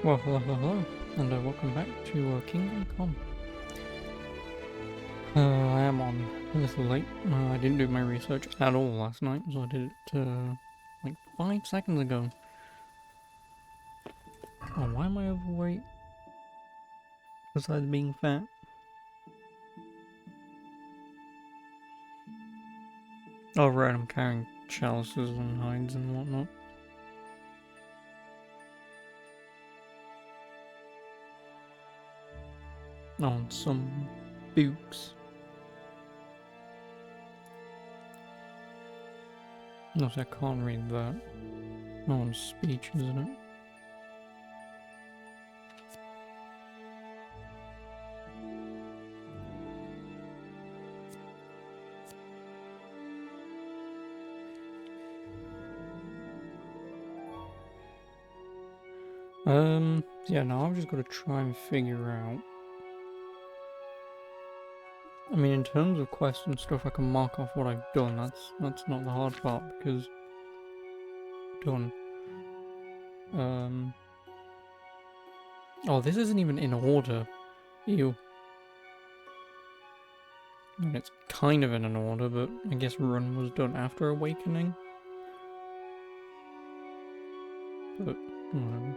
Well, hello, and welcome back to Kingdom Come. I am on a little late. I didn't do my research at all last night, so I did it like 5 seconds ago. Oh, why am I overweight? Besides being fat? Oh, right, I'm carrying chalices and hides and whatnot. Oh, and some books. No, I can't read that. No one's speech, isn't it? Yeah, now I've just got to try and figure out. I mean, in terms of quests and stuff, I can mark off what I've done. That's not the hard part because done. Oh, this isn't even in order. Ew. I mean, it's kind of in an order, but I guess run was done after awakening. But whatever.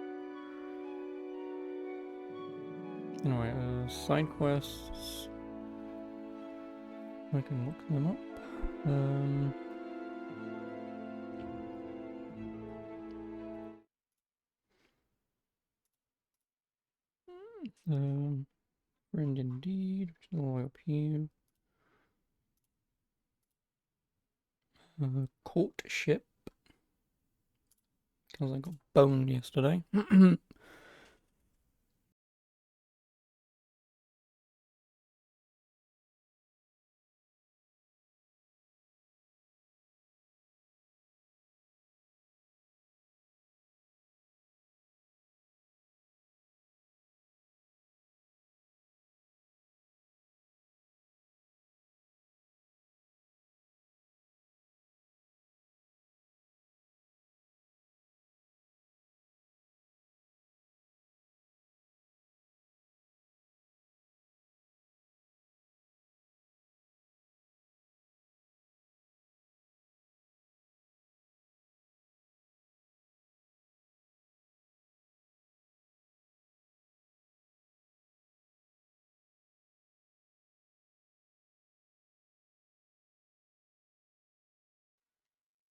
Anyway, side quests. I can look them up. Friend indeed, which is all the way up here. Courtship. Because I got boned yesterday.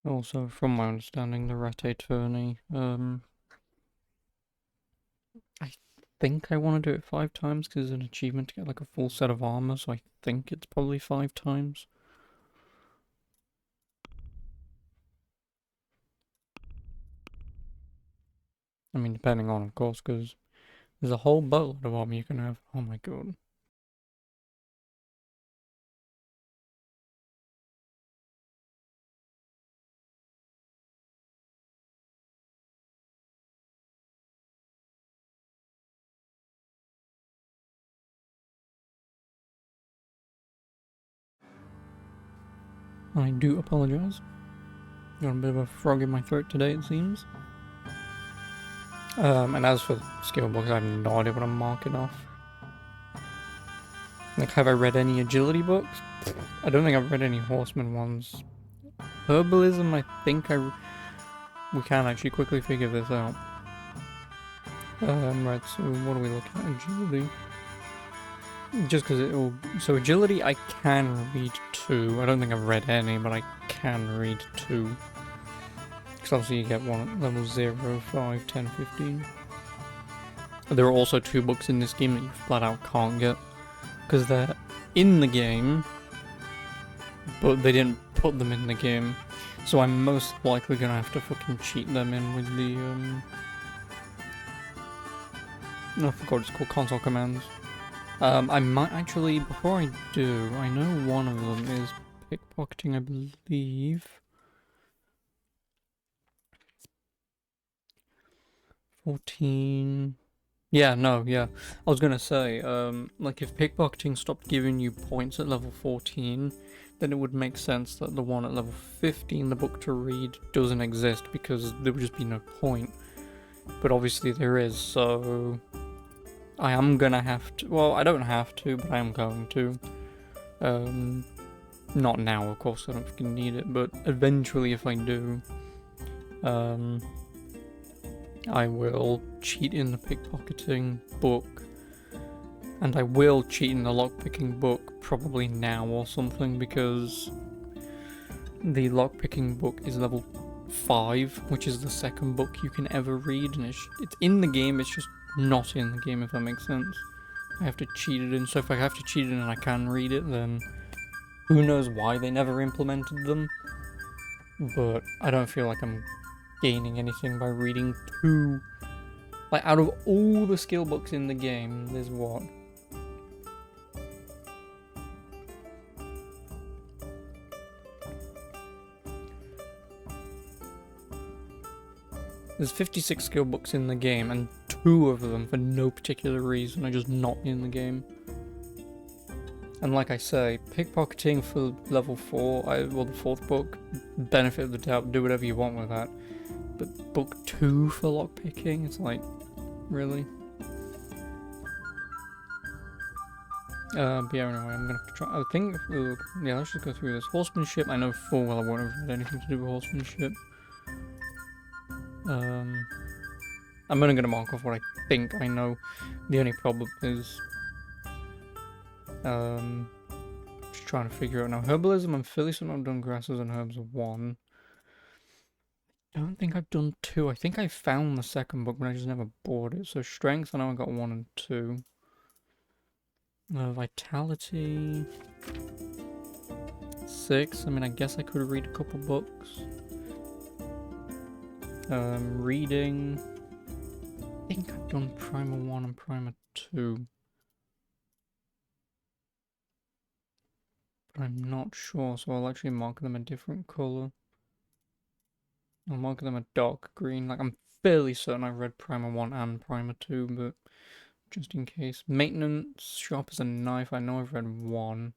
Also, from my understanding, the Rete tourney, I think I want to do it 5 times because it's an achievement to get like a full set of armor, so I think it's probably 5 times. I mean, depending on, of course, because there's a whole boatload of armor you can have. Oh my god. I do apologize. Got a bit of a frog in my throat today, it seems. And as for skill books, I have no idea what I'm marking off. Like, have I read any agility books? I don't think I've read any horseman ones. Herbalism, I think we can actually quickly figure this out. Right, so what are we looking at? Agility. Just because it will... So agility, I can read 2. I don't think I've read any, but I can read 2. Because obviously you get one at level 0, 5, 10, 15. There are also 2 books in this game that you flat out can't get. Because they're in the game, but they didn't put them in the game. So I'm most likely gonna have to fucking cheat them in with the, I forgot what it's called, console commands. I might actually, before I do, I know one of them is pickpocketing, I believe. 14... Yeah, no, yeah. I was gonna say, like if pickpocketing stopped giving you points at level 14, then it would make sense that the one at level 15, the book to read, doesn't exist because there would just be no point. But obviously there is, so I am gonna have to. Well, I don't have to, but I am going to. Not now, of course. I don't fucking need it, but eventually, if I do, I will cheat in the pickpocketing book, and I will cheat in the lockpicking book probably now or something, because the lockpicking book is level 5, which is the second book you can ever read, and it's in the game, it's just not in the game, if that makes sense. I have to cheat it in, so if I have to cheat it in and I can read it, then who knows why they never implemented them, but I don't feel like I'm gaining anything by reading 2. Like, out of all the skill books in the game, there's what? There's 56 skill books in the game, and 2 of them, for no particular reason, are just not in the game. And like I say, pickpocketing for level 4, well, the 4th book, benefit of the doubt, do whatever you want with that. But book 2 for lockpicking, it's like, really? But yeah, anyway, I'm gonna have to try. I think, yeah, let's just go through this. Horsemanship, I know full well I won't have had anything to do with horsemanship. I'm only gonna mark off what I think I know. The only problem is, just trying to figure out now. Herbalism, I'm fairly certain I've done grasses and herbs 1. I don't think I've done 2. I think I found the second book, but I just never bought it. So strength, I know I got 1 and 2. Vitality 6. I mean, I guess I could read a couple books. Reading. I think I've done Primer 1 and Primer 2. But I'm not sure, so I'll actually mark them a different colour. I'll mark them a dark green. Like, I'm fairly certain I've read Primer 1 and Primer 2, but just in case. Maintenance, sharp as a knife, I know I've read 1.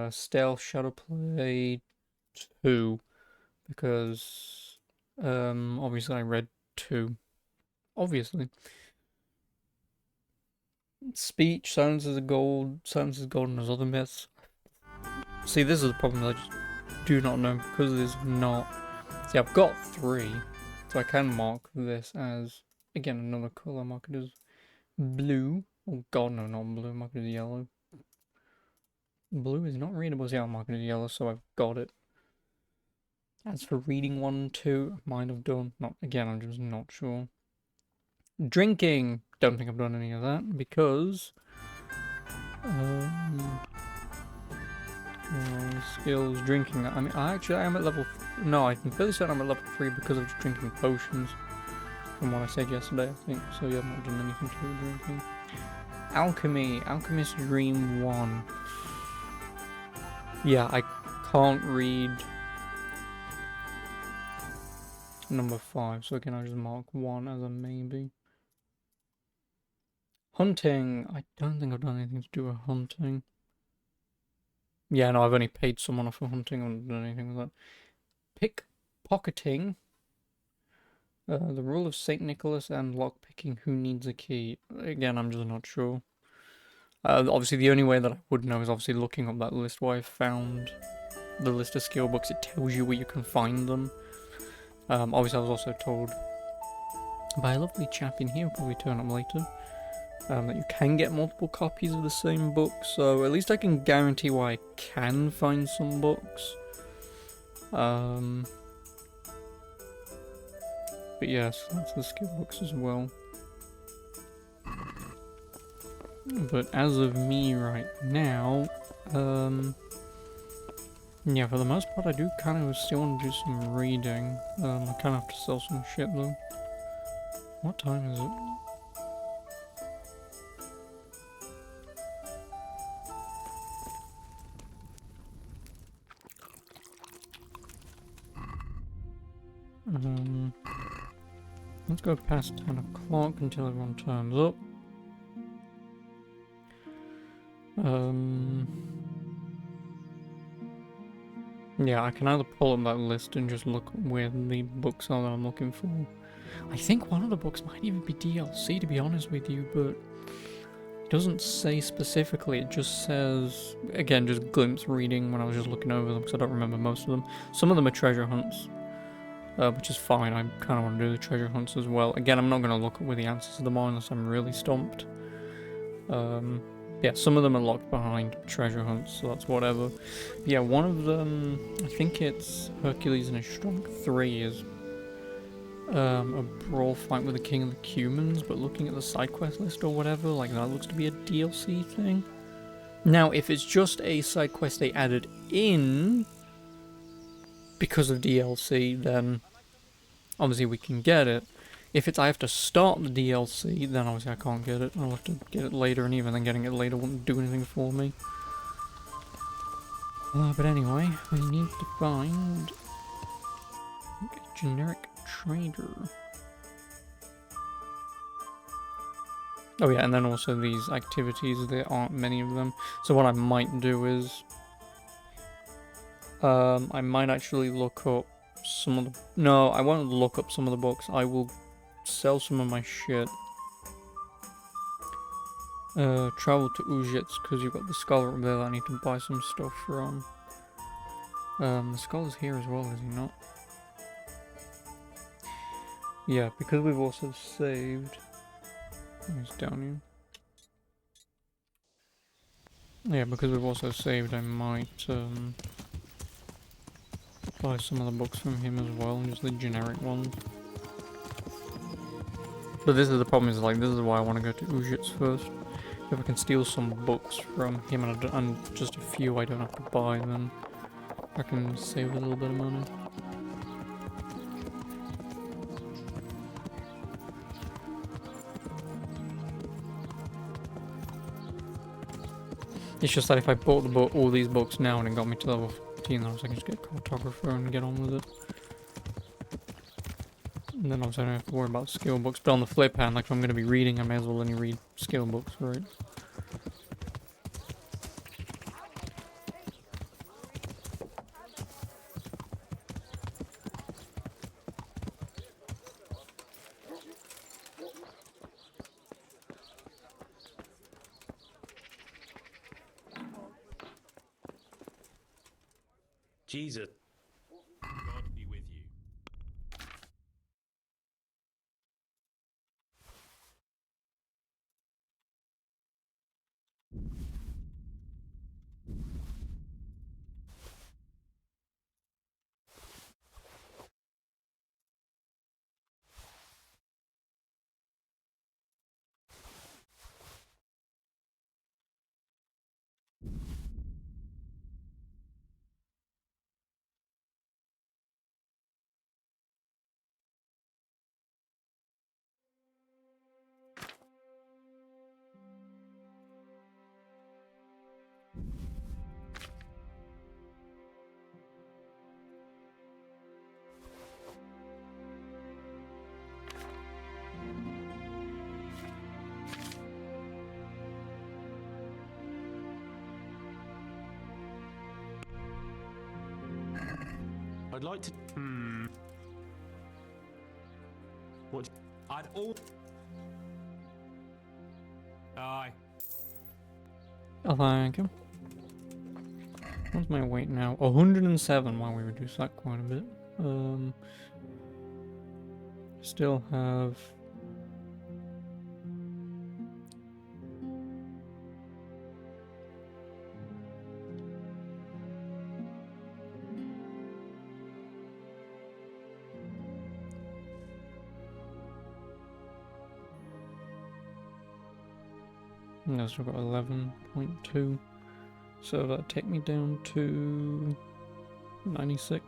Stealth, Shadowplay 2, because obviously I read 2. Obviously. Speech, silence is gold, silence is golden as other myths. See, this is the problem that I just do not know, because there's not. See, I've got 3, so I can mark this as, again, another colour. Mark it as blue. Oh god, no, not blue. Mark it as yellow. Blue is not readable. So yeah, I'll mark it as yellow, so I've got it. As for reading 1 and 2, I might have done. Not again, I'm just not sure. Drinking. Don't think I've done any of that, because skills, drinking. I mean, I am at level. No, I can fairly certain I'm at level 3 because of just drinking potions. From what I said yesterday, I think. So yeah, I've not done anything to do with drinking. Alchemy. Alchemist Dream 1. Yeah, I can't read number 5, so again, I just mark 1 as a maybe. Hunting. I don't think I've done anything to do with hunting. Yeah, no, I've only paid someone off for hunting. I haven't done anything with that. Pickpocketing. The rule of St. Nicholas and lockpicking. Who needs a key? Again, I'm just not sure. Obviously, the only way that I would know is obviously looking up that list where I found the list of skill books. It tells you where you can find them. Obviously, I was also told by a lovely chap in here, who'll probably turn up later, that you can get multiple copies of the same book, so at least I can guarantee where I can find some books. But yes, that's the skill books as well. But as of me right now, yeah, for the most part I do kind of still want to do some reading. I kind of have to sell some shit though. What time is it? Let's go past 10 o'clock until everyone turns up. Yeah, I can either pull up that list and just look where the books are that I'm looking for. I think one of the books might even be DLC, to be honest with you, but it doesn't say specifically. It just says, again, just glimpse reading when I was just looking over them, because I don't remember most of them. Some of them are treasure hunts, which is fine. I kind of want to do the treasure hunts as well. Again, I'm not going to look at where the answers to them are unless I'm really stumped. Yeah, some of them are locked behind treasure hunts, so that's whatever. Yeah, one of them, I think it's Hercules and his Strength 3 is a brawl fight with the King of the Cumans, but looking at the side quest list or whatever, like that looks to be a DLC thing. Now, if it's just a side quest they added in because of DLC, then obviously we can get it. If it's I have to start the DLC, then obviously I can't get it. I'll have to get it later, and even then getting it later wouldn't do anything for me. But anyway, we need to find a generic trader. Oh yeah, and then also these activities, there aren't many of them. So what I might do is, I might actually look up some of the... No, I won't look up some of the books. I will sell some of my shit. Travel to Ujits, because you've got the scholar up there that I need to buy some stuff from. The scholar's here as well, is he not? Yeah, because we've also saved... He's down here. Yeah, because we've also saved, I might, buy some of the books from him as well, just the generic ones. But this is the problem, is like, this is why I want to go to Ujits first. If I can steal some books from him and just a few I don't have to buy, then I can save a little bit of money. It's just that if I bought all these books now and it got me to level 15, then I was like, just get a cartographer and get on with it. And then obviously I don't have to worry about skill books. But on the flip hand, like if I'm going to be reading, I may as well only read skill books, right? Jesus. God be with you. I'd like to... What? I'd all. Aye. Oh, thank you. What's my weight now? 107. Wow, we reduced that quite a bit. Still have... No, still got 11.2. So that'd take me down to 96.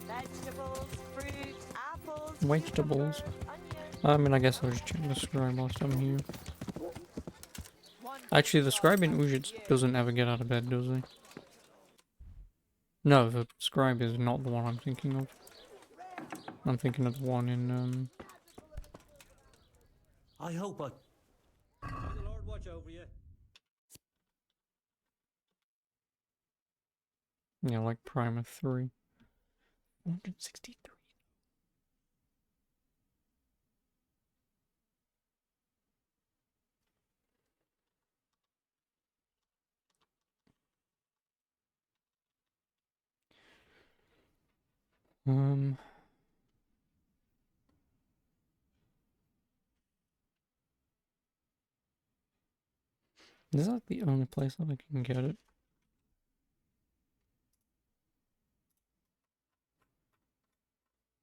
Vegetables, fruit, apples, Vegetables. cucumbers, onions. I mean, I guess I'll just check the scribe whilst I'm here. One Actually, the scribe in Ujits doesn't ever get out of bed, does he? No, the scribe is not the one I'm thinking of. I'm thinking of the one in, I hope I. May the Lord watch over you. yeah, like Primer 3. 163. Is that the only place that I can get it?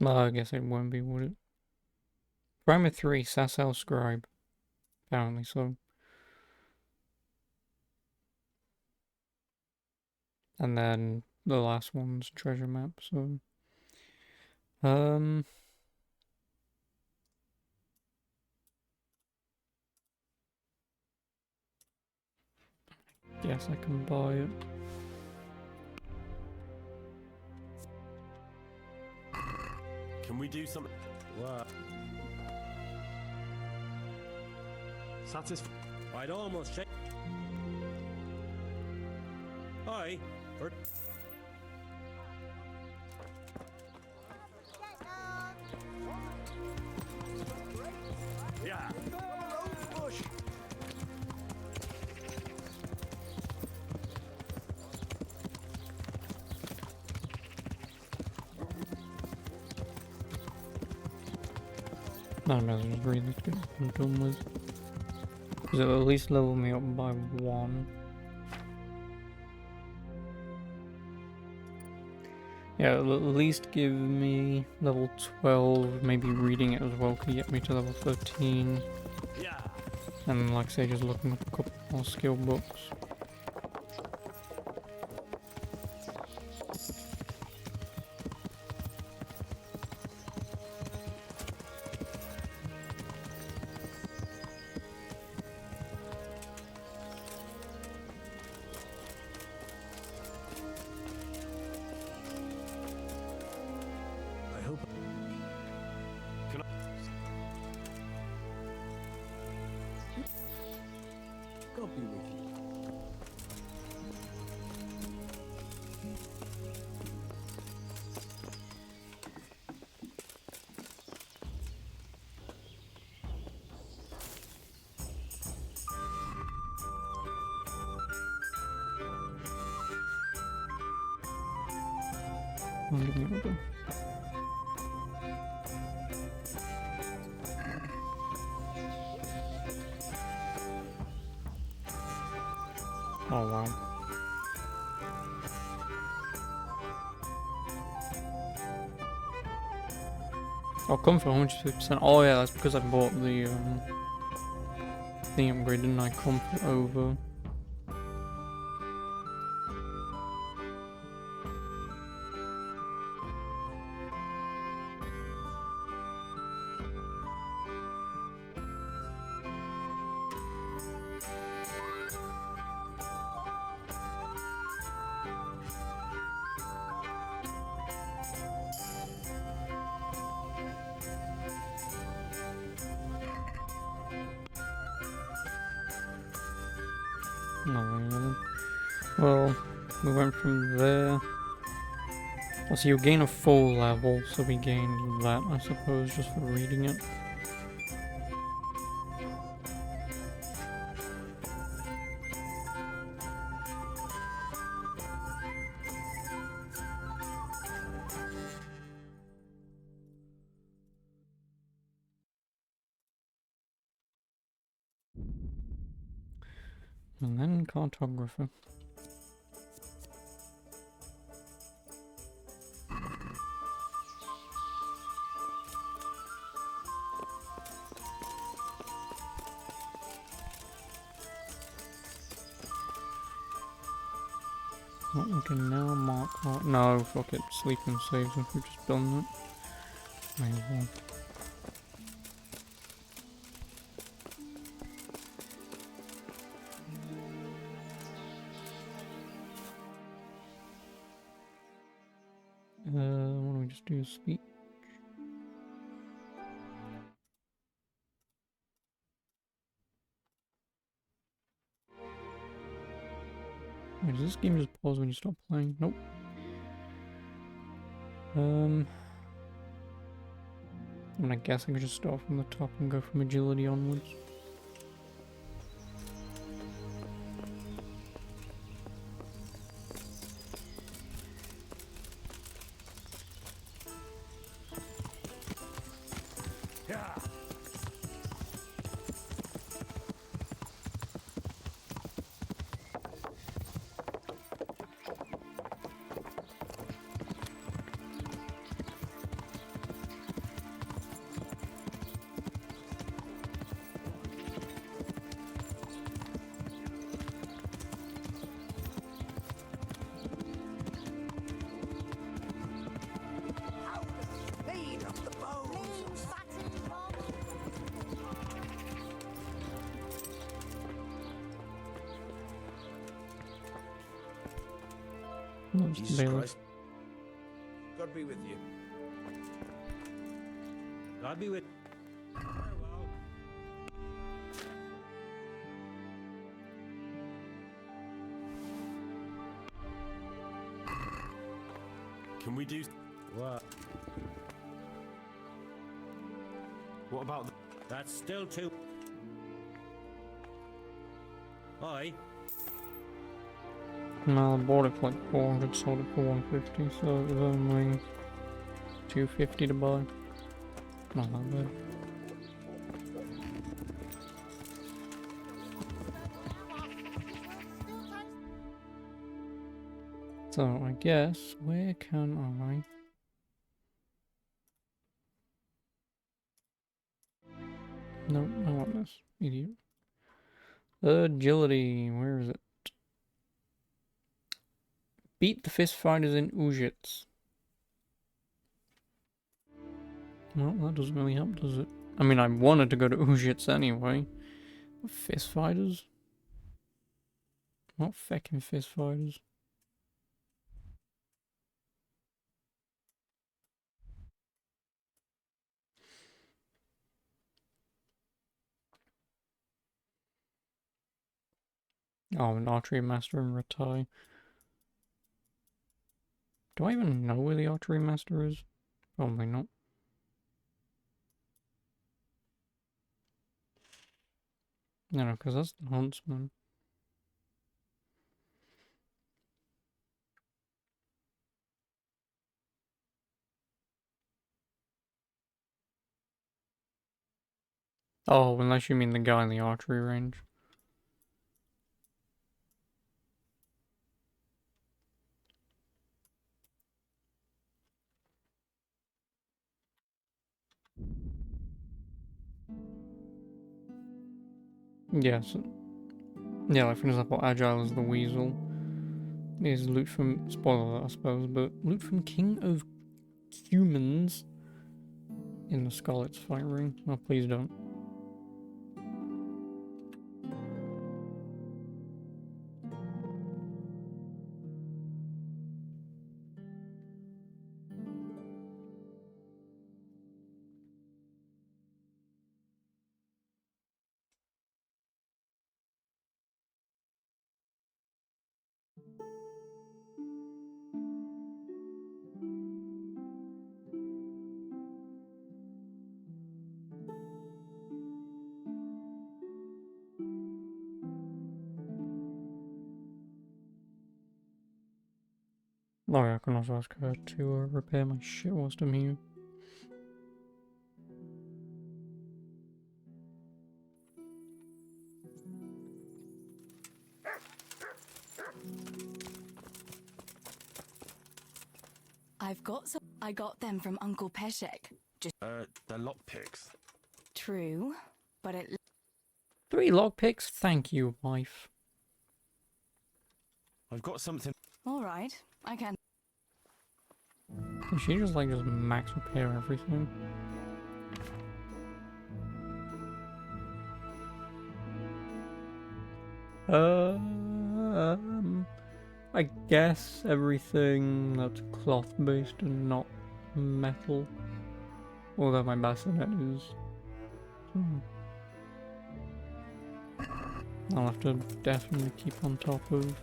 Well, I guess it won't be, would it? Primer 3, Sassel Scribe. Apparently so. And then the last one's treasure map, so... Guess I can buy it. Can we do something? What? I'd almost check. Aye. Yeah. I might as well just read this, get it done with. Because it'll at least level me up by 1. Yeah, it'll at least give me level 12, maybe reading it as well could get me to level 13. Yeah. And like I say, just looking up a couple more skill books. I hope. Can I? God be with you. Oh, give me a bit. Oh wow. I'll come for 150%. Oh yeah, that's because I bought the upgrade, didn't I? Comfort over. No, really. Well, we went from there. Oh, so you gain a full level, so we gained that, I suppose, just for reading it. And then cartographer. What we can now mark out. No, fuck it. Sleep and saves if we've just done that. May as well. do a speech. Wait, does this game just pause when you stop playing? Nope. I guess I could just start from the top and go from agility onwards. Speed of the bones. That's Jesus bailiff. Christ. God be with you. God be with. Farewell. Can we do? What? What about? That's still too. Aye. No, I bought it for like 400, sold it for 150, so it was only 250 to buy. Not that bad. So I guess where can I? No, I want this, idiot. Agility, where is it? Beat the fist fighters in Ujits. Well, that doesn't really help, does it? I mean, I wanted to go to Ujits anyway. Fist fighters? What feckin' fist fighters? Oh, an archery master in Ratai. Do I even know where the archery master is? Probably not. No, because that's the huntsman. Oh, unless you mean the guy in the archery range. Yes. Yeah, like for example, Agile is the weasel. Is loot from, spoiler alert, I suppose, but loot from King of Humans in the Scarlet's fight ring. Oh, please don't. Oh yeah, I can also ask her to repair my shit whilst I'm here. I got them from Uncle Peshek. They're lockpicks. True, but it 3 lockpicks? Thank you, wife. I've got something. all right. I can. Can she just like just max repair everything? I guess everything that's cloth based and not metal. Although my bassinet is. I'll have to definitely keep on top of.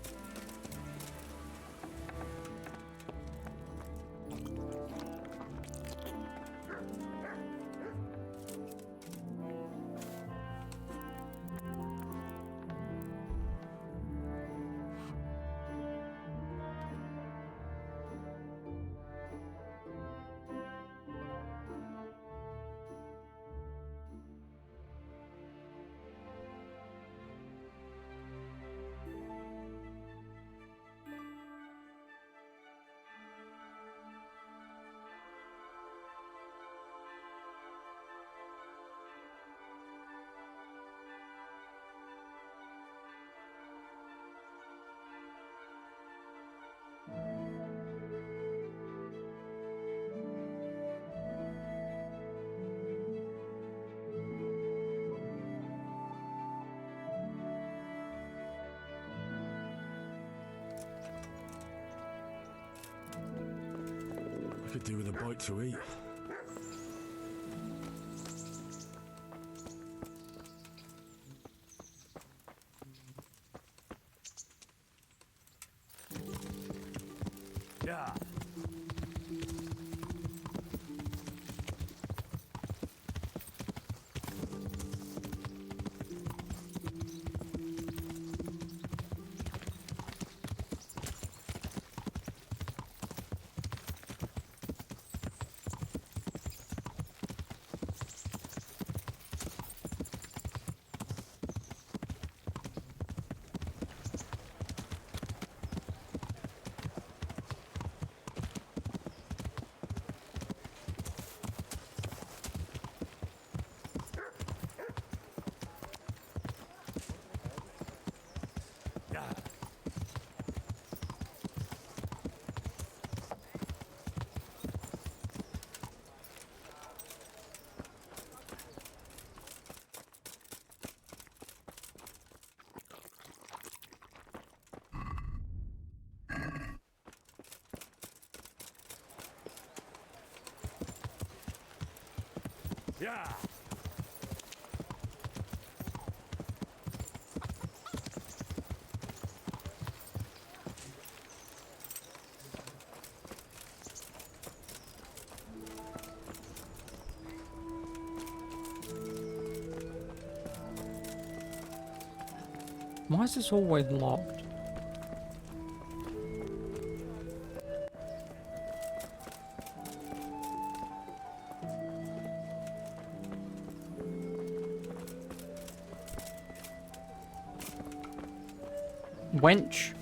I could do with a bite to eat. Yeah. Yeah. Why is this always locked? Wench.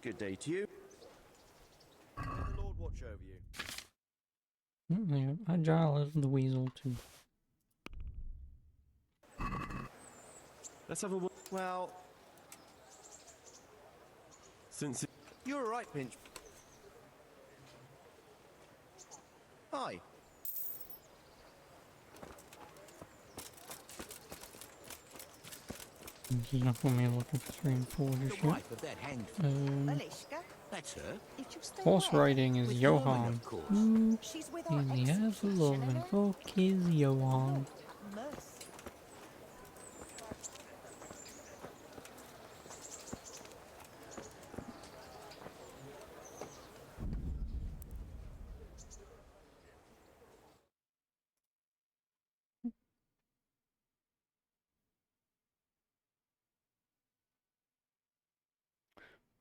Good day to you. May the Lord watch over you. Yeah, agile as the weasel too. Let's have a walk. Well, Since it you're all right, Pinch. Hi. This is not for me looking for 3 and 4 just The yet. wife of that hanged Malishka, That's her. if you're still Horse there, riding is With Norman, Johan. of course. Who she's with our in the excellent ever fashion loving and fuck is Johan? mercy.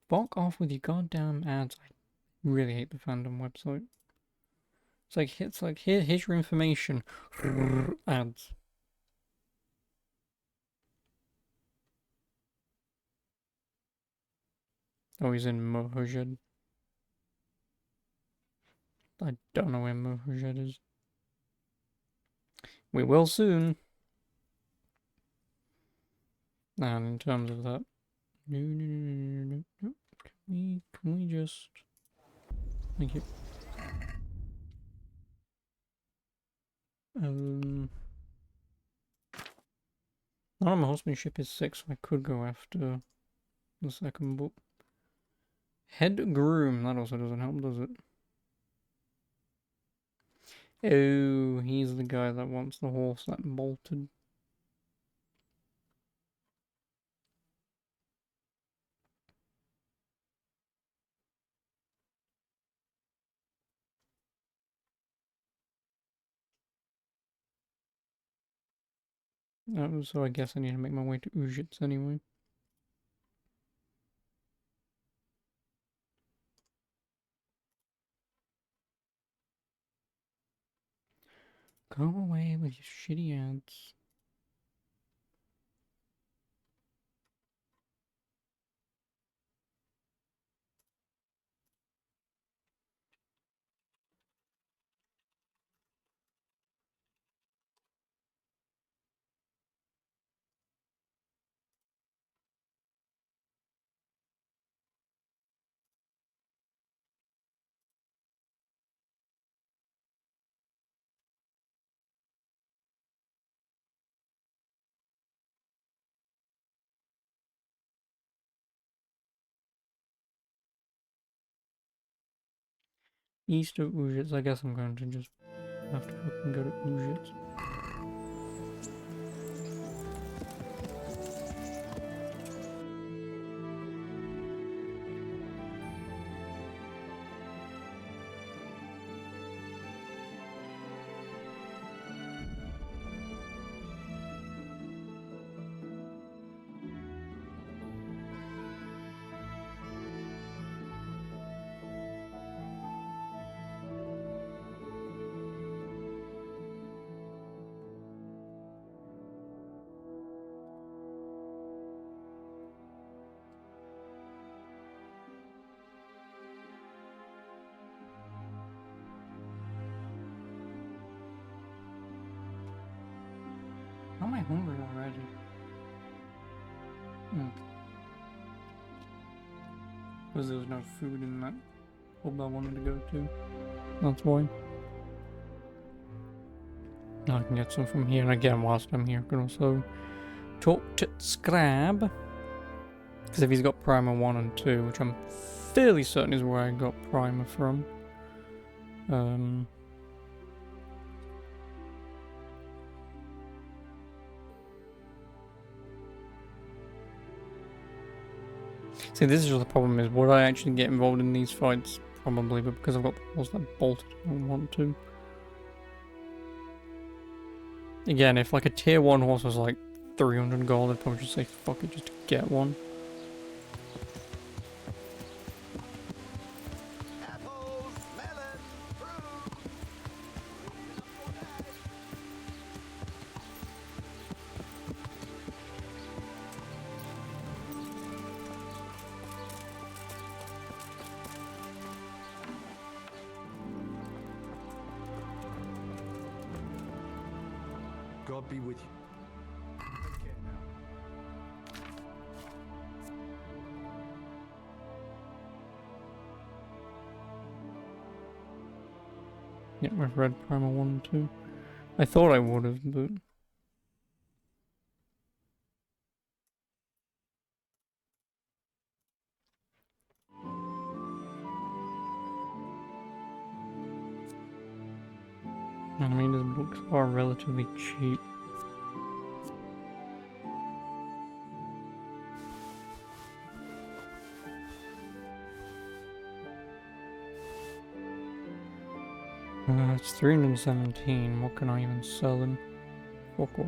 Fuck off with your goddamn ads. I really hate the fandom website. It's like here's your information. Ads. Oh, he's in Mohojed. I don't know where Mohojed is. We will soon. And in terms of that, no. Can we just? Thank you. None of my horsemanship is 6, so I could go after the second book. Head groom, that also doesn't help, does it? Oh, he's the guy that wants the horse that bolted. So I guess I need to make my way to Ujits anyway. Go away with your shitty ads. East of Ujits, I guess I'm going to just have to fucking go to Ujits. How am I hungry already? Because there was no food in that pub I wanted to go to. That's why. I can get some from here, and again, whilst I'm here, I can also talk to Scrab. Because if he's got Primer 1 and 2, which I'm fairly certain is where I got Primer from. See, this is just the problem, is would I actually get involved in these fights? Probably, but because I've got the horse that bolted, I don't want to. Again, if like a tier 1 horse was like 300 gold, I'd probably just say fuck it just to get one. Apples, melon, fruit. God be with you. Take care now. Yeah, I've read Primer 1 and 2. I thought I would have, but... I mean, his books are relatively cheap. It's 317. What can I even sell him? Fuck all.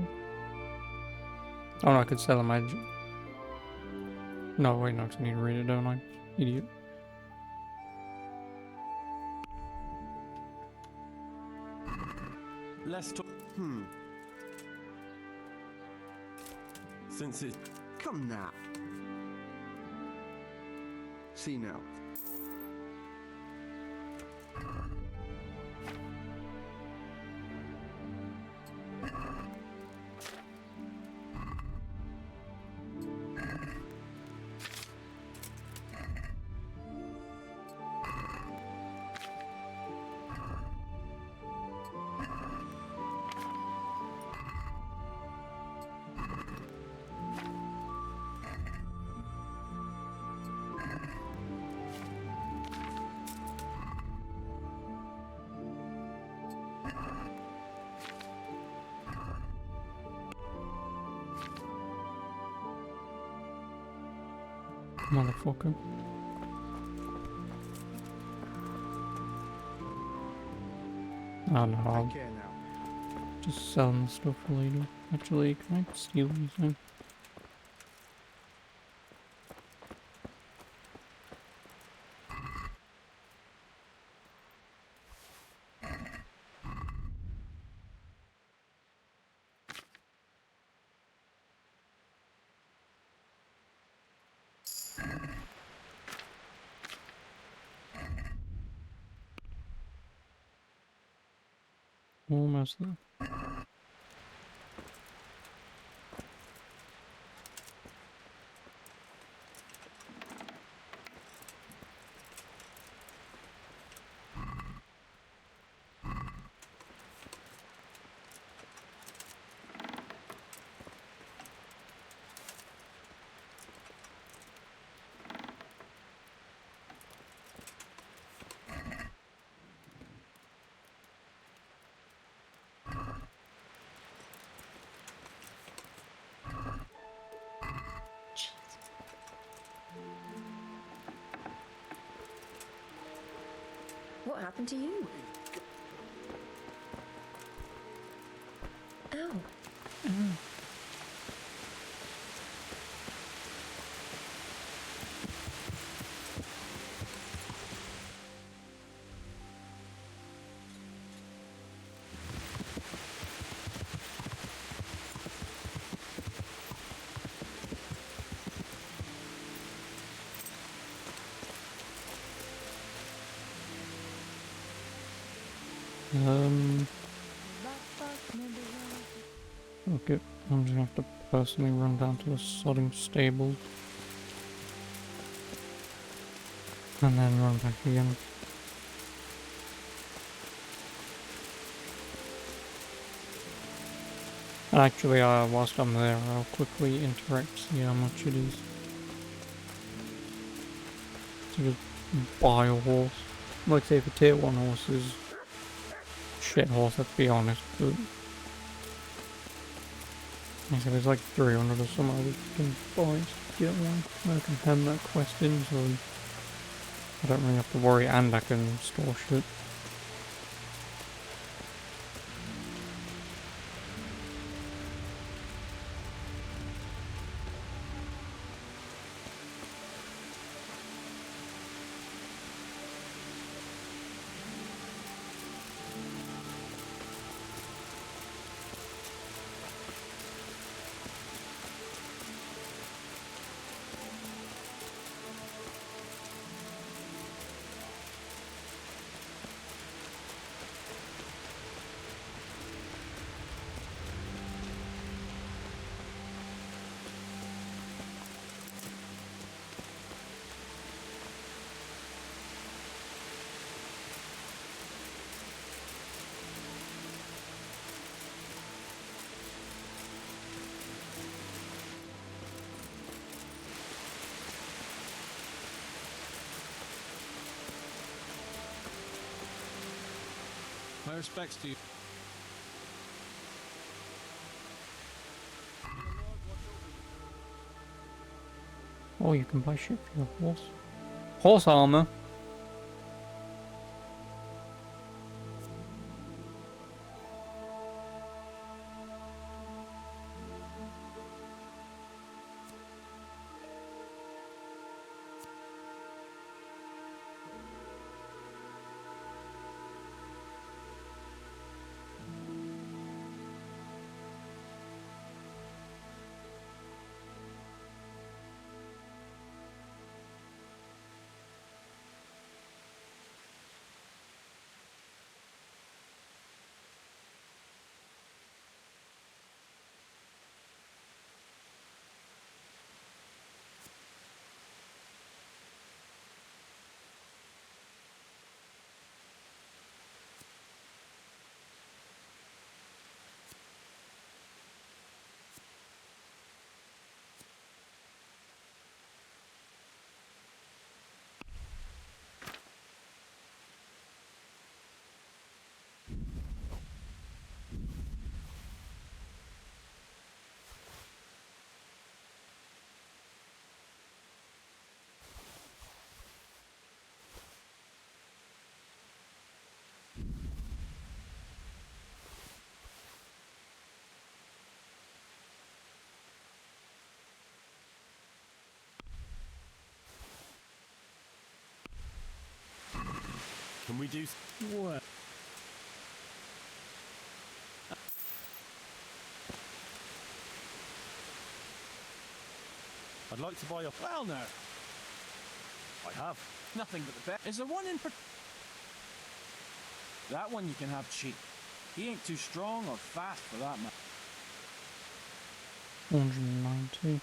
Oh no, I could sell him. No, wait, no, 'cause I need to read it, don't I? Idiot. Let's talk. Since it. Come now. See now. Motherfucker. Oh no, I'll Take care now. just sell the stuff later. Actually, can I steal these things? Almost there. What happened to you? Ow. Okay, I'm just gonna have to personally run down to the sodding stable. And then run back again. And actually, whilst I'm there, I'll quickly interact, see how much it is. To just buy a horse. Like say for tier 1 horses, shit horse, let's be honest, but I said it's like 300 or something I can buy to get one. I can hand that quest in, so I don't really have to worry, and I can store shit. My respects to you. Oh, you can buy shit for your horse. Horse armor? we do? What? I'd like to buy a. Well, now, I have. nothing but the best. Is there one in that one you can have cheap. He ain't too strong or fast for that matter. 190.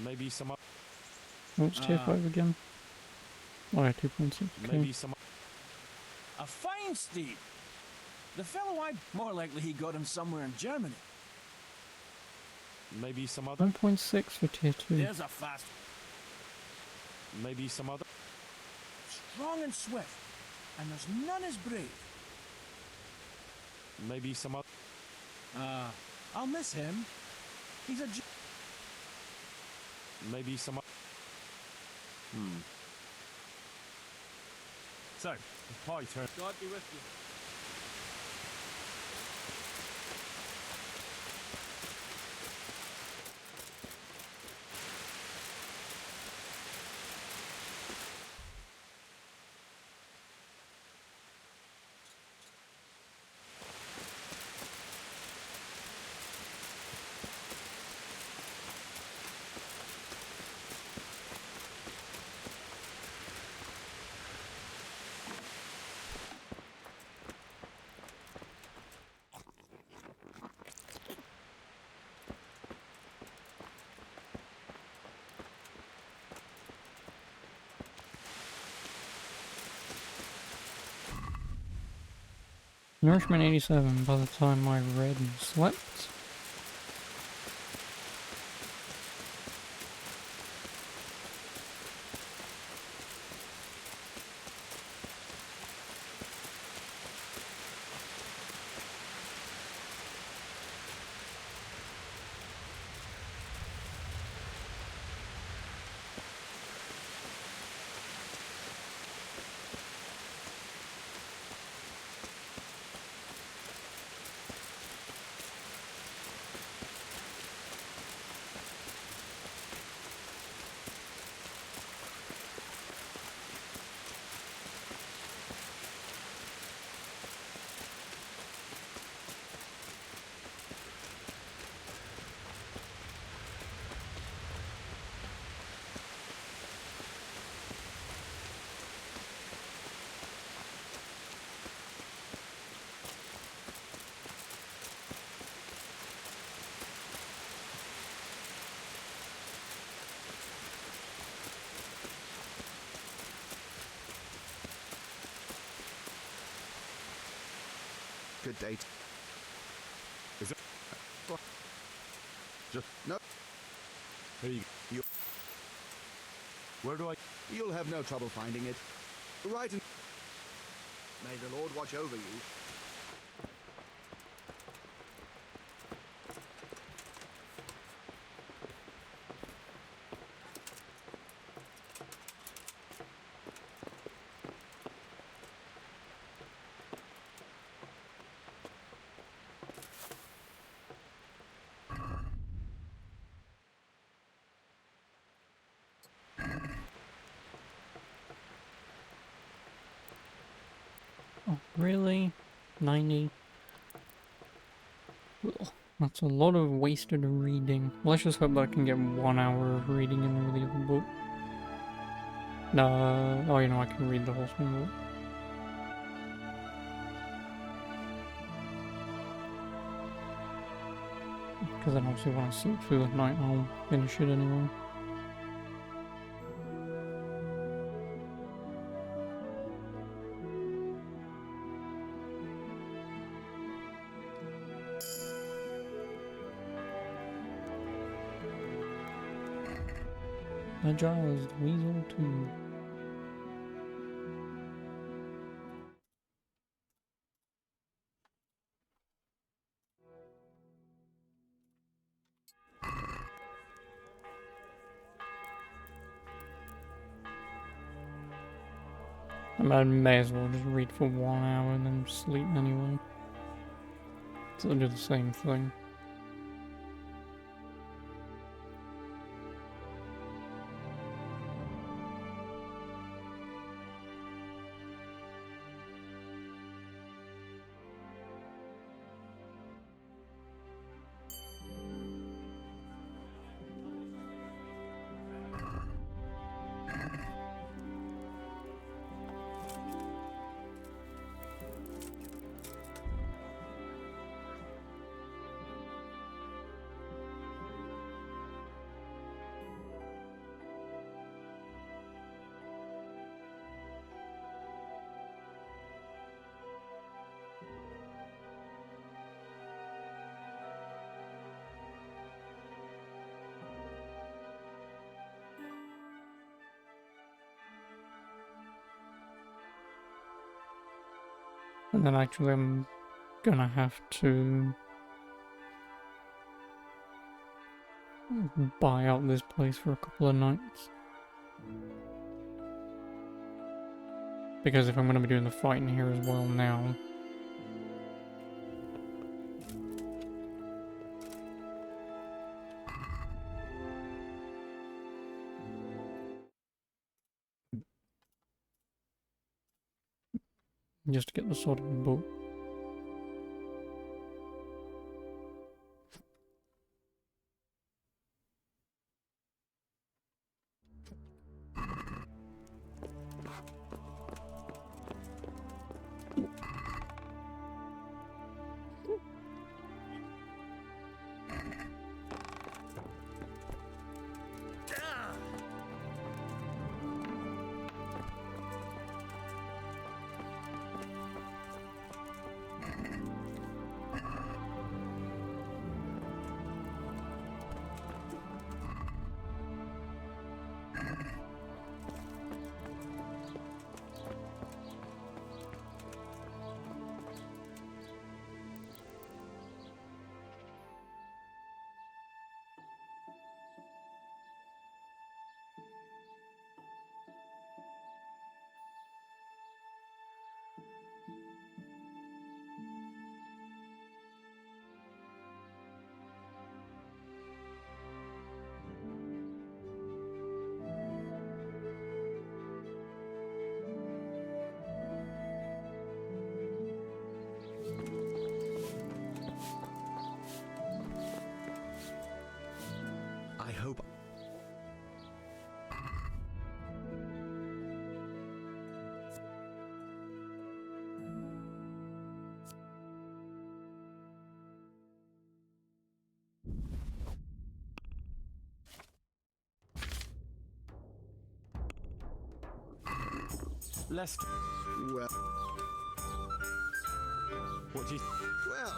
Maybe some. What's tier 5 again? Oh yeah, 2.6. Okay. Maybe some. A fine steed. The fellow more likely he got him somewhere in Germany. Maybe some other. 1.6 for tier 2. There's a fast, Maybe some other. strong and swift, and there's none as brave. Maybe some other. I'll miss him. He's a Maybe some. So, it's my turn. God be with you. Nourishment 87 by the time I read and slept. Good date. Is it? Just. No. Here you. Where do I? You'll have no trouble finding it. Right in. May the Lord watch over you. Oh, really? 90? Ugh, that's a lot of wasted reading. Let's just hope that I can get 1 hour of reading in the other book. No, oh, you know, I can read the Horseman book. Because then obviously when I sleep through the night, I'll finish it anyway. Agile as the weasel too. I may as well just read for 1 hour and then sleep anyway. So I'll do the same thing. And then actually I'm gonna have to buy out this place for a couple of nights. Because if I'm gonna be doing the fighting here as well now, just to get the sort of book. I hope. Lest. Well. What do you... Well.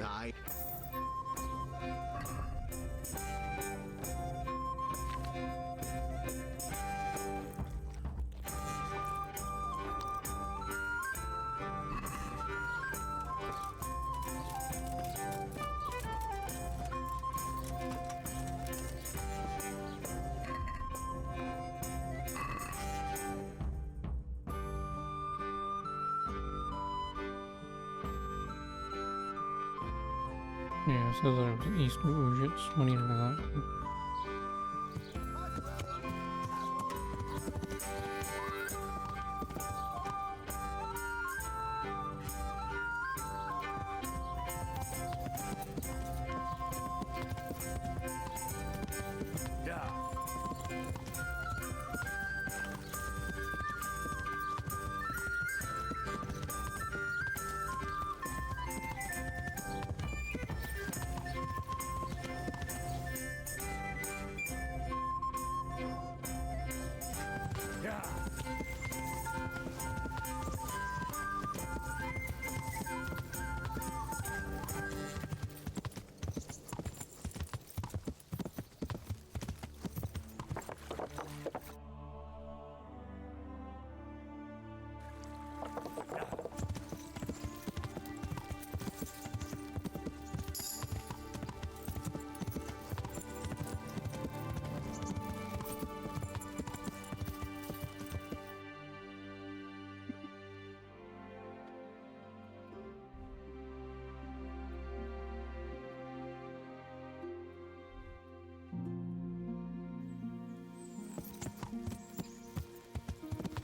I. Yeah, so there's East Ujits, what do you know that?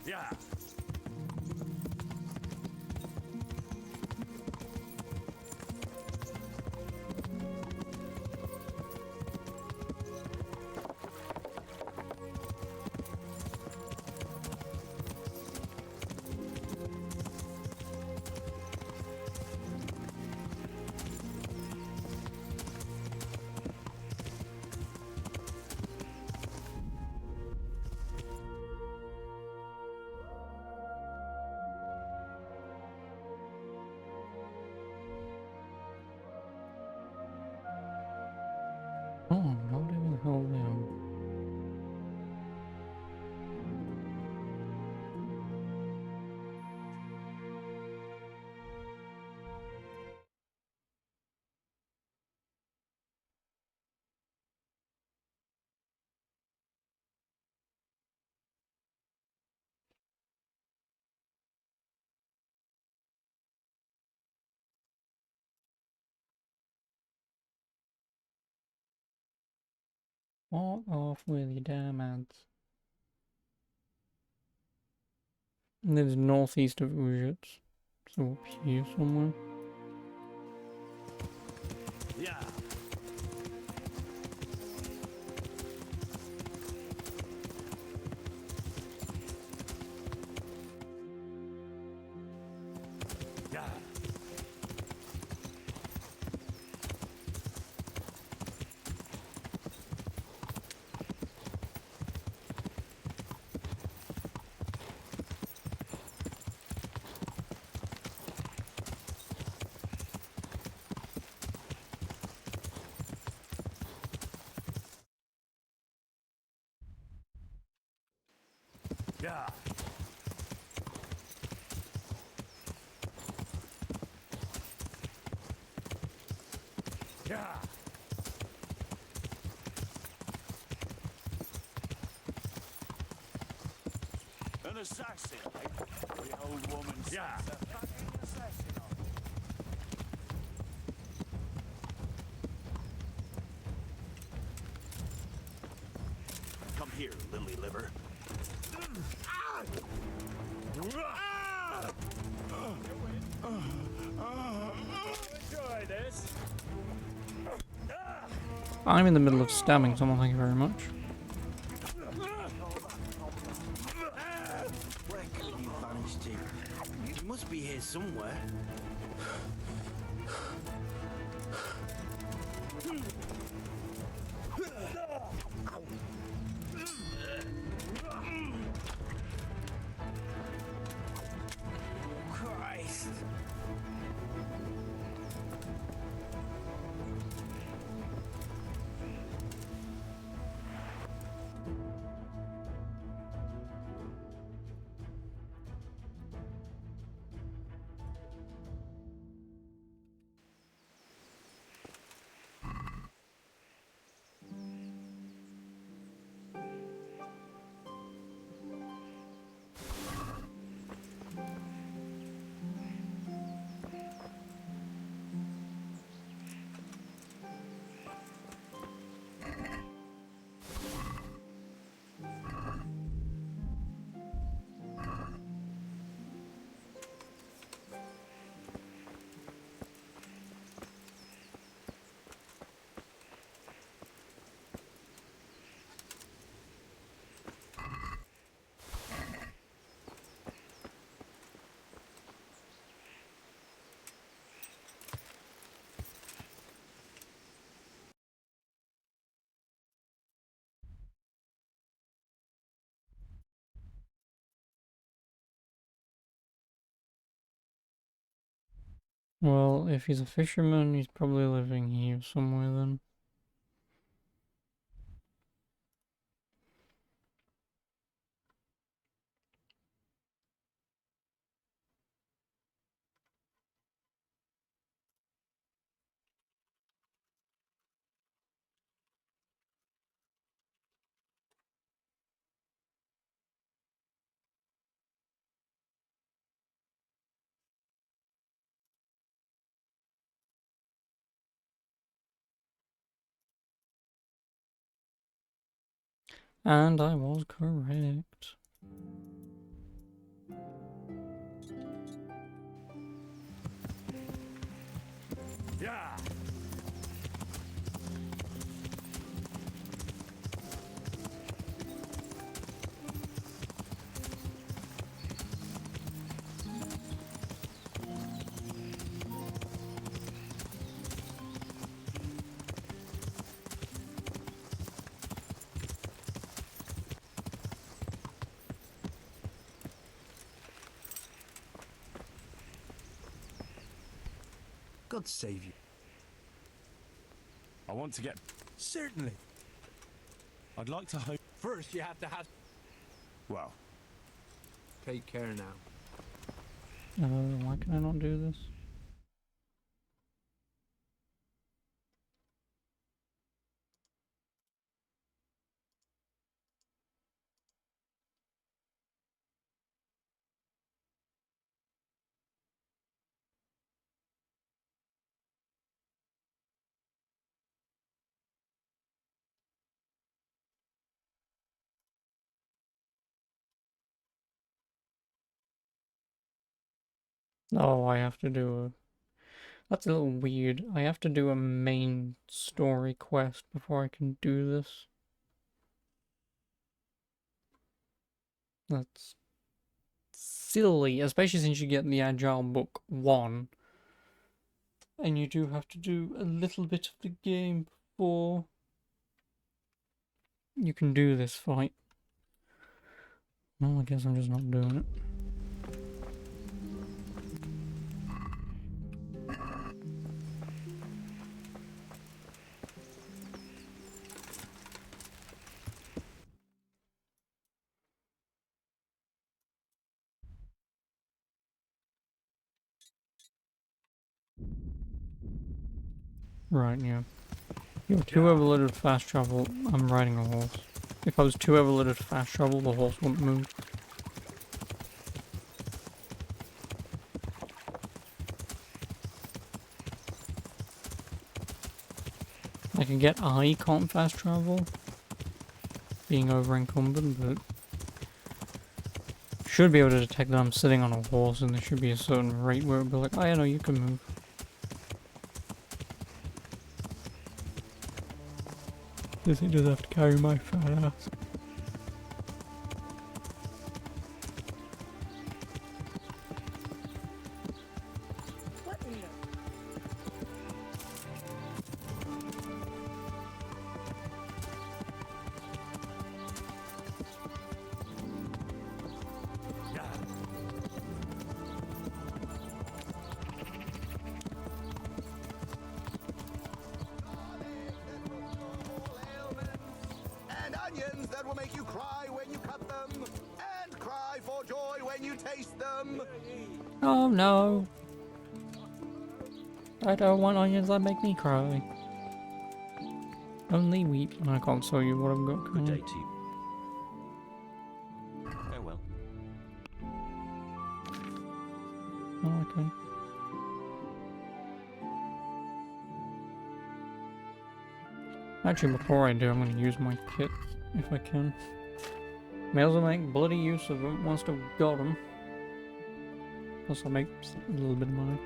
Yeah. Walk off with your damn ads. Lives northeast of Ujits. So up here somewhere. Yeah. Yeah. Yeah. Yeah. An assassin, eh? The old woman says Yeah. a fucking assassin. Come here, lily liver. Enjoy this. I'm in the middle of stabbing someone, thank you very much. Where could you vanish to? You must be here somewhere. Christ. Well, if he's a fisherman, he's probably living here somewhere then. And I was correct. Yeah. God save you. I want to get. Certainly. I'd like to hope. First, you have to have. Well, Take care now. Why can I not do this? Oh, I have to do a... That's a little weird. I have to do a main story quest before I can do this. That's silly, especially since you get the Agile Book 1. And you do have to do a little bit of the game before you can do this fight. Well, I guess I'm just not doing it. Right, yeah. You're too overloaded with fast travel. I'm riding a horse. If I was too overloaded with fast travel, the horse wouldn't move. I can get I can't fast travel, being over encumbered, but should be able to detect that I'm sitting on a horse and there should be a certain rate where it'll be like, oh yeah, no, you can move. Does it just have to carry my fat ass? And onions that will make you cry when you cut them, and cry for joy when you taste them. Oh no. I don't want onions that make me cry. Only weep. I can't tell you what I've got Good coming. day to you. Farewell. Oh, okay. Actually, before I do, I'm going to use my kit, if I can. May as well make bloody use of them once I've got them. Plus I'll make a little bit of money.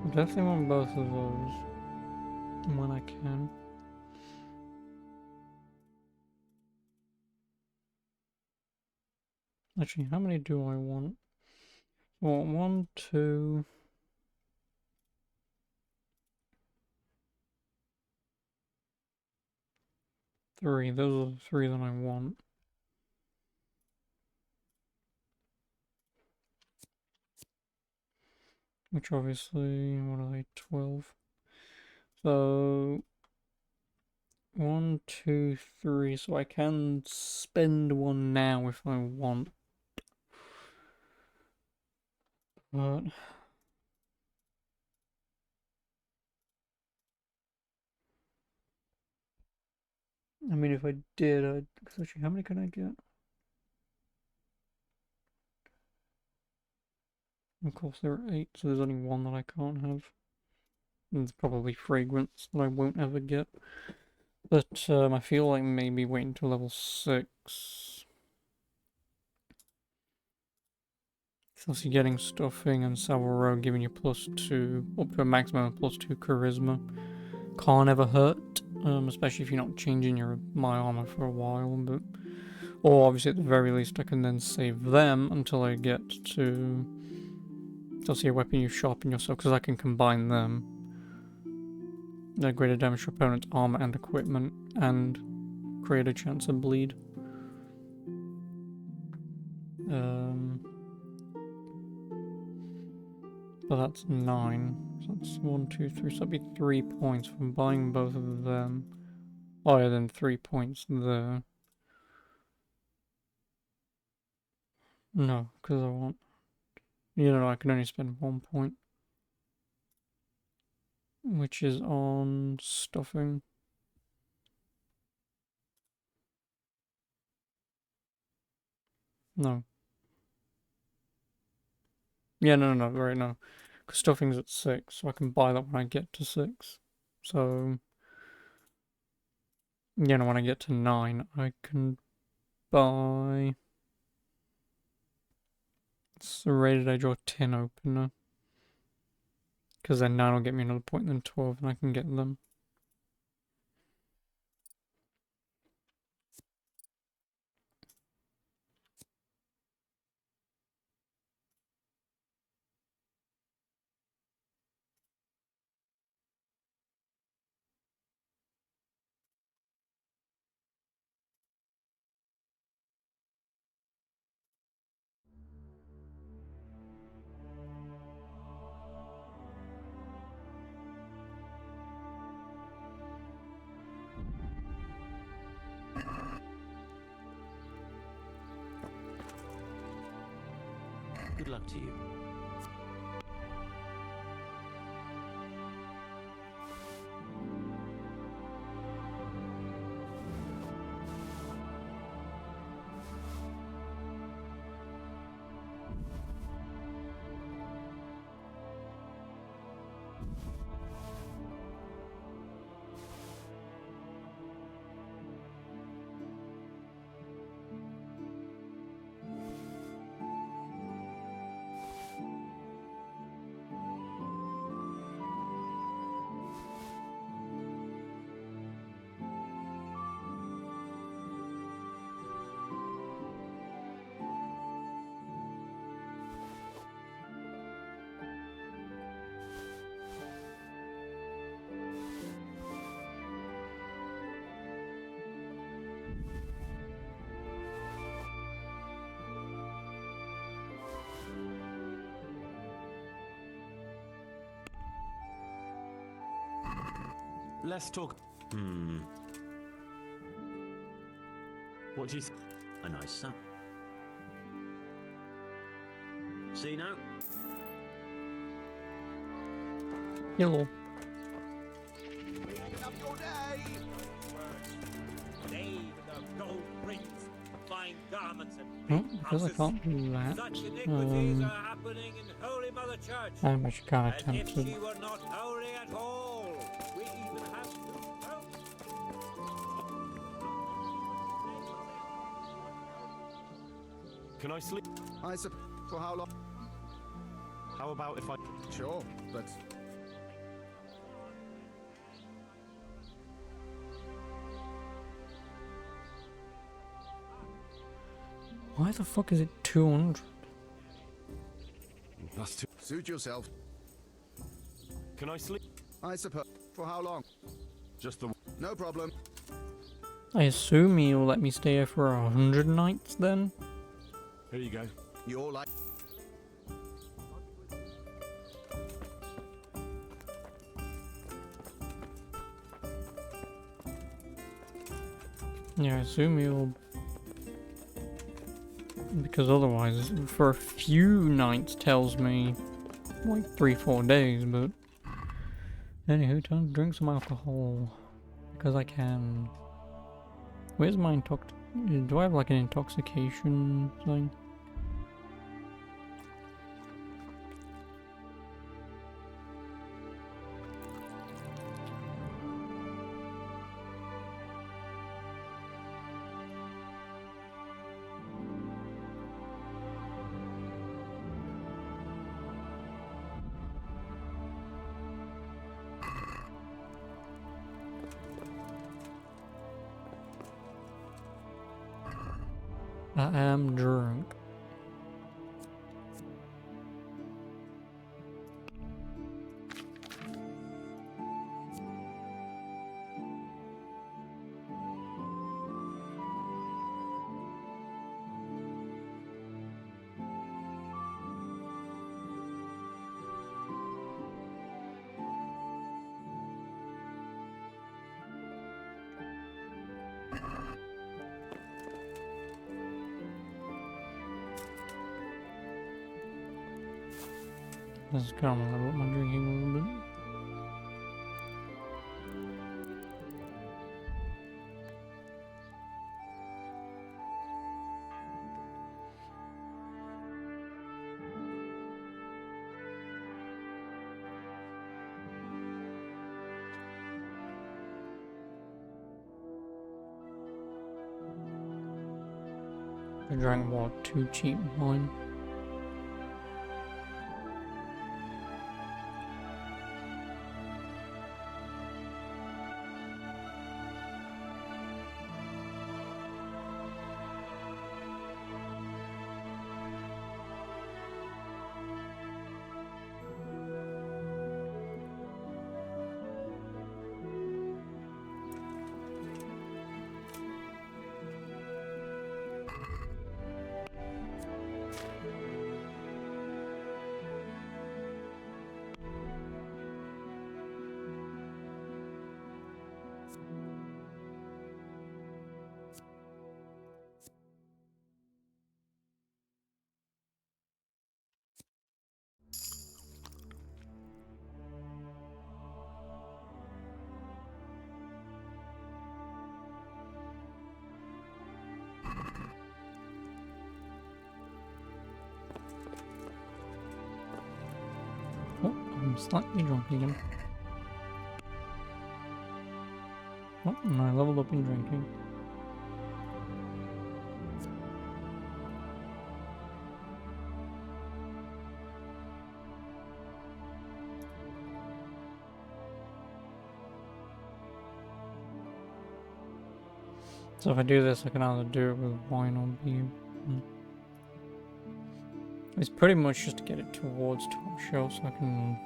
I definitely want both of those when I can. Actually, how many do I want? I want 1, 2... 3. Those are the 3 that I want. Which obviously, what are they, 12? So, 1, 2, 3. So I can spend one now if I want. But I mean, if I did, I'd... Actually, how many can I get? Of course, there are 8, so there's only one that I can't have. And it's probably fragrance that I won't ever get. But I feel like maybe waiting until level 6. So obviously getting stuffing and Savile giving you +2, up to a maximum of +2 charisma. Can't ever hurt. especially if you're not changing my armor for a while. But or obviously at the very least, I can then save them until I get to see a weapon you sharpen yourself, because I can combine them. They're greater damage to opponent's armor and equipment, and create a chance of bleed. But that's 9. So that's 1, 2, 3. So that'd be 3 points from buying both of them. Oh yeah, then 3 points there. No, because I want... You know, I can only spend 1 point. Which is on stuffing. No. Yeah, no, right, no. Because stuffing's at 6, so I can buy that when I get to 6. So... You know, when I get to 9, I can buy... It's the rated edge or tin opener. Because then 9 will get me another point, then 12, and I can get them. Good luck to you. Let's talk. What do you think? A nice son. See now? Hello. Making up your day. They with their gold rings, fine garments, and Oh, big because I houses. can't do that. Such iniquities are happening in Holy Mother Church. How much can I As if attempt she to... were not holy at all. We even have two popes. Can I sleep? I suppose. For how long? How about if I? Sure, but Why the fuck is it 200? That's too. suit yourself. Can I sleep? I suppose. For how long? Just the. No problem. I assume you'll let me stay here for 100 nights then? Here you go. You're like. Yeah, I assume you'll... Because otherwise, for a few nights tells me like 3-4 days, but... Anywho, time to drink some alcohol. Because I can. Where's my do I have like an intoxication thing? I am drunk. This is kind of level up my drinking a little bit. I drank what, 2 cheap wine. Oh, I'm slightly drunk again. Oh, and I leveled up in drinking. So if I do this, I can either do it with wine or beer. It's pretty much just to get it towards top shelf so I can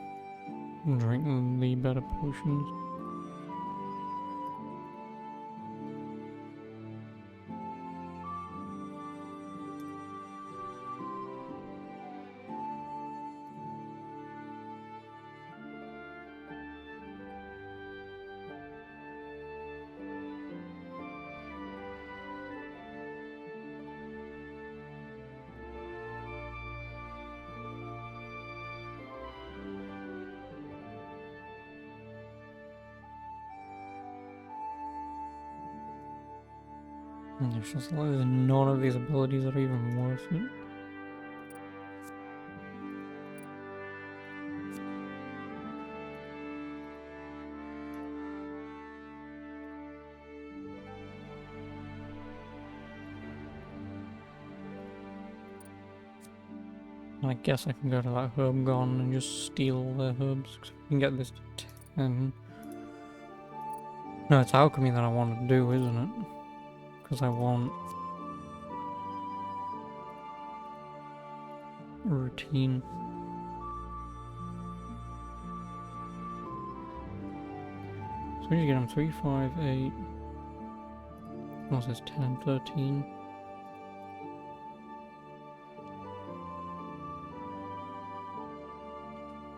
drink the better potions. And it's just like there's none of these abilities that are even worth it. I guess I can go to that herb garden and just steal all their herbs, 'cause I can get this to 10. No, it's alchemy that I want to do, isn't it? Because I want a routine. So we need to get them 3, 5, 8. What says 10, 13.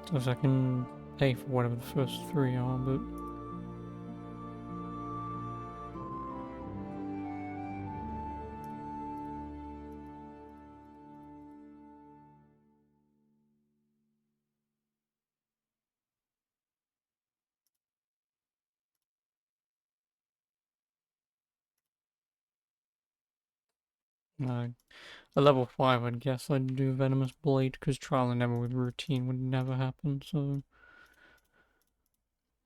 So if I can pay for whatever the first 3 are, but no. A level 5, I'd guess I'd do Venomous Blade, because Trial and Error with Routine would never happen, so...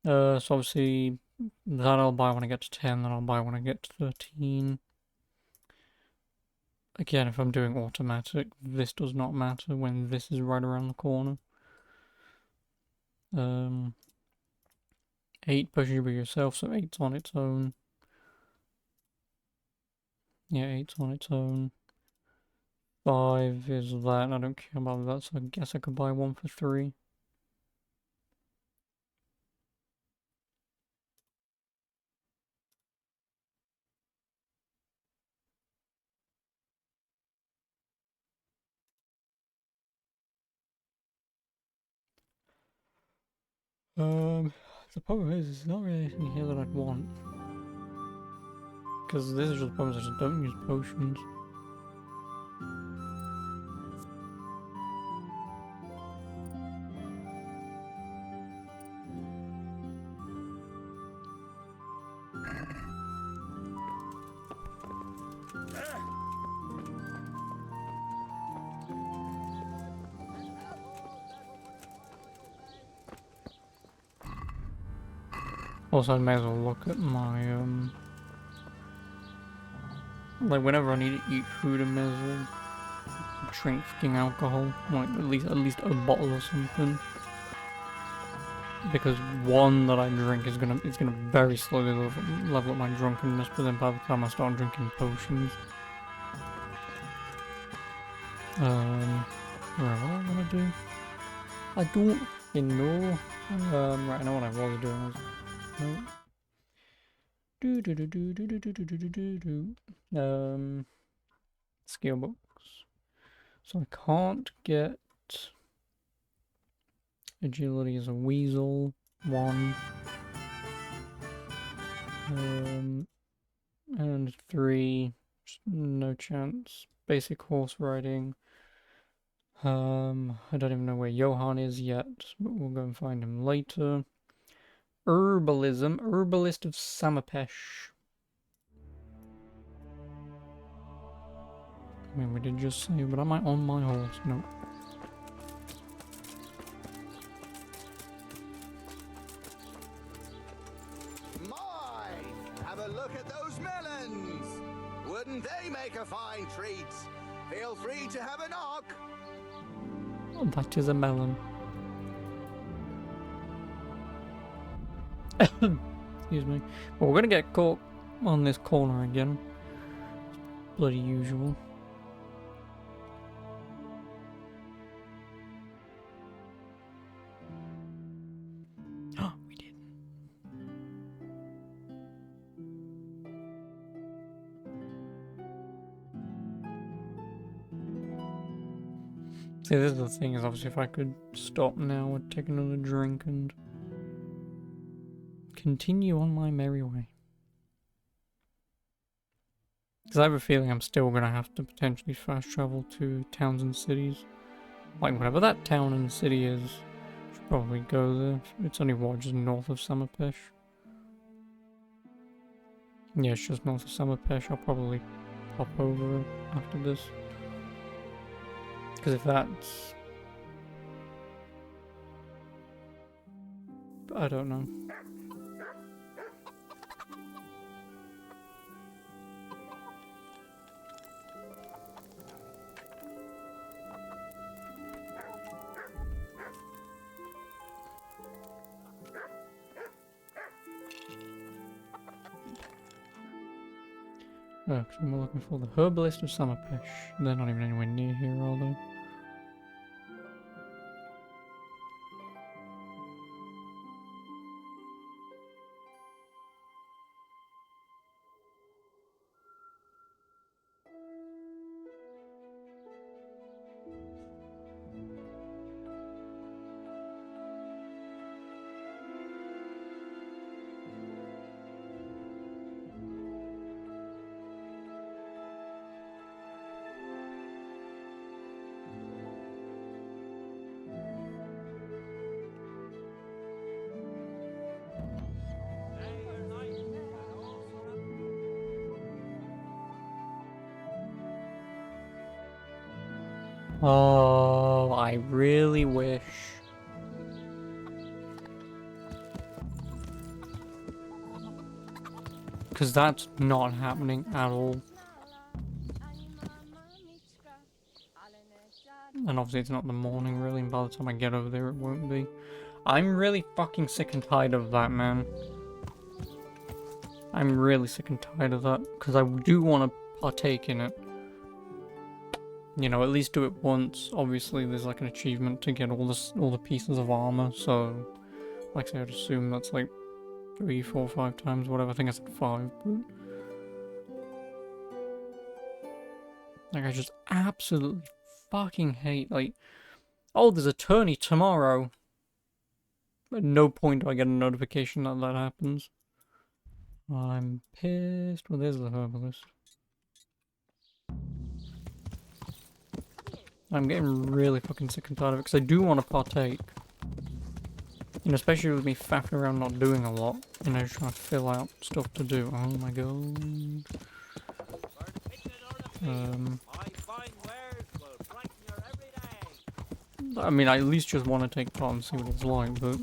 so obviously, that I'll buy when I get to 10, then I'll buy when I get to 13. Again, if I'm doing automatic, this does not matter when this is right around the corner. 8 pushes you by yourself, so 8's on its own. Yeah, 8's on its own. 5 is that. I don't care about that, so I guess I could buy one for 3. The problem is, there's not really anything here that I'd want. Because this is just the problem, I just don't use potions. Also, I may as well look at my, like, whenever I need to eat food, I may as well drink fucking alcohol. Like, at least a bottle or something. Because one that I drink is gonna very slowly level up my drunkenness, but then by the time I start drinking potions, right, what do I want to do? I don't fucking know. Right, I know what I was doing. Skill books. So I can't get agility as a weasel. 1. And 3. No chance. Basic horse riding. I don't even know where Johan is yet, but we'll go and find him later. Herbalism. Herbalist of Samapesh. I mean, we did just say, but am I on my horse? No. My! Have a look at those melons! Wouldn't they make a fine treat? Feel free to have a knock. Oh, that is a melon. Excuse me. Well, we're gonna get caught on this corner again. Bloody usual. We did. See, this is the thing, is obviously if I could stop now and take another drink and continue on my merry way. Because I have a feeling I'm still going to have to potentially fast travel to towns and cities. Like, whatever that town and city is, should probably go there. It's only, what, just north of Samapesh? Yeah, it's just north of Samapesh. I'll probably pop over after this. Because if that's... I don't know. Oh, because we're looking for the Herbalist of Samapesh. They're not even anywhere near here, are they? Oh, I really wish. Because that's not happening at all. And obviously it's not the morning really, and by the time I get over there it won't be. I'm really fucking sick and tired of that, man. I'm really sick and tired of that, because I do want to partake in it. you know, at least do it once. Obviously, there's like an achievement to get all the pieces of armor. So, like I said, I'd assume that's like 3, 4, 5 times, whatever. I think I said 5. But like, I just absolutely fucking hate, like, oh, there's a tourney tomorrow. At no point do I get a notification that that happens. I'm pissed. Well, there's the herbalist. I'm getting really fucking sick and tired of it because I do want to partake. You know, especially with me faffing around not doing a lot. You know, just trying to fill out stuff to do. Oh my god. I mean, I at least just want to take part and see what it's like, but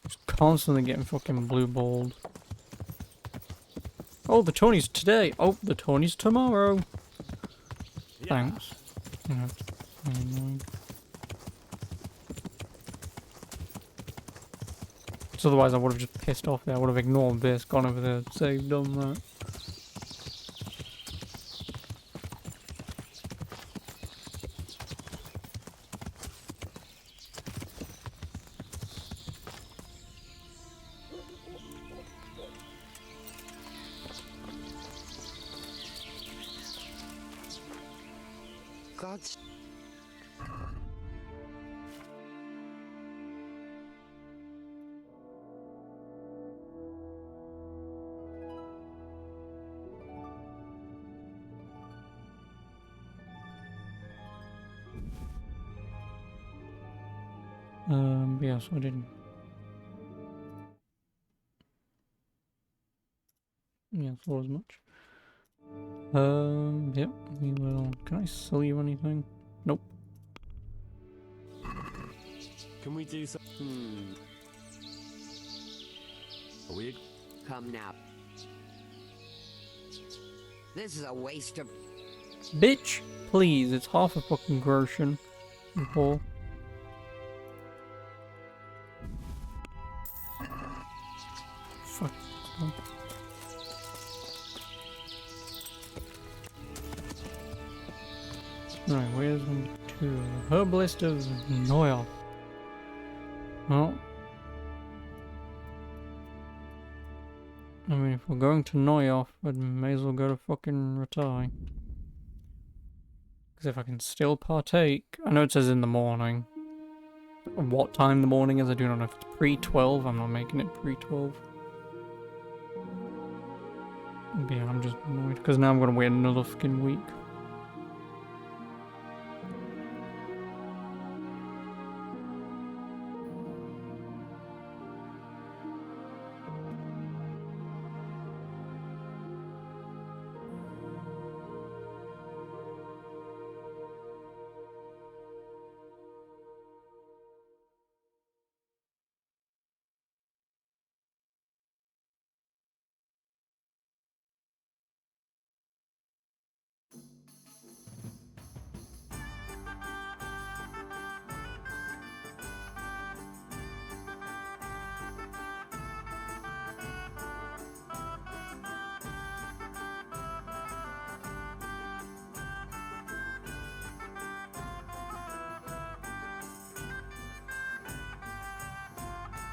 just constantly getting fucking blue balled. Oh, the Tony's today. Oh, the Tony's tomorrow. Thanks. You know, it's really annoying. So otherwise I would have just pissed off there. I would have ignored this, gone over there, saved, done that. God's... Yeah, so I didn't. Yeah, thought as much. Yep, we will. Can I sell you anything? Nope. Can we do some? Are we? Come now. This is a waste of... Bitch, please, it's half a fucking groschen. You whore. Fuck. Right, where's 1, 2? Herbalist of Noel. Well, I mean, if we're going to Noyoff, I may as well go to fucking Ratai. Because if I can still partake... I know it says in the morning. What time the morning is, I do not know if it's pre-12. I'm not making it pre-12. But yeah, I'm just annoyed. Because now I'm going to wait another fucking week.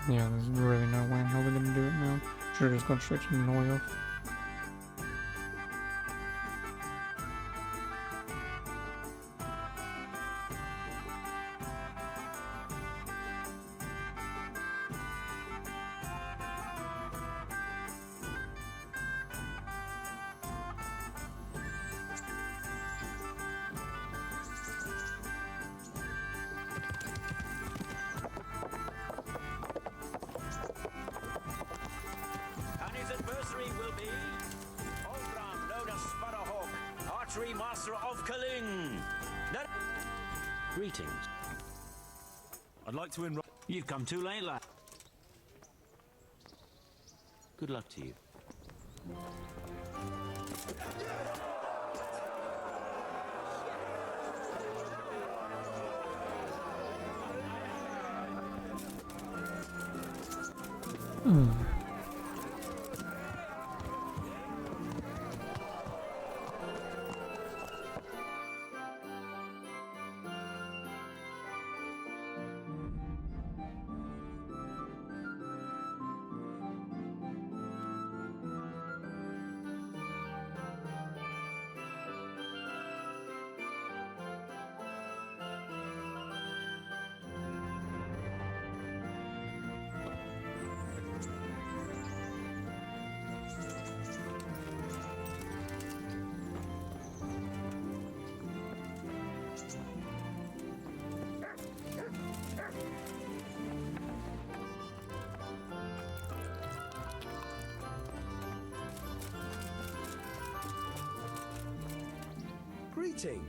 Yeah, there's really no way how they're gonna do it now. Should've just gone straight to Noyoff. Master of Kaling. Greetings. I'd like to enroll. You've come too late, lad. Good luck to you. cheating.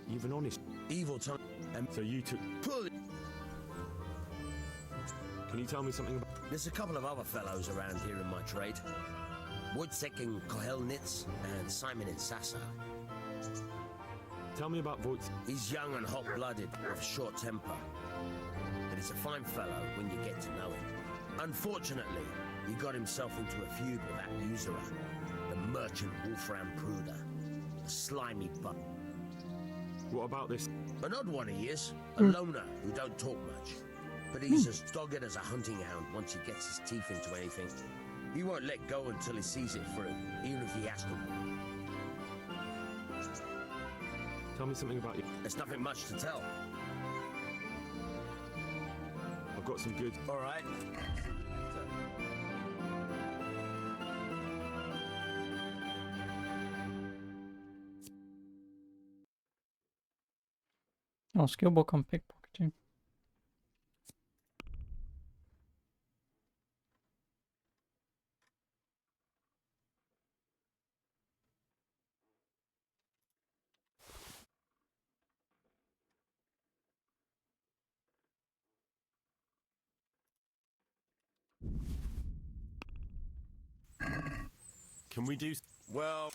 You've an honest. Evil tongue. And So you took. pull it. Can you tell me something about? There's a couple of other fellows around here in my trade. Wojciech in Kohelnitz and Simon in Sassa. Tell me about Voight. He's young and hot-blooded, with a short temper. But he's a fine fellow when you get to know him. Unfortunately, he got himself into a feud with that usurer, the merchant Wolfram Pruder. A slimy butt. What about this? An odd one he is, a loner who don't talk much. But he's as dogged as a hunting hound once he gets his teeth into anything. He won't let go until he sees it through, even if he has to. Tell me something about you. There's nothing much to tell. I've got some good. All right. Oh, skill book on pickpocketing. Can we do? Well,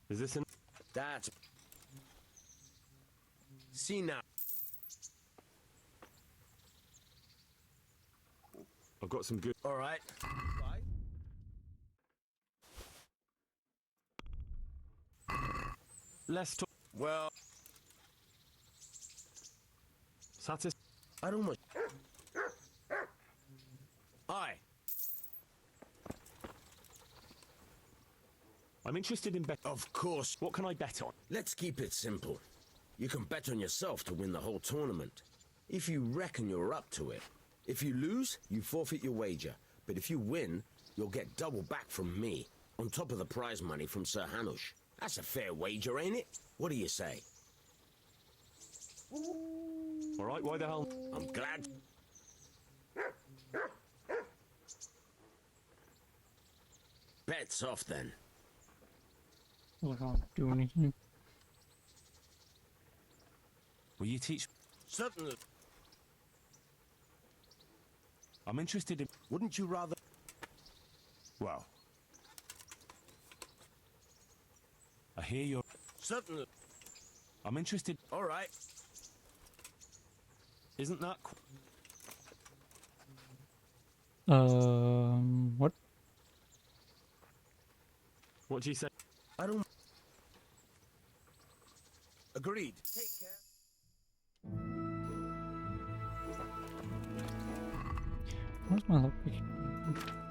Is this an? that's... See now. I've got some good. All right. Let's talk. Well, Satis. I'd almost... Aye. I'm interested in bet. Of course. What can I bet on? Let's keep it simple. You can bet on yourself to win the whole tournament. If you reckon you're up to it. If you lose, you forfeit your wager. But if you win, you'll get double back from me, on top of the prize money from Sir Hanush. That's a fair wager, ain't it? What do you say? All right. Why the hell? I'm glad. Bet's off then. I can't do anything. Will you teach? Certainly. I'm interested in. Wouldn't you rather... Well, I hear you're. Certainly. I'm interested. All right. Isn't that? What? What do you say? I don't... Agreed. Take care. Where's my location? What do I want?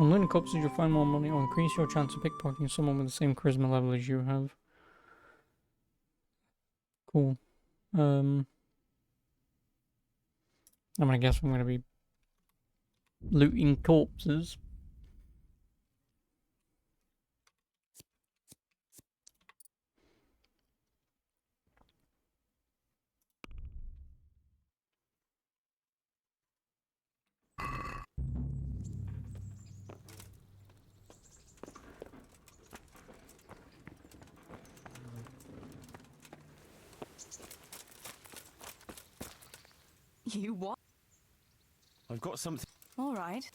On learning corpses, you'll find more money or increase your chance of pickpocketing someone with the same charisma level as you have. Cool. I'm gonna guess I'm gonna be looting corpses. You what? I've got something. All right.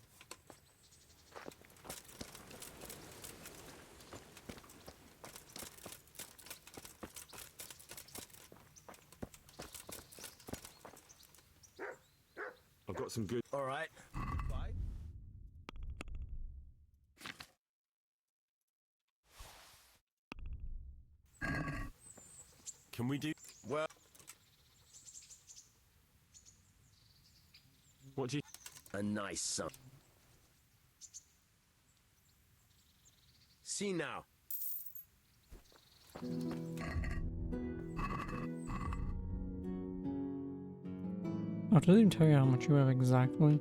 I've got some good. All right. Bye. Can we do? Well, What do you? a nice son. See now. Oh, does it even tell you how much you have exactly?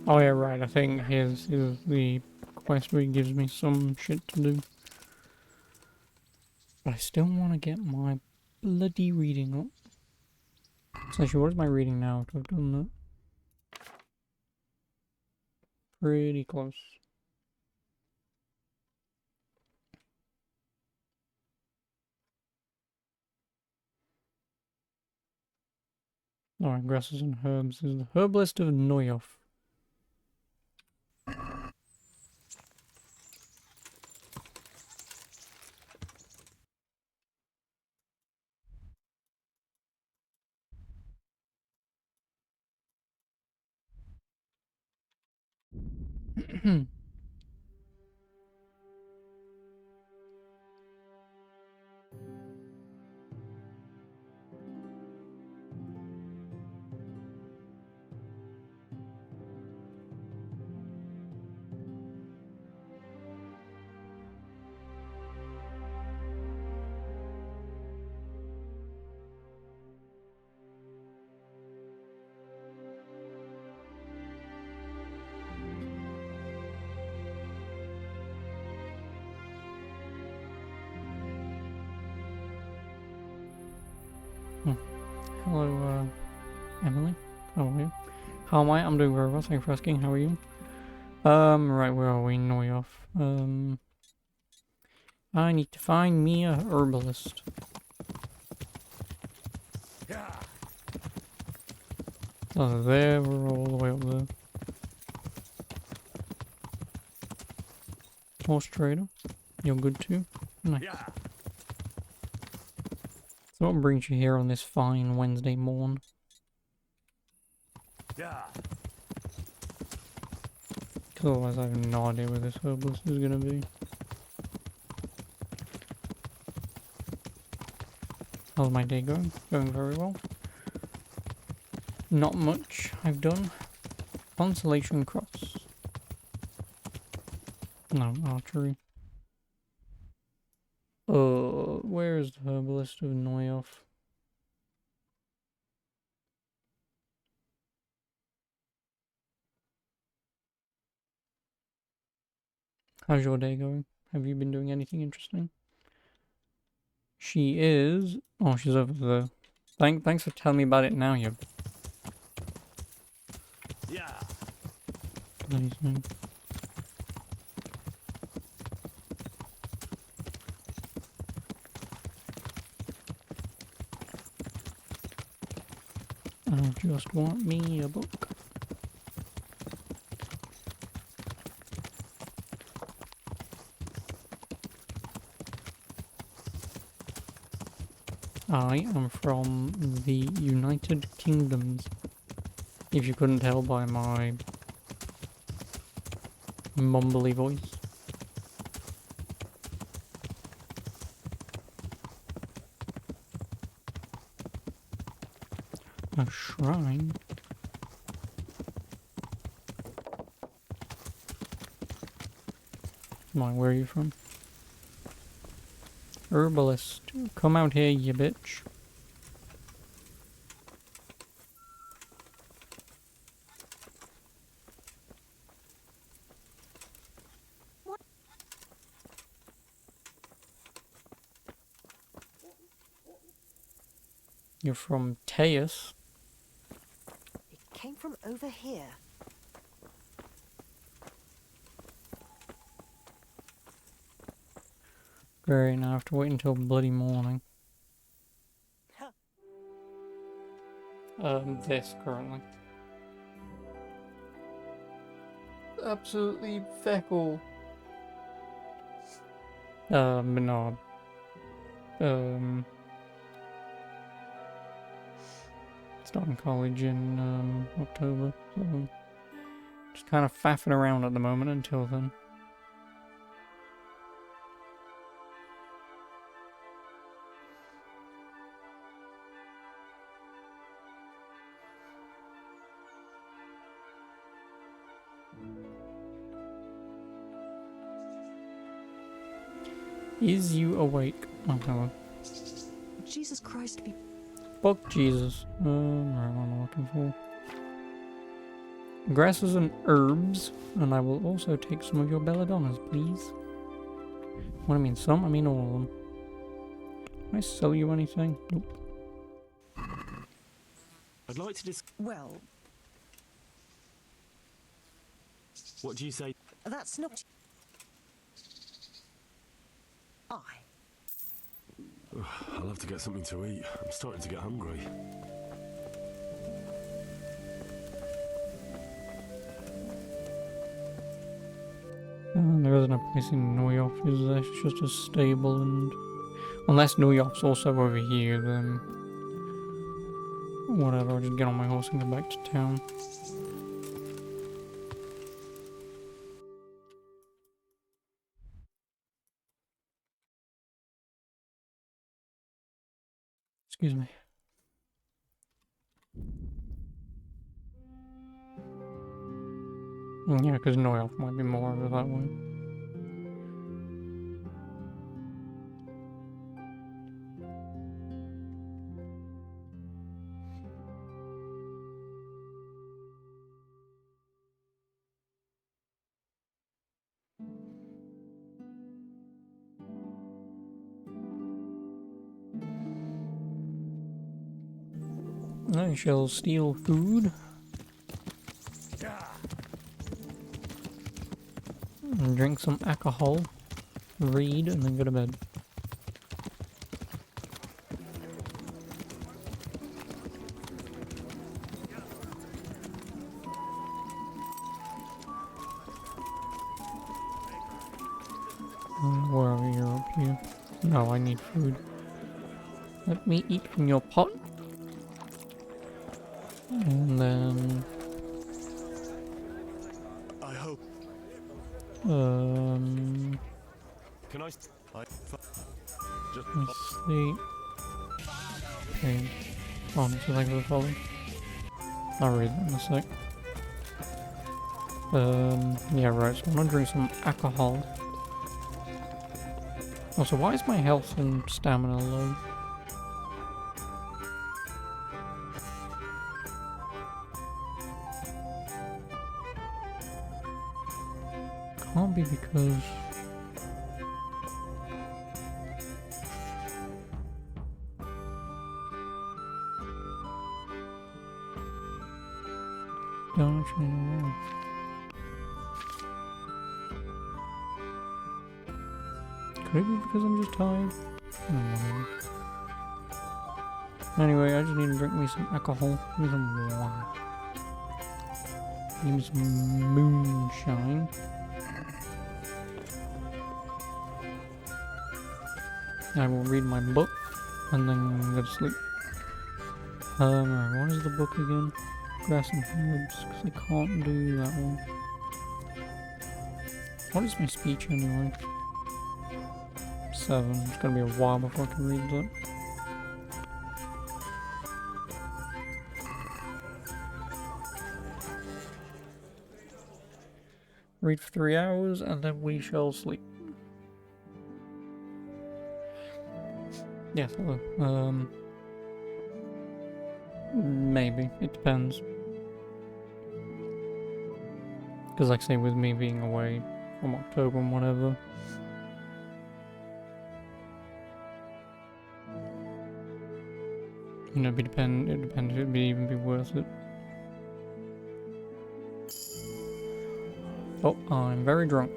Oh yeah, right. I think his is the quest where he gives me some shit to do. But I still want to get my bloody reading up. So actually, what is my reading now to have done that? Pretty close. Alright, grasses and herbs. This is the herbalist of Noyoff. Hello, Emily. How are you? How am I? I'm doing very well, thank you for asking. How are you? Right, where are we? Noyoff. I need to find me a herbalist. Oh, there, we're all the way up there. Horse trader. You're good too? Nice. So what brings you here on this fine Wednesday morn? Because otherwise I have no idea where this herbalist is going to be. How's my day going? Going very well. Not much I've done. Consolation cross. No, archery. Where is the herbalist of Noyoff? How's your day going? Have you been doing anything interesting? She is... Oh, she's over there. Thanks for telling me about it now, you... Bloody thing. I just want me a book. I am from the United Kingdoms. If you couldn't tell by my mumbly voice. A shrine? Come on, where are you from? Herbalist. Come out here, you bitch. You're from Teus. It came from over here. Great, now I have to wait until bloody morning. This currently. Absolutely feckle. But no. Starting college in October, so just kind of faffing around at the moment until then. Is you awake? Oh, hello. Jesus Christ, be... Fuck Jesus. Right, what am I looking for? Grasses and herbs, and I will also take some of your belladonnas, please. What I mean some, I mean all of them. Can I sell you anything? Nope. I'd like to Well, What do you say? that's not... I'll have to get something to eat. I'm starting to get hungry. There isn't a place in New York, is there? It's just a stable, and unless New York's also over here, then whatever, I'll just get on my horse and go back to town. Excuse me. Yeah, because New York might be more over that way. I shall steal food. And drink some alcohol. Read, and then go to bed. Where are you up here? No, I need food. Let me eat from your pot. And then... I hope. Can I sleep. Okay. Honestly, thanks for the follow. I'll read that in a sec. Yeah, right, so I'm gonna drink some alcohol. Also, why is my health and stamina low? Can't be because... don't actually know why. Could it be because I'm just tired? I don't know. Anyway, I just need to drink me some alcohol. Give me some wine. Give me some moonshine. I will read my book and then go to sleep. Alright, what is the book again? Grass and herbs, because I can't do that one. What is my speech anyway? 7. It's gonna be a while before I can read that. Read for 3 hours and then we shall sleep. Yes, hello. Maybe. It depends. Because like I say, with me being away from October and whatever, you know, it depends if it'd even be worth it. Oh, I'm very drunk.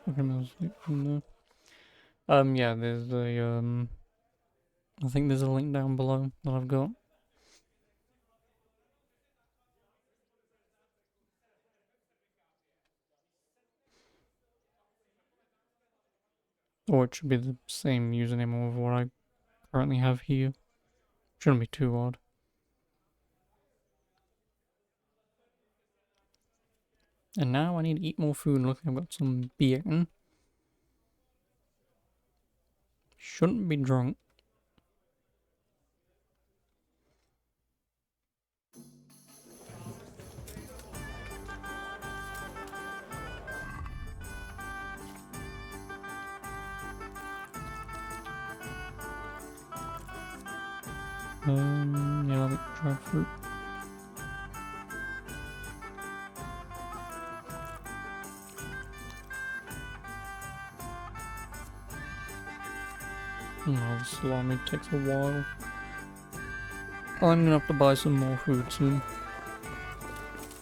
Okay, from there. Yeah, there's a, I think there's a link down below that I've got. Or it should be the same username of what I currently have here. Shouldn't be too odd. And now I need to eat more food. Look, I've got some beer. Shouldn't be drunk. Yeah, I'll try fruit. Oh, the salami takes a while. I'm gonna have to buy some more food soon.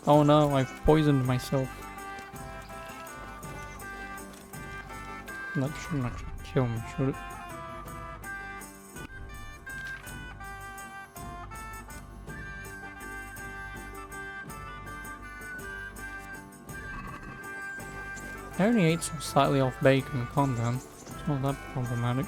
Oh no, I've poisoned myself. That shouldn't actually kill me, should it? I only ate some slightly off bacon, calm down. It's not that problematic.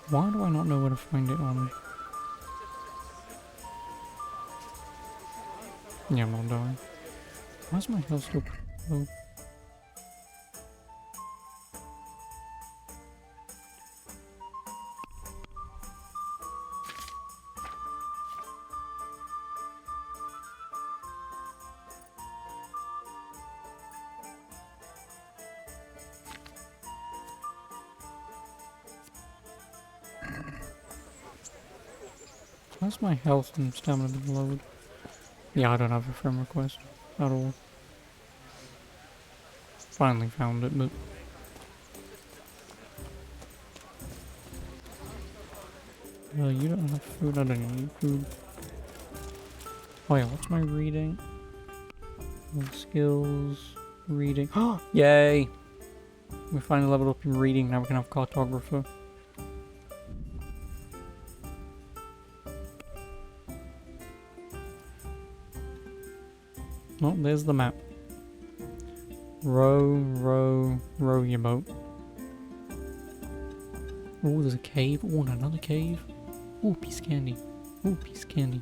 Why do I not know where to find it on? Yeah, I'm not dying. Why's my health still low? Why's my health and stamina been lowered? Yeah, I don't have a friend request at all. Finally found it, but... you don't have food, I don't need food. Oh yeah, what's my reading? Skills, reading. Oh, yay! We finally leveled up in reading, now we can have cartographer. Oh, there's the map. Row, row, row your boat. Oh, there's a cave. Oh, and another cave. Oh, piece of candy. Oh, piece of candy.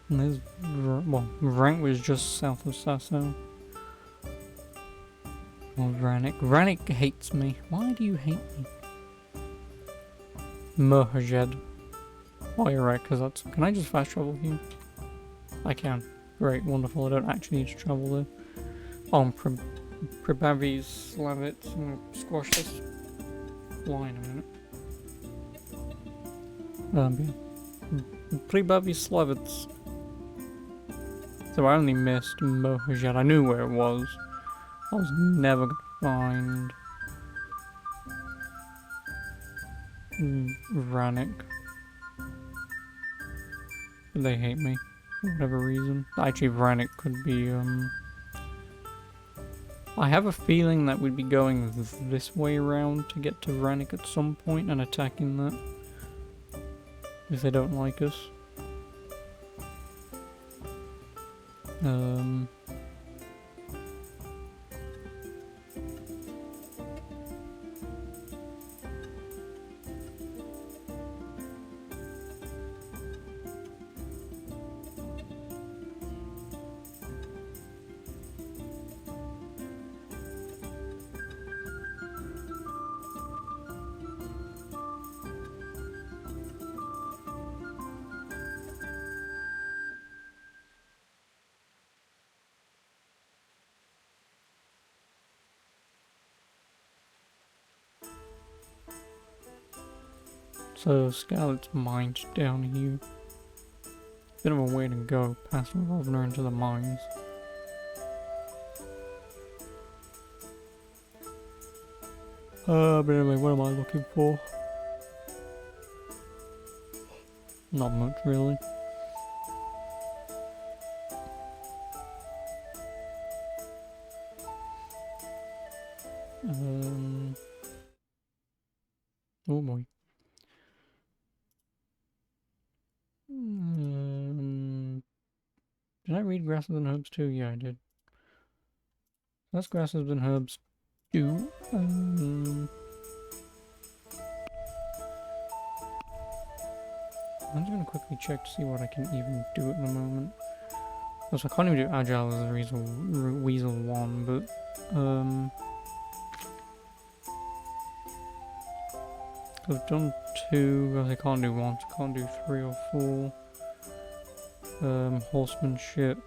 And there's, well, Rank was just south of Sasso. Oh, Rannick. Rannick hates me. Why do you hate me? Merjed. Oh, you're right, because that's... Can I just fast travel here? I can. Great, wonderful. I don't actually need to travel there. Oh, I'm Prebavis Slavitz. I'm gonna squash this line a minute. Yeah. Prebavis Slavitz. So I only missed Merjed. I knew where it was. I was never gonna find Rannick. They hate me for whatever reason. Actually, Rannick could be, I have a feeling that we'd be going this way around to get to Rannick at some point and attacking that. If they don't like us. So Scarlet's mines down here. Bit of a way to go past Rovner into the mines. But anyway, what am I looking for? Not much, really. Oh boy. Did I read Grasses and Herbs too? Yeah, I did. That's Grasses and Herbs too. I'm just gonna quickly check to see what I can even do at the moment. Also, I can't even do Agile as a Weasel 1, but I've done 2, I can't do 1, so I can't do 3 or 4. Horsemanship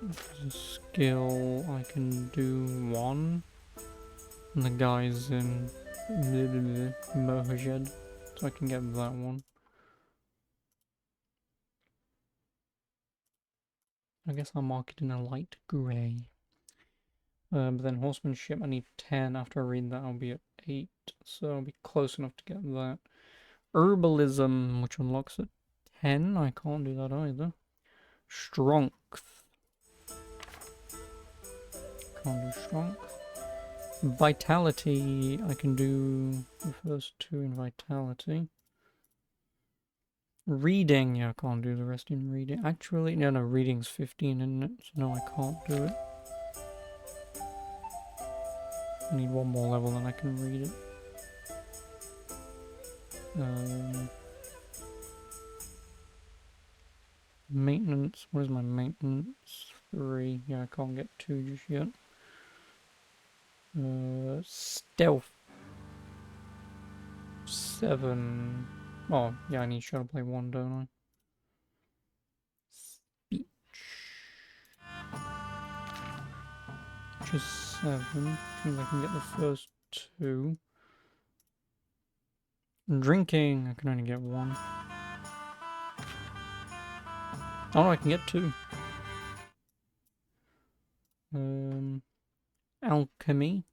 is a skill, I can do 1. And the guy's in Mohajed, so I can get that one. I guess I'll mark it in a light grey. But then horsemanship, I need 10. After I read that, I'll be at 8, so I'll be close enough to get that. Herbalism, which unlocks at 10. I can't do that either. Strength. Can't do strength. Vitality, I can do the first 2 in vitality. Reading, yeah, I can't do the rest in reading. Actually, no, reading's 15, isn't it? So no, I can't do it. I need 1 more level and I can read it. Maintenance, what is my maintenance? 3, yeah, I can't get 2 just yet. Stealth. 7. Oh, yeah, I need Shadowplay 1, don't I? Speech. Which is 7. Which means I can get the first 2. Drinking, I can only get 1. Oh no, I can get 2. Alchemy.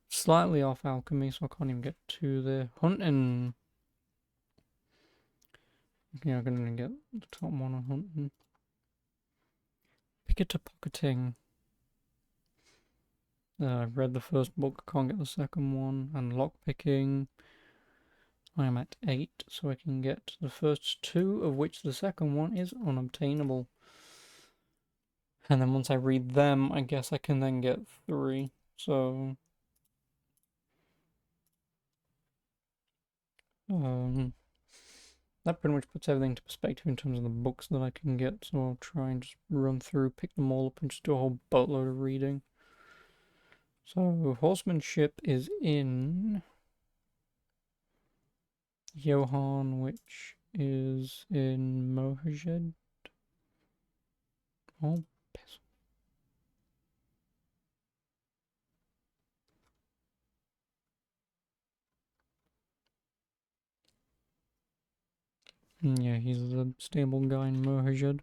Slightly off alchemy, so I can't even get 2 there. Hunting. Yeah, I can only get the top 1 on hunting. Pocketing. I've read the first book, can't get the second one. And lockpicking. I am at 8, so I can get the first 2, of which the second one is unobtainable. And then once I read them, I guess I can then get 3. So that pretty much puts everything into perspective in terms of the books that I can get. So I'll try and just run through, pick them all up, and just do a whole boatload of reading. So horsemanship is in Johan, which is in Mohajed. Oh, piss. Yeah, he's the stable guy in Mohajed.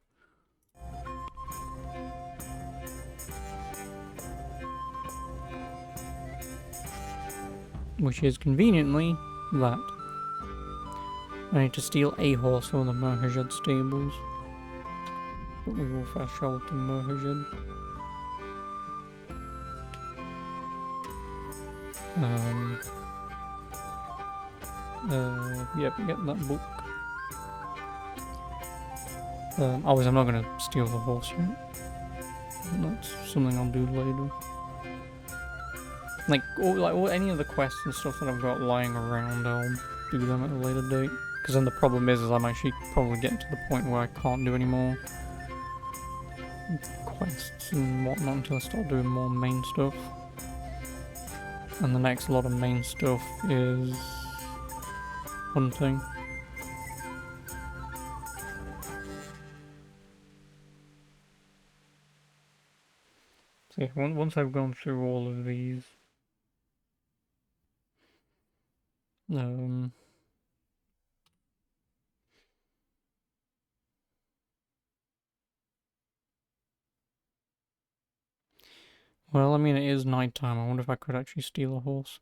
Which is conveniently that. I need to steal a horse from the Mohajed stables. But we will fast travel to Mohajed. Yep, get that book. Obviously I'm not gonna steal the horse yet. That's something I'll do later. Like any of the quests and stuff that I've got lying around, I'll do them at a later date. Because then the problem is I'm actually probably getting to the point where I can't do any more quests and whatnot until I start doing more main stuff. And the next lot of main stuff is hunting. So yeah, once I've gone through all of these, Well, I mean, it is nighttime. I wonder if I could actually steal a horse.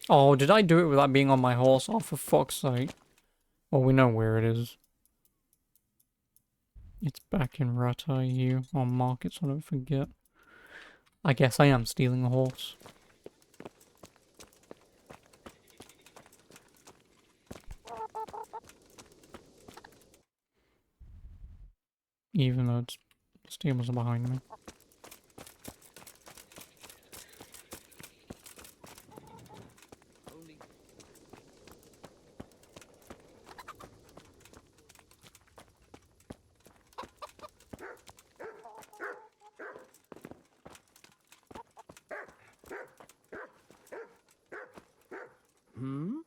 Oh, did I do it without being on my horse? Oh, for fuck's sake. Well, we know where it is. It's back in Ratayu on market, so I don't forget. I guess I am stealing a horse. Even though the stables are behind me. Hmm?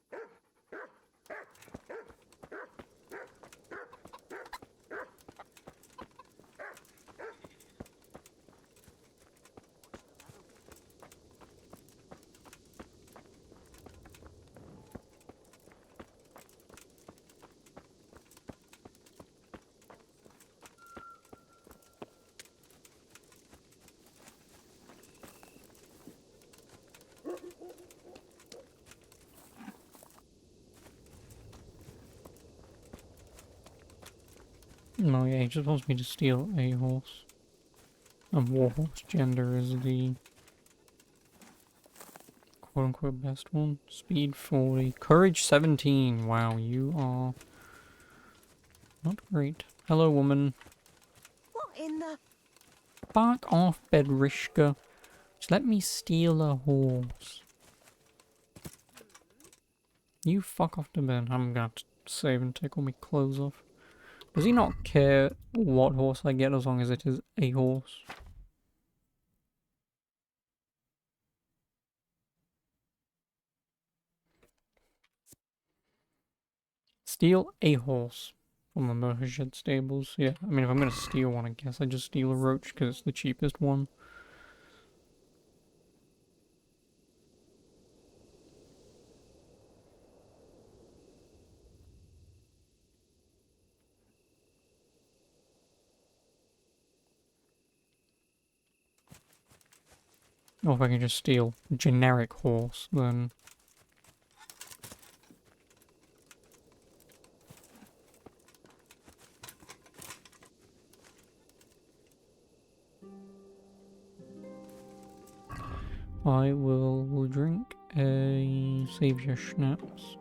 No, yeah, he just wants me to steal a horse. And warhorse gender is the quote-unquote best one. Speed 40. Courage 17. Wow, you are not great. Hello, woman. What in the... Bark off, Bedrishka. Just let me steal a horse. You fuck off to bed. I'm gonna have to save and take all my clothes off. Does he not care what horse I get as long as it is a horse? Steal a horse from the Merhashed stables. Yeah, I mean, if I'm gonna steal one, I guess I just steal a roach because it's the cheapest one. Or if I can just steal a generic horse, then... I will drink a Savior Schnapps.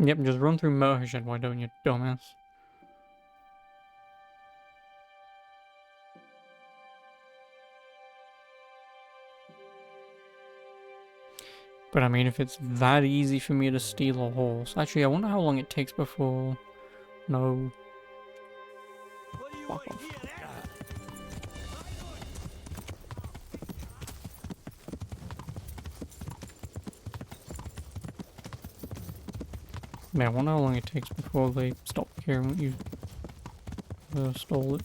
Yep, just run through Merhashed, why don't you, dumbass? But I mean, if it's that easy for me to steal a horse... Actually, I wonder how long it takes before... No. Fuck off. Man, I wonder how long it takes before they stop caring what you stole it.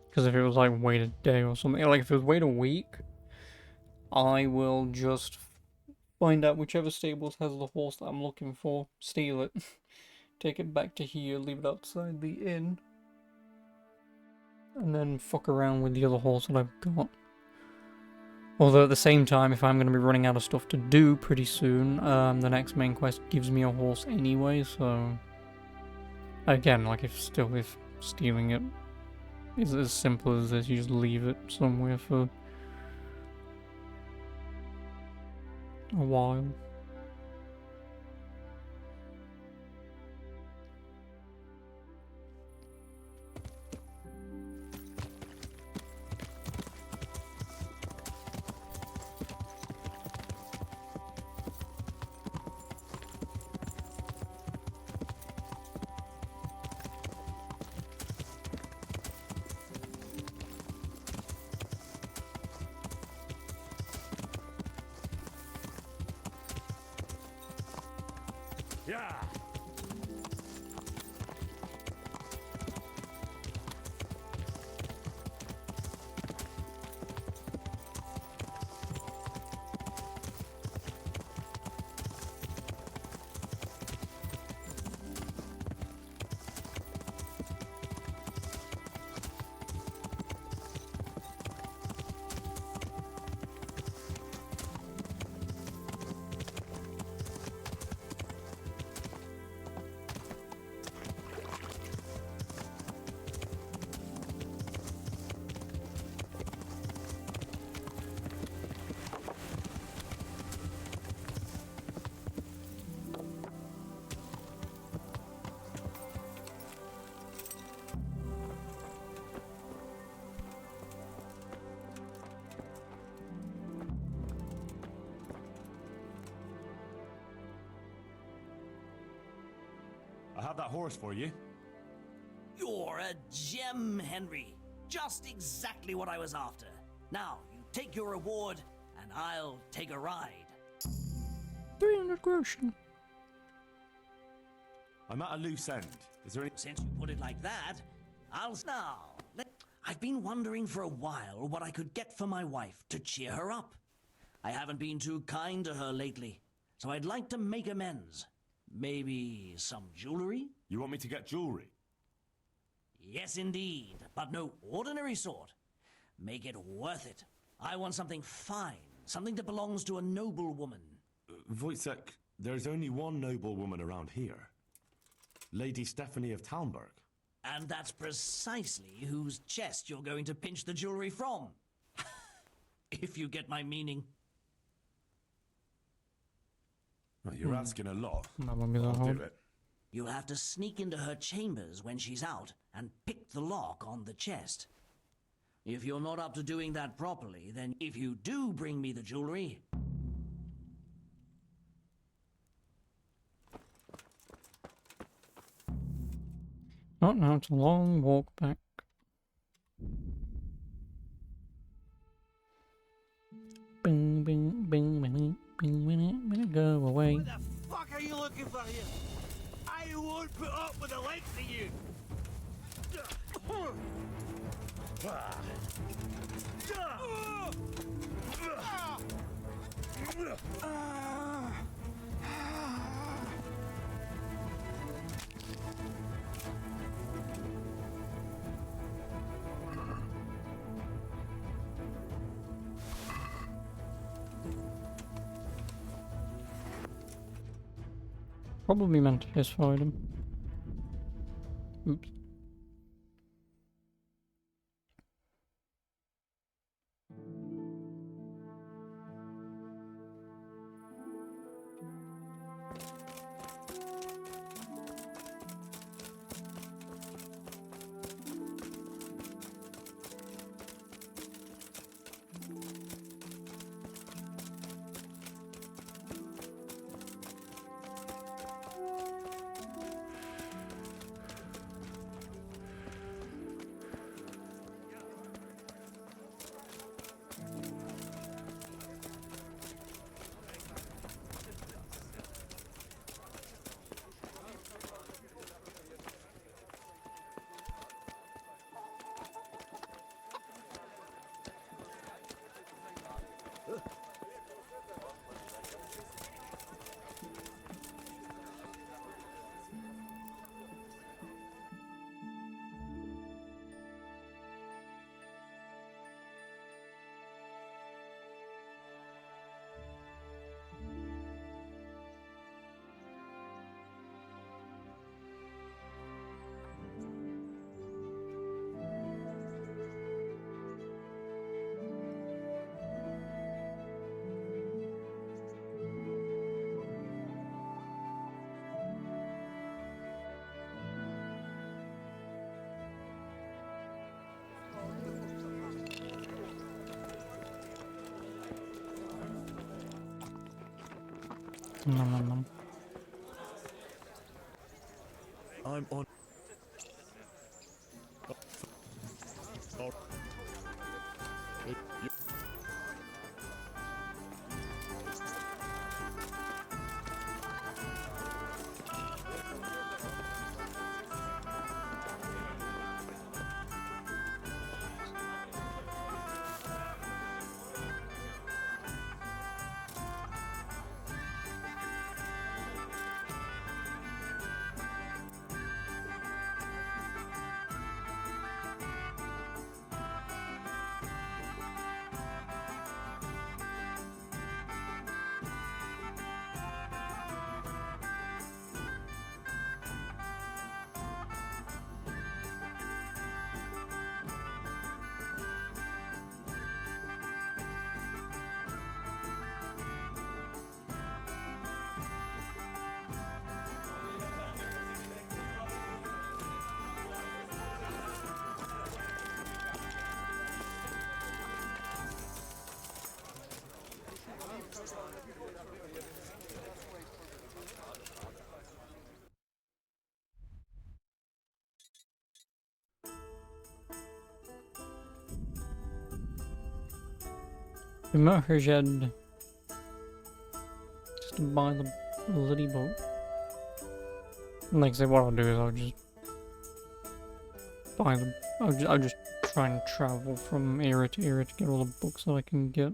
Because if it was like wait a day or something, like if it was wait a week, I will just find out whichever stables has the horse that I'm looking for, steal it, take it back to here, leave it outside the inn, and then fuck around with the other horse that I've got. Although at the same time, if I'm going to be running out of stuff to do pretty soon, the next main quest gives me a horse anyway, so... Again, like if stealing it is as simple as this, you just leave it somewhere for a while. Yeah. I have that horse for you. You're a gem, Henry. Just exactly what I was after. Now, you take your reward, and I'll take a ride. 300 groschen. I'm at a loose end. Is there any... Since you put it like that, I'll... Now, I've been wondering for a while what I could get for my wife to cheer her up. I haven't been too kind to her lately, so I'd like to make amends. Maybe some jewelry? You want me to get jewelry? Yes, indeed, but no ordinary sort. Make it worth it. I want something fine, something that belongs to a noble woman. Wojciech, there's only one noble woman around here. Lady Stephanie of Talmberg. And that's precisely whose chest you're going to pinch the jewelry from. If you get my meaning. Well, you're asking a lot. That won't be that I'll hard. do it. You'll have to sneak into her chambers when she's out and pick the lock on the chest. If you're not up to doing that properly, then if you do bring me the jewelry... Oh, now it's a long walk back. Bing, bing, bing, bing, bing, bing, bing, go away. What the fuck are you looking for here? I won't put up with the likes of you. Probably meant to fist fight him. Oops. Nom, nom, nom. I'm on... Immersion. Just to buy the bloody boat. Like I say, what I'll do is I'll just buy the. I'll just try and travel from area to area to get all the books that I can get.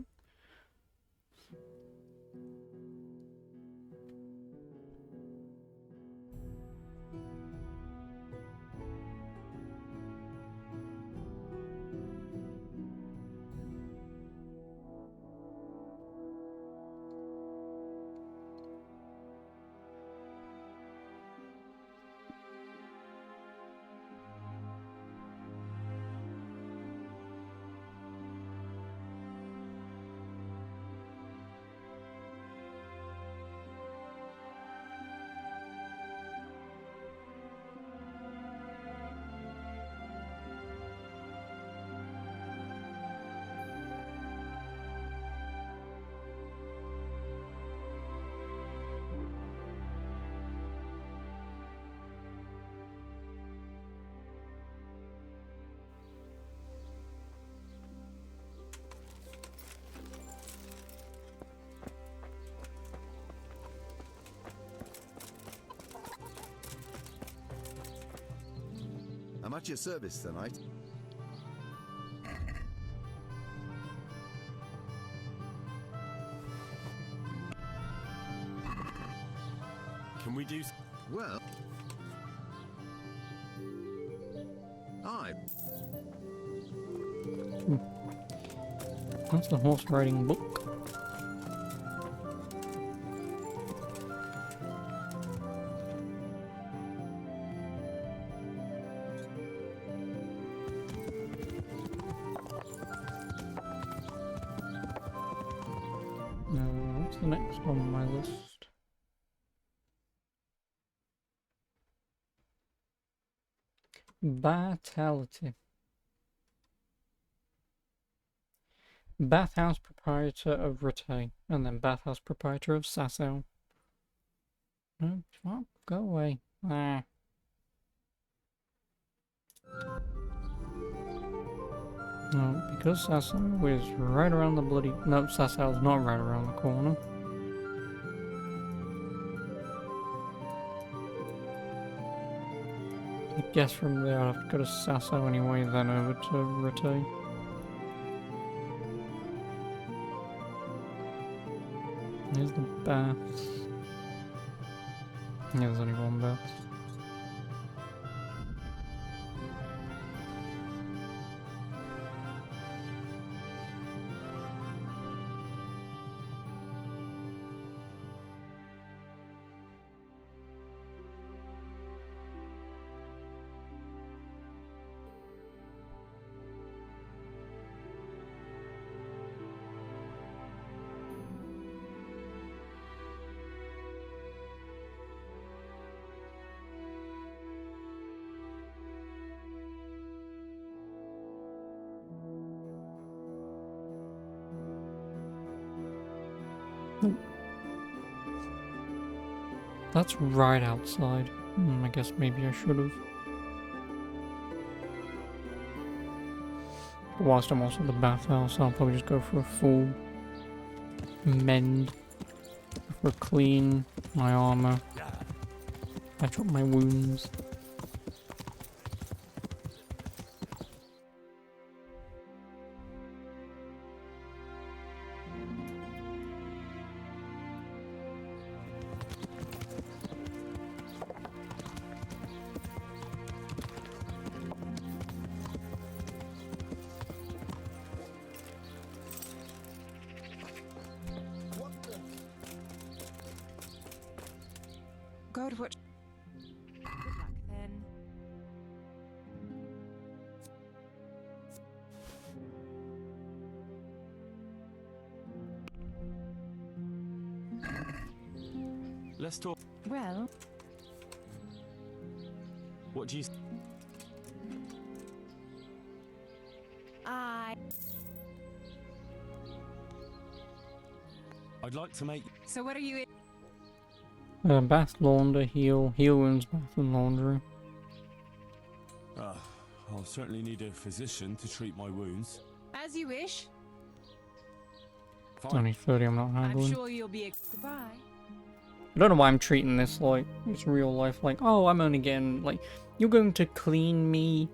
I'm at your service tonight. Can we do? Well, That's the horse riding book. Now, what's the next on my list? Vitality. Bathhouse proprietor of Rete, and then bathhouse proprietor of Sasau. No, well, go away. Ah. No, because Sasau is right around the bloody. No, Sasau's not right around the corner. I guess from there I'll have to go to Sasau anyway, then over to Rete. Here's the baths. Yeah, there's only one bath. That's right outside. I guess maybe I should have. But whilst I'm also at the bathhouse, I'll probably just go for a full mend. For clean my armor. Patch up my wounds. God, what? Good luck then. Let's talk. Well, What do you? I'd like to make. So what are you in? Bath, launder, heal wounds, bath and laundry. I'll certainly need a physician to treat my wounds. As you wish. It's only 30, I'm not I'm haggling. sure you'll be. Goodbye. I don't know why I'm treating this like it's real life. Like, oh, I'm only getting, like, you're going to clean me,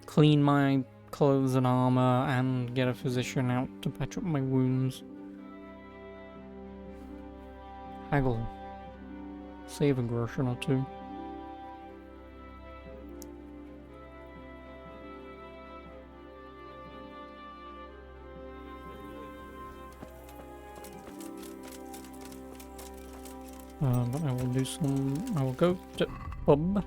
clean my clothes and armor, and get a physician out to patch up my wounds. Haggle. Save a groschen or two. But I will do some. I will go to pub.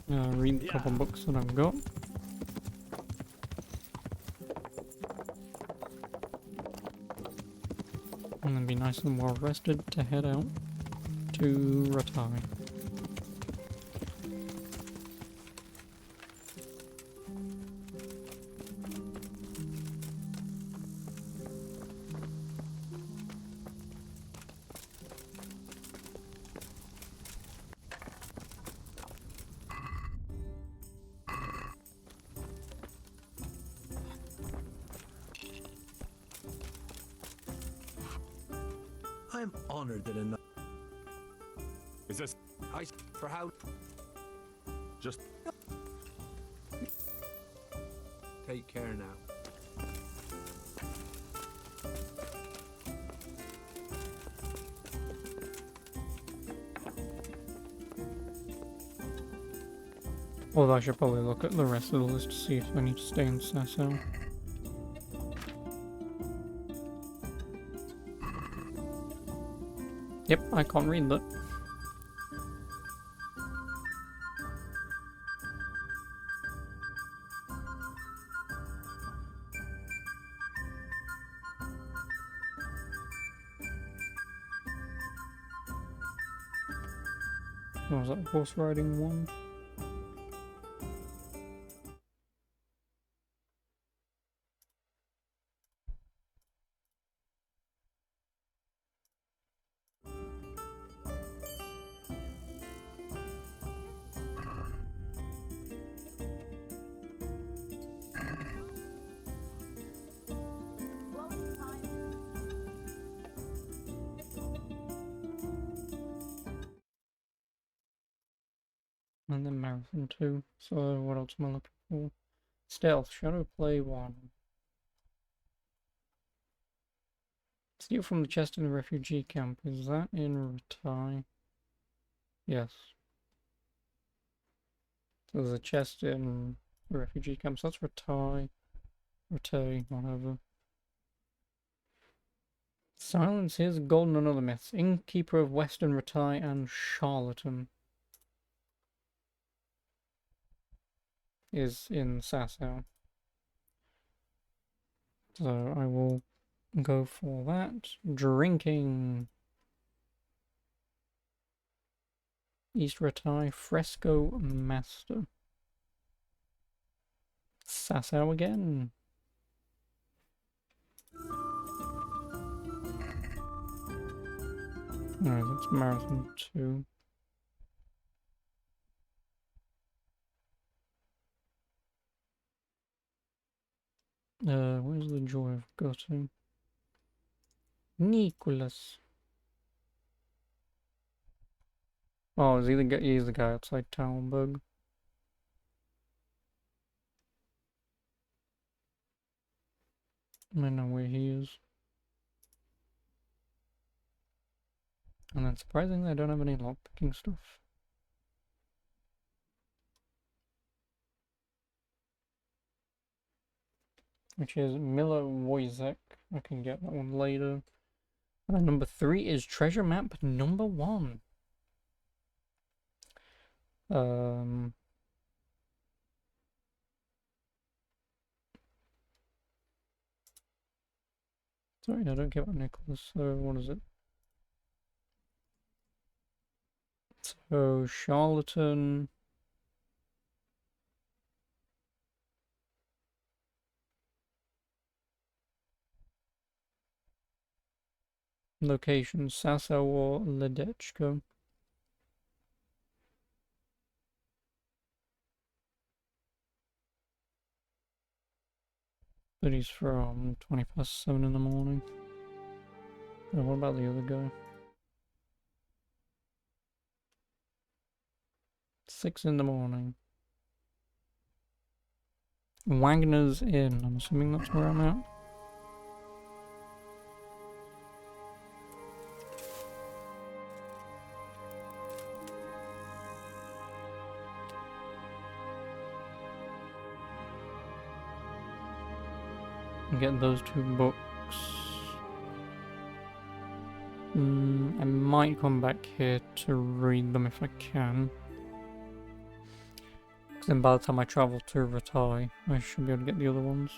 Read a couple books that I've got. And then be nice and well rested to head out to Ratai. I'm honored that enough. Is this For how? just... Take care now. Although I should probably look at the rest of the list to see if I need to stay in Sasso. Yep, I can't read that. What was that, horse riding one? And then marathon 2. So what else am I looking for? Stealth, shadow play 1. Steal from the chest in the refugee camp. Is that in Ratai? Yes. So there's a chest in the refugee camp, so that's Ratai. Ratai, whatever. Silence is golden and other myths. Innkeeper of Western Ratai and Charlatan is in Sasso. So I will go for that. Drinking. East Ratai, Fresco Master. Sasso again. Alright, that's Marathon 2. Where's the joy of gutting? Nicholas. Oh, he's the guy outside Talbug. I know where he is. And then surprisingly I don't have any lockpicking stuff. Which is Miller Wojcik. I can get that one later. And number 3 is Treasure Map number 1. Sorry, I don't get what Nicholas. What is it? So Charlatan. Location Sasso or Ledechko. But he's from 7:20 in the morning. Oh, what about the other guy? 6 in the morning. Wagner's Inn. I'm assuming that's where I'm at. And get those 2 books. I might come back here to read them if I can. Because then by the time I travel to Ratai, I should be able to get the other ones.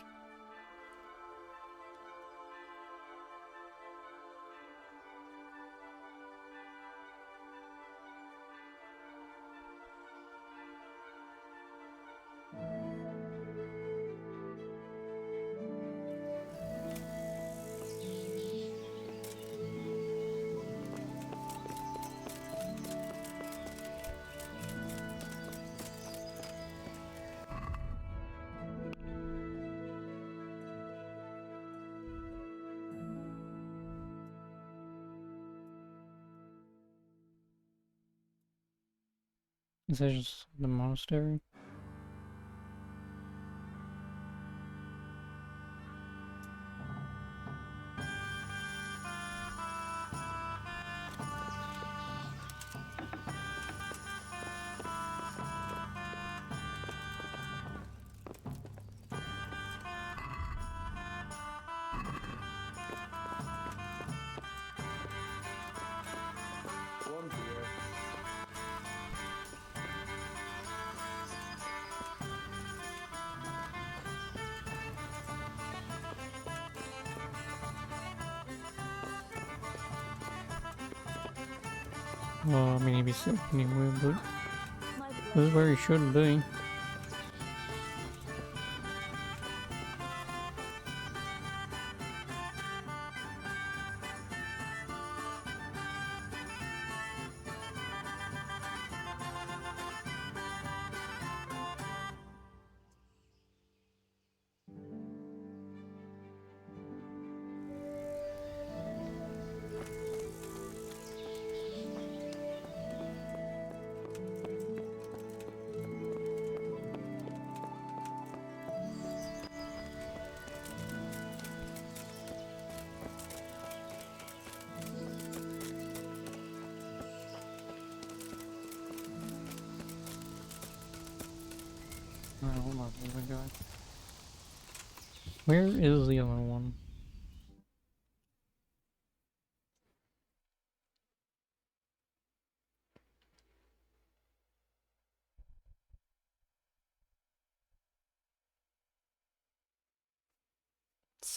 Is that just the monastery? Well, I mean, he'd be sick anyway, but this is where he should be. Where is the other one?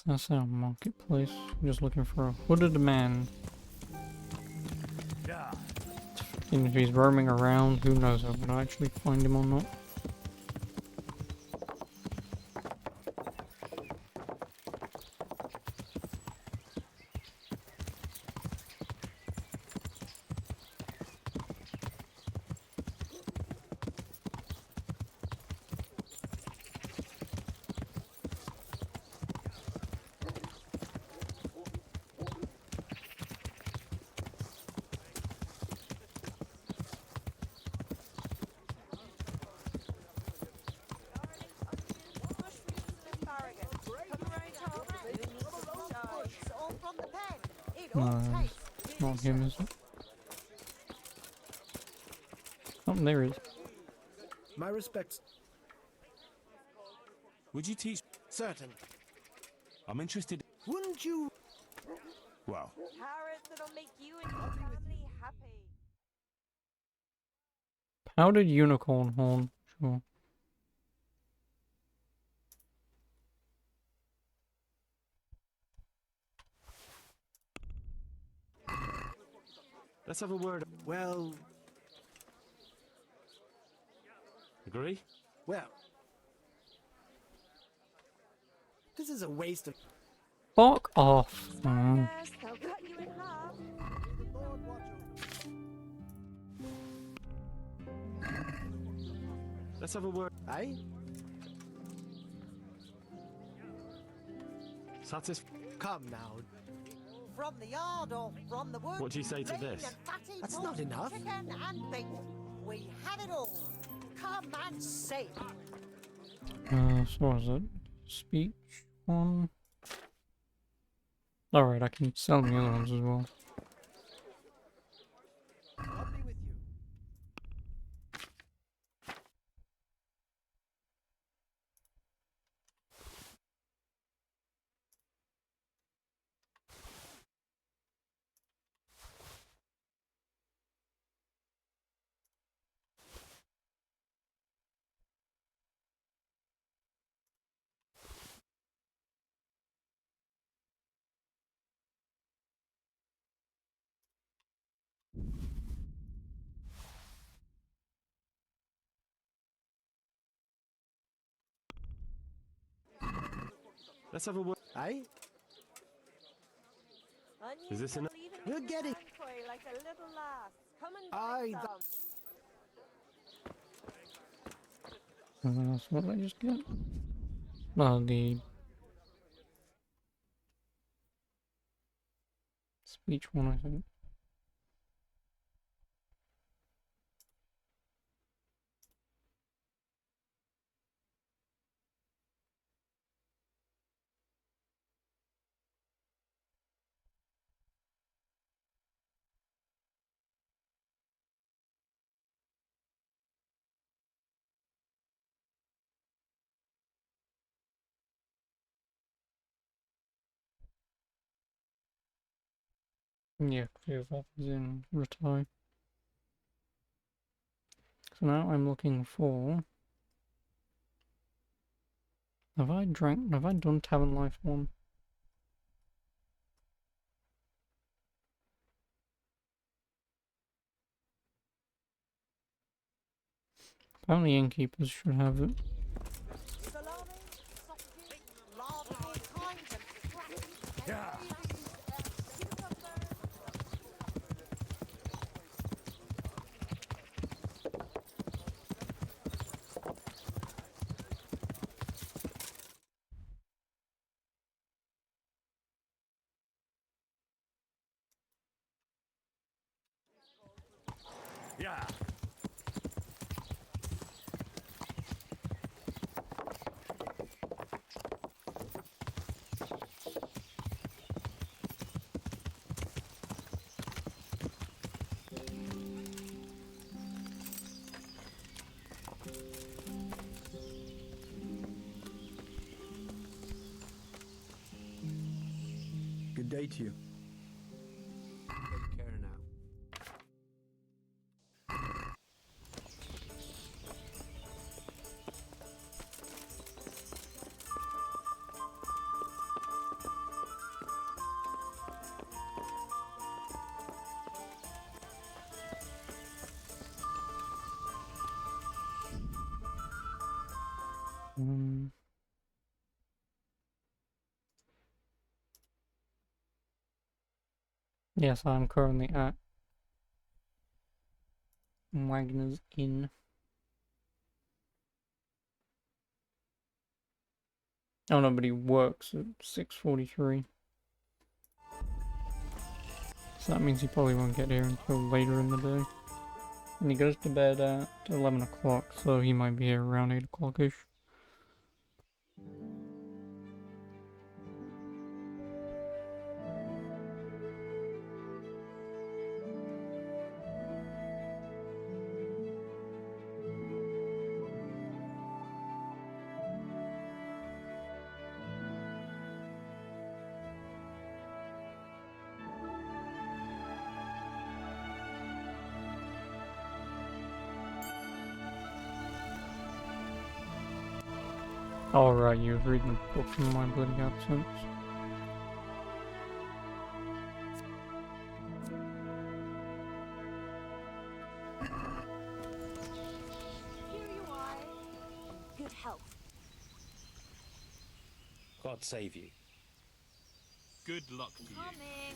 That's a marketplace. I'm just looking for a hooded man. And if he's roaming around, who knows if I'm gonna actually find him or not. No, it's not him, is it? Oh, there he is. My respects. Would you teach? Certain. I'm interested. Wouldn't you? Well, Carrots that'll make you and your family happy. Powdered unicorn horn. Sure. let's have a word. Well, Agree? well. This is a waste of. Fuck off. Oh. Yes, they'll cut you in half. Let's have a word. Aye? Come now. From the yard or from the woods. What do you say to lean this? and fatty That's pork, not enough. Chicken and beef. We have it all. Come and see. So what is it? Speech one. Alright, I can sell the other ones as well. I'll be with you. Let's have a word. Aye? Is this enough? You're getting... Like a little lass. Come and Aye, buy some. So what did I just get? Oh, the speech one, I think. Yeah, clear weapons in retire. So now I'm looking for. Have I done Tavern Life 1? Apparently innkeepers should have it. Salami, sausage, lard of all kinds and scratchy Yeah. Good day to you. Take care now. Yes, I'm currently at Wagner's Inn. Oh, nobody works at 6:43. So that means he probably won't get here until later in the day. And he goes to bed at 11 o'clock, so he might be here around 8 o'clock-ish. Alright, you was reading the book from my bloody absence. Here you are. Good health. God save you. Good luck to you. Coming.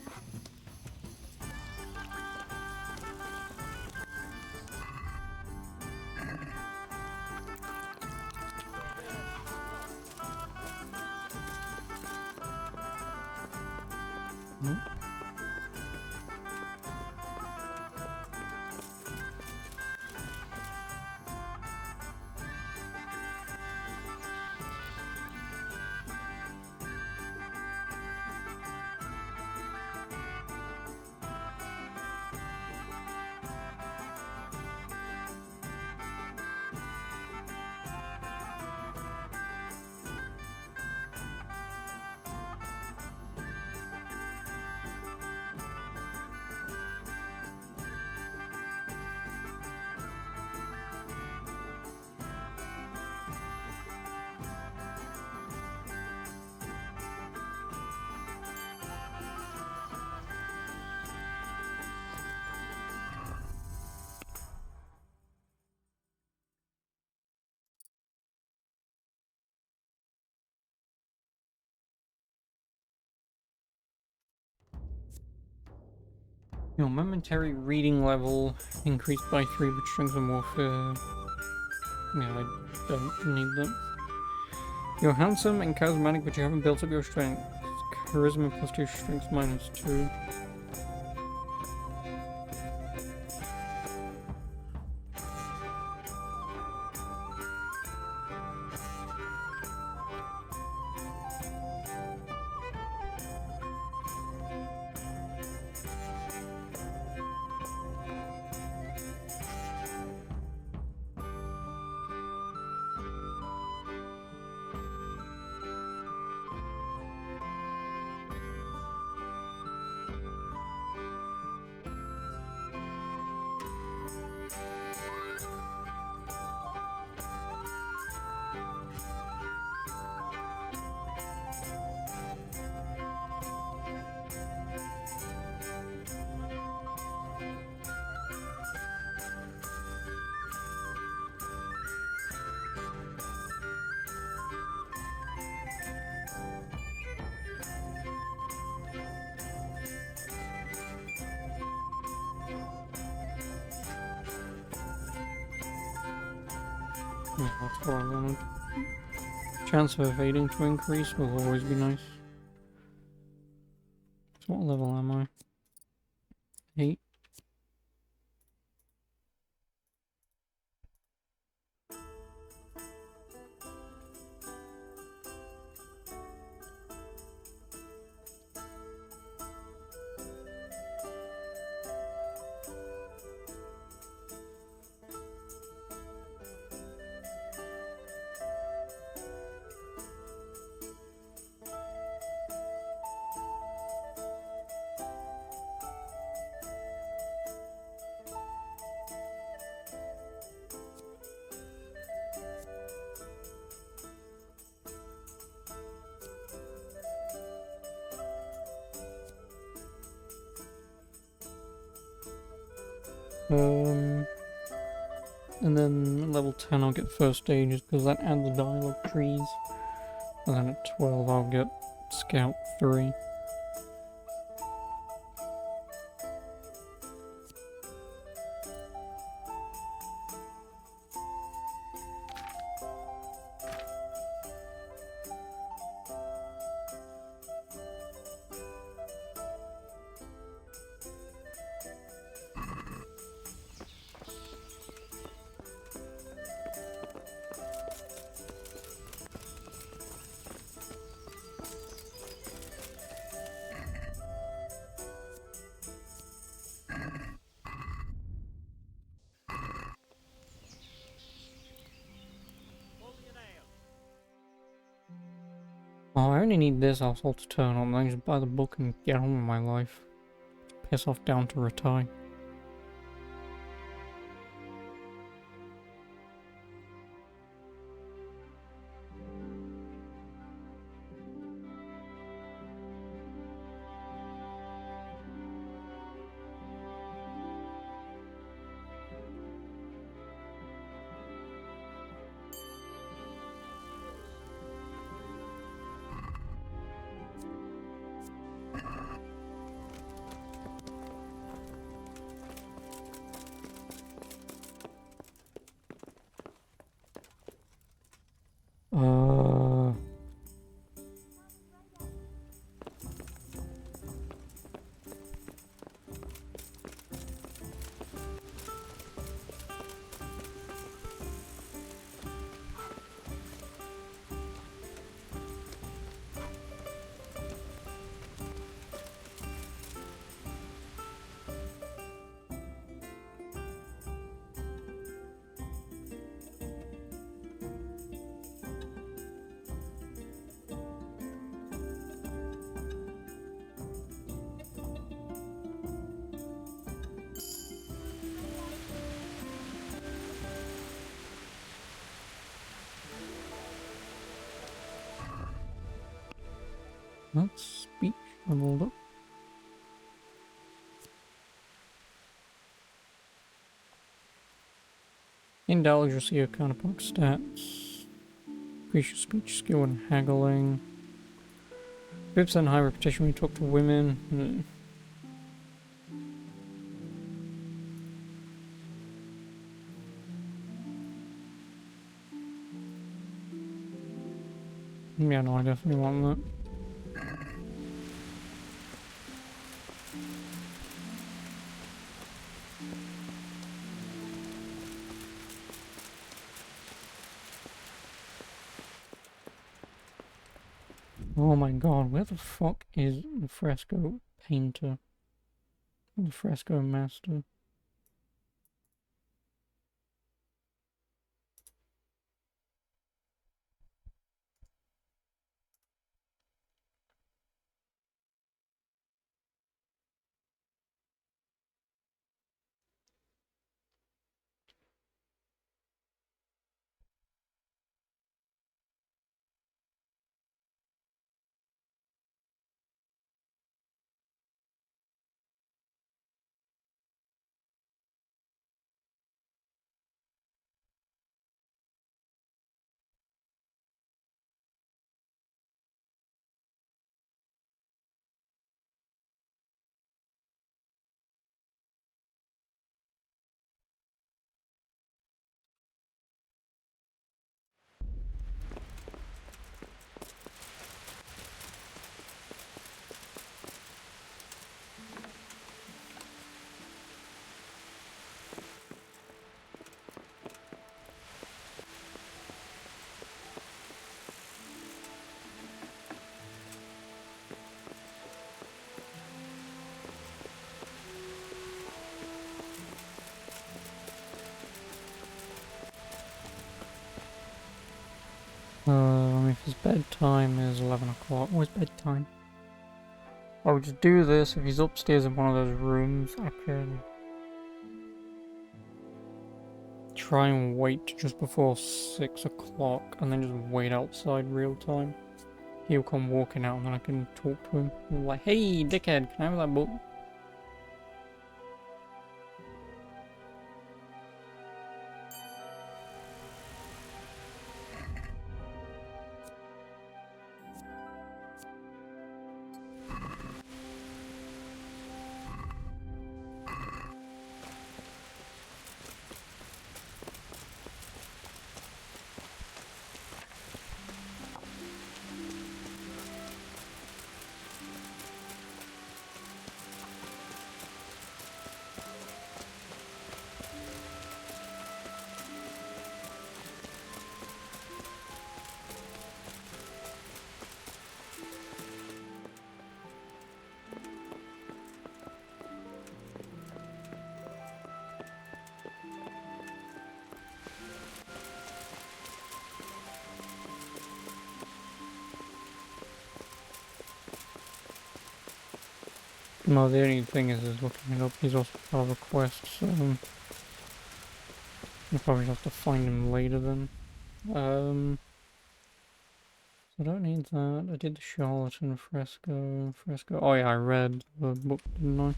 Your momentary reading level increased by 3, but strength and warfare. Yeah, I don't need that. You're handsome and charismatic, but you haven't built up your strength. Charisma plus 2, strength minus 2. Yeah, that's what I wanted. Chance of evading to increase will always be nice. So what level am I? 8. And then at level 10 I'll get first aid just because that adds dialogue trees. And then at 12 I'll get scout 3. Oh, I only need this asshole to turn on, then I just buy the book and get on with my life. Piss off down to retire. That's speech leveled up. In dialogue, you'll see your counterpart stats. Increase your speech skill and haggling. 50% high reputation when you talk to women. Yeah, no, I definitely want that. Oh my god, where the fuck is the fresco painter? The fresco master? If his bedtime is 11 o'clock, what's bedtime? I would just do this. If he's upstairs in one of those rooms, I can try and wait just before 6 o'clock and then just wait outside real time. He'll come walking out and then I can talk to him. I'm like, hey, dickhead, can I have that book? 'Well, the only thing is looking it up. He's also part of a quest, so I'll probably have to find him later then. So I don't need that. I did the charlatan fresco. Oh yeah, I read the book, didn't I?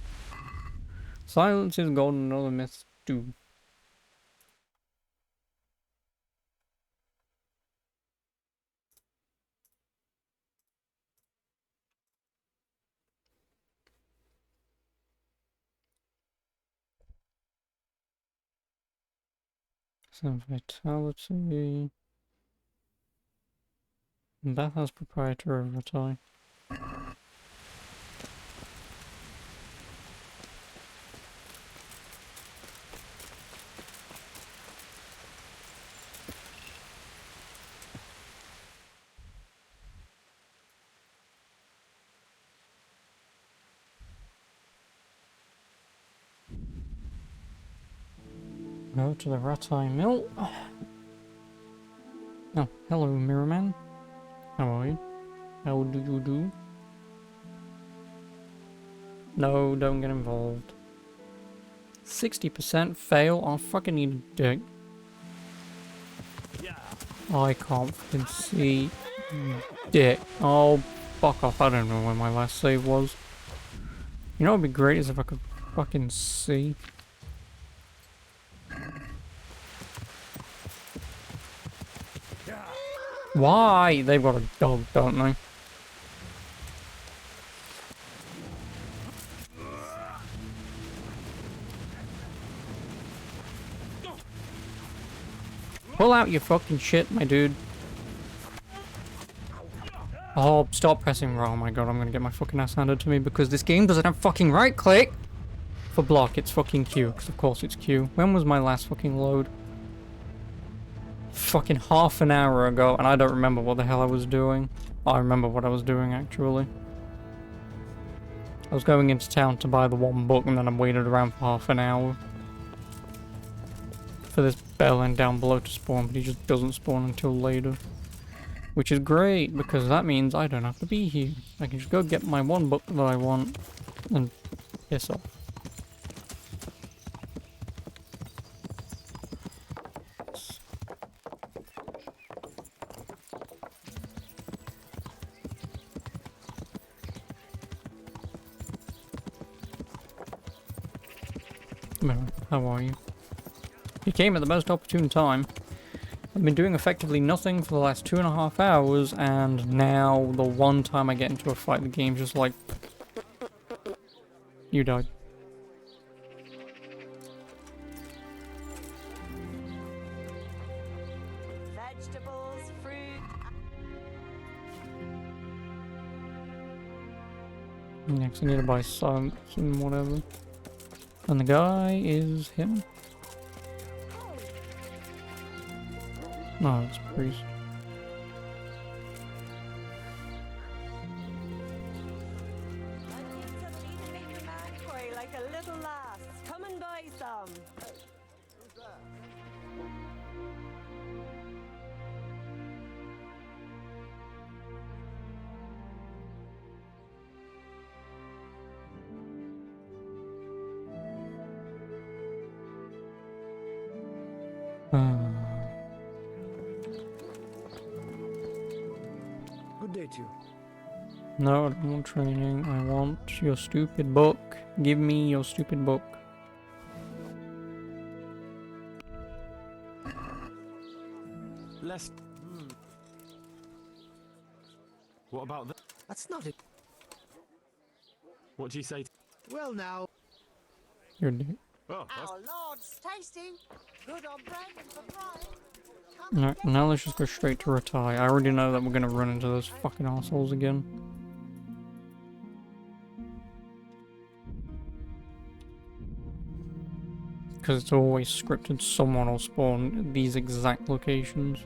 Silence is golden and other myths do. Some vitality. That has proprietary retire. Go to the Ratai Mill. Oh, hello, Mirrorman. How are you? How do you do? No, don't get involved. 60% fail? I fucking need a dick. I can't fucking see dick. Oh, fuck off. I don't know where my last save was. You know what would be great is if I could fucking see. Why? They've got a dog, don't they? Pull out your fucking shit, my dude. Oh, stop pressing. Oh my god, I'm gonna get my fucking ass handed to me because this game doesn't have fucking right click. For block, it's fucking Q, because of course it's Q. When was my last fucking load? Fucking half an hour ago, and I don't remember what the hell I was doing. I remember what I was doing, actually. I was going into town to buy the one book, and then I waited around for half an hour for this bellend down below to spawn, but he just doesn't spawn until later. Which is great, because that means I don't have to be here. I can just go get my one book that I want, and piss off. How are you? You came at the most opportune time. I've been doing effectively nothing for the last 2.5 hours, and now the one time I get into a fight, the game's just like... You died. Vegetables, fruit. Next, I need to buy some whatever. And the guy is him. No, it's a priest. Like a little lass. Come and buy some. Good day to you. No, I don't want training. I want your stupid book. Give me your stupid book. Let's... What about that? That's not it. What do you say? Well now. You're a dick. Oh, that's... Our Lord's tasty. Good on bread and for frying. No, now let's just go straight to retire. I already know that we're gonna run into those fucking assholes again. Because it's always scripted, someone will spawn at these exact locations.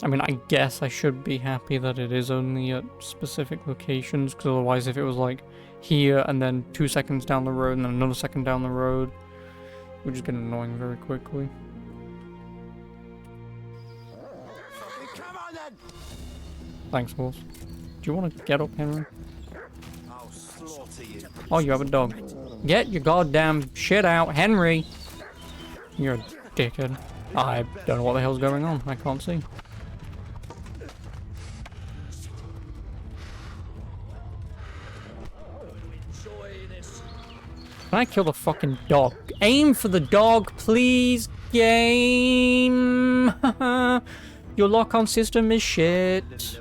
I mean, I guess I should be happy that it is only at specific locations, because otherwise if it was like here and then 2 seconds down the road and then another second down the road, it would just get annoying very quickly. Come on then! Thanks, horse. Do you want to get up, Henry? I'll slaughter you. Oh, you have a dog. Get your goddamn shit out, Henry! You're a dickhead. I don't know what the hell's going on. I can't see. Can I kill the fucking dog? Aim for the dog, please, game! Your lock-on system is shit.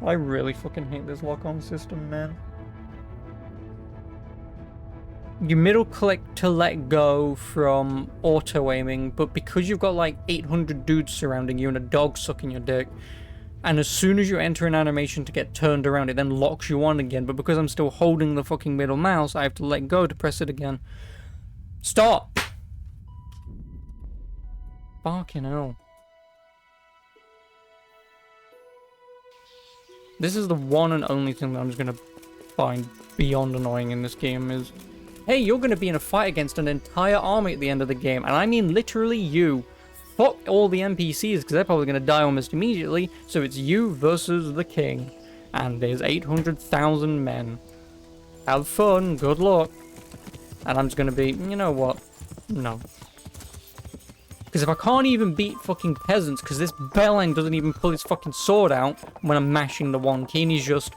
I really fucking hate this lock-on system, man. You middle click to let go from auto-aiming, but because you've got like 800 dudes surrounding you and a dog sucking your dick, and as soon as you enter an animation to get turned around, it then locks you on again, but because I'm still holding the fucking middle mouse, I have to let go to press it again. Stop! Fucking hell. This is the one and only thing that I'm just gonna find beyond annoying in this game is, hey, you're gonna be in a fight against an entire army at the end of the game, and I mean literally you. Fuck all the NPCs, because they're probably gonna die almost immediately, so it's you versus the king. And there's 800,000 men. Have fun, good luck. And I'm just gonna be, you know what? No. Because if I can't even beat fucking peasants, because this bellend doesn't even pull his fucking sword out when I'm mashing the one key, and he's just...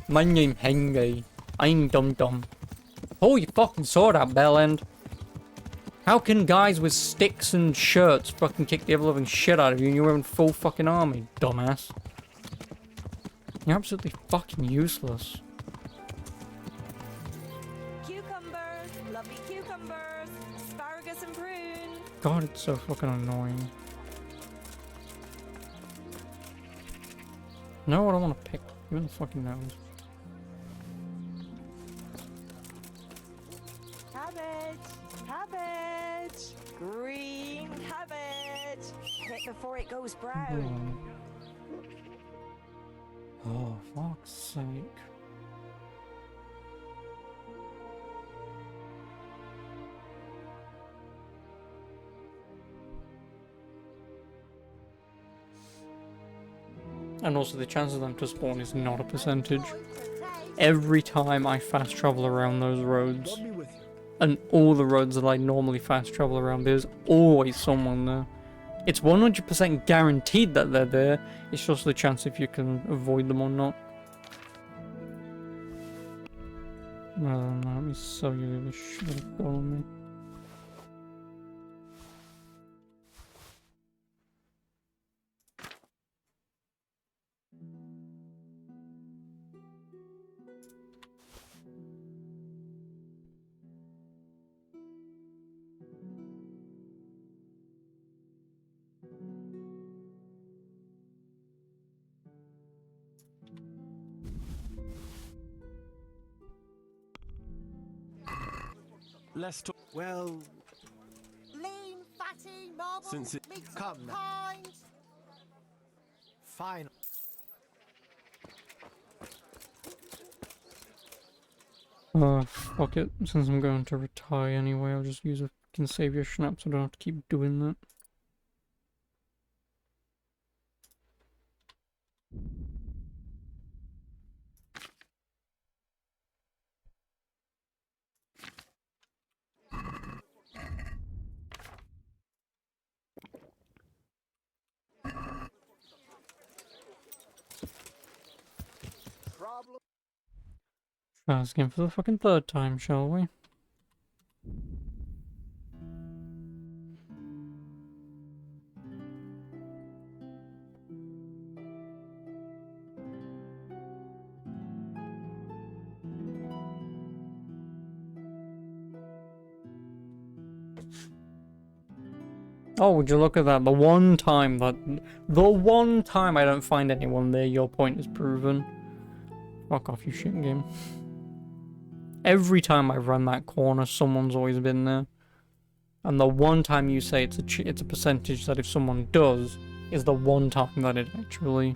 My name Henry. I'm dum-dum. Pull your fucking sword out, bellend. How can guys with sticks and shirts fucking kick the ever-loving shit out of you and you're wearing full fucking army, dumbass? You're absolutely fucking useless. Cucumbers, lovely cucumbers, asparagus and prune. God, it's so fucking annoying. No, I don't want to pick. Who the fucking knows? Cabbage, cabbage, green cabbage. Hit before it goes brown. Oh, fuck's sake. And also the chance of them to spawn is not a percentage. Every time I fast travel around those roads, and all the roads that I normally fast travel around, there's always someone there. It's 100% guaranteed that they're there, it's just the chance if you can avoid them or not. No, let me sell you the shit I've got on me. Let's talk. Well, lean, fatty, marble, Since it- meat Come now. kind. Fine. Fuck it. Since I'm going to retire anyway, I'll just use a fucking savior schnapp so I don't have to keep doing that. Try this again for the fucking third time, shall we? Oh, would you look at that? The one time I don't find anyone there, your point is proven. Fuck off, you shit game. Every time I run that corner, someone's always been there. And the one time you say it's a percentage that if someone does, is the one time that it actually...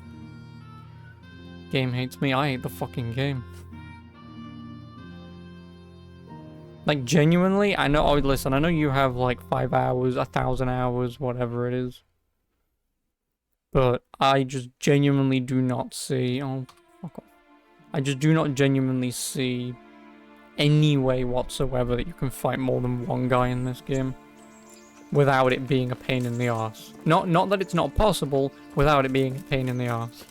Game hates me. I hate the fucking game. Like, genuinely, I know, oh, listen, I know you have, like, 5 hours, 1,000 hours, whatever it is. But I just genuinely do not see... Oh, fuck off. I just do not genuinely see any way whatsoever that you can fight more than one guy in this game. Without it being a pain in the arse. Not that it's not possible, without it being a pain in the arse.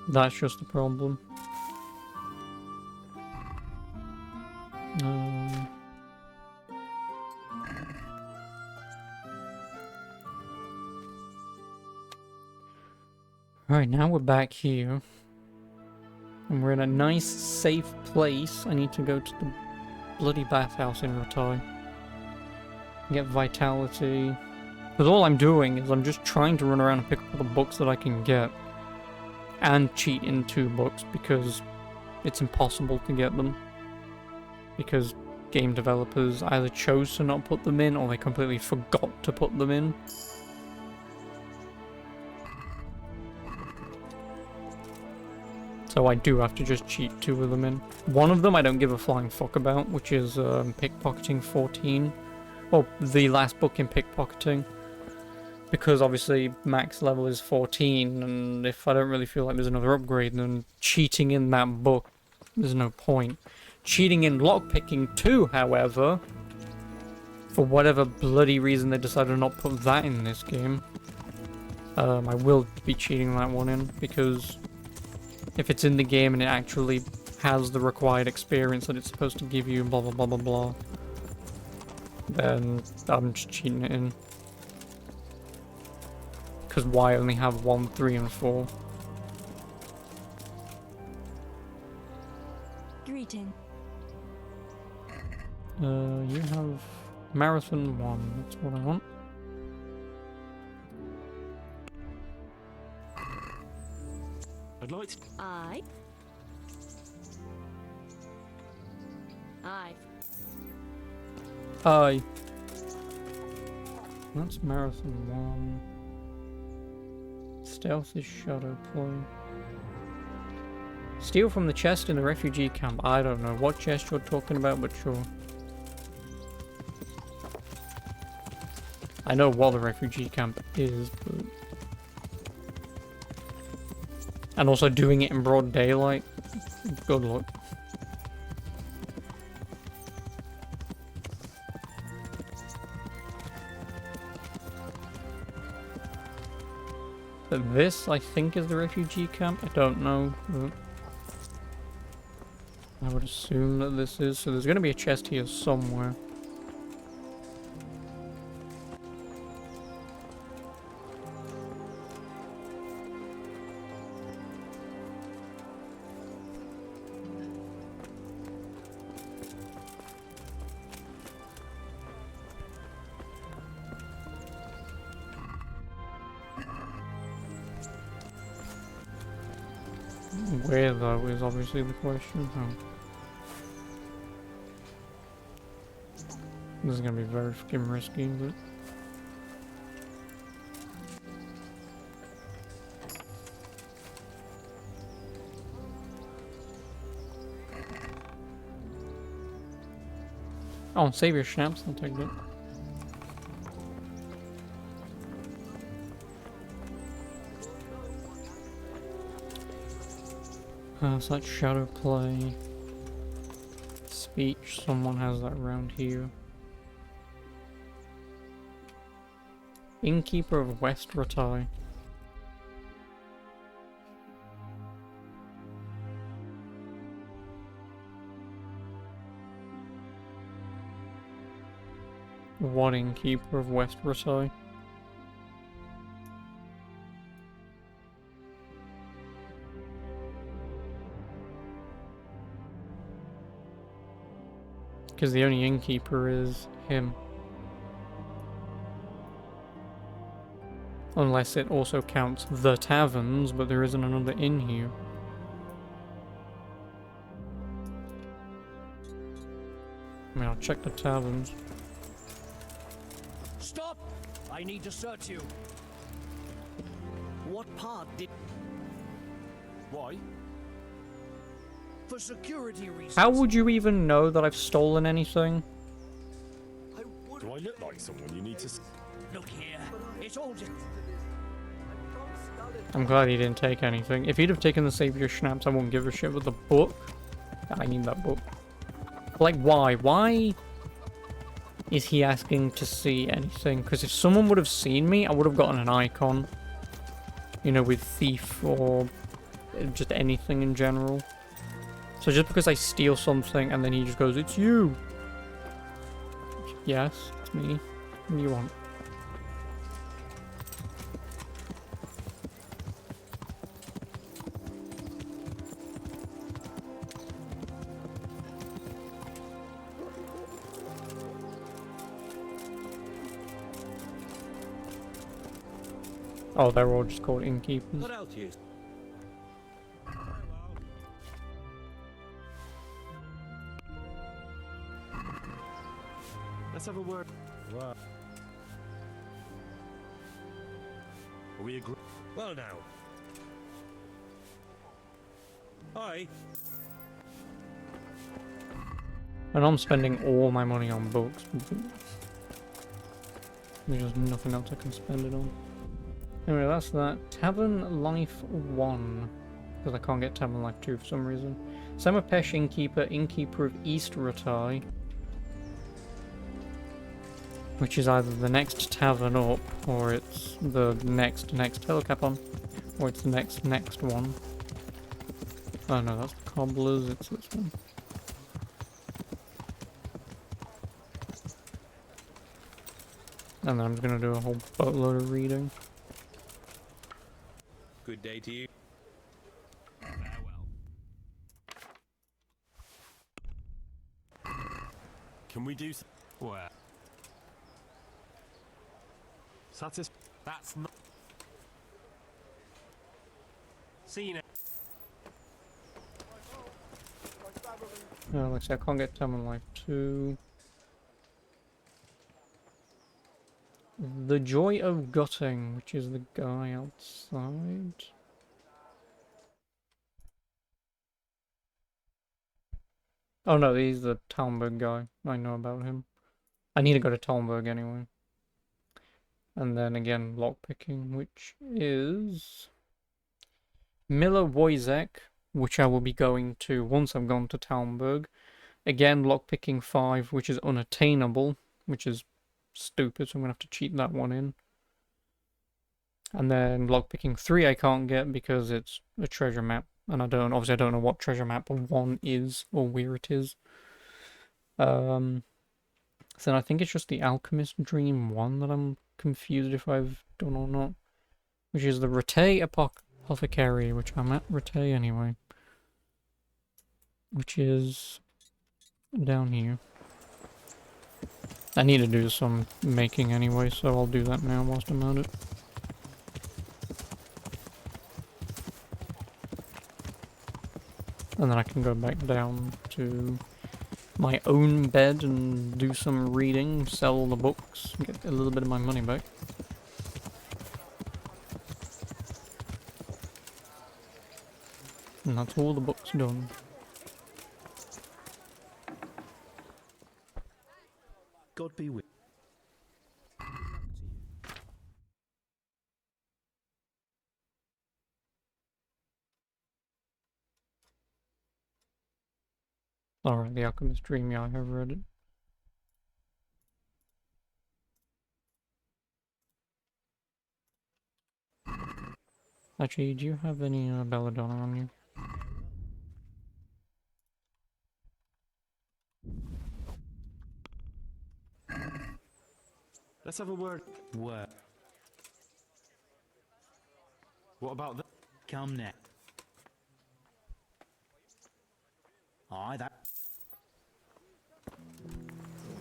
That's just the problem. Alright, now we're back here. And we're in a nice, safe place. I need to go to the bloody bathhouse in Ratai. Get vitality. Because all I'm doing is I'm just trying to run around and pick up all the books that I can get. And cheat in 2 books, because it's impossible to get them. Because game developers either chose to not put them in, or they completely forgot to put them in. So I do have to just cheat 2 of them in. One of them I don't give a flying fuck about, which is Pickpocketing 14. Well, the last book in Pickpocketing. because obviously max level is 14, and if I don't really feel like there's another upgrade, then cheating in that book, there's no point. Cheating in lockpicking too, however, for whatever bloody reason they decided to not put that in this game, I will be cheating that one in, because if it's in the game and it actually has the required experience that it's supposed to give you, blah blah blah blah blah, then I'm just cheating it in. Because why only have 1, 3, and 4? Greeting. You have Marathon 1, that's what I want. I'd like to... Aye. Aye. That's Marathon 1. Stealth is Shadow Play. Steal from the chest in the refugee camp. I don't know what chest you're talking about, but sure. I know what the refugee camp is, but... And also doing it in broad daylight. Good luck. But this, I think, is the refugee camp. I don't know, but I would assume that this is. So there's going to be a chest here somewhere. Where, though, is obviously the question. Oh. This is gonna be very fucking risky, but... Oh, save your schnapps, I'll take that. So that's Shadow Play. Speech, someone has that around here. Innkeeper of West Ratai. What Innkeeper of West Ratai? Because the only innkeeper is him. Unless it also counts the taverns, but there isn't another inn here. I mean, I'll check the taverns. Stop! I need to search you. What part did... Why? For security reasons. How would you even know that I've stolen anything? Do I look like someone you need to... Look here. It's all just... I'm glad he didn't take anything. If he'd have taken the Savior Schnapps, I wouldn't give a shit with the book. I need that book. Like, why? Why is he asking to see anything? Because if someone would have seen me, I would have gotten an icon. You know, with Thief or just anything in general. So just because I steal something and then he just goes, "It's you." Yes, it's me. What do you want? Oh, they're all just called innkeepers. What else you? Let's have a word. Well, We agree. Well now. Aye. And I'm spending all my money on books. There's just nothing else I can spend it on. Anyway, that's that. Tavern Life 1. Because I can't get Tavern Life 2 for some reason. Samapesh Innkeeper, Innkeeper of East Ratai. Which is either the next tavern up, or it's the next Helicapon, or it's the next one. Oh no, that's the Cobblers, it's this one. And then I'm just gonna do a whole boatload of reading. Good day to you. Can we do where? That's not. See you now. Like I said, I can't get Tavern Life 2. The Joy of Gutting, which is the guy outside. Oh no, he's the Talmberg guy. I know about him. I need to go to Talmberg anyway. And then again, lockpicking, which is Miller Wojciech, which I will be going to once I've gone to Talmberg. Again, lockpicking 5, which is unattainable, which is stupid, so I'm going to have to cheat that one in. And then lockpicking 3 I can't get because it's a treasure map. And obviously I don't know what treasure map 1 is, or where it is. So I think it's just the Alchemist Dream 1 that I'm confused if I've done or not. Which is the Rattay Apothecary, which I'm at Rattay anyway. Which is down here. I need to do some making anyway, so I'll do that now whilst I'm at it. And then I can go back down to my own bed and do some reading, sell the books, get a little bit of my money back. And that's all the books done. God be with. Alright, The Alchemist Dream, yeah, I have read it. Actually, do you have any belladonna on you? Let's have a word. Where? What about that? Come now. Aye, that.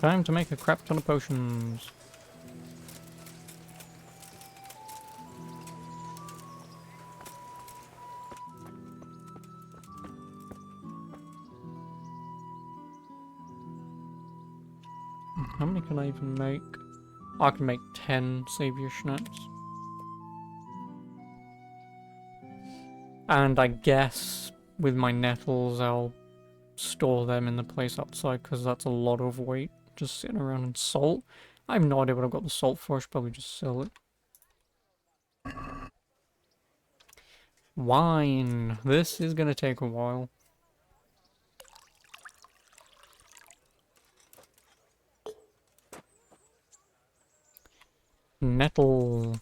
Time to make a crap ton of potions. How many can I even make? I can make 10 Savior Schnapps. And I guess with my nettles I'll store them in the place outside because that's a lot of weight just sitting around. And salt. I have no idea what I've got the salt for. I should probably just sell it. Wine. This is going to take a while. Nettle.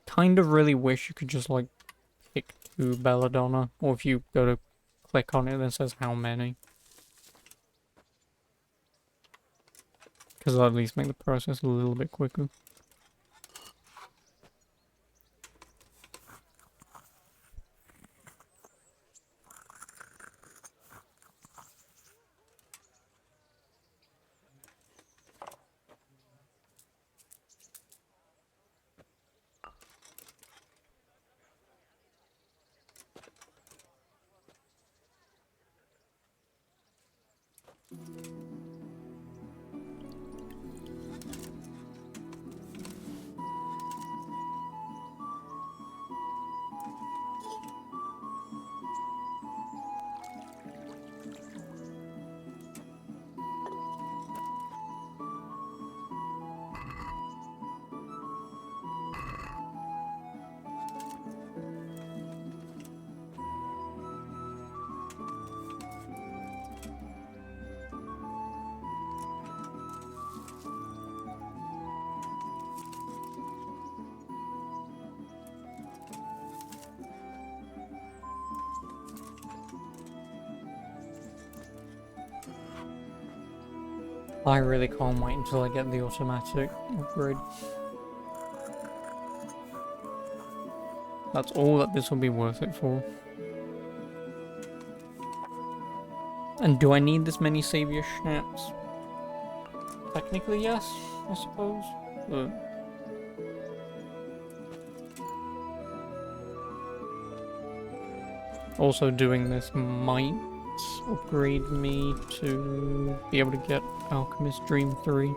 Kind of really wish you could just like pick 2 belladonna, or if you go to click on it then it says how many. Because that'll at least make the process a little bit quicker. I really can't wait until I get the automatic upgrade. That's all that this will be worth it for. And do I need this many savior snaps? Technically, yes, I suppose. But also doing this might upgrade me to be able to get Alchemist Dream 3.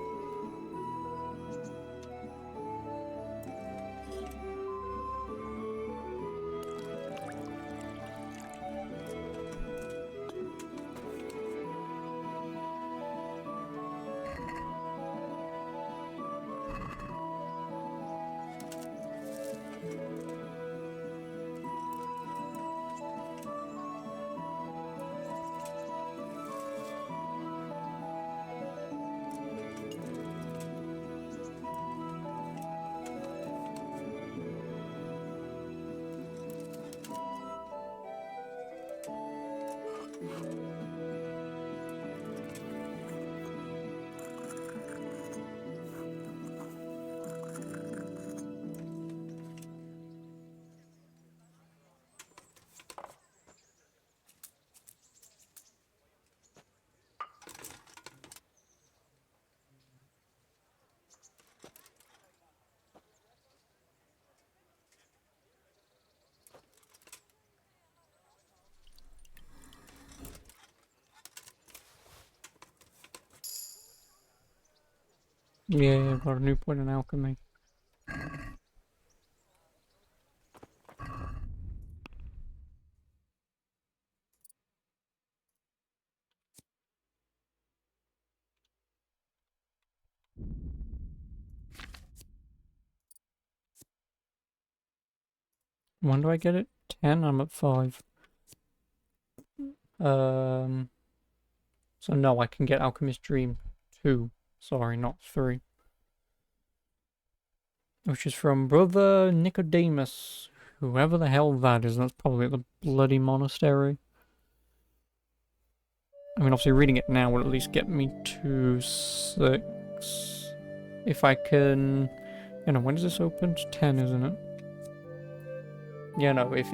Yeah, got a new point in alchemy. When do I get it? 10? I'm at 5. So no, I can get Alchemist Dream 2. Sorry, not 3. Which is from Brother Nicodemus. Whoever the hell that is, that's probably the bloody monastery. I mean, obviously reading it now would at least get me to 6. If I can... You know, when does this open? It's 10, isn't it? Yeah, no, if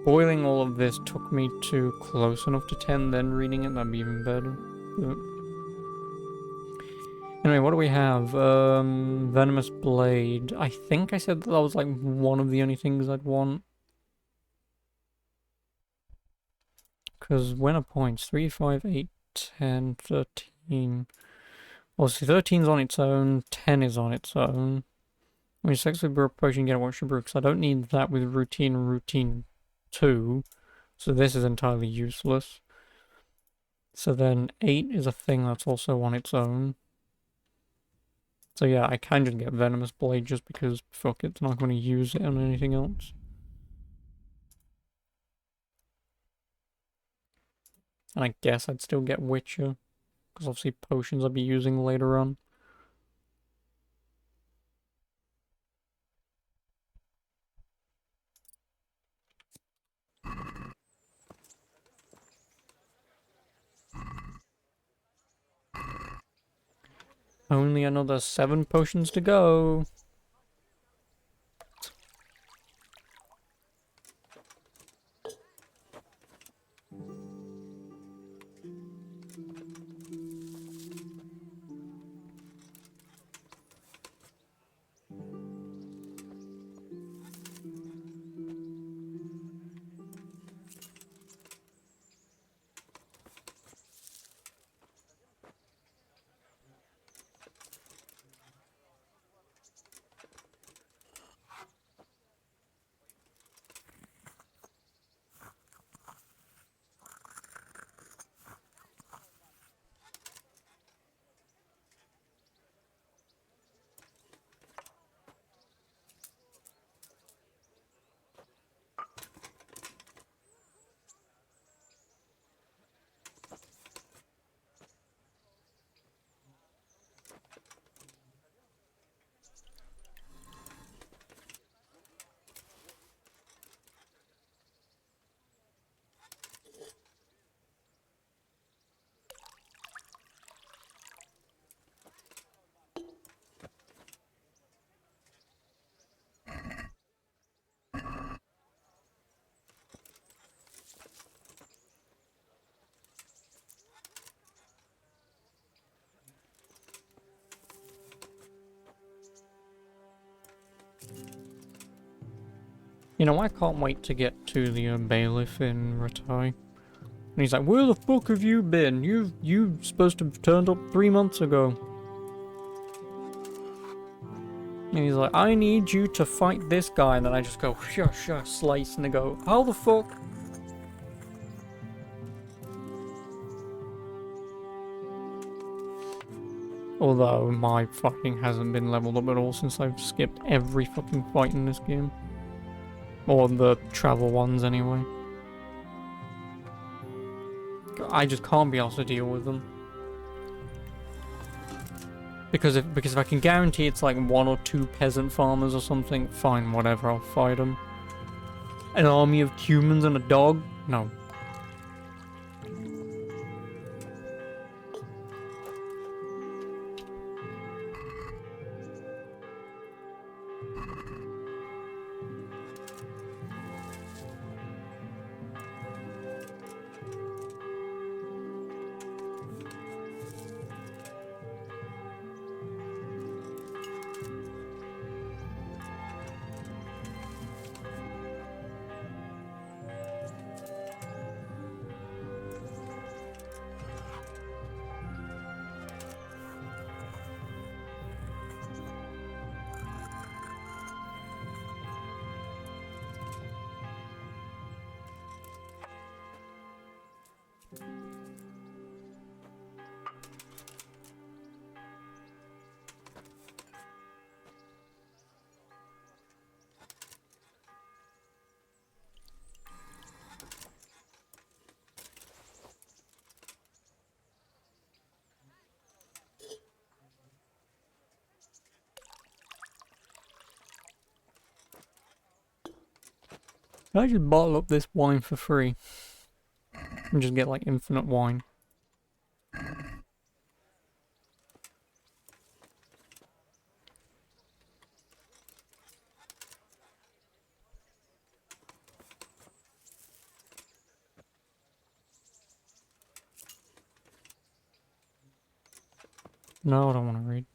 boiling all of this took me to close enough to 10, then reading it, that'd be even better. But... Anyway, what do we have? Venomous Blade. I think I said that was like one of the only things I'd want. Because when are points? 3, 5, 8, 10, 13. Well, see, 13's on its own, 10 is on its own. I mean, sexually brew potion, get a what should brew, because I don't need that with routine and routine 2. So this is entirely useless. So then 8 is a thing that's also on its own. So yeah, I can just get Venomous Blade just because, fuck it, it's not going to use it on anything else. And I guess I'd still get Witcher, because obviously potions I'll be using later on. Only another 7 potions to go. You know, I can't wait to get to the bailiff in Ratai. And he's like, where the fuck have you been? You supposed to have turned up 3 months ago. And he's like, I need you to fight this guy. And then I just go, shush, shush, slice. And they go, how the fuck? Although my fighting hasn't been leveled up at all since I've skipped every fucking fight in this game. Or the travel ones anyway. I just can't be able to deal with them. Because if I can guarantee it's like 1 or 2 peasant farmers or something, fine, whatever, I'll fight them. An army of humans and a dog? No. Can I just bottle up this wine for free? And just get like infinite wine. No, I don't want to read.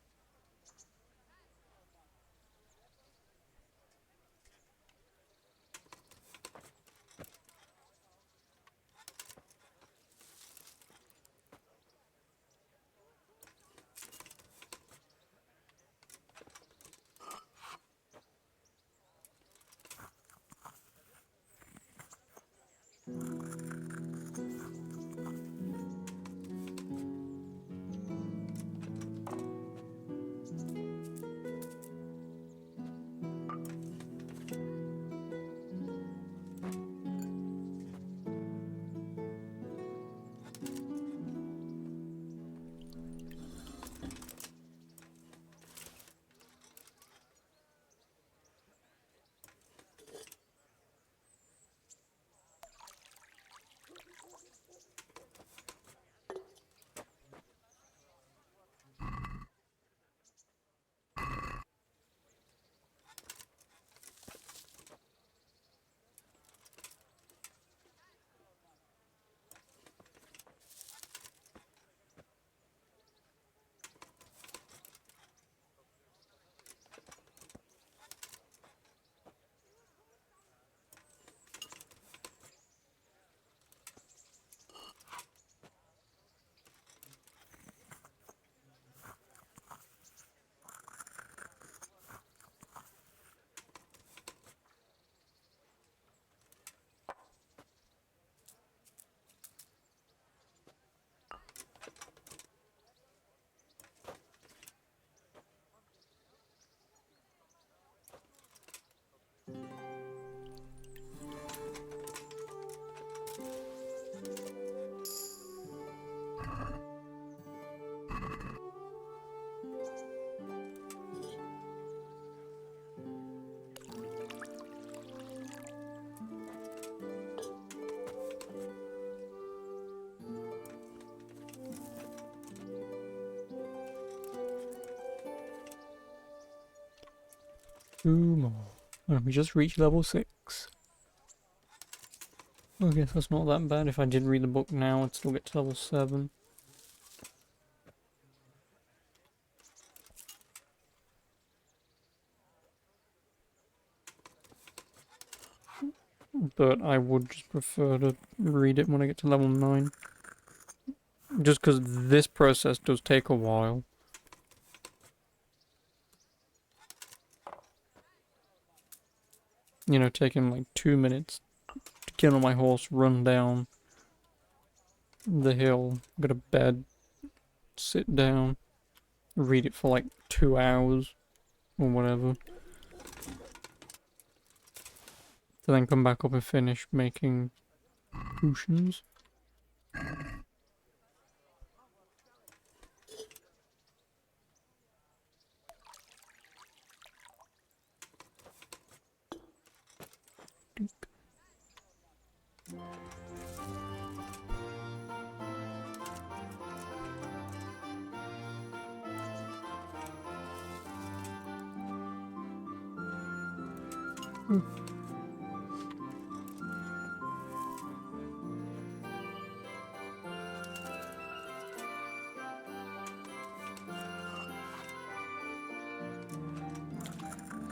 Two more. And we just reached level 6. I guess that's not that bad. If I did read the book now, I'd still get to level 7. but I would just prefer to read it when I get to level 9. Just because this process does take a while. You know, taking like 2 minutes to get on my horse, run down the hill, go to bed, sit down, read it for like 2 hours or whatever. To then come back up and finish making potions.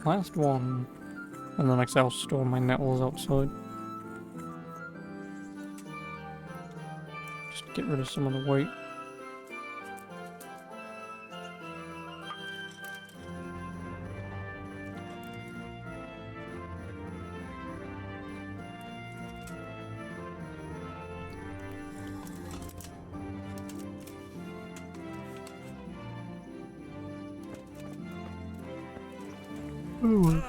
Last one. And then I'll store my nettles outside. Just to get rid of some of the weight. Ooh.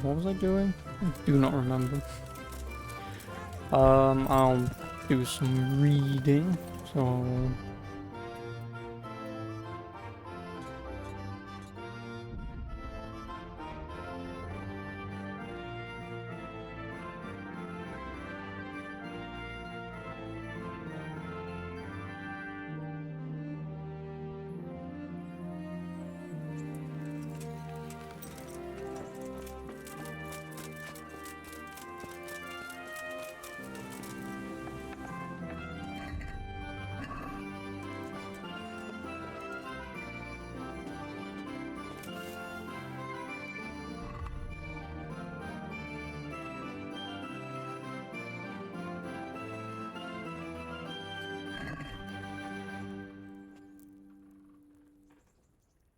What was I doing? I do not remember. I'll do some reading, so...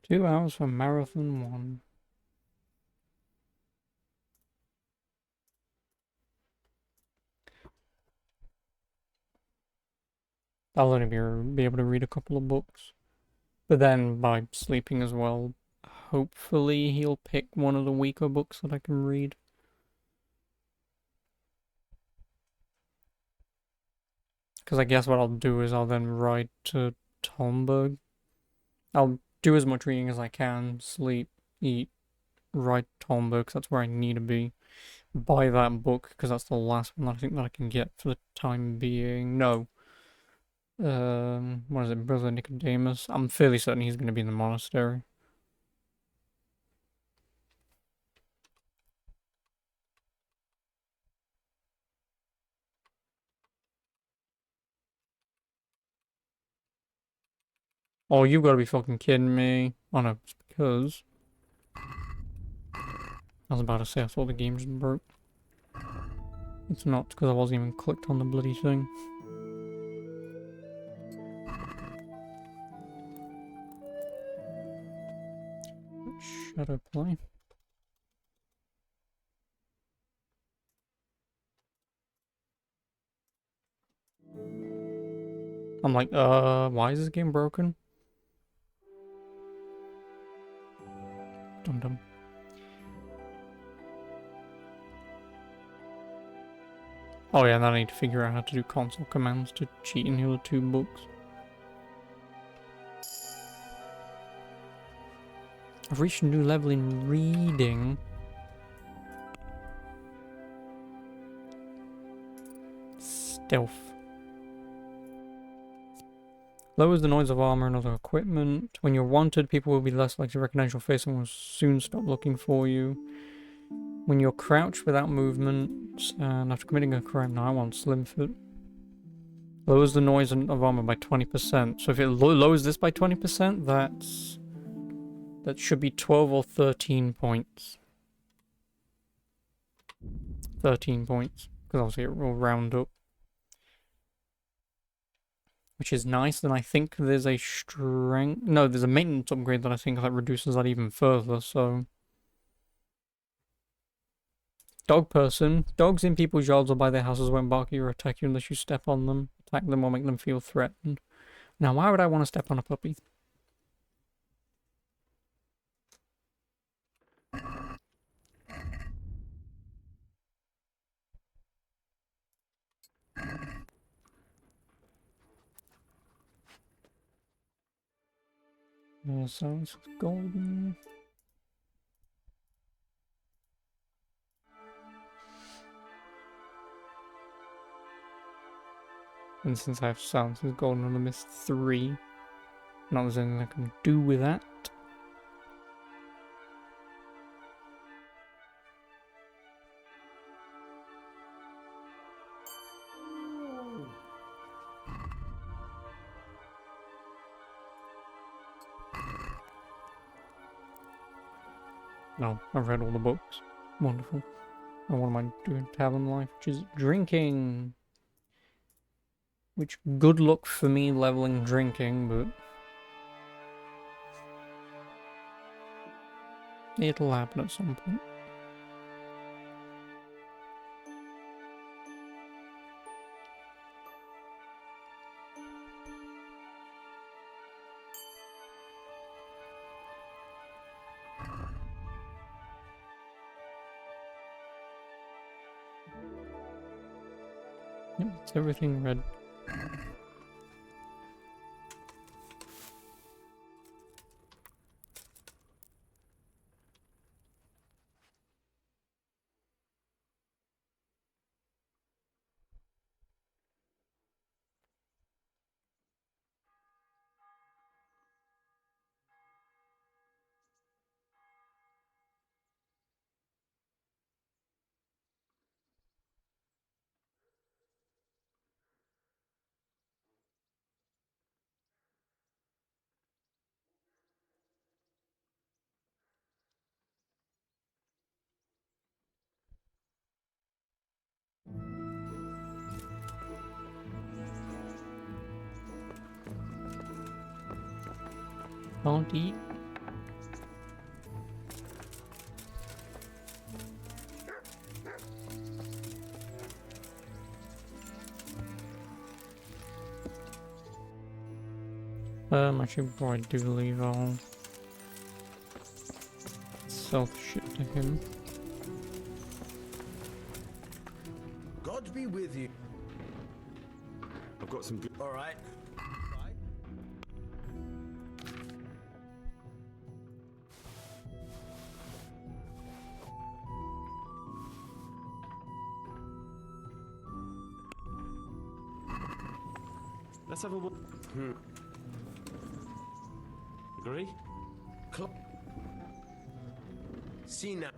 Two hours for Marathon 1. I'll only be able to read a couple of books. But then, by sleeping as well, hopefully he'll pick one of the weaker books that I can read. Because I guess what I'll do is I'll then ride to Talmberg. I'll do as much reading as I can, sleep, eat, ride to Talmberg, because that's where I need to be. Buy that book, because that's the last one that I think that I can get for the time being. No. What is it, Brother Nicodemus? I'm fairly certain he's going to be in the monastery. Oh, you've got to be fucking kidding me. Oh no, it's because... I was about to say I thought the game just broke. It's not, because I wasn't even clicked on the bloody thing. Shadow play. I'm like, why is this game broken? Dum dum. Oh yeah, and then I need to figure out how to do console commands to cheat in the other 2 books. I've reached a new level in reading. Stealth. Lowers the noise of armor and other equipment. When you're wanted, people will be less likely to recognize your face and will soon stop looking for you. When you're crouched without movement and after committing a crime, no, I want Slimfoot. Lowers the noise of armor by 20%. So if it lowers this by 20%, that should be 12 or 13 points. 13 points, because obviously it will round up. Which is nice. Then I think there's a strength... No, there's a maintenance upgrade that I think that reduces that even further, so... Dog person. Dogs in people's yards or by their houses won't bark at you or attack you unless you step on them, attack them, or make them feel threatened. Now, why would I want to step on a puppy? Sounds golden. And since I have Silence's Golden on the Mist 3, not there's anything I can do with that. No, I've read all the books. Wonderful. And what am I doing to have in life? Which is drinking. Which, good luck for me leveling drinking, but... it'll happen at some point. Yep, it's everything red. Can't eat. Actually, before I do leave, I'll sell the shit to him. God be with you. I've got some good... All right. Let's have a... Agree? See now.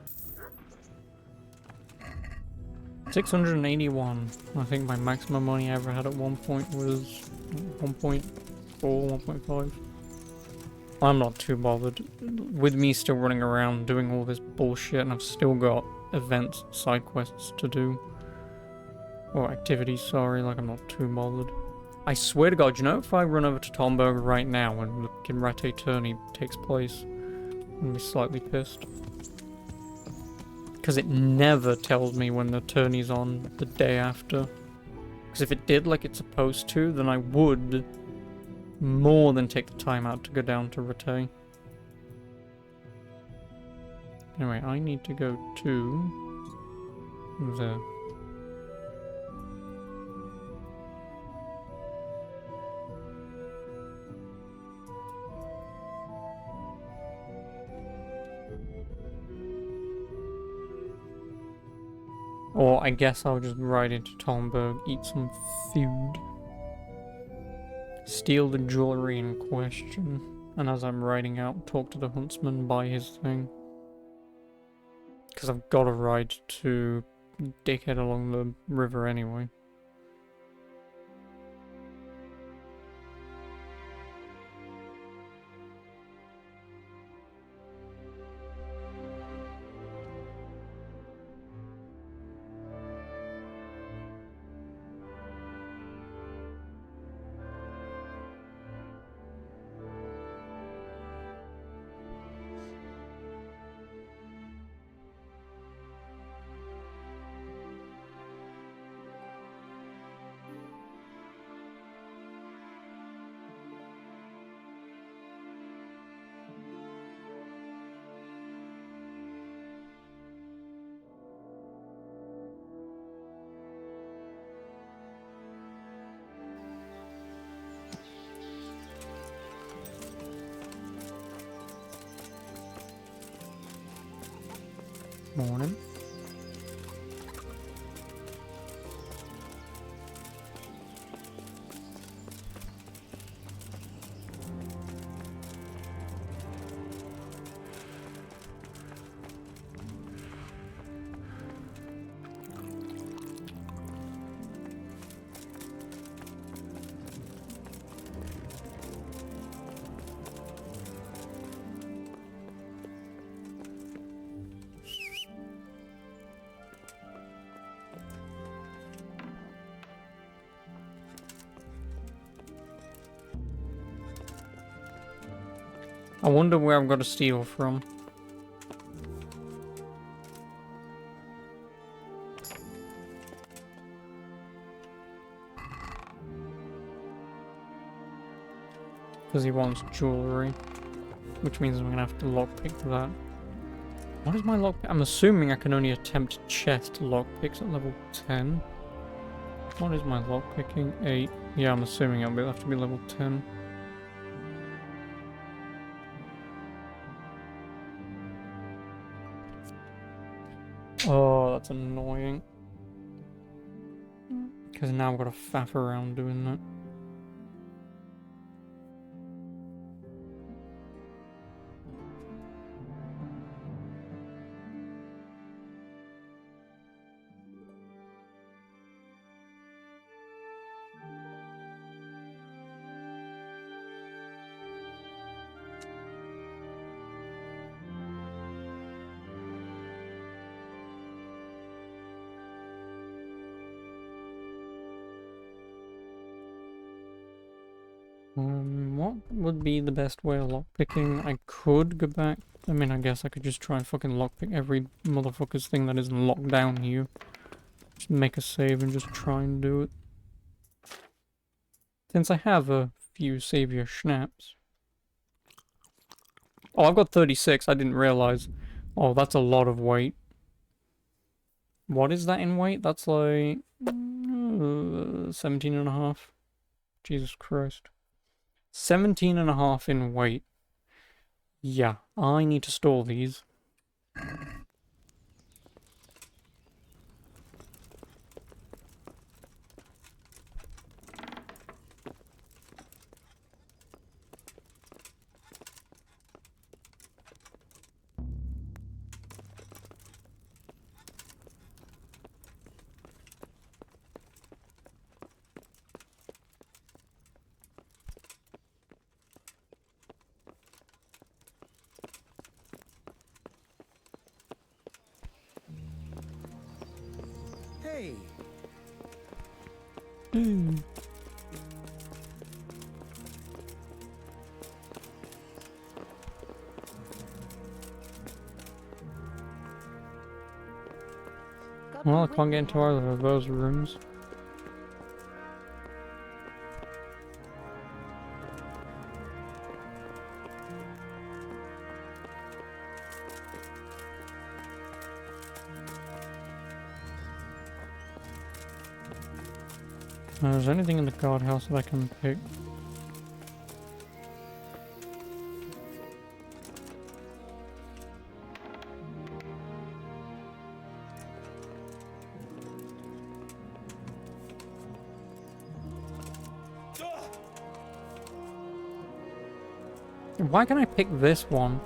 681. I think my maximum money I ever had at one point was 1.4, 1.5. I'm not too bothered. With me still running around doing all this bullshit, and I've still got events, side quests to do. Or activities, sorry, like I'm not too bothered. I swear to God, you know, if I run over to Tomberg right now when the Kinrate tourney takes place, I'm gonna be slightly pissed. Because it never tells me when the tourney's on the day after. Because if it did like it's supposed to, then I would more than take the time out to go down to Rate. Anyway, I need to go to there. Or I guess I'll just ride into Talmberg, eat some food, steal the jewellery in question, and as I'm riding out, talk to the huntsman, buy his thing. Because I've got to ride to Dickhead along the river anyway. Morning. I wonder where I've got to steal from. Because he wants jewellery. Which means I'm going to have to lockpick that. What is my lockpick? I'm assuming I can only attempt chest lockpicks at level 10. What is my lockpicking? 8. Yeah, I'm assuming I'll have to be level 10. Oh, that's annoying. Because now I've got to faff around doing that. What would be the best way of lockpicking? I could go back. I mean, I guess I could just try and fucking lockpick every motherfucker's thing that isn't locked down here. Just make a save and just try and do it. Since I have a few savior schnapps. Oh, I've got 36. I didn't realize. Oh, that's a lot of weight. What is that in weight? That's like 17 and a half. Jesus Christ. 17 and a half in weight. Yeah, I need to store these. Hey. Well, I can't get into either of those rooms. Is there anything in the guardhouse that I can pick? Why can I pick this one?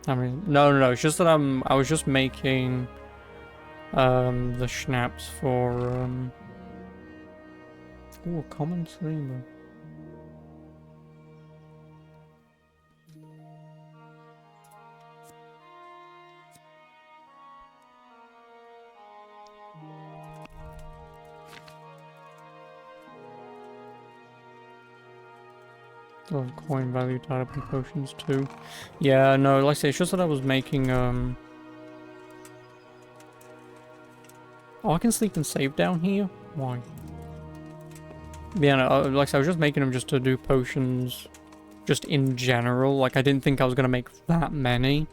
I mean, no. It's just that I was just making the schnapps for ooh, a common sailor. A lot of coin value tied up in potions too. Yeah, no, like I say, it's just that I was making oh, I can sleep and save down here? Why? Yeah, no, like I said, I was just making them just to do potions just in general. Like, I didn't think I was gonna make that many.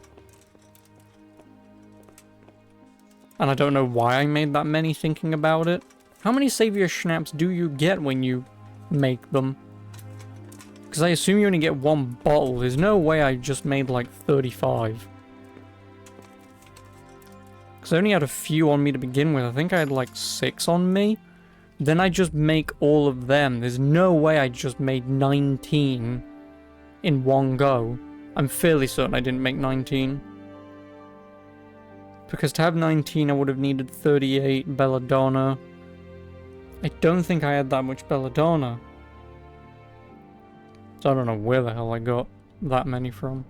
And I don't know why I made that many thinking about it. How many savior schnapps do you get when you make them? Because I assume you only get one bottle. There's no way I just made like 35. Because I only had a few on me to begin with. I think I had like 6 on me. Then I just make all of them. There's no way I just made 19 in one go. I'm fairly certain I didn't make 19. Because to have 19 I would have needed 38 belladonna. I don't think I had that much belladonna. So I don't know where the hell I got that many from.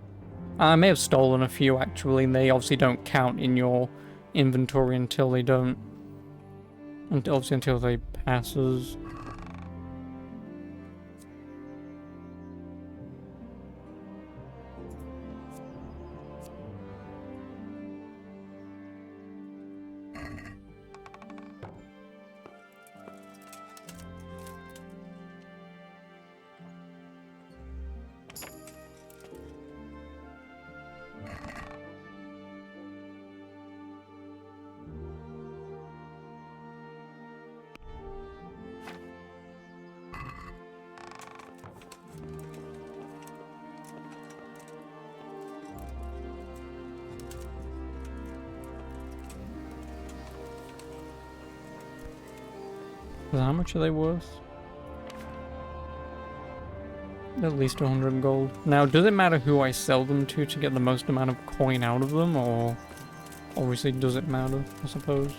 I may have stolen a few actually, and they obviously don't count in your inventory until they don't. Obviously until they passes. How much are they worth? At least 100 gold. Now, does it matter who I sell them to get the most amount of coin out of them, or obviously does it matter, I suppose?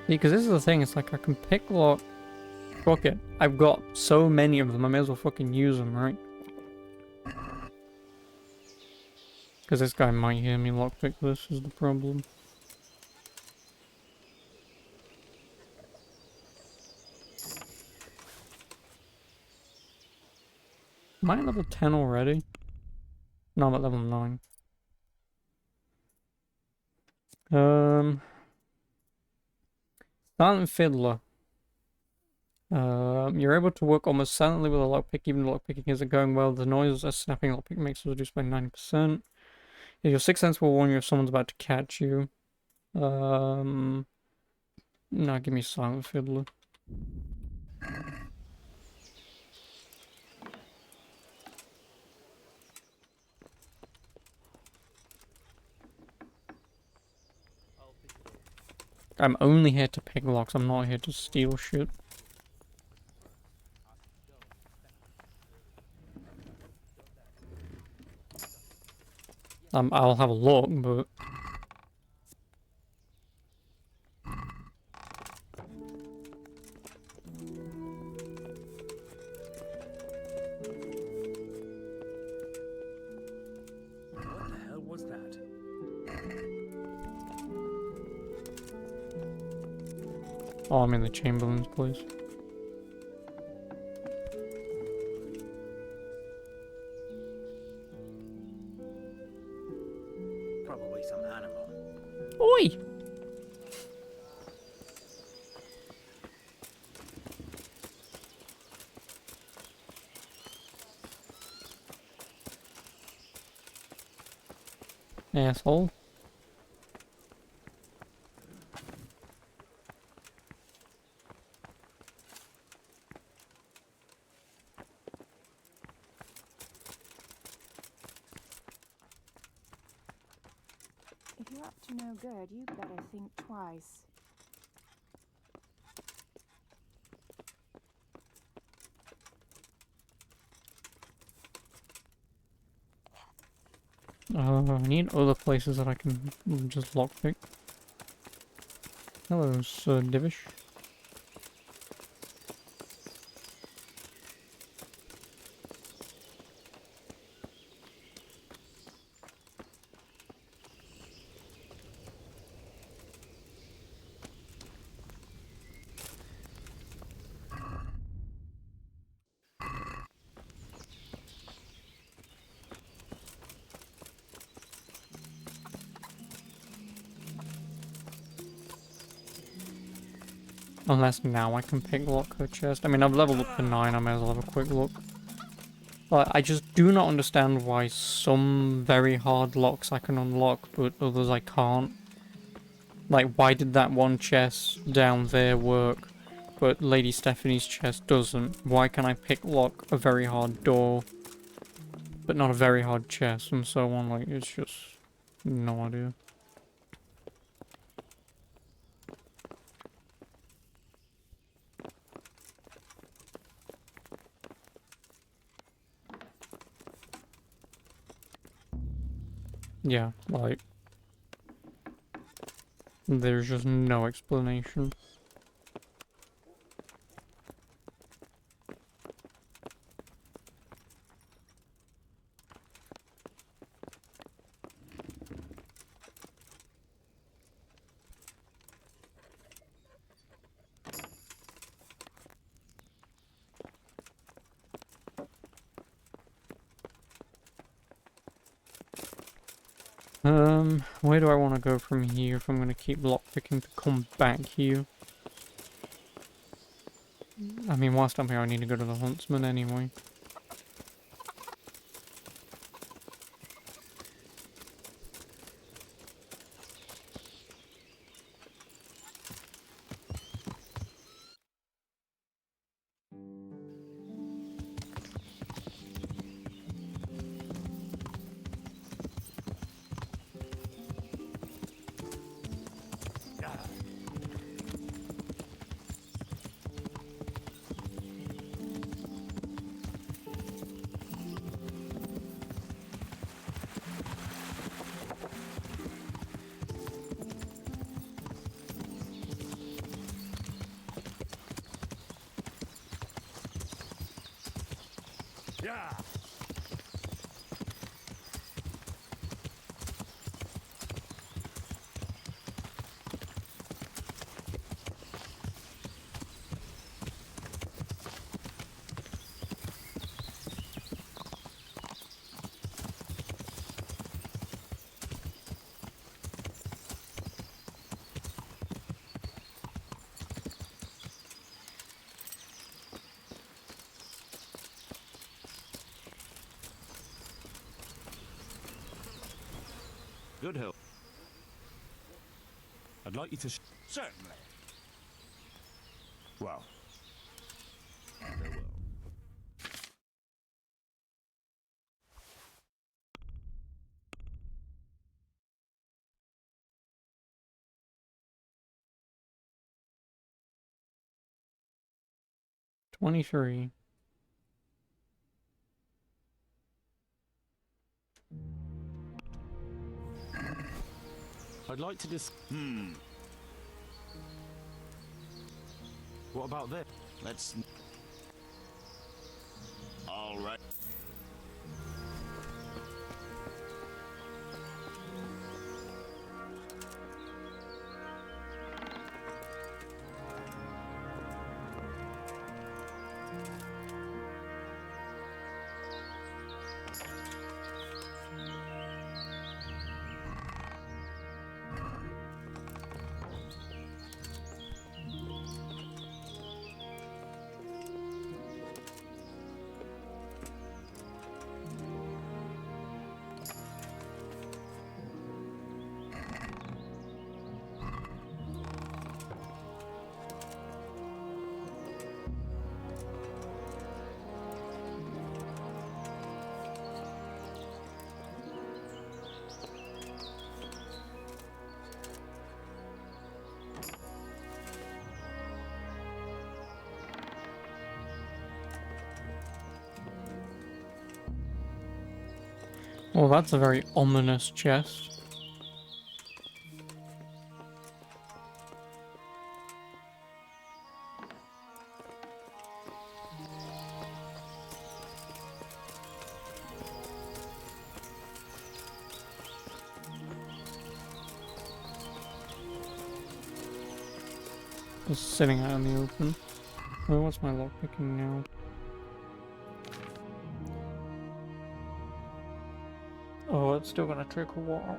Because this is the thing, it's like I can pick lock. Fuck it. I've got so many of them, I may as well fucking use them, right? Because this guy might hear me lockpick this, is the problem. Am I at level 10 already? No, I'm at level 9. Silent Fiddler. You're able to work almost silently with a lockpick, even if lockpicking isn't going well. The noise a snapping lockpick makes is reduced by 90%. Your sixth sense will warn you if someone's about to catch you. No, give me Silent Fiddler. I'm only here to pick locks, I'm not here to steal shit. I'll have a look, but... What the hell was that? Oh, I'm in the Chamberlain's place. Probably some animal. Oi! Asshole. If you're up to no good, you better think twice. I need other places that I can just lockpick. Hello, Sir Divish. Unless now I can pick lock her chest. I mean, I've leveled up to 9, I may as well have a quick look. But I just do not understand why some very hard locks I can unlock, but others I can't. Like, why did that one chest down there work, but Lady Stephanie's chest doesn't? Why can I pick lock a very hard door, but not a very hard chest, and so on? Like, it's just... no idea. Yeah, like... there's just no explanation. Where do I want to go from here if I'm going to keep lockpicking to come back here? I mean, whilst I'm here, I need to go to the Huntsman anyway. Yeah. Good help. I'd like you to... Certainly. Well. Farewell. $23. I'd like to What about this? Let's... all right. Well, that's a very ominous chest. Just sitting out in the open. Oh, what's my lockpicking now? Oh, it's still gonna take a while.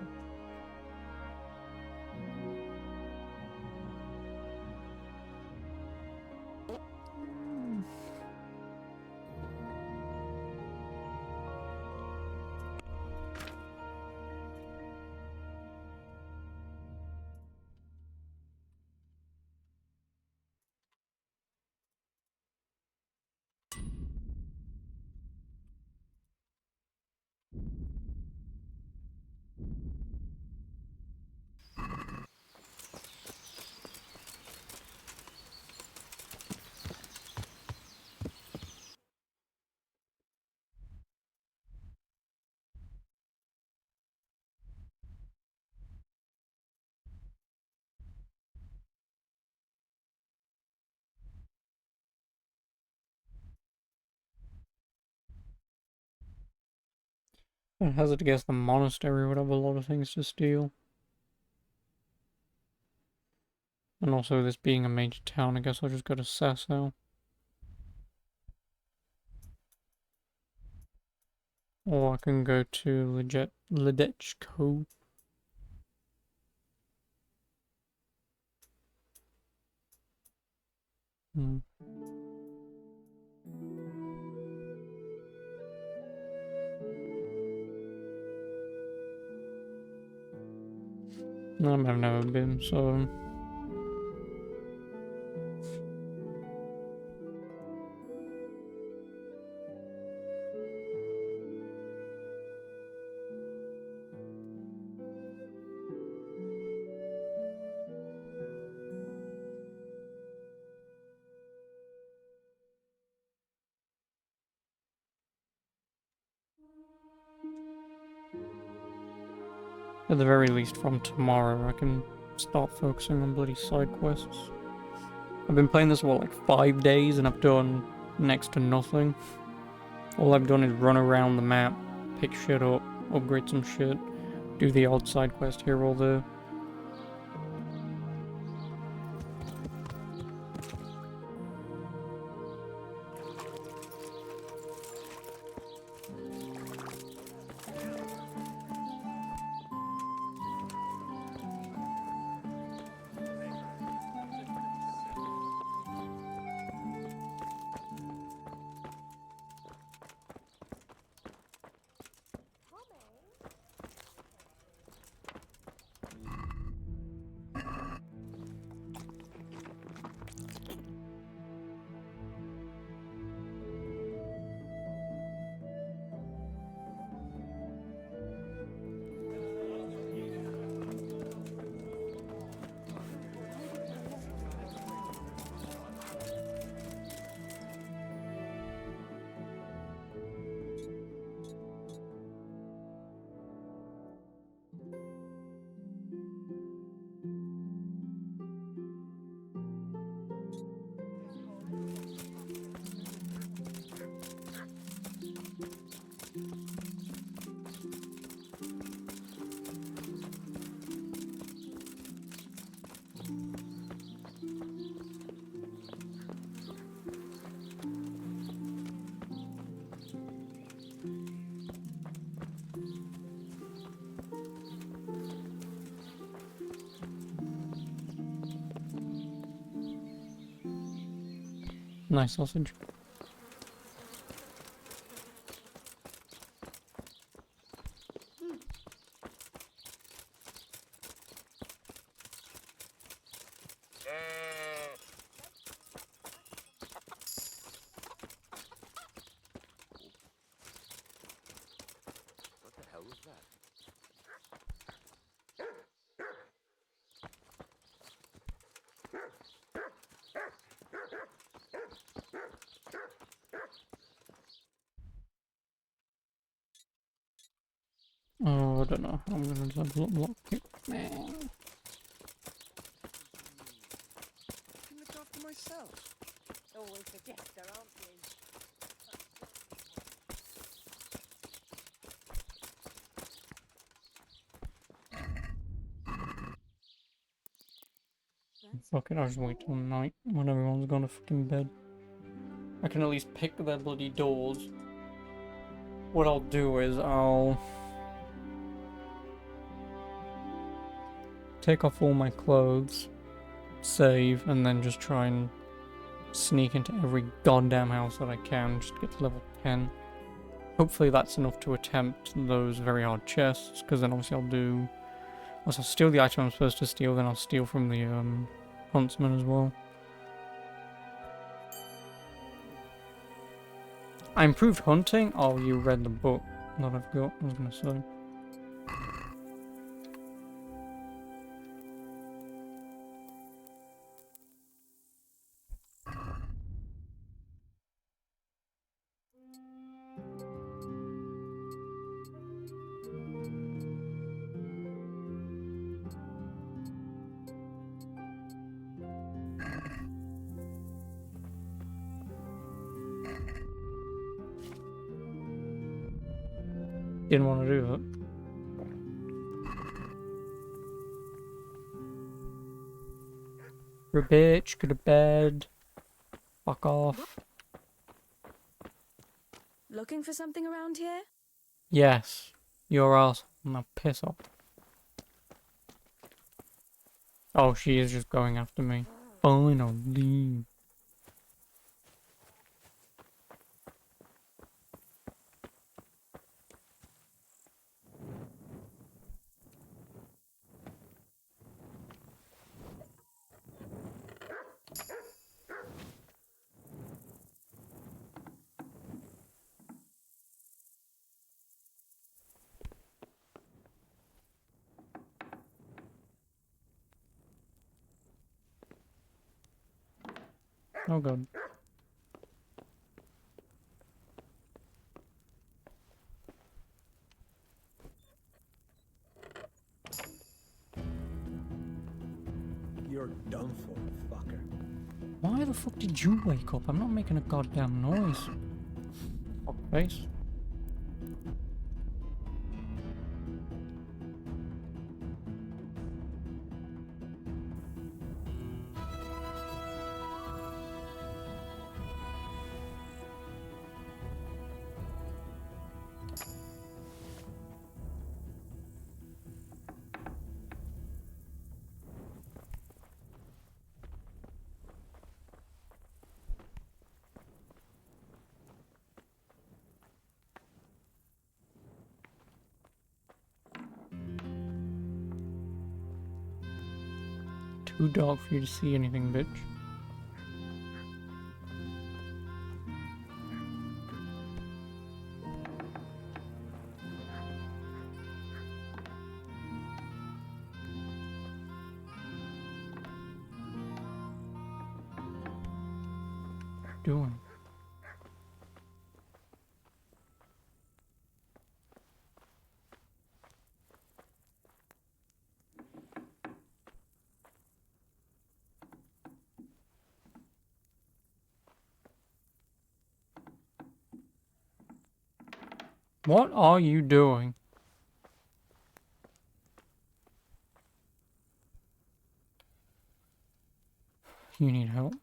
I hazard to guess the monastery would have a lot of things to steal. And also, this being a major town, I guess I'll just go to Sasso. Or I can go to Ledechko. Hmm. No, I've never been, so... At the very least, from tomorrow, I can start focusing on bloody side quests. I've been playing this, what, like 5 days, and I've done next to nothing. All I've done is run around the map, pick shit up, upgrade some shit, do the odd side quest here or there. Nice sausage. What the hell was that? Oh, I don't know. I'm gonna double up lockpick. Man. can look after myself. Always the jester, aren't you? Fuck it, I'll just wait till night when everyone's gone to fucking bed. I can at least pick their bloody doors. What I'll do is I'll take off all my clothes, save, and then just try and sneak into every goddamn house that I can, just to get to level 10. Hopefully that's enough to attempt those very hard chests, because then obviously I'll steal the item I'm supposed to steal, then I'll steal from the huntsman as well. I improved hunting? Oh, you read the book that I've got, I was gonna say. Didn't want to do that. You're a bitch, go to bed. Fuck off. Looking for something around here? Yes. Your ass. Now piss off. Oh, she is just going after me. Finally. Oh god. You're done for, fucker. Why the fuck did you wake up? I'm not making a goddamn noise. Fuck face. Too dark for you to see anything, bitch. Doing. What are you doing? You need help.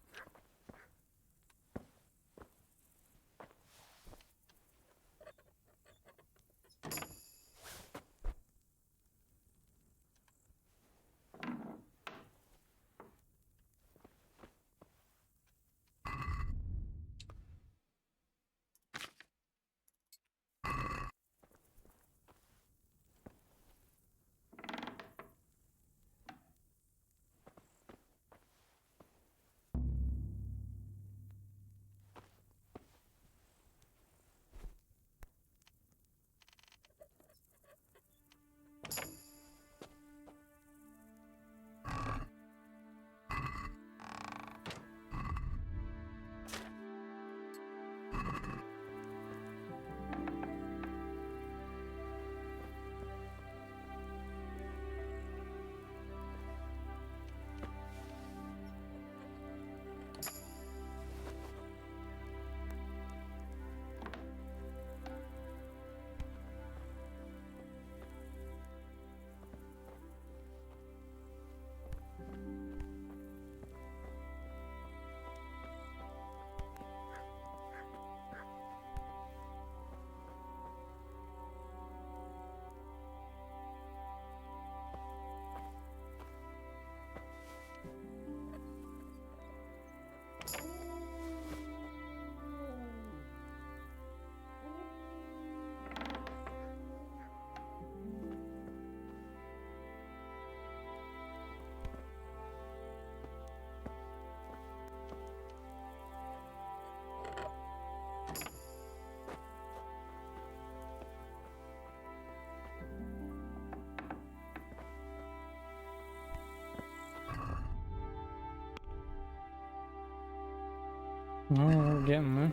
Oh, we're getting there.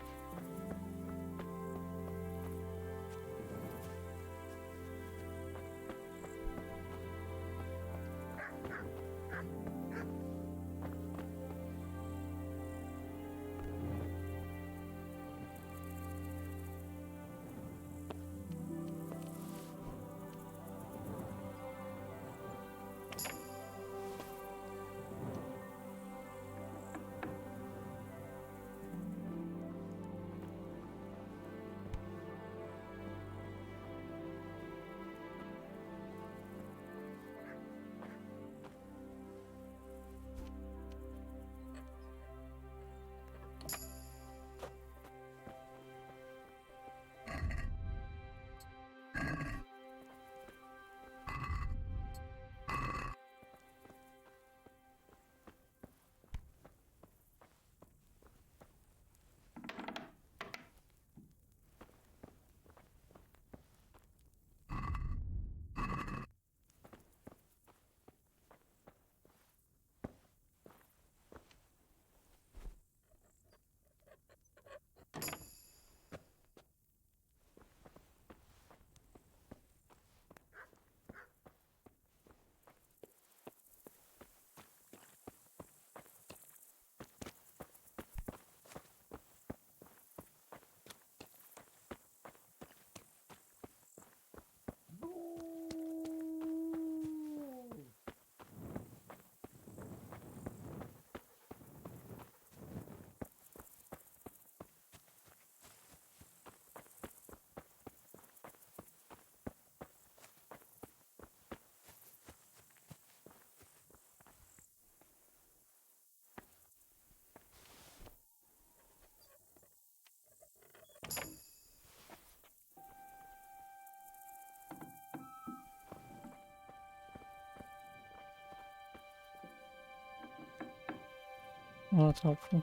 Oh, that's helpful.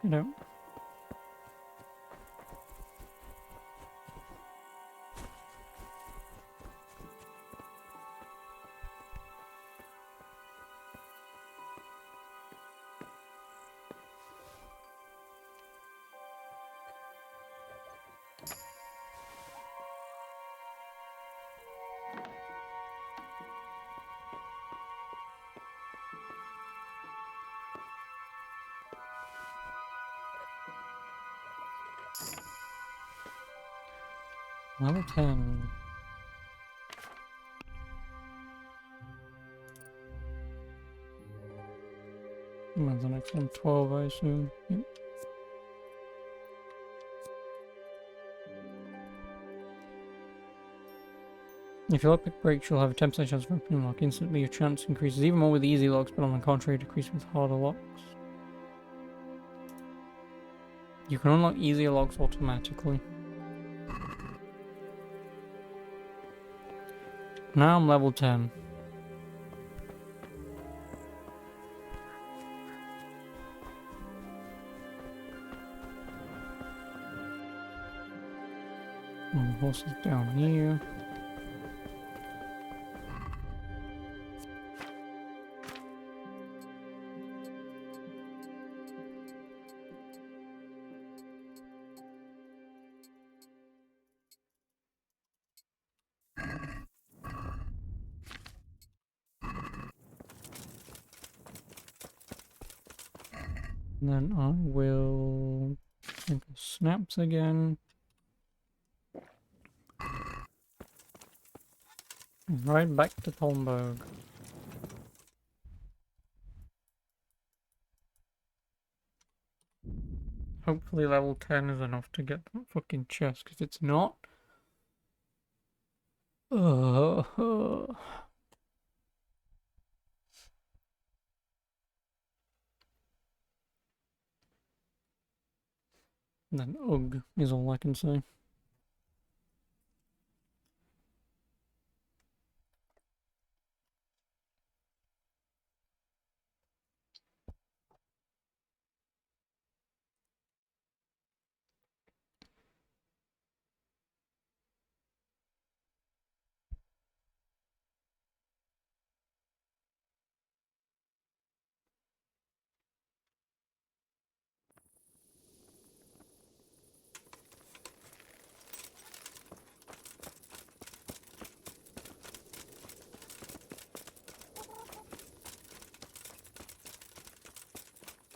You know. Level 10. Mine's the next one, 12, I assume. Yep. If your lockpick breaks, you'll have a 10% chance of opening lock. Instantly, your chance increases even more with easy locks, but on the contrary, decreases with harder locks. You can unlock easier locks automatically. Now I'm level 10. The horse is down here. And then I will think of snaps again. Right back to Talmberg. Hopefully level 10 is enough to get that fucking chest, because it's not. Then ugh is all I can say.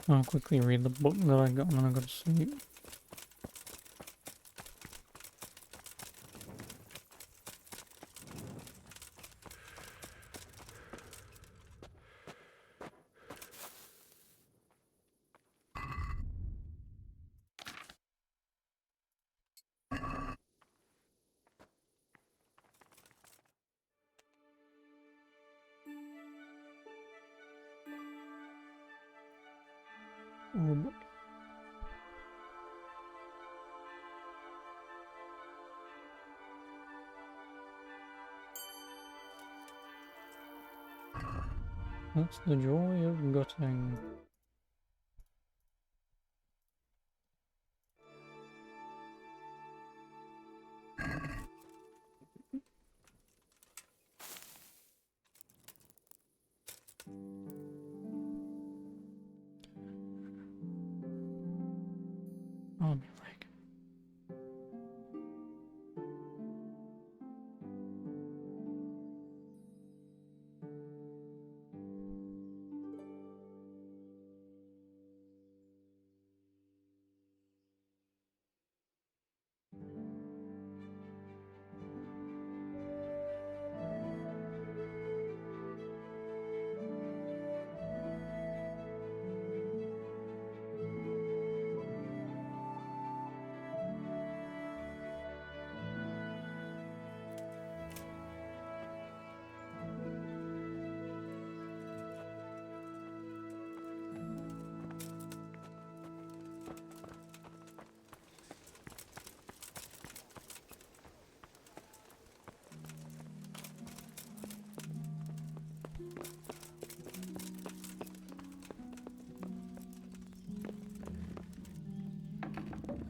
I'll quickly read the book that I got and then I go to sleep. Oh boy. That's the joy of gutting. Oh, my leg.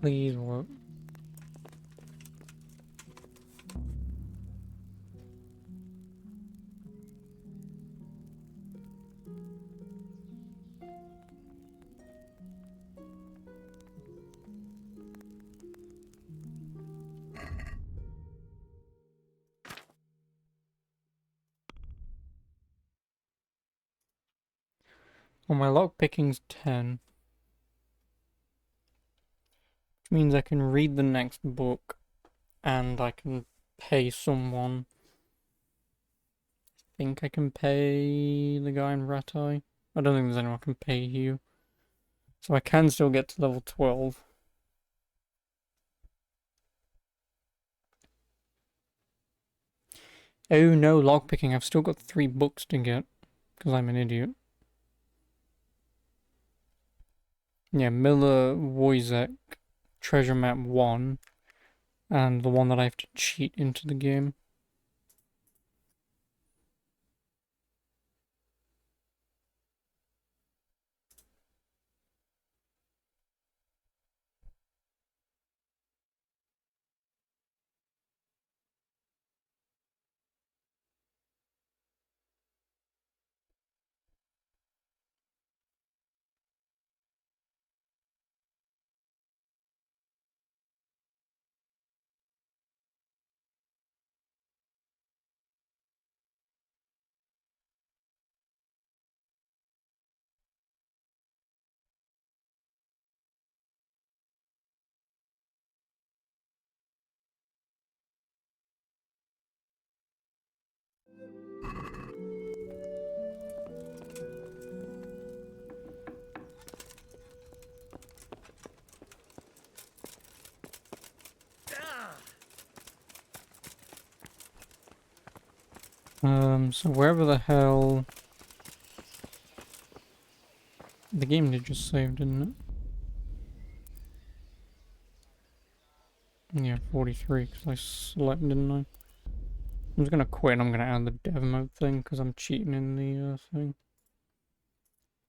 Please work. Well, my lockpicking's 10. Which means I can read the next book and I can pay someone. I think I can pay the guy in Ratai. I don't think there's anyone I can pay you. So I can still get to level 12. Oh no, lockpicking. I've still got 3 books to get. Because I'm an idiot. Yeah, Miller Wojcik, Treasure Map 1, and the one that I have to cheat into the game. So wherever the hell... The game did just save, didn't it? Yeah, 43, because I slept, didn't I? I'm just gonna quit and I'm gonna add the dev mode thing, because I'm cheating in the thing.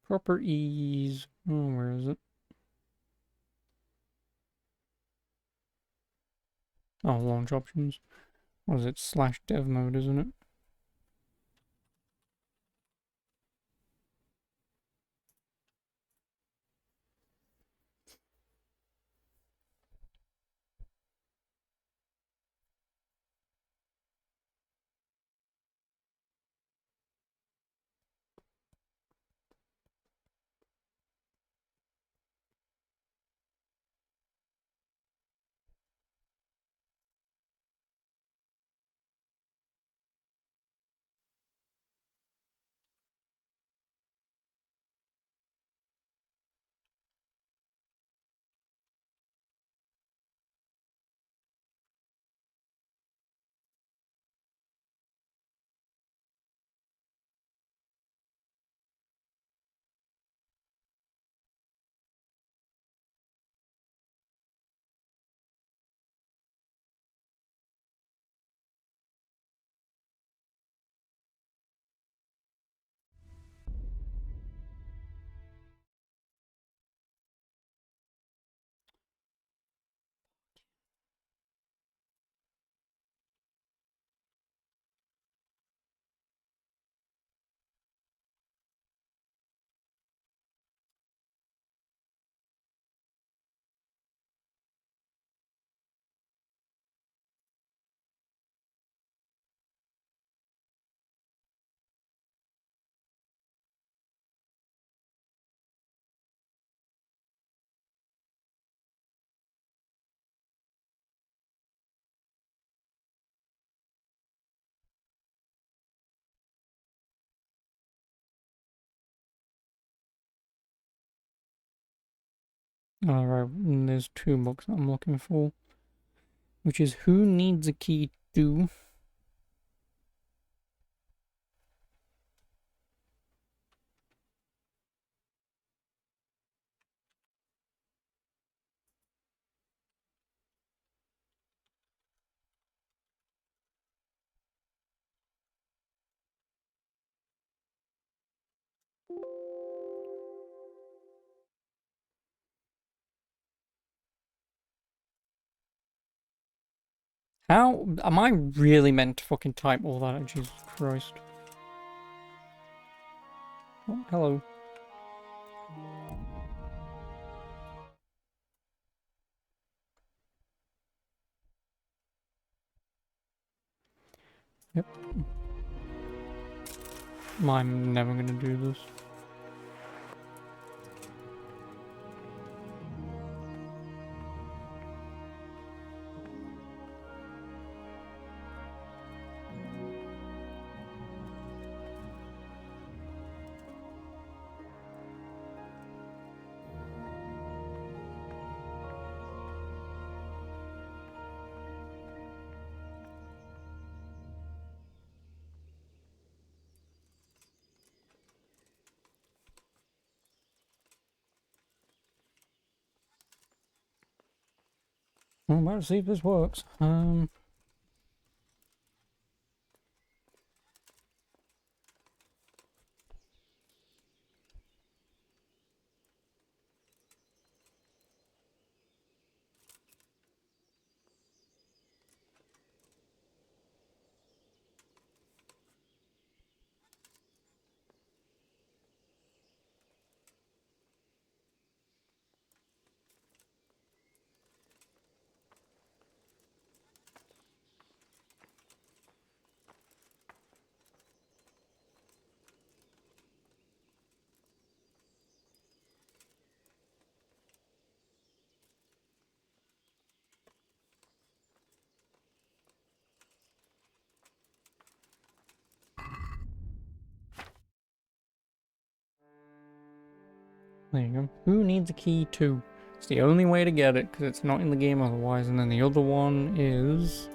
Properties... Oh, where is it? Oh, launch options. What is it? / dev mode, isn't it? Alright, and there's 2 books that I'm looking for. Which is Who Needs a Key To? How am I really meant to fucking type all that? Jesus Christ. Oh, hello. Yep. I'm never gonna do this. Well, let's see if this works. There you go. Who needs a key to? It's the only way to get it, because it's not in the game otherwise. And then the other one is...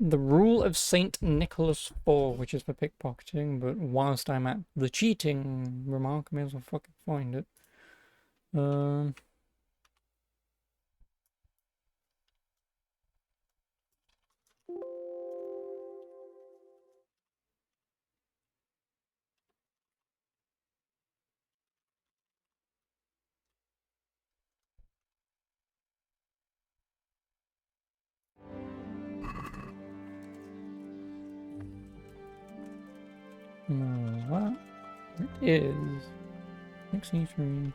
The Rule of Saint Nicholas 4, which is for pickpocketing, but whilst I'm at the cheating remark, I may as well fucking find it. What? It is 63.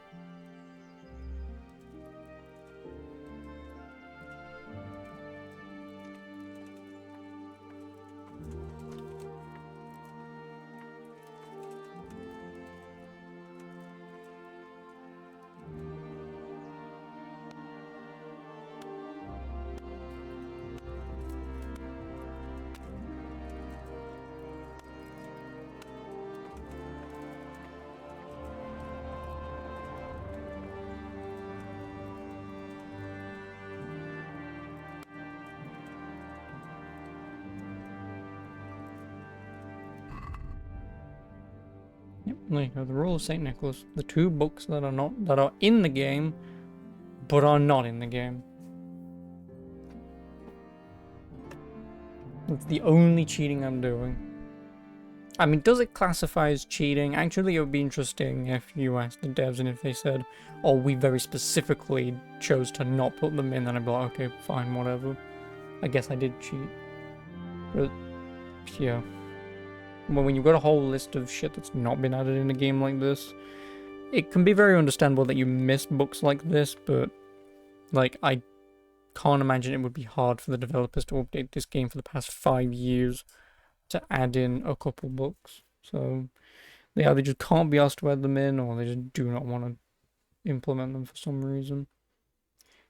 Yep, there you go. The Rule of Saint Nicholas. The two books that are in the game, but are not in the game. That's the only cheating I'm doing. I mean, does it classify as cheating? Actually, it would be interesting if you asked the devs and if they said, oh, we very specifically chose to not put them in, then I'd be like, okay, fine, whatever. I guess I did cheat. But, yeah. Well, when you've got a whole list of shit that's not been added in a game like this, it can be very understandable that you miss books like this, but, like, I can't imagine it would be hard for the developers to update this game for the past 5 years to add in a couple books. So, they either just can't be asked to add them in, or they just do not want to implement them for some reason.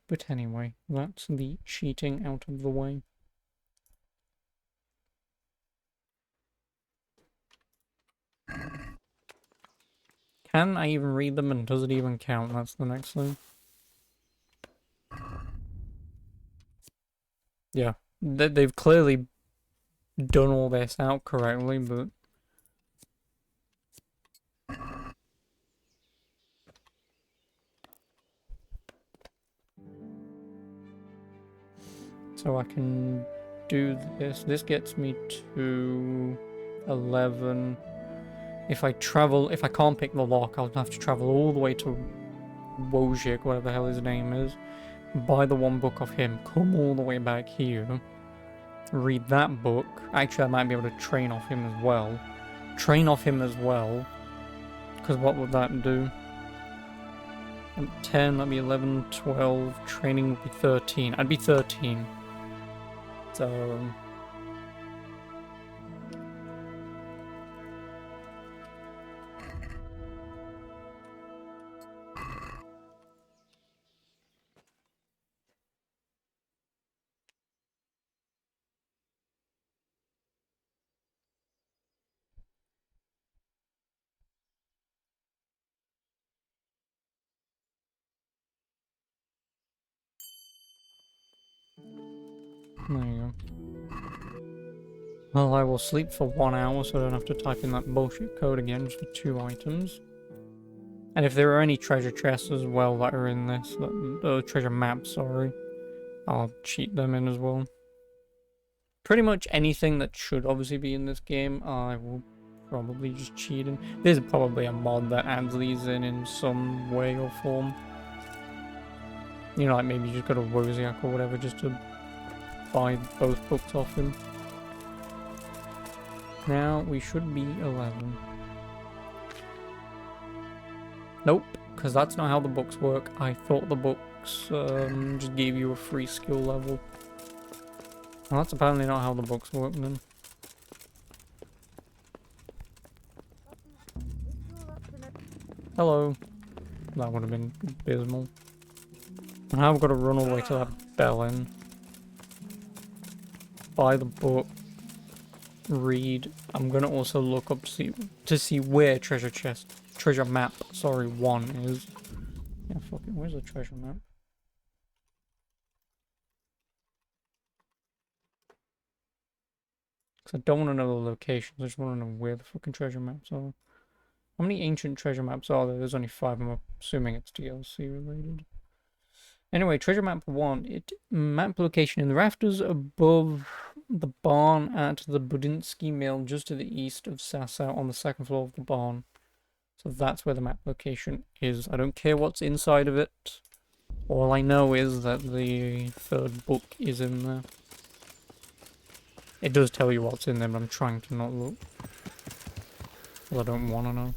But anyway, that's the cheating out of the way. Can I even read them, and does it even count? That's the next thing. Yeah, they've clearly done all this out correctly, but... So I can do this. This gets me to 11. If I can't pick the lock, I'll have to travel all the way to Wojcik, whatever the hell his name is, buy the one book of him, come all the way back here, read that book. Actually, I might be able to train off him as well. Because what would that do? 10, that'd be 11, 12, training would be 13. I'd be 13. So... There you go. Well, I will sleep for 1 hour so I don't have to type in that bullshit code again just for 2 items. And if there are any treasure chests as well that are in this, treasure maps, sorry, I'll cheat them in as well. Pretty much anything that should obviously be in this game, I will probably just cheat in. There's probably a mod that adds these in some way or form. You know, like maybe you just go to Wojciech or whatever just to buy both books off him. Now we should be 11. Nope, because that's not how the books work. I thought the books just gave you a free skill level. Well, that's apparently not how the books work then. Hello. That would have been abysmal. Now I've got to run all the way to that bell in. Buy the book. Read. I'm gonna also look up to see where treasure map, sorry, 1 is. Yeah, fuck it, where's the treasure map? I don't want to know the locations, I just want to know where the fucking treasure maps are. How many ancient treasure maps are there? There's only 5, I'm assuming it's DLC related. Anyway, treasure map 1. Map location in the rafters above the barn at the Budinsky Mill, just to the east of Sasau on the 2nd floor of the barn. So that's where the map location is. I don't care what's inside of it. All I know is that the 3rd book is in there. It does tell you what's in there, but I'm trying to not look. Well, I don't want to know.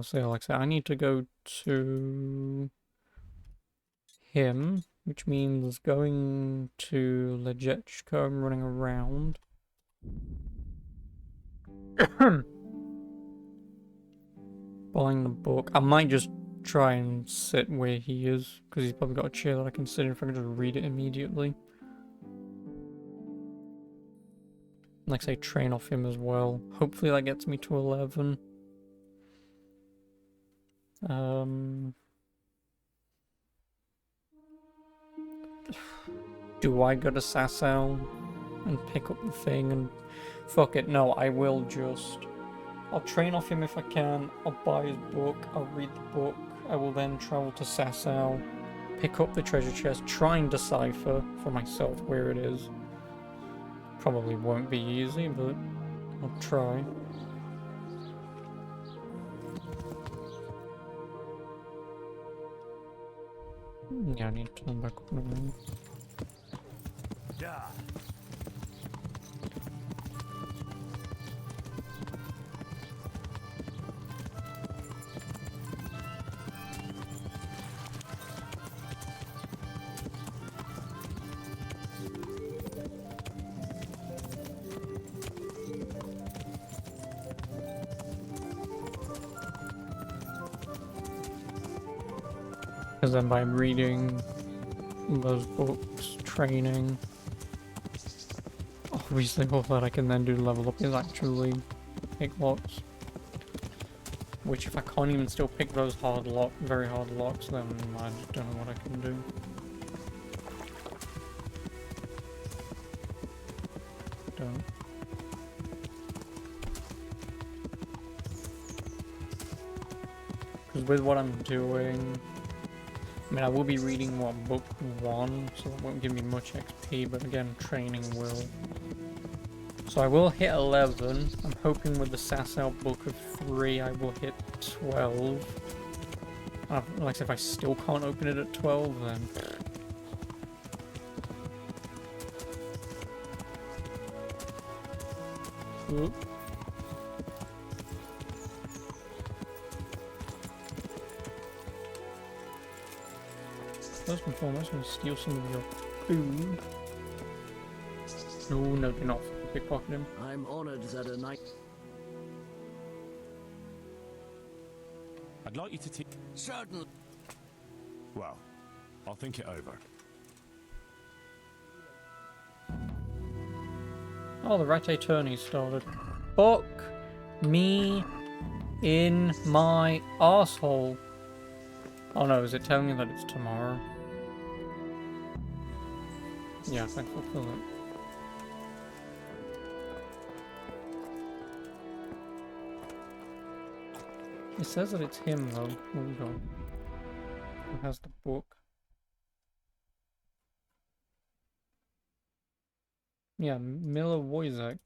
So yeah, like I said, I need to go to him, which means going to Lejechko and running around. Buying the book. I might just try and sit where he is, because he's probably got a chair that I can sit in if I can just read it immediately. Like I say, train off him as well. Hopefully that gets me to 11. Do I go to Sasau and pick up the thing and... Fuck it, no, I will just... I'll train off him if I can, I'll buy his book, I'll read the book, I will then travel to Sasau, pick up the treasure chest, try and decipher for myself where it is. Probably won't be easy, but I'll try. Yeah, I need to turn back up in a minute. Yeah. Because then by reading those books, training, obviously all that I can then do to level up is actually pick locks. Which if I can't even still pick those very hard locks, then I just don't know what I can do. Don't. Because with what I'm doing, I mean, I will be reading, what, book 1, so that won't give me much XP, but again, training will. So I will hit 11. I'm hoping with the Sasau book of 3, I will hit 12. Like, if I still can't open it at 12, then... Oop. First and foremost, I'm going to steal some of your food. No, do not pickpocket him. I'm honored that a knight... I'd like you to take... Certainly. Well, I'll think it over. Oh, the rat attorney started. Fuck me in my arsehole. Oh no, is it telling me that it's tomorrow? Yeah, I think I'll fulfill it. It says that it's him though. Hold on. Who has the book? Yeah, Miller Wojcik.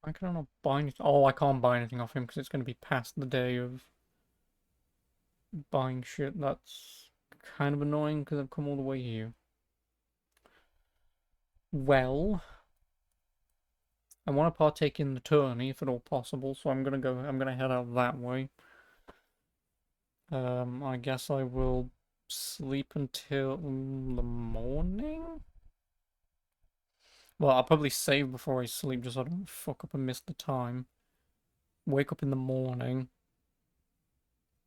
Why can I not buy anything? Oh, I can't buy anything off him because it's going to be past the day of buying shit. That's kind of annoying because I've come all the way here. Well, I want to partake in the tourney if at all possible, so I'm gonna head out that way. I guess I will sleep until the morning? Well, I'll probably save before I sleep just so I don't fuck up and miss the time. Wake up in the morning.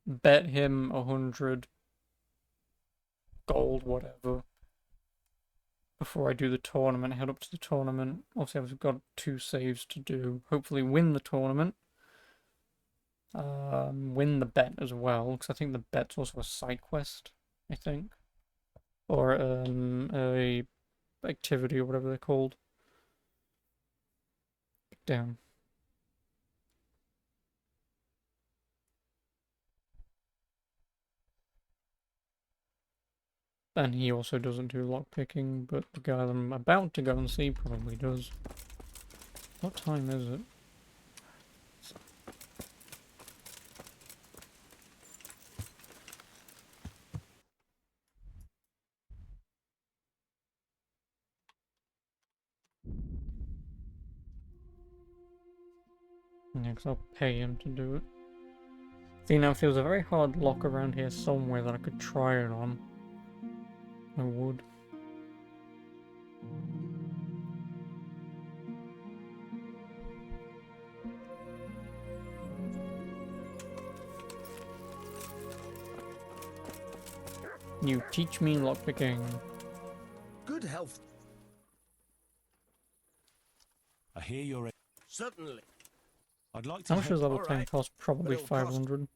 Bet him 100 gold, whatever. Before I do the tournament, head up to the tournament. Obviously, I've got 2 saves to do. Hopefully win the tournament. Win the bet as well, because I think the bet's also a side quest, I think. Or a activity or whatever they're called. Down. And he also doesn't do lockpicking, but the guy that I'm about to go and see probably does. What time is it? Yeah, 'cause I'll pay him to do it. See, now if there was a very hard lock around here somewhere that I could try it on, I would. You teach me lockpicking. Good health. I hear you're. Certainly. I'd like to. How much does level 10 Alright. cost? Probably But it'll cost- 500.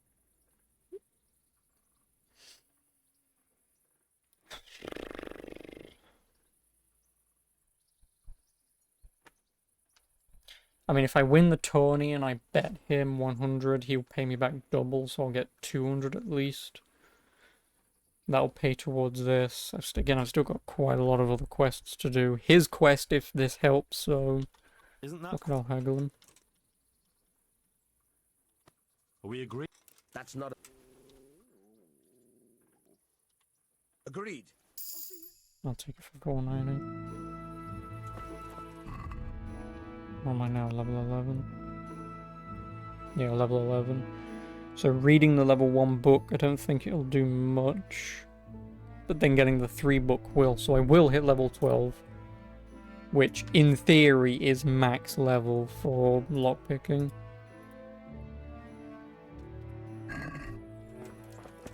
I mean, if I win the tourney and I bet him 100, he'll pay me back double, so I'll get 200 at least. That'll pay towards this. Again, I've still got quite a lot of other quests to do. His quest, if this helps, so Isn't that? look at all haggling. Are we agreed? That's not. Agreed. I'll take it for 490. Or am I now level 11? Yeah, level 11. So reading the level 1 book, I don't think it'll do much. But then getting the 3 book will. So I will hit level 12. Which, in theory, is max level for lockpicking.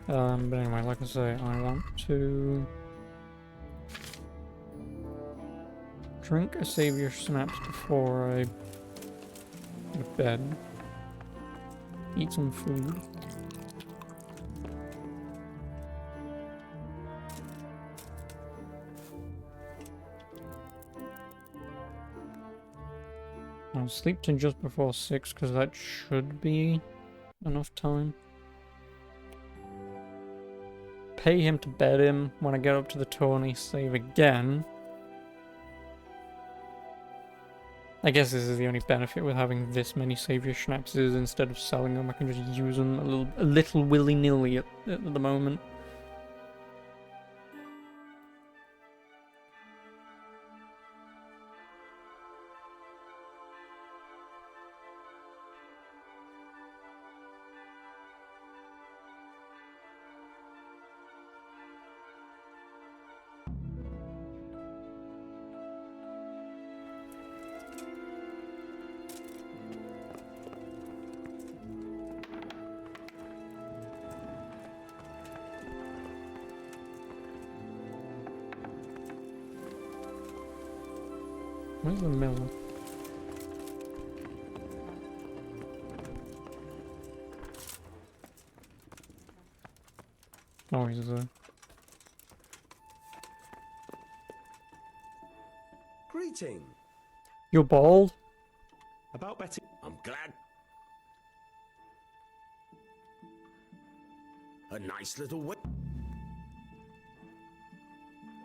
But anyway, like I say, I want to drink a Savior Snaps before I go to bed. Eat some food. I'll sleep to just before 6 because that should be enough time. Pay him to bet him. When I get up to the tourney, save again. I guess this is the only benefit with having this many Savior Schnapps is instead of selling them, I can just use them a little willy-nilly at the moment. Where's the mill? Oh, he's there. Greeting. You're bald? About betting. I'm glad. A nice little way.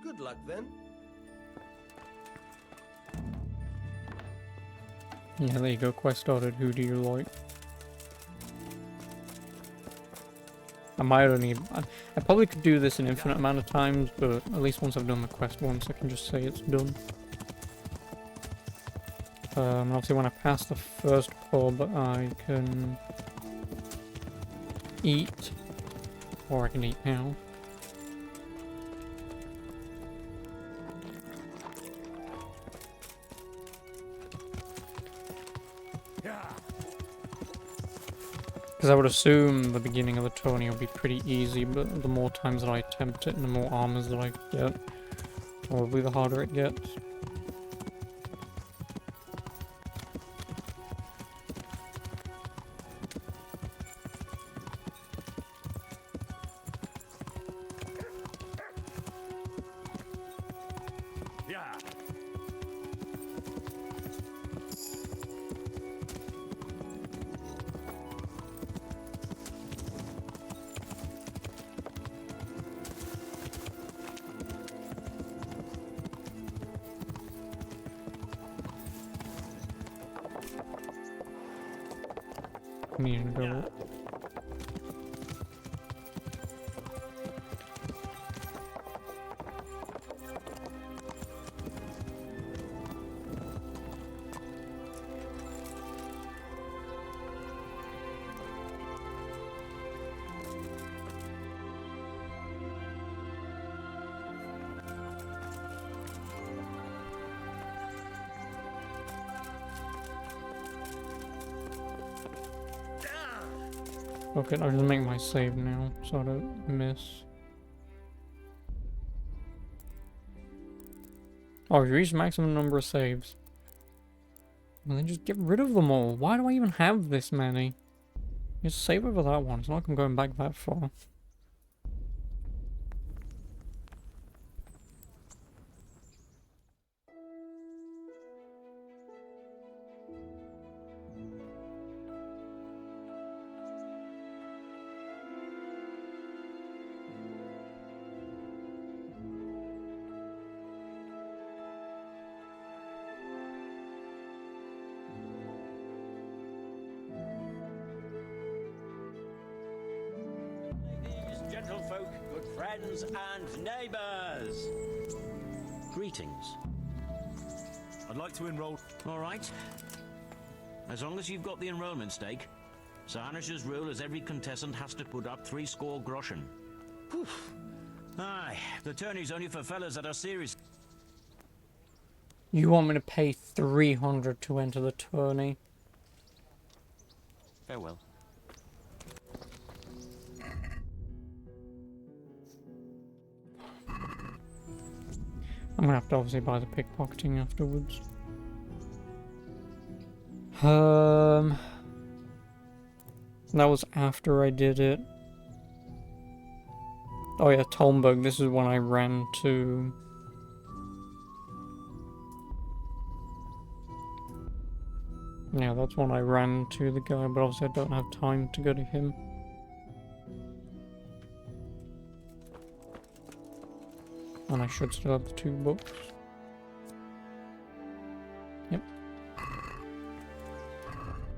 Good luck then. Yeah, there you go. Quest started. Who do you like? I might only... I probably could do this an infinite amount of times, but at least once I've done the quest once, I can just say it's done. Obviously when I pass the first pub, I can eat, or I can eat now. Because I would assume the beginning of the tourney will be pretty easy, but the more times that I attempt it and the more armors that I get, probably the harder it gets. Need to go up. Okay, I'll just make my save now so I don't miss. Oh, you reached maximum number of saves. Well, then just get rid of them all. Why do I even have this many? Just save over that one. It's not like I'm going back that far. Ladies, gentlefolk, good friends, and neighbors. Greetings. I'd like to enroll. All right. As long as you've got the enrollment stake. Sir Hanish's rule is every contestant has to put up 3 score groschen. Whew. Aye, the tourney's only for fellas that are serious. You want me to pay 300 to enter the tourney? Farewell. I'm gonna have to obviously buy the pickpocketing afterwards. That was after I did it. Oh yeah, Tolmberg, this is when I ran to... Yeah, that's when I ran to the guy, but obviously I don't have time to go to him. And I should still have the 2 books. Yep.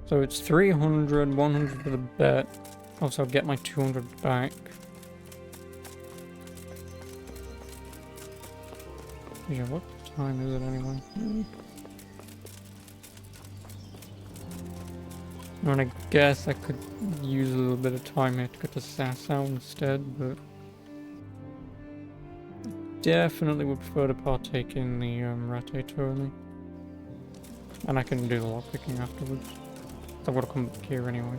So it's 300, 100 for the bet. Also, I'll get my 200 back. Yeah, what time is it anyway? I mean, I guess I could use a little bit of time here to go to Sasau instead, but... definitely would prefer to partake in the Rate tourney. And I can do the lockpicking afterwards. I've got to come back here anyway.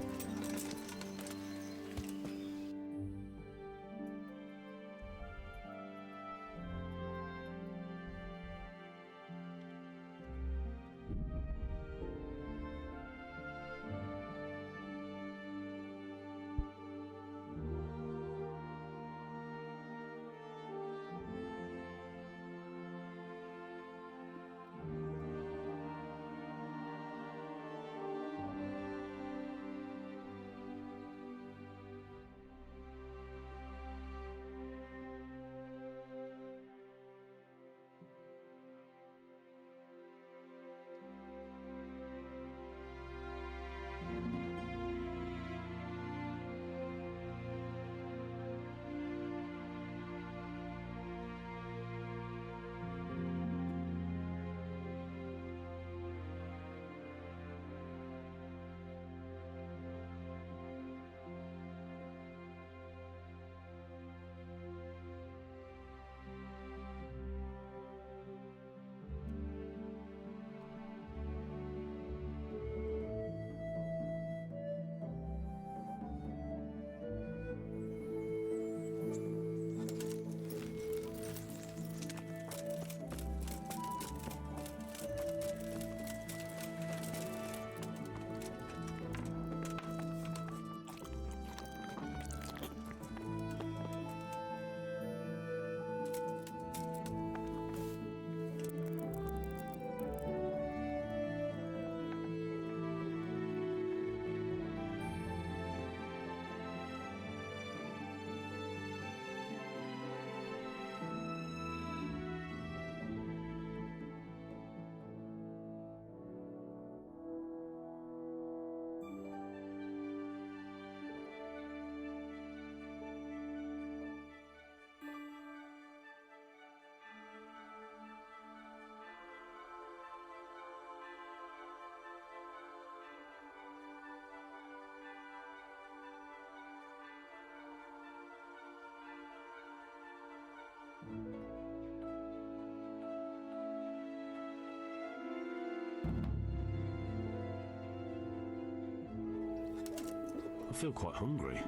feel quite hungry.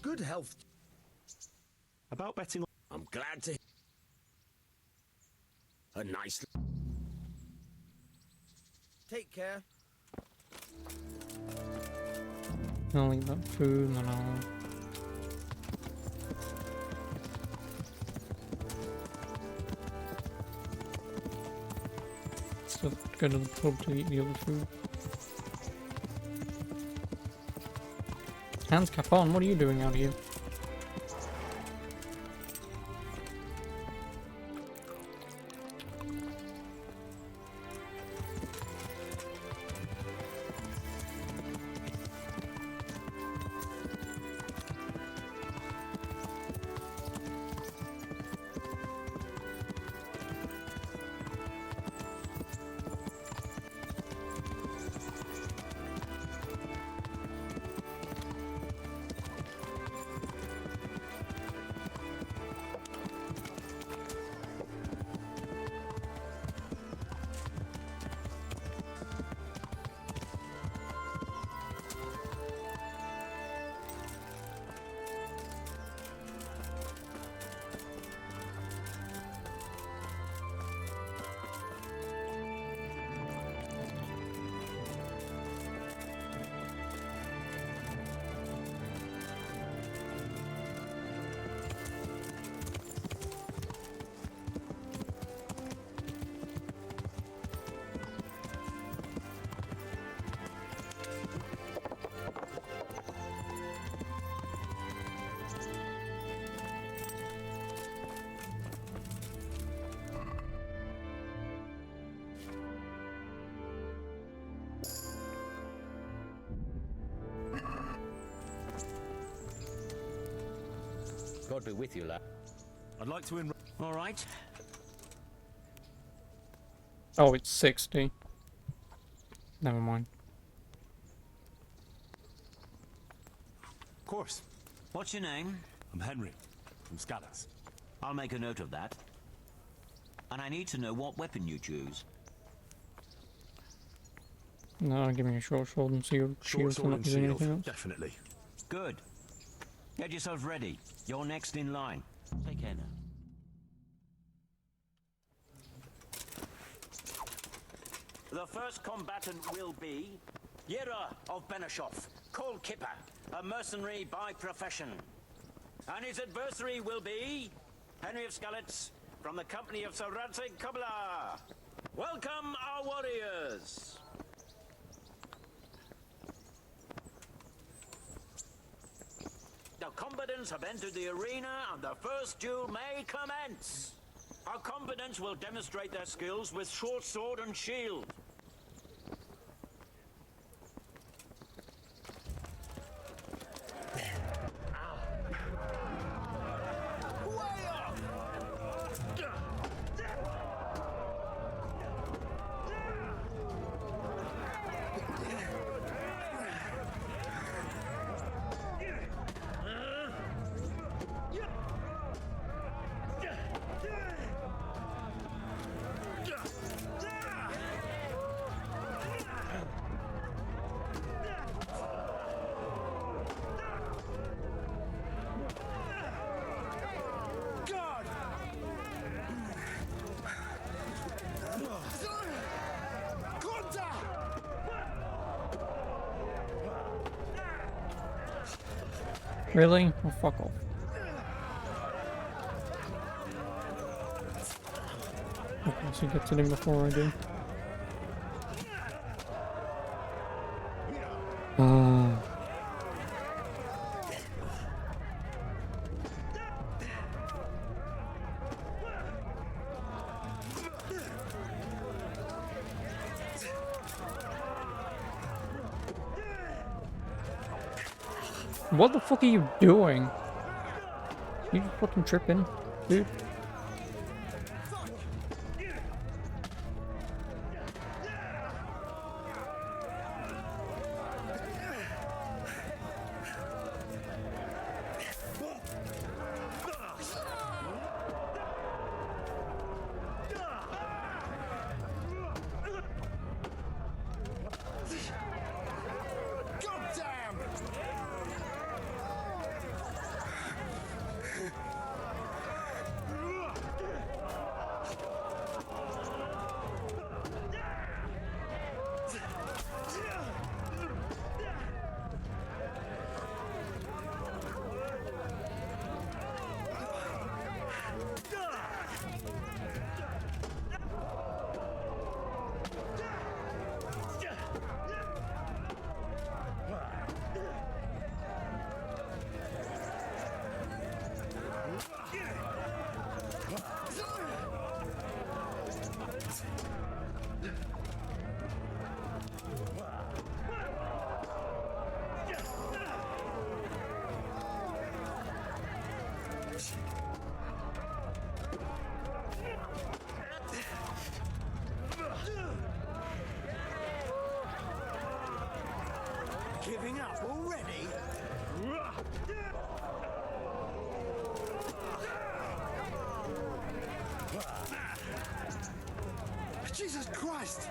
Good health. About betting on... I'm glad to... A nice... Take care. I'll eat that food and then I'll... still go to the pub to eat the other food. Hands cap on, what are you doing out here? God be with you, lad. I'd like to enroll... All right. Oh, it's 60. Never mind. Of course. What's your name? I'm Henry, from Scadas. I'll make a note of that. And I need to know what weapon you choose. No, give me a short sword and shield. Short sword and Anything shield, else. definitely. Good. Get yourself ready. You're next in line. Take care now. The first combatant will be Yera of Benashov, called Kipper, a mercenary by profession. And his adversary will be Henry of Skalitz from the company of Sir Radzig Kobyla. Welcome, our warriors! The combatants have entered the arena and the first duel may commence. Our combatants will demonstrate their skills with short sword and shield. Really? Oh, fuck off. Okay, so get to him before I do. What the fuck are you doing? You just fucking tripping, dude. giving up already? Jesus Christ!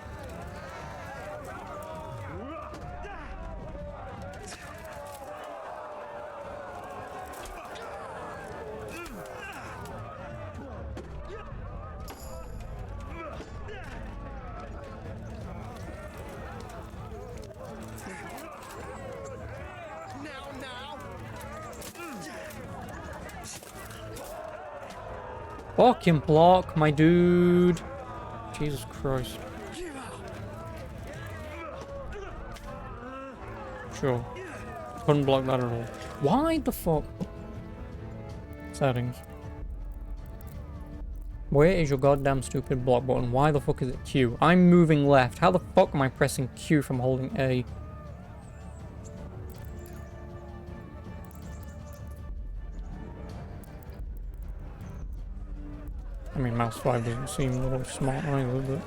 Fucking block, my dude. Jesus Christ. Sure. Couldn't block that at all. Why the fuck? Settings. Where is your goddamn stupid block button? Why the fuck is it Q? I'm moving left. How the fuck am I pressing Q from holding A? I mean, mouse 5 doesn't seem a little smart either, but...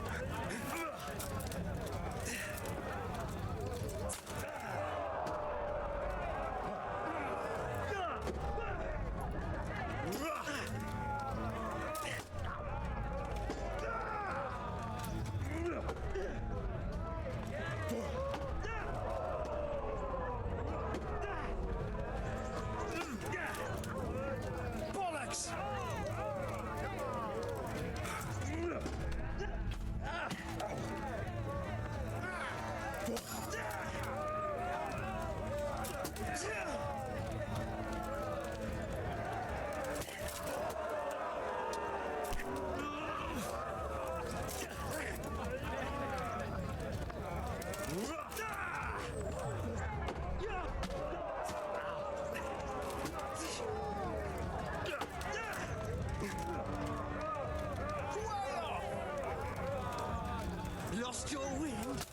Lost your wind?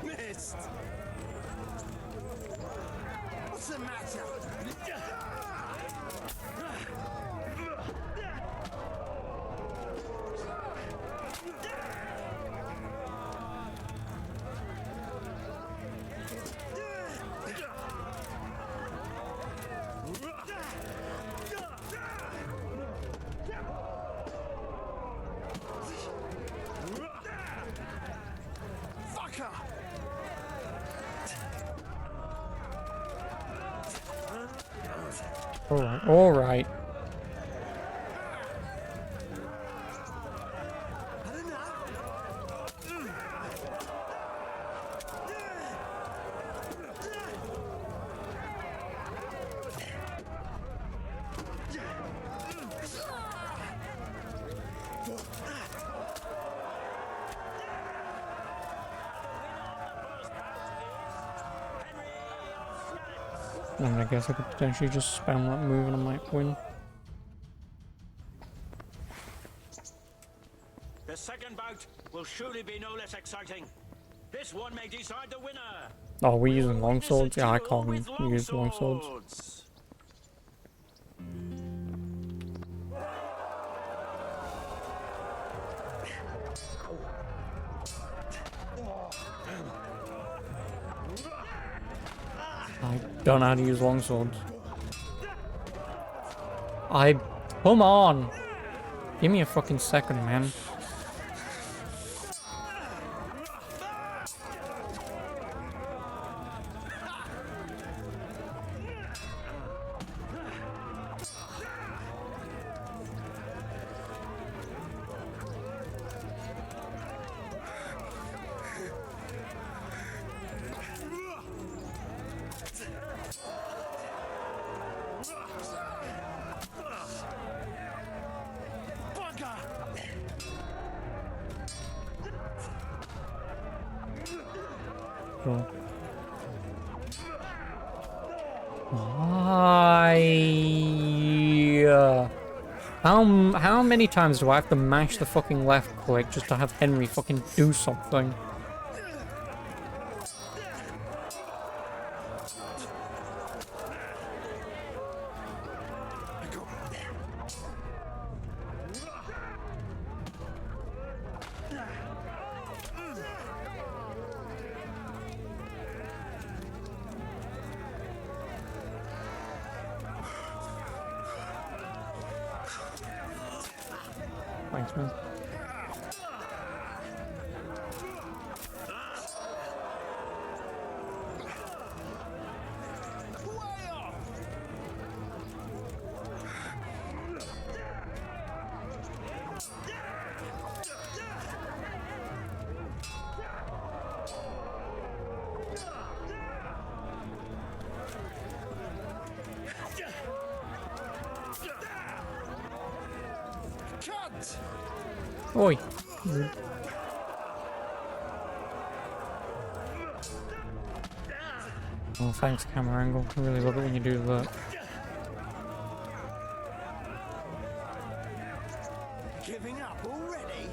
Missed. What's the matter? Fucker! Alright, alright. I mean, I guess I could potentially just spam that move and I might win. The second bout will surely be no less exciting. This one may decide the winner. Oh, we're using longswords? Yeah, I can't use longswords. I don't know how to use longswords. Come on! Give me a fucking second, man. Cool. How many times do I have to mash the fucking left click just to have Henry fucking do something? Thanks, man. Oi. Oh, thanks, camera angle. I really love it when you do that. Giving up already?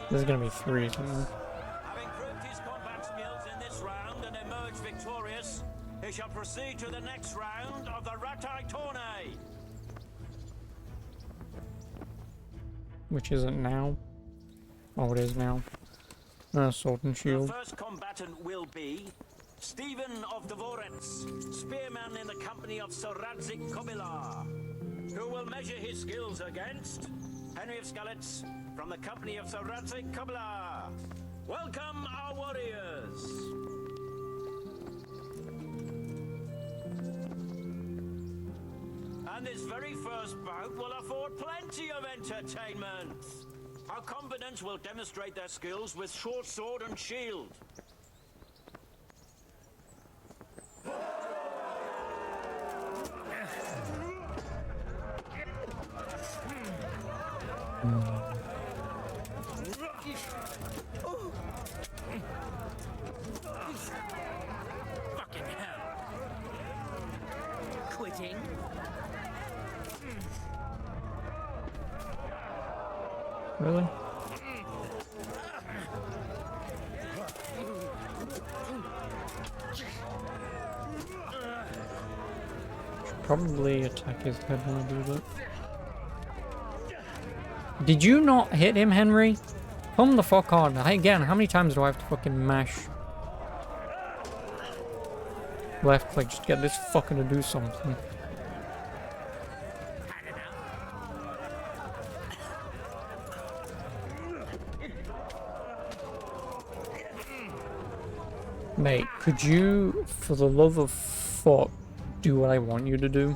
This is gonna be 3. Having proved his combat skills in this round and emerged victorious, he shall proceed to the next round of the Ratai Tourney. Which isn't now. Oh, it is now. Sword and shield. The first combatant will be Stephen of Deliverance, spearman in the company of Sir Radzik Kobilar, who will measure his skills against Henry of Skalitz from the company of Sir Radzik Kobilar. Welcome, our warriors! And this very first bout will afford plenty of entertainment. Our combatants will demonstrate their skills with short sword and shield. Fucking hell. Quitting? Really? Should probably attack his head when I do that. Did you not hit him, Henry? Come the fuck on. Again, how many times do I have to fucking mash left click just to get this fucker to do something? Mate, could you, for the love of fuck, do what I want you to do?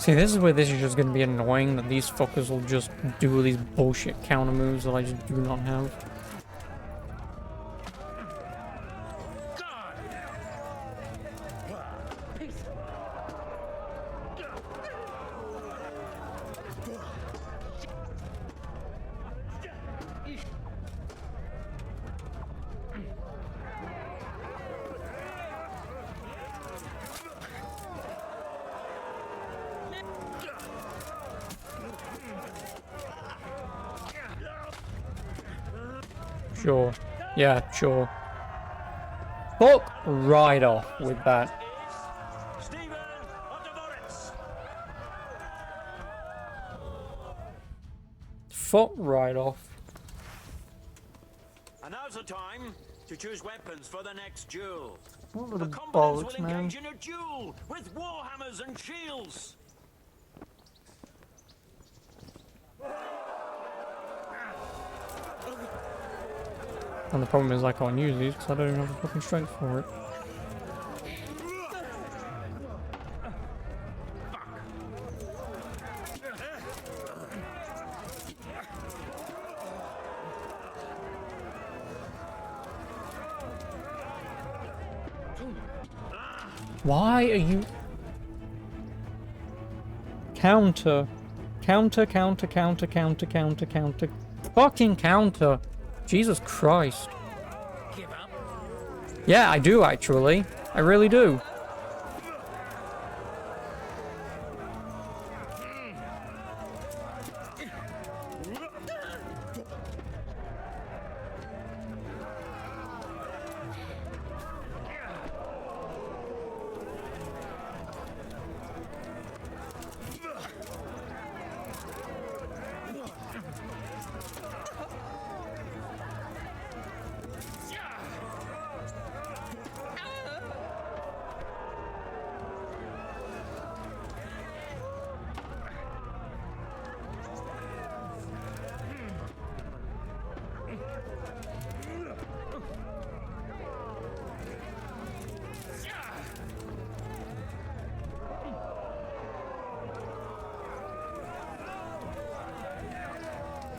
See, this is where this is just gonna be annoying, that these fuckers will just do these bullshit counter moves that I just do not have. Sure. Yeah, sure. Fuck right off with that. Stephen of Deliverance. Fuck right off. And now's the time to choose weapons for the next duel. What The little combatants bollocks, will man. engage in a duel with warhammers and shields. And the problem is I can't use these because I don't even have the fucking strength for it. Why are you... Counter. Counter, counter, counter, counter, counter, counter. Fucking counter. Jesus Christ. Give up? Yeah, I do actually. I really do.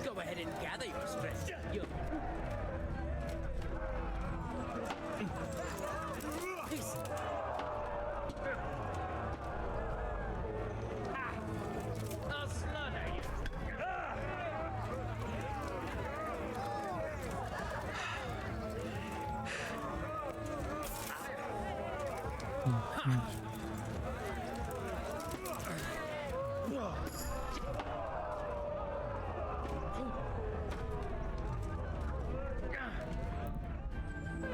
Go ahead and gather your strength. You... I'll slaughter you.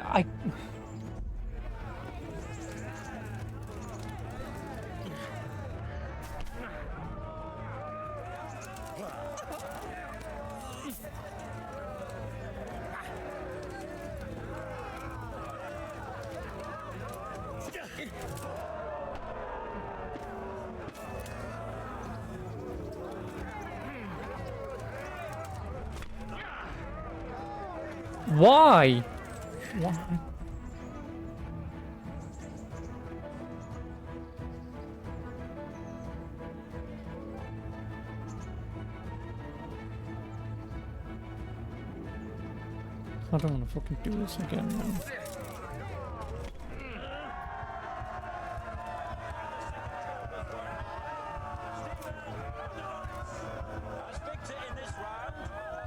I... Why? Why? I don't want to fucking do this again, man. As victor in this round,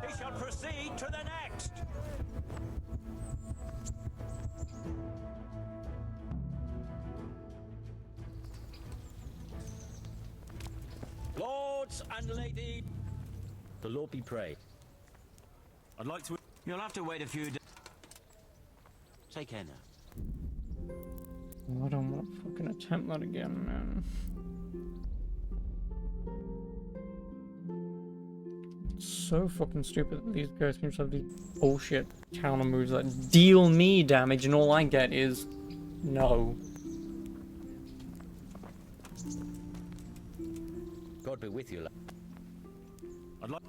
he shall proceed to the next. Lords and ladies, The Lord be praised. I'd like to... you'll have to wait a few days. Take care now. I don't want to fucking attempt that again, man. It's so fucking stupid that these guys seem to have these bullshit counter moves that deal me damage and all I get is no. God be with you, lad. I'd like...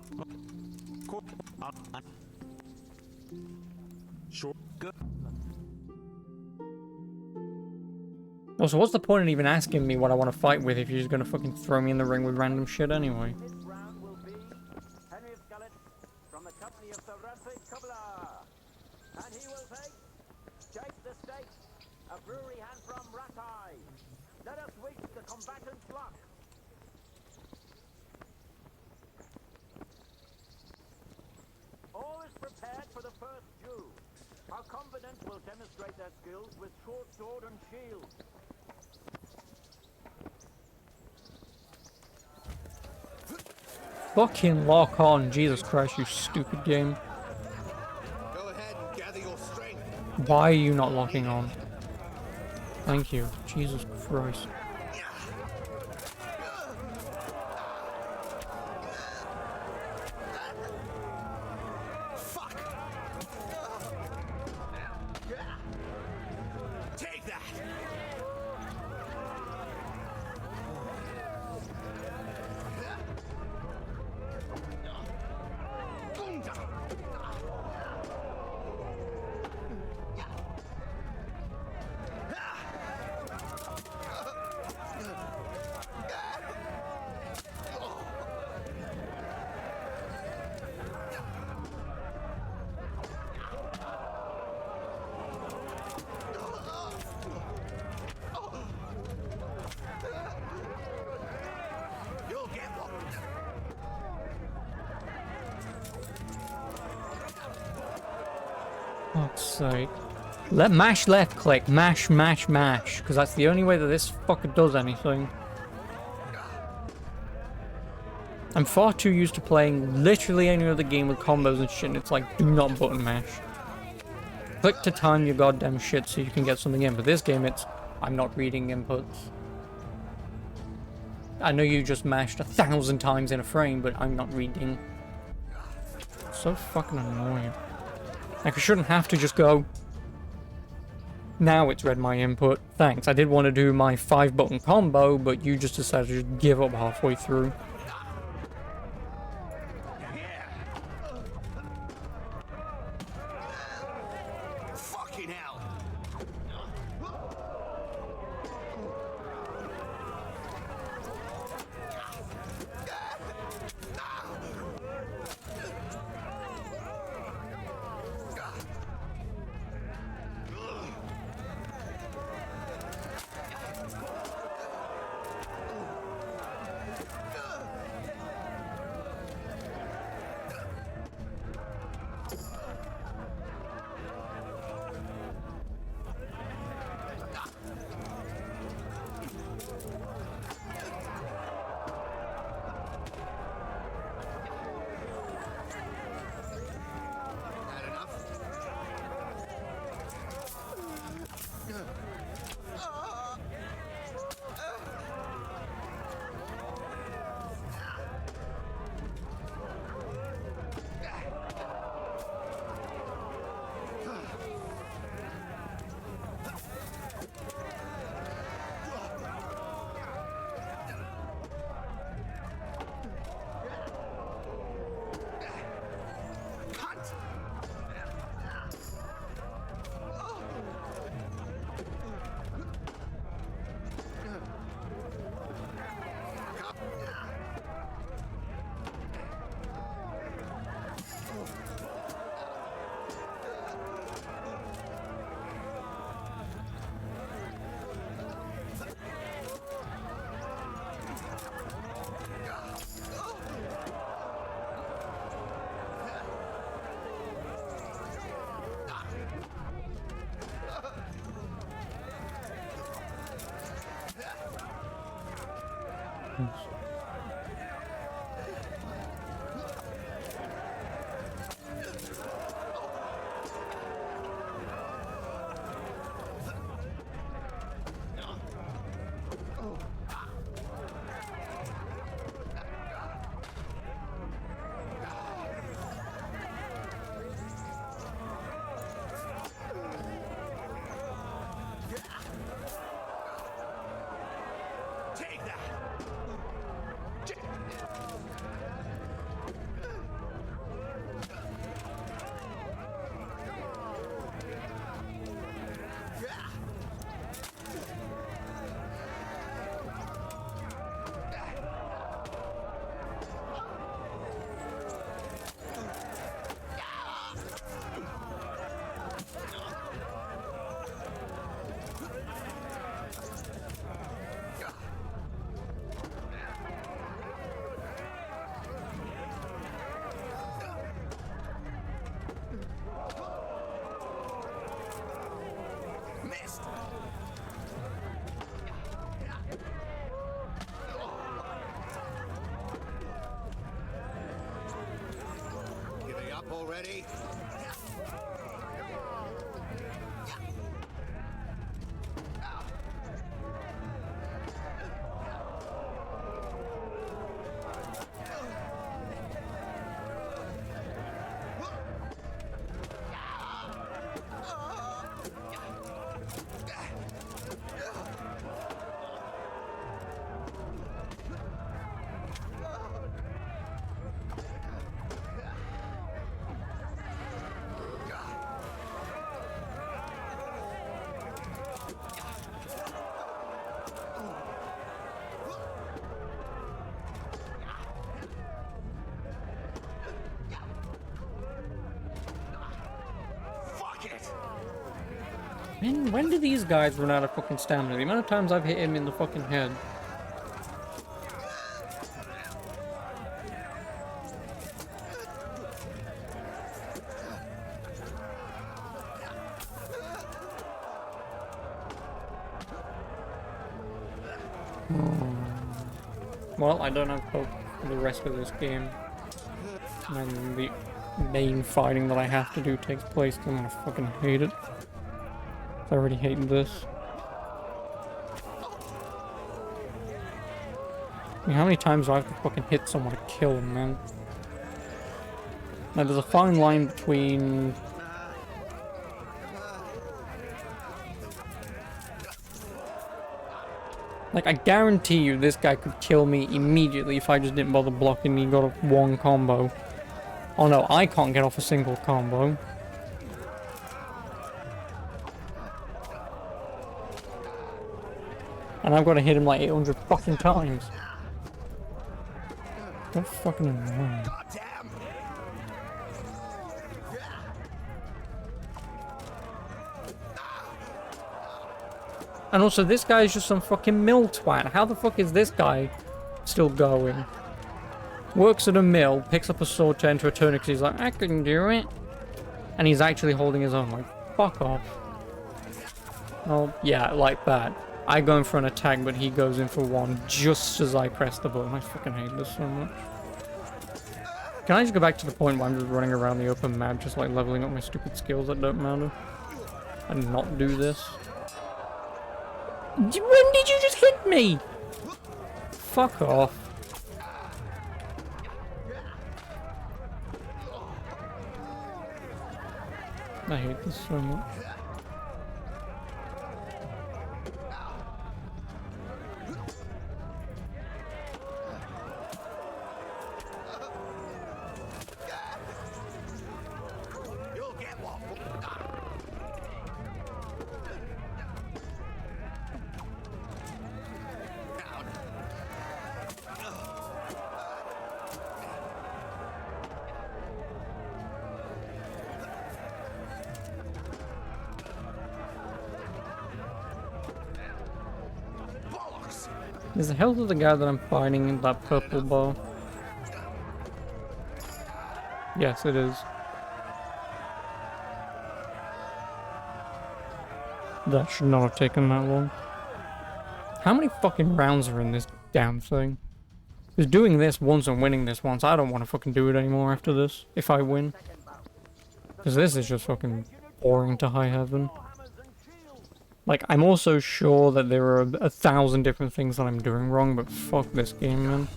Sure. Good. Also, what's the point in even asking me what I want to fight with if you're just gonna fucking throw me in the ring with random shit anyway? This round will be Henry of Skalitz from the company of Sir Radford Kubler. And he will take Jake the Steak, a brewery hand from Ratai. Let us wish the combatants luck. All is prepared for the first duel. Our combatants will demonstrate their skills with short sword and shield. Fucking lock on, Jesus Christ, you stupid game. Go ahead and gather your strength. Why are you not locking on? Thank you. Jesus Christ. Fuck! Take that! You'll get one. Fuck's sake. Mash left click. Mash, mash, mash. Because that's the only way that this fucker does anything. I'm far too used to playing literally any other game with combos and shit, and it's like, do not button mash. Click to time your goddamn shit so you can get something in, but this game it's, I'm not reading inputs. I know you just mashed 1,000 times in a frame, but I'm not reading. So fucking annoying. Like, I shouldn't have to just go, now it's read my input, thanks. I did want to do my 5-button combo, but you just decided to just give up halfway through. Fucking hell! already? When do these guys run out of fucking stamina? The amount of times I've hit him in the fucking head. Well, I don't have hope for the rest of this game. And the main fighting that I have to do takes place, I'm gonna fucking hate it. I already hate this. I mean, how many times do I have to fucking hit someone to kill them, man? Now, there's a fine line between... Like, I guarantee you this guy could kill me immediately if I just didn't bother blocking. He got off one combo. Oh no, I can't get off a single combo. And I've got to hit him like 800 fucking times. That's fucking annoying. And also, this guy is just some fucking mill twat. How the fuck is this guy still going? Works at a mill, picks up a sword to enter a tournament because he's like, I can do it. And he's actually holding his own, like, fuck off. Oh, yeah, like that. I go in for an attack, but he goes in for one just as I press the button. I fucking hate this so much. Can I just go back to the point where I'm just running around the open map, just like leveling up my stupid skills that don't matter? And not do this? When did you just hit me? Fuck off. I hate this so much. Is the health of the guy that I'm fighting in that purple bar? Yes, it is. That should not have taken that long. How many fucking rounds are in this damn thing? Because doing this once and winning this once, I don't want to fucking do it anymore after this, if I win. Because this is just fucking boring to high heaven. Like, I'm also sure that there are 1,000 different things that I'm doing wrong, but fuck this game, man.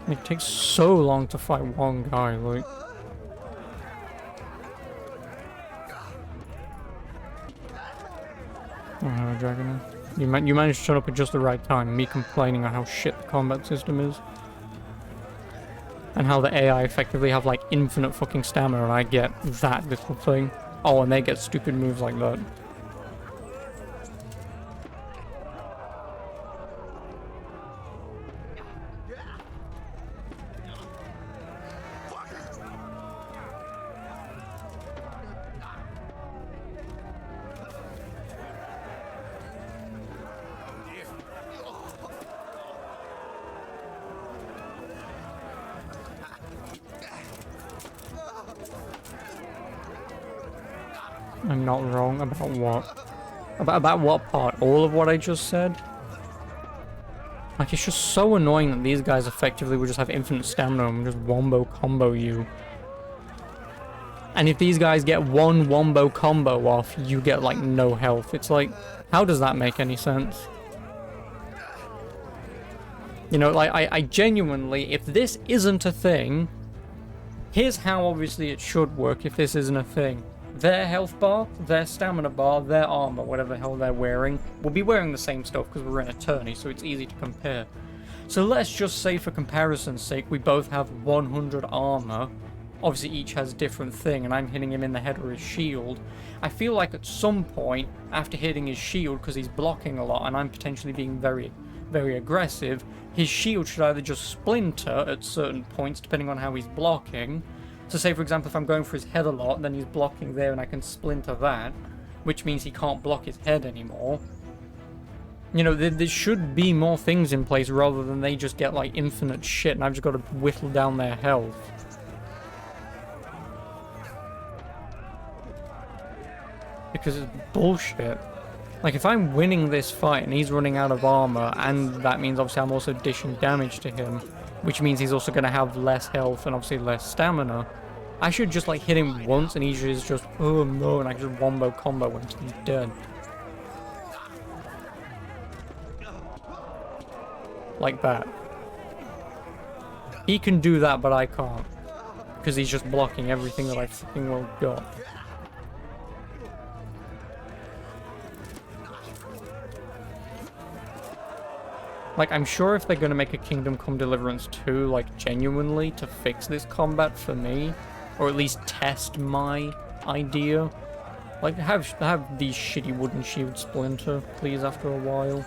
It takes so long to fight one guy, like... Oh no, Dragon. You managed to turn up at just the right time, me complaining on how shit the combat system is. And how the AI effectively have like infinite fucking stamina and I get that little thing. Oh, and they get stupid moves like that. I'm not wrong about what? About what part? All of what I just said? Like, it's just so annoying that these guys effectively would just have infinite stamina and just wombo combo you. And if these guys get one wombo combo off, you get, like, no health. It's like, how does that make any sense? You know, like, I genuinely, if this isn't a thing, here's how obviously it should work if this isn't a thing. Their health bar, their stamina bar, their armor, whatever the hell they're wearing, will be wearing the same stuff because we're in a tourney, so it's easy to compare. So let's just say for comparison's sake, we both have 100 armor. Obviously each has a different thing, and I'm hitting him in the head or his shield. I feel like at some point, after hitting his shield, because he's blocking a lot and I'm potentially being very, very aggressive, his shield should either just splinter at certain points, depending on how he's blocking. So say, for example, if I'm going for his head a lot, then he's blocking there and I can splinter that, which means he can't block his head anymore. You know, there should be more things in place rather than they just get, like, infinite shit and I've just got to whittle down their health. Because it's bullshit. Like, if I'm winning this fight and he's running out of armor, and that means obviously I'm also dishing damage to him, which means he's also going to have less health and obviously less stamina, I should just, like, hit him once and he's just, oh no, and I can just wombo combo him until he's dead. Like that. He can do that, but I can't. Because he's just blocking everything that I fucking well got. Like, I'm sure if they're going to make a Kingdom Come Deliverance 2, like, genuinely, to fix this combat for me, or at least test my idea, like, have these shitty wooden shields splinter, please, after a while.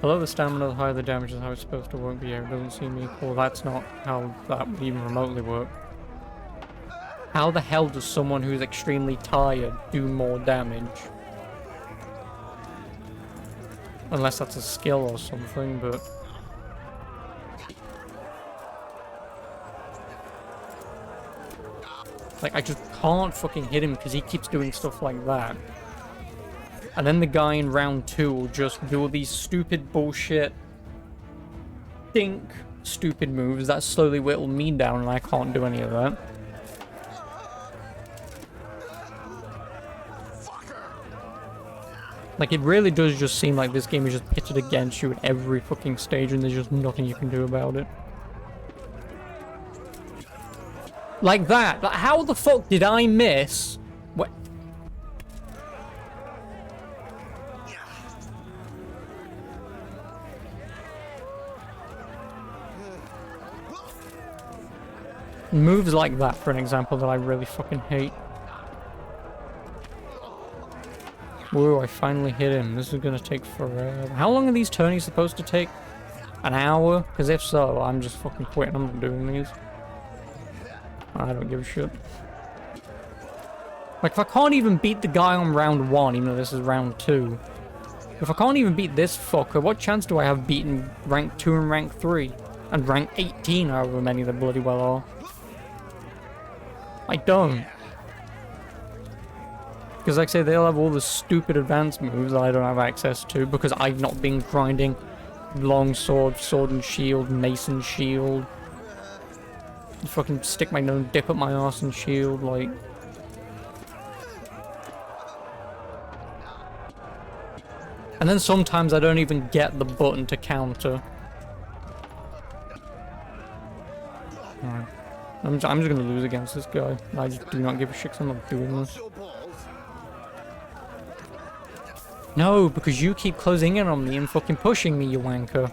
Hello, the stamina, the higher the damage is how it's supposed to work, but yeah, it doesn't seem equal. That's not how that would even remotely work. How the hell does someone who's extremely tired do more damage? Unless that's a skill or something, but... like, I just can't fucking hit him because he keeps doing stuff like that. And then the guy in round 2 will just do all these stupid bullshit... stupid moves that slowly whittle me down and I can't do any of that. Like, it really does just seem like this game is just pitted against you at every fucking stage and there's just nothing you can do about it. Like that. Like, how the fuck did I miss? What? Moves like that, for an example, that I really fucking hate. Whoa, I finally hit him. This is gonna take forever. How long are these tourneys supposed to take? An hour? Because if so, I'm just fucking quitting. I'm not doing these. I don't give a shit. Like, if I can't even beat the guy on round 1, even though this is round 2. If I can't even beat this fucker, what chance do I have beating rank 2 and rank 3? And rank 18, however many there bloody well are. I don't. Because like I say, they'll have all the stupid advanced moves that I don't have access to because I've not been grinding long sword, sword and shield, mace and shield. Fucking stick my nose, dip up my arse and shield, like... And then sometimes I don't even get the button to counter. Alright. I'm just gonna lose against this guy. I just do not give a shit 'cause I'm not doing this. No, because you keep closing in on me and fucking pushing me, you wanker.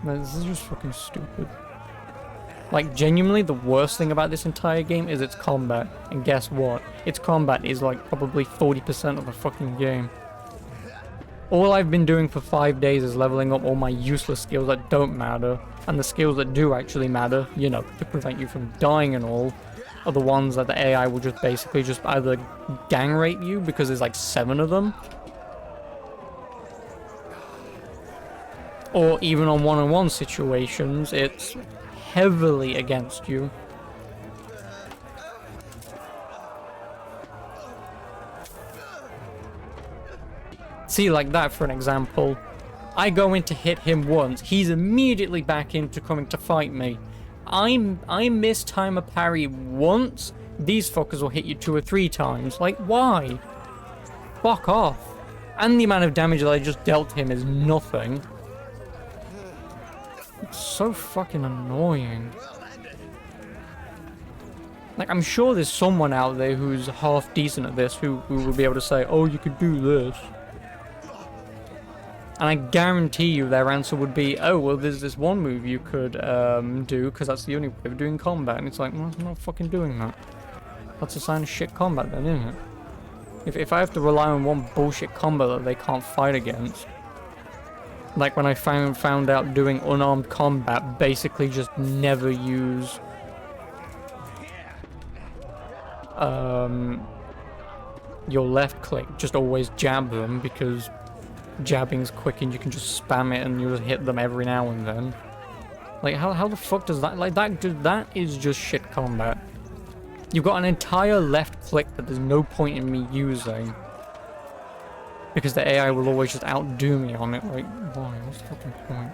Man, this is just fucking stupid. Like, genuinely, the worst thing about this entire game is its combat. And guess what? Its combat is, like, probably 40% of the fucking game. All I've been doing for 5 days is leveling up all my useless skills that don't matter. And the skills that do actually matter, you know, to prevent you from dying and all, are the ones that the AI will just basically just either gang rape you, because there's like 7 of them. Or even on one-on-one situations, it's heavily against you. See, like that for an example. I go in to hit him once, he's immediately back into coming to fight me. I mistime a parry once, these fuckers will hit you 2 or 3 times. Like, why? Fuck off. And the amount of damage that I just dealt him is nothing. It's so fucking annoying. Like, I'm sure there's someone out there who's half decent at this who will be able to say, oh, you could do this. And I guarantee you their answer would be, oh, well, there's this one move you could do, because that's the only way of doing combat. And it's like, well, I'm not fucking doing that. That's a sign of shit combat then, isn't it? If I have to rely on one bullshit combo that they can't fight against. Like when I found out doing unarmed combat, basically just never use your left click, just always jab them, because jabbing's quick and you can just spam it and you just hit them every now and then. Like, how the fuck does that, like, that is just shit combat. You've got an entire left click that there's no point in me using, because the AI will always just outdo me on it. Like, why? What's the fucking point?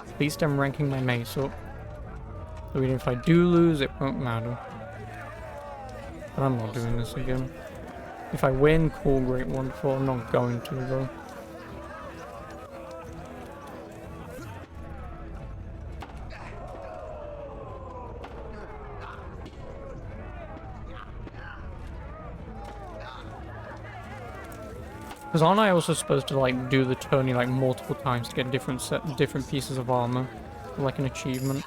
At least I'm ranking my mace up. So even if I do lose, it won't matter. But I'm not doing this again. If I win, cool, great, wonderful. I'm not going to, though. Because aren't I also supposed to, like, do the tourney, like, multiple times to get different pieces of armor? Like an achievement?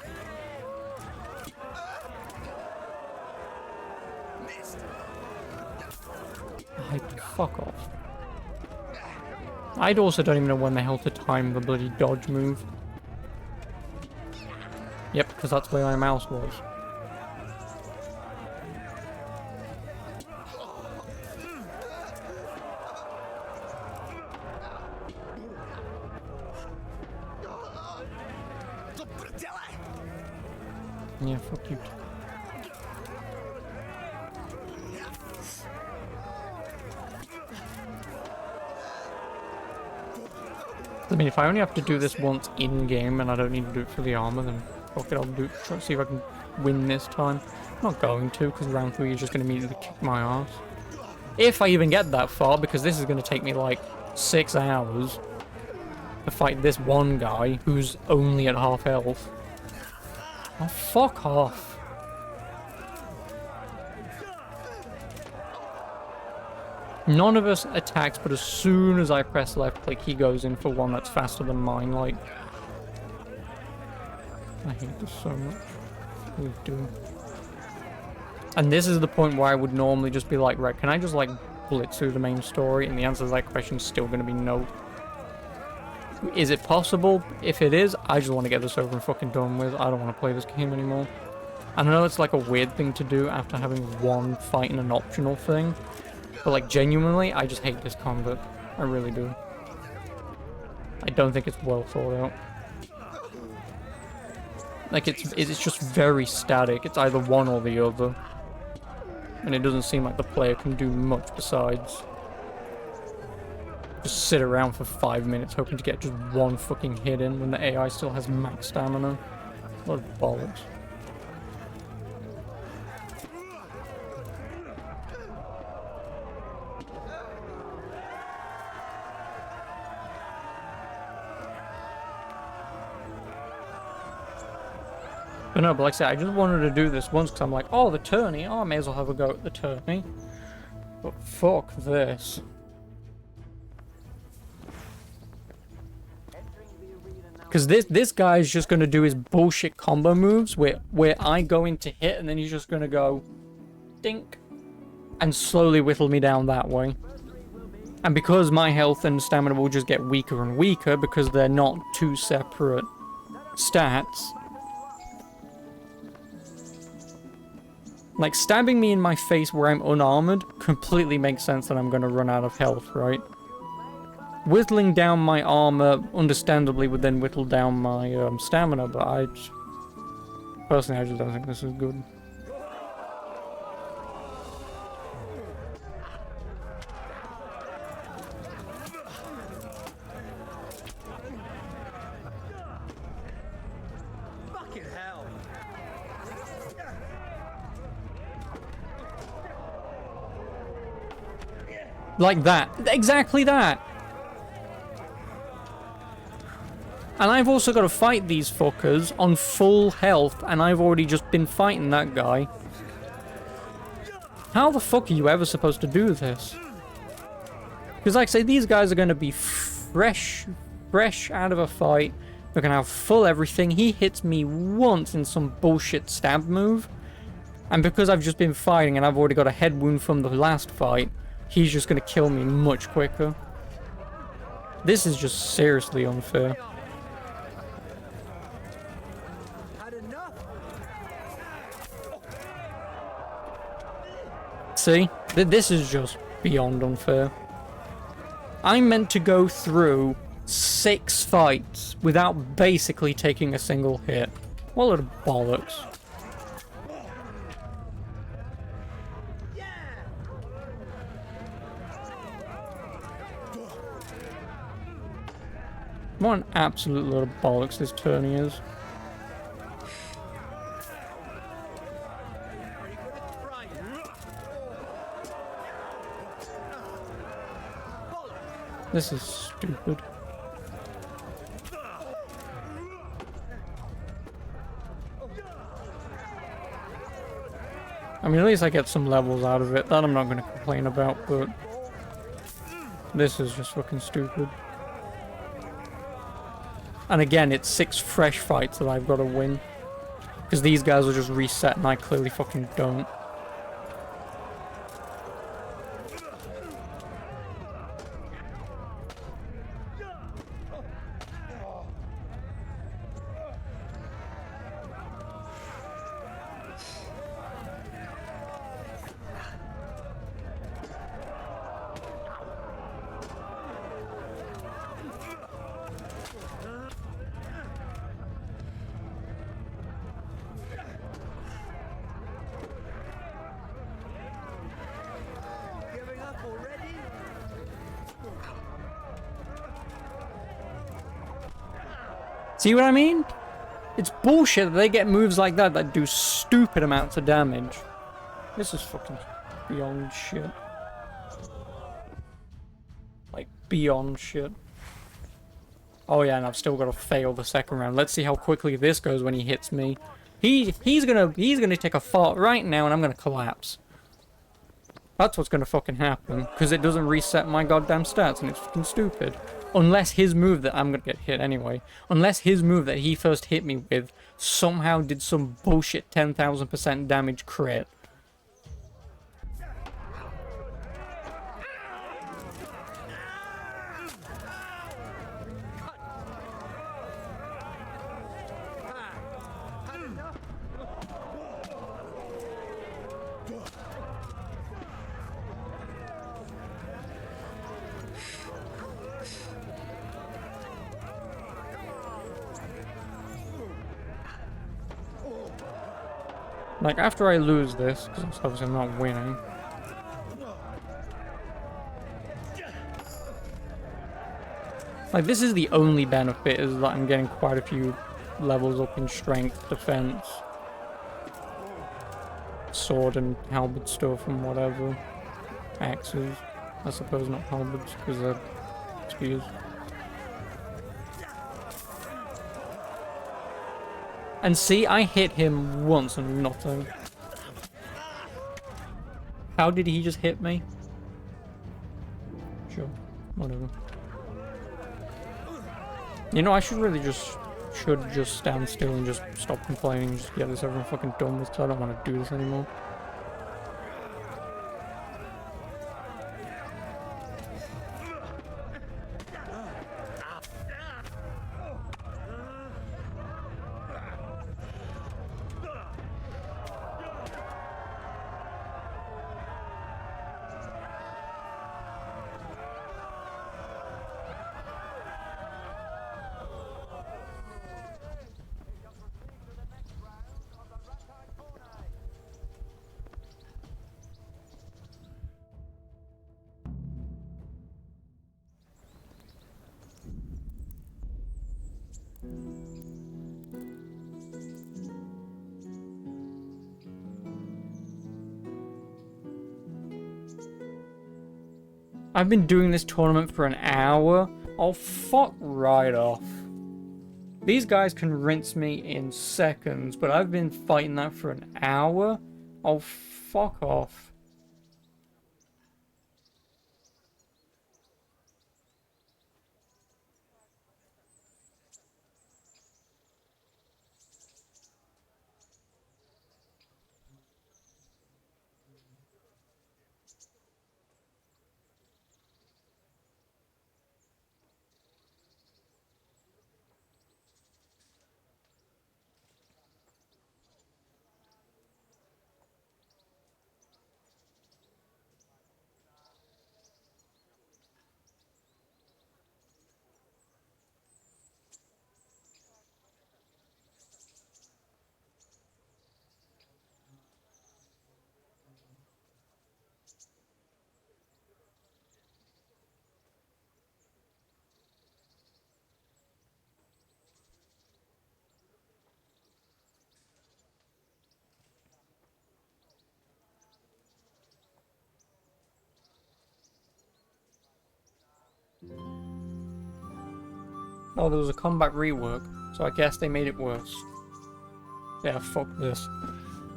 Fuck off. I also don't even know when the hell to time the bloody dodge move. Yep, because that's where my mouse was. Yeah, fuck you. I mean, if I only have to do this once in-game and I don't need to do it for the armor, then fuck it, I'll do it. Try to see if I can win this time. I'm not going to, because round 3 is just going to immediately kick my ass. If I even get that far, because this is going to take me like 6 hours to fight this one guy who's only at half health. Oh, fuck off. None of us attacks, but as soon as I press left click, he goes in for one that's faster than mine. Like, I hate this so much. We do. And this is the point where I would normally just be like, right, can I just like blitz through the main story? And the answer to that question is still going to be no. Is it possible? If it is, I just want to get this over and fucking done with. I don't want to play this game anymore. I know it's like a weird thing to do after having one fight in an optional thing. But like, genuinely, I just hate this combat. I really do. I don't think it's well thought out. Like, it's just very static. It's either one or the other. And it doesn't seem like the player can do much besides just sit around for 5 minutes hoping to get just one fucking hit in when the AI still has max stamina. What a bollocks. But no, but like I said, I just wanted to do this once because I'm like, oh, the tourney, oh, I may as well have a go at the tourney. But fuck this. Because this guy is just going to do his bullshit combo moves where I go in to hit and then he's just going to go dink and slowly whittle me down that way. And because my health and stamina will just get weaker and weaker because they're not two separate stats. Like, stabbing me in my face where I'm unarmored completely makes sense that I'm going to run out of health, right? Whittling down my armor, understandably, would then whittle down my stamina, but personally, I just don't think this is good. Fucking hell! Like that. Exactly that! And I've also got to fight these fuckers on full health, and I've already just been fighting that guy. How the fuck are you ever supposed to do this? Because like I say, these guys are going to be fresh out of a fight. They're going to have full everything. He hits me once in some bullshit stab move. And because I've just been fighting and I've already got a head wound from the last fight, he's just going to kill me much quicker. This is just seriously unfair. See? This is just beyond unfair. I'm meant to go through 6 fights without basically taking a single hit. What a load of bollocks. What an absolute load of bollocks this tourney is. This is stupid. I mean, at least I get some levels out of it. That I'm not going to complain about, but this is just fucking stupid. And again, it's 6 fresh fights that I've got to win. Because these guys will just reset and I clearly fucking don't. See what I mean? It's bullshit that they get moves like that that do stupid amounts of damage. This is fucking beyond shit. Like, beyond shit. Oh yeah, and I've still got to fail the second round. Let's see how quickly this goes when he hits me. He's gonna take a fart right now and I'm gonna collapse. That's what's gonna fucking happen. Because it doesn't reset my goddamn stats and it's fucking stupid. Unless his move that I'm gonna get hit anyway. Unless his move that he first hit me with somehow did some bullshit 10,000% damage crit. Like, after I lose this, because obviously I'm not winning. Like, this is the only benefit, is that I'm getting quite a few levels up in strength, defense, sword and halberd stuff and whatever. Axes. I suppose not halberds, because they're spears. And see, I hit him once and nothing. How did he just hit me? whatever. You know, I should really just stand still and just stop complaining, just get this over and fucking done with, because I don't want to do this anymore. I've been doing this tournament for an hour. Oh, fuck right off. These guys can rinse me in seconds, but I've been fighting that for an hour? Oh, fuck off. Oh, there was a combat rework, so I guess they made it worse. Yeah, fuck this.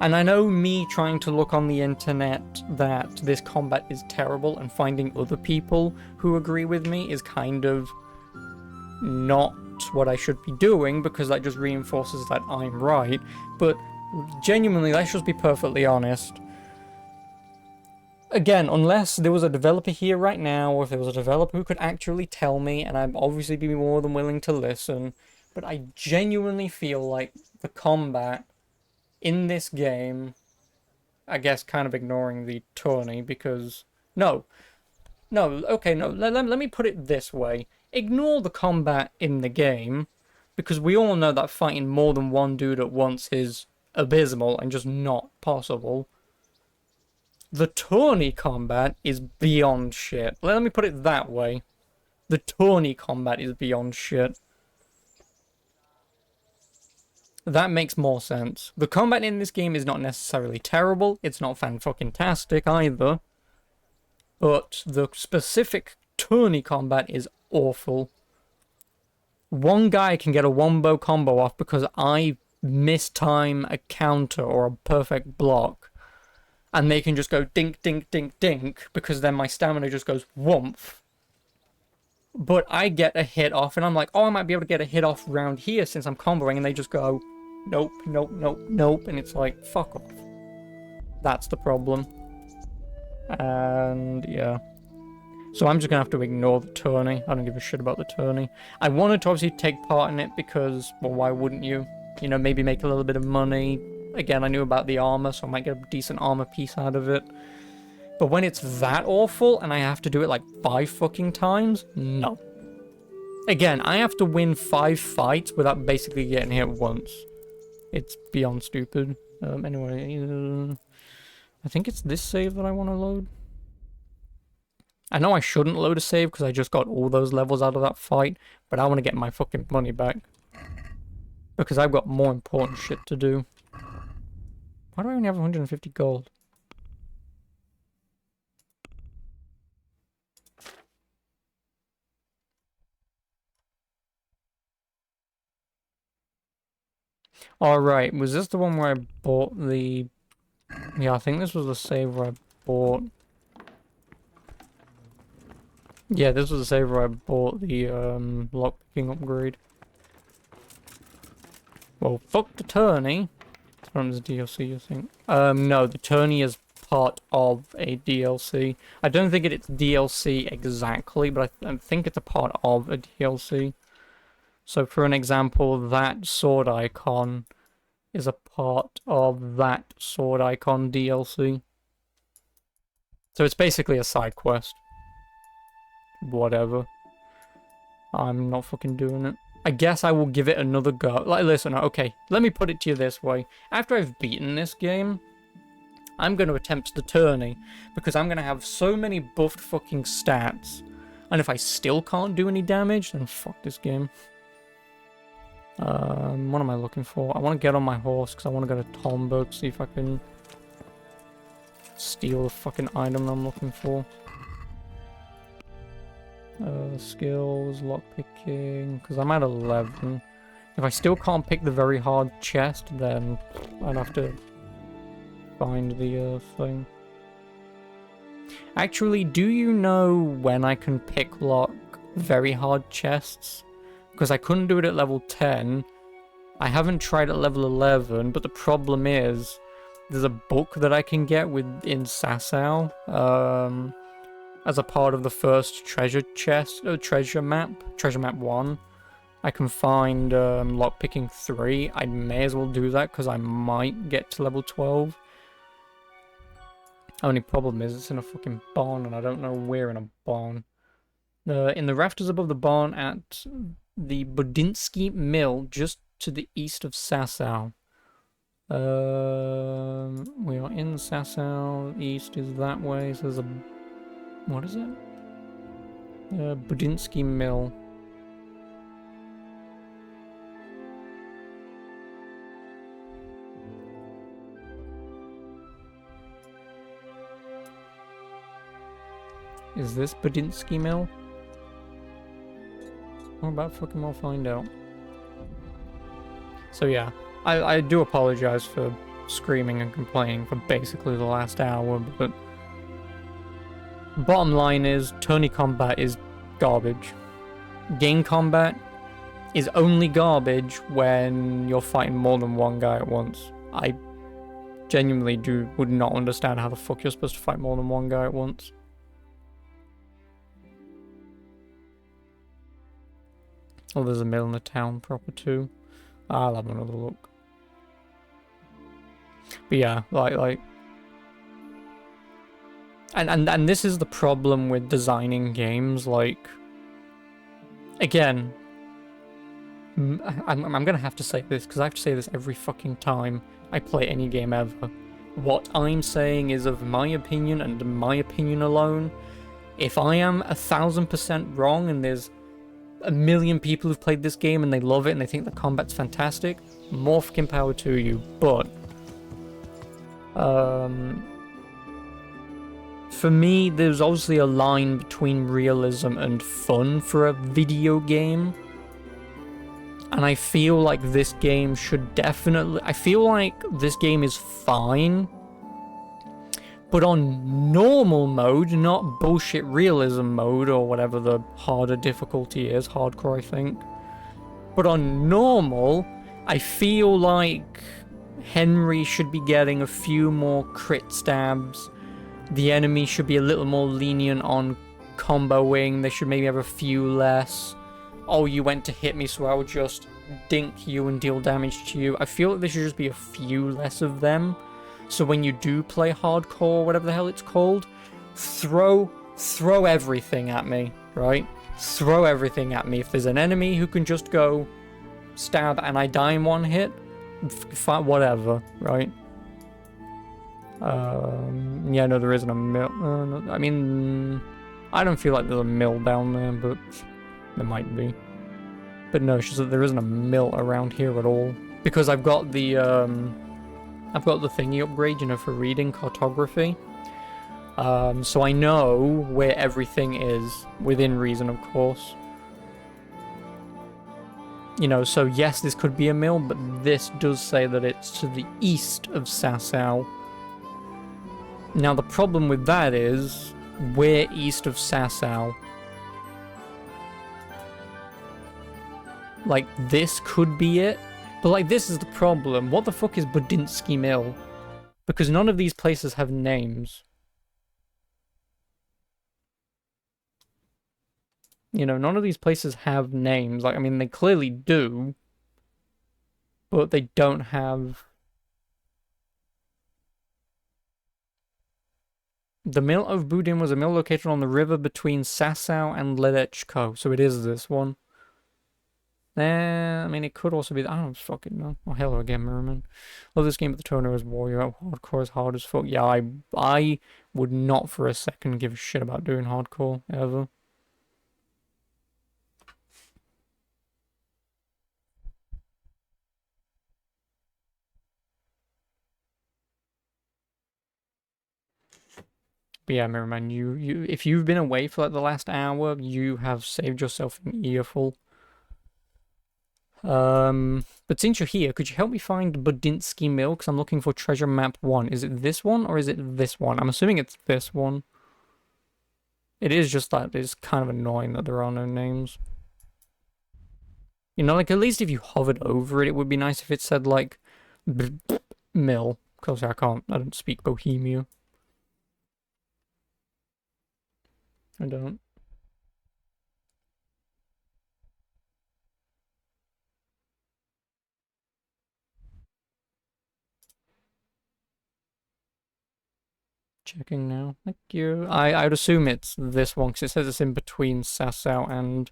And I know me trying to look on the internet that this combat is terrible and finding other people who agree with me is kind of not what I should be doing, because that just reinforces that I'm right. But genuinely, let's just be perfectly honest. Again, unless there was a developer here right now, or if there was a developer who could actually tell me, and I'd obviously be more than willing to listen, but I genuinely feel like the combat in this game, I guess kind of ignoring the tourney, because... No, okay, let me put it this way. Ignore the combat in the game, because we all know that fighting more than one dude at once is abysmal and just not possible. The tourney combat is beyond shit. Let me put it that way. The tourney combat is beyond shit. That makes more sense. The combat in this game is not necessarily terrible. It's not fan-fucking-tastic either. But the specific tourney combat is awful. One guy can get a wombo combo off because I mistime a counter or a perfect block. And they can just go dink, dink, dink, dink, because then my stamina just goes woomph. But I get a hit off, and I'm like, oh, I might be able to get a hit off round here since I'm comboing, and they just go, nope, nope, nope, nope, and it's like, fuck off. That's the problem. And, yeah. So I'm just gonna have to ignore the tourney. I don't give a shit about the tourney. I wanted to obviously take part in it because, well, why wouldn't you? You know, maybe make a little bit of money. Again, I knew about the armor, so I might get a decent armor piece out of it. But when it's that awful, and I have to do it like 5 fucking times, no. Again, I have to win 5 fights without basically getting hit once. It's beyond stupid. Anyway, I think it's this save that I want to load. I know I shouldn't load a save because I just got all those levels out of that fight, but I want to get my fucking money back. Because I've got more important shit to do. Why do I only have 150 gold? Alright, was this the one where I bought the... Yeah, I think this was the save where I bought... Yeah, this was the save where I bought the lockpicking upgrade. Well, fuck the tourney. From the DLC, I think. No, the tourney is part of a DLC. I don't think it's DLC exactly, but I think it's a part of a DLC. So, for an example, that sword icon is a part of that sword icon DLC. So it's basically a side quest. Whatever. I'm not fucking doing it. I guess I will give it another go. Like, listen, okay, let me put it to you this way. After I've beaten this game, I'm going to attempt the tourney, because I'm going to have so many buffed fucking stats, and if I still can't do any damage, then fuck this game. What am I looking for? I want to get on my horse, because I want to go to Tombo to see if I can steal the fucking item I'm looking for. Skills, lockpicking, because I'm at 11. If I still can't pick the very hard chest, then I'd have to find the thing. Actually, do you know when I can pick lock very hard chests? Because I couldn't do it at level 10. I haven't tried at level 11, but the problem is there's a book that I can get in Sasau. As a part of the first treasure map 1, I can find lockpicking 3. I may as well do that because I might get to level 12. Only problem is it's in a fucking barn and I don't know where in a barn. In the rafters above the barn at the Budinsky Mill, just to the east of Sasau. We are in Sasau. East is that way. So there's a... What is it? Budinsky Mill. Is this Budinsky Mill? How about fucking we'll find out. So yeah, I do apologize for screaming and complaining for basically the last hour, but bottom line is, tourney combat is garbage. Game combat is only garbage when you're fighting more than one guy at once. I genuinely would not understand how the fuck you're supposed to fight more than one guy at once. Oh, there's a mill in the town proper too. I'll have another look. But yeah, like... And this is the problem with designing games, like... Again... I'm gonna have to say this, because I have to say this every fucking time I play any game ever. What I'm saying is of my opinion, and my opinion alone. If I am 1000% wrong, and there's a million people who've played this game and they love it and they think the combat's fantastic, more fucking power to you. But for me, there's obviously a line between realism and fun for a video game, and I feel like this game should definitely... I feel like this game is fine, but on normal mode, not bullshit realism mode or whatever the harder difficulty is, hardcore I think. But on normal, I feel like Henry should be getting a few more crit stabs. The enemy should be a little more lenient on comboing. They should maybe have a few less. Oh, you went to hit me, so I'll just dink you and deal damage to you. I feel like there should just be a few less of them. So when you do play hardcore, whatever the hell it's called, throw everything at me, right? Throw everything at me. If there's an enemy who can just go stab and I die in one hit, whatever, right? Yeah, no, there isn't a mill. I mean, I don't feel like there's a mill down there, but there might be. But no, it's just that there isn't a mill around here at all. Because I've got the thingy upgrade, you know, for reading cartography. So I know where everything is, within reason, of course. You know, so yes, this could be a mill, but this does say that it's to the east of Sasau. Now, the problem with that is, we're east of Sasau. like, this could be it. But, like, this is the problem. What the fuck is Budinsky Mill? Because none of these places have names. You know, none of these places have names. Like, I mean, they clearly do. But they don't have... The mill of Budin was a mill located on the river between Sasau and Ledechko. So it is this one. I mean, it could also be... I don't fucking know. Oh, hello again, Merman. Love this game, but the toner is warrior. Hardcore is hard as fuck. Yeah, I would not for a second give a shit about doing hardcore, ever. But yeah, Merman, if you've been away for like the last hour, you have saved yourself an earful. But since you're here, could you help me find Budinsky Mill? Because I'm looking for treasure map 1. Is it this one or is it this one? I'm assuming it's this one. It is just that it's kind of annoying that there are no names. You know, like, at least if you hovered over it, it would be nice if it said, like, mill. Because I don't speak Bohemia. I don't. Checking now. Thank you. I would assume it's this one, because it says it's in between Sasau and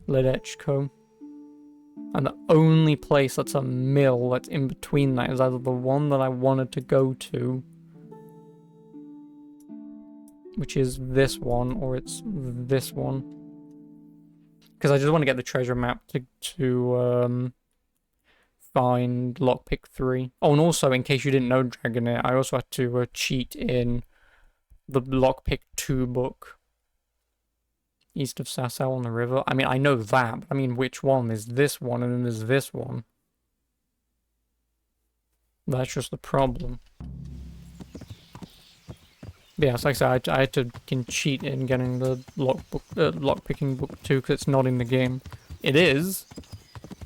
Ledechko. And the only place that's a mill that's in between that is either the one that I wanted to go to, which is this one, or it's this one. Because I just want to get the treasure map to find lockpick 3. Oh, and also, in case you didn't know, Dragonair, I also had to cheat in the lockpick 2 book. East of Sasau on the river. I mean, I know that, but I mean, which one? There's this one, and then there's this one. That's just the problem. Yeah, so like I said, I had to cheat in getting the lockpicking book 2, because it's not in the game. It is.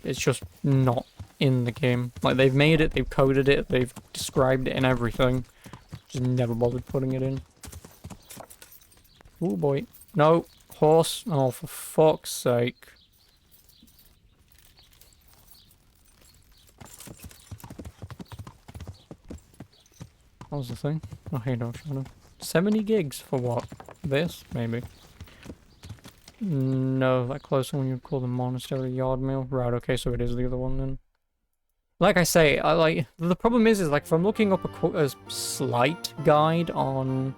It's just not in the game. Like, they've made it, they've coded it, they've described it and everything. Just never bothered putting it in. Oh boy. No. Horse. Oh, for fuck's sake. What was the thing? Oh, hey, no, shadow. 70 gigs for what? This? Maybe. No, that closer one you'd call the monastery yard mill. Right, okay, so it is the other one then. Like I say, the problem is like, if I'm looking up a slight guide on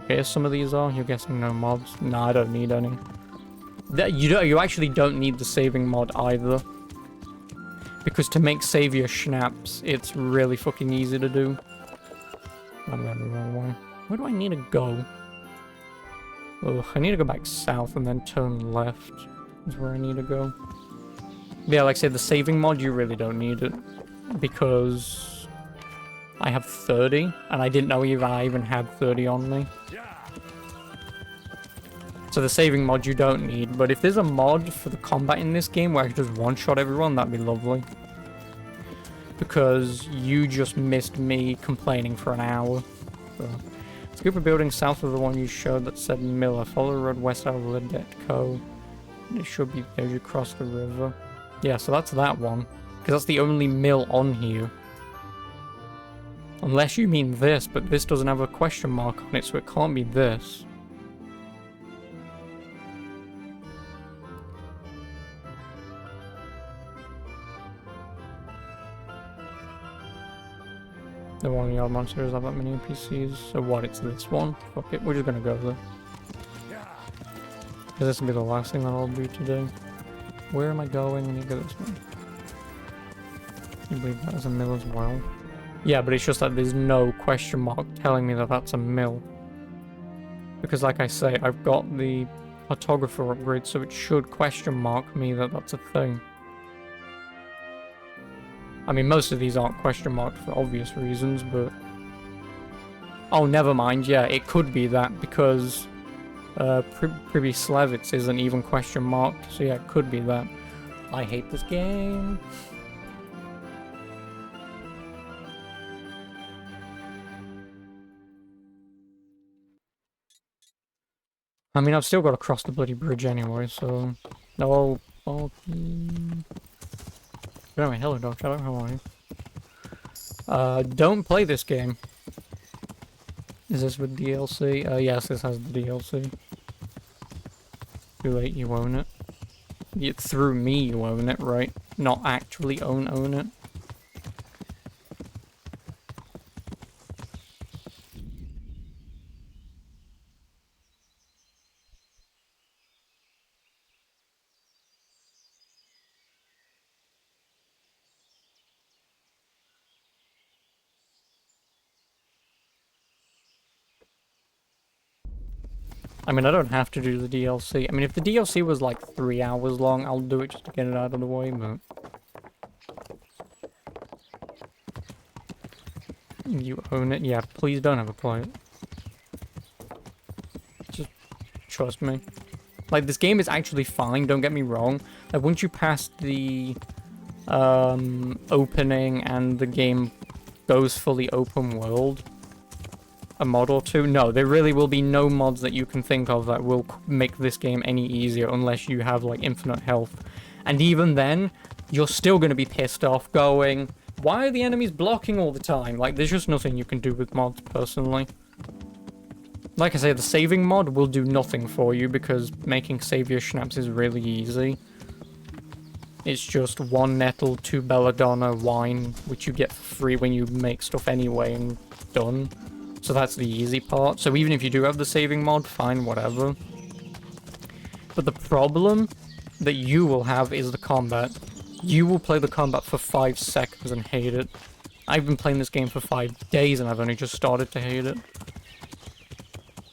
where some of these are, you're guessing no mobs. Nah, I don't need any. You actually don't need the saving mod either. Because to make savior schnapps, it's really fucking easy to do. I'm going the wrong way. Where do I need to go? Ugh, I need to go back south and then turn left. Is where I need to go. Yeah, like I said, the saving mod, you really don't need it. Because I have 30, and I didn't know if I even had 30 on me. So the saving mod you don't need, but if there's a mod for the combat in this game where I could just one-shot everyone, that'd be lovely. Because you just missed me complaining for an hour. So, it's a group of buildings south of the one you showed that said Miller. Follow the road west out of Ledetco. It should be there as you cross the river. Yeah, so that's that one. Because that's the only mill on here. Unless you mean this, but this doesn't have a question mark on it, so it can't be this. The one yard monsters have that many NPCs, so what, it's this one? Fuck it, we're just gonna go there. Because this will be the last thing that I'll do today. Where am I going? I need to go this way. You believe that is a mill as well? Yeah, but it's just that there's no question mark telling me that that's a mill. Because like I say, I've got the photographer upgrade, so it should question mark me that that's a thing. I mean, most of these aren't question marked for obvious reasons, but... Oh, never mind, yeah, it could be that, because Pribyslavitz isn't even question marked, so yeah, it could be that. I hate this game. I mean, I've still got to cross the bloody bridge anyway, so... Oh... Anyway, hello, Dog Shadow, how are you? Don't play this game. Is this with DLC? Yes, this has the DLC. Too late, you own it. Through me, you own it, right? Not actually own it. I mean, I don't have to do the DLC. I mean, if the DLC was like 3 hours long, I'll do it just to get it out of the way, but... You own it? Yeah, please don't ever play it. Just trust me. Like, this game is actually fine, don't get me wrong. Like, once you pass the opening and the game goes fully open world, a mod or two, no, there really will be no mods that you can think of that will make this game any easier unless you have, like, infinite health. And even then, you're still going to be pissed off going, why are the enemies blocking all the time? Like, there's just nothing you can do with mods, personally. Like I say, the saving mod will do nothing for you because making savior schnapps is really easy. It's just 1 nettle, 2 belladonna, wine, which you get for free when you make stuff anyway, and done. So that's the easy part. So even if you do have the saving mod, fine, whatever. But the problem that you will have is the combat. You will play the combat for 5 seconds and hate it. I've been playing this game for 5 days and I've only just started to hate it.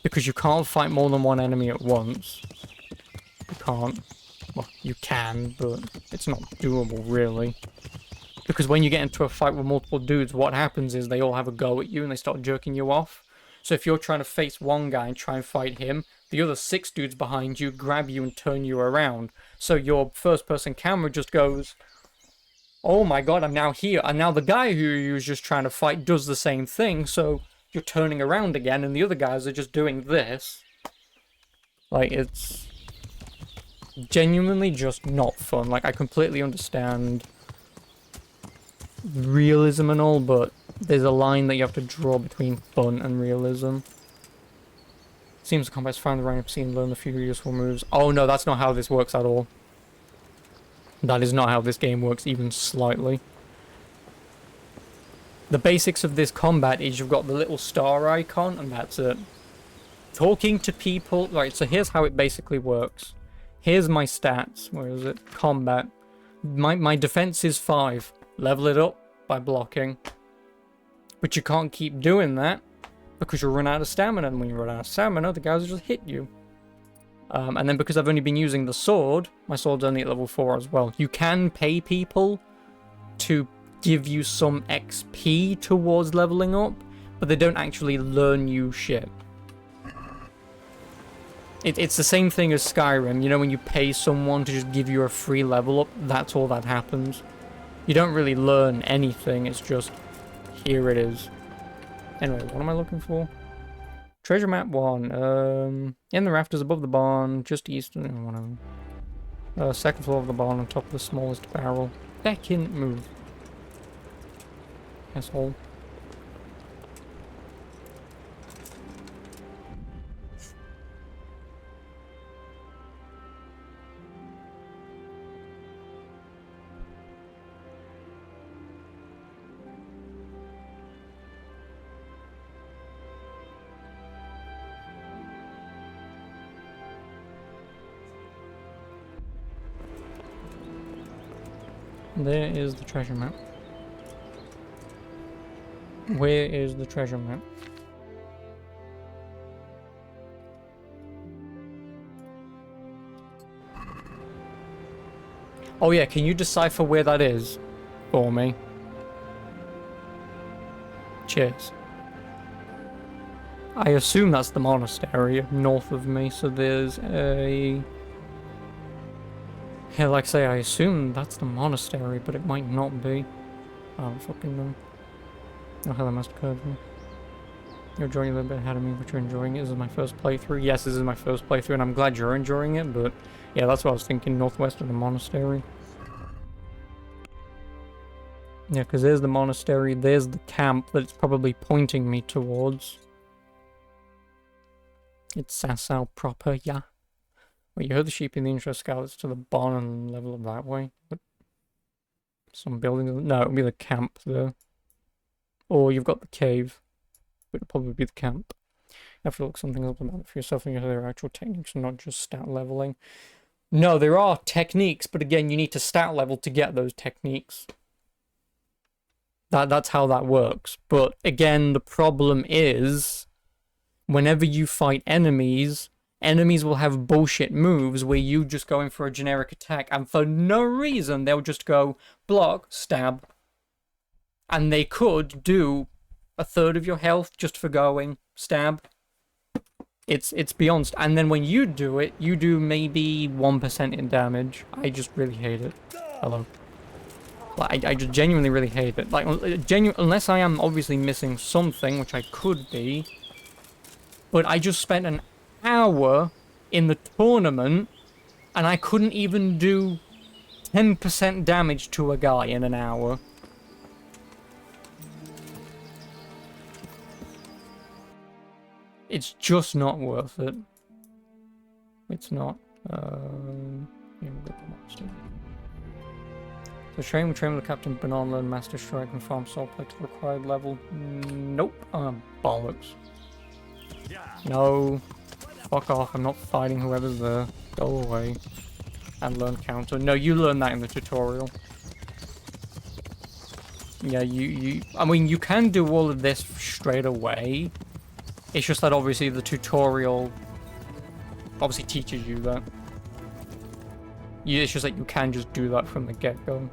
Because you can't fight more than 1 enemy at once. You can't. Well, you can, but it's not doable, really. Because when you get into a fight with multiple dudes, what happens is they all have a go at you and they start jerking you off. So if you're trying to face one guy and try and fight him, the other 6 dudes behind you grab you and turn you around. So your first-person camera just goes, oh my god, I'm now here. And now the guy who you was just trying to fight does the same thing, so you're turning around again and the other guys are just doing this. Like, it's genuinely just not fun. Like, I completely understand realism and all, but there's a line that you have to draw between fun and realism. Seems the combat's fine, the right up and learn a few useful moves. Oh no, that's not how this works at all. That is not how this game works, even slightly. The basics of this combat is you've got the little star icon, and that's it. Talking to people... Right, so here's how it basically works. Here's my stats. Where is it? Combat. My defense is 5. Level it up by blocking. But you can't keep doing that because you'll run out of stamina, and when you run out of stamina, the guys will just hit you. And then because I've only been using the sword, my sword's only at level 4 as well. You can pay people to give you some XP towards leveling up, but they don't actually learn you shit. It's the same thing as Skyrim. You know, when you pay someone to just give you a free level up, that's all that happens. You don't really learn anything, it's just, here it is. Anyway, what am I looking for? Treasure map 1. In the rafters above the barn, just east of whatever. Second floor of the barn on top of the smallest barrel. Second move. Asshole. There is the treasure map. Where is the treasure map? Oh yeah, can you decipher where that is for me? Cheers. I assume that's the monastery north of me, so there's a... Yeah, like I say, I assume that's the monastery, but it might not be. I don't fucking know. Oh hell, I must have curved me. You're enjoying a little bit ahead of me, but you're enjoying it. This is my first playthrough. Yes, this is my first playthrough, and I'm glad you're enjoying it, but... Yeah, that's what I was thinking, northwest of the monastery. Yeah, because there's the monastery, there's the camp that it's probably pointing me towards. It's Sasau proper, yeah. Wait, you heard the sheep in the intro scout, it's to the bottom level of that way. What? Some building, no, it'll be the camp there. Or you've got the cave. It'll probably be the camp. You have to look something up about it for yourself and there are actual techniques and not just stat leveling. No, there are techniques, but again, you need to stat level to get those techniques. That's how that works. But again, the problem is, whenever you fight enemies, enemies will have bullshit moves where you just go in for a generic attack, and for no reason, they'll just go block, stab. And they could do a third of your health just for going stab. It's beyond. And then when you do it, you do maybe 1% in damage. I just really hate it. Hello. Like, I just genuinely really hate it. Like, unless I am obviously missing something, which I could be. But I just spent an hour in the tournament, and I couldn't even do 10% damage to a guy in an hour. It's just not worth it. It's not. Yeah, we'll get the monster. So train with the Captain Banana and Master Strike and Farm Soul Play to the required level. Nope. Bollocks. No. Fuck off. I'm not fighting whoever's there. Go away. And learn counter. No, you learn that in the tutorial. Yeah, I mean, you can do all of this straight away. It's just that obviously the tutorial obviously teaches you that. It's just that you can just do that from the get-go.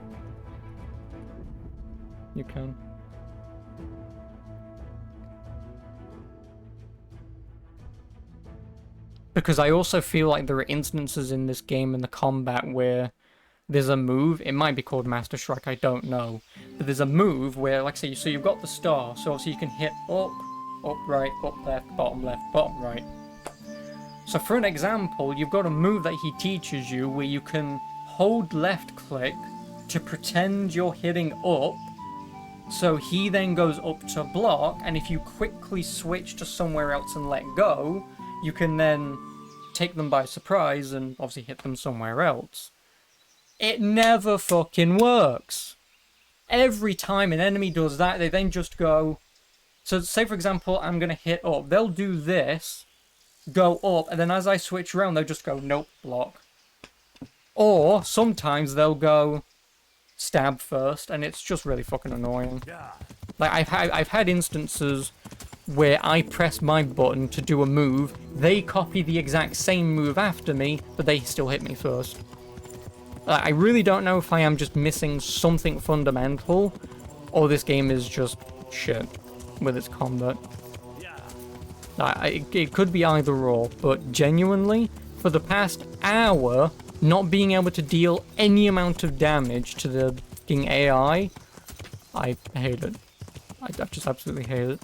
You can. Because I also feel like there are instances in this game in the combat where there's a move, it might be called Master Strike, I don't know. But there's a move where, like I say, so you've got the star, so obviously you can hit up, right, up left, bottom right. So for an example, you've got a move that he teaches you where you can hold left click to pretend you're hitting up, so he then goes up to block, and if you quickly switch to somewhere else and let go, you can then take them by surprise and obviously hit them somewhere else. It never fucking works. Every time an enemy does that, they then just go... So say, for example, I'm going to hit up. They'll do this, go up, and then as I switch around, they'll just go, nope, block. Or sometimes they'll go stab first, and it's just really fucking annoying. Like, I've had instances where I press my button to do a move, they copy the exact same move after me, but they still hit me first. I really don't know if I am just missing something fundamental, or this game is just shit with its combat. It could be either or, but genuinely, for the past hour, not being able to deal any amount of damage to the fucking AI, I hate it. I just absolutely hate it.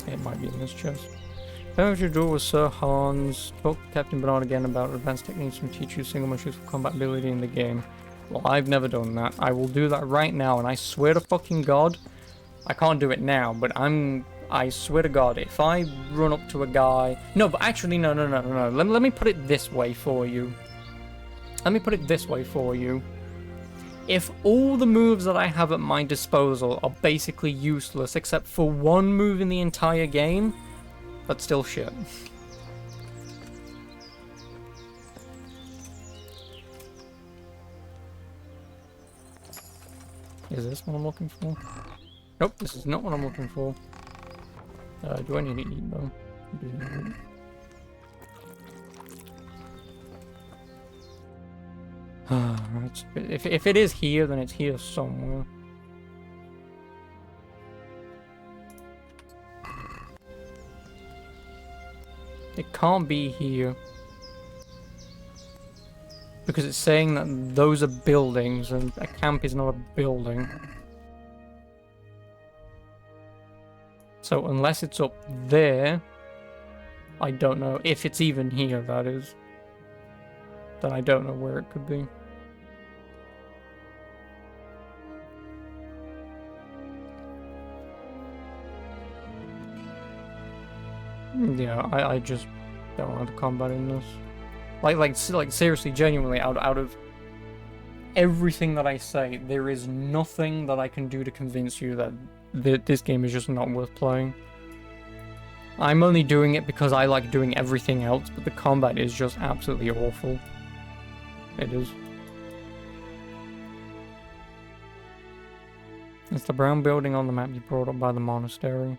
It might be in this chest. If you duel with Sir Hans, talk to Captain Bernard again about advanced techniques and teach you single most useful combat ability in the game. Well, I've never done that. I will do that right now, and I swear to fucking God, I can't do it now, but I swear to God, if I run up to a guy... No, but actually, no. Let me put it this way for you. If all the moves that I have at my disposal are basically useless, except for one move in the entire game, that's still shit. Is this what I'm looking for? Nope, this is not what I'm looking for. Do I need to eat though? Right. If it is here, then it's here somewhere. It can't be here. Because it's saying that those are buildings, and a camp is not a building. So unless it's up there, I don't know. If it's even here, that is. Then I don't know where it could be. Yeah, I just don't want the combat in this. Like seriously, genuinely, out of everything that I say, there is nothing that I can do to convince you that this game is just not worth playing. I'm only doing it because I like doing everything else, but the combat is just absolutely awful. It is. It's the brown building on the map you brought up by the monastery.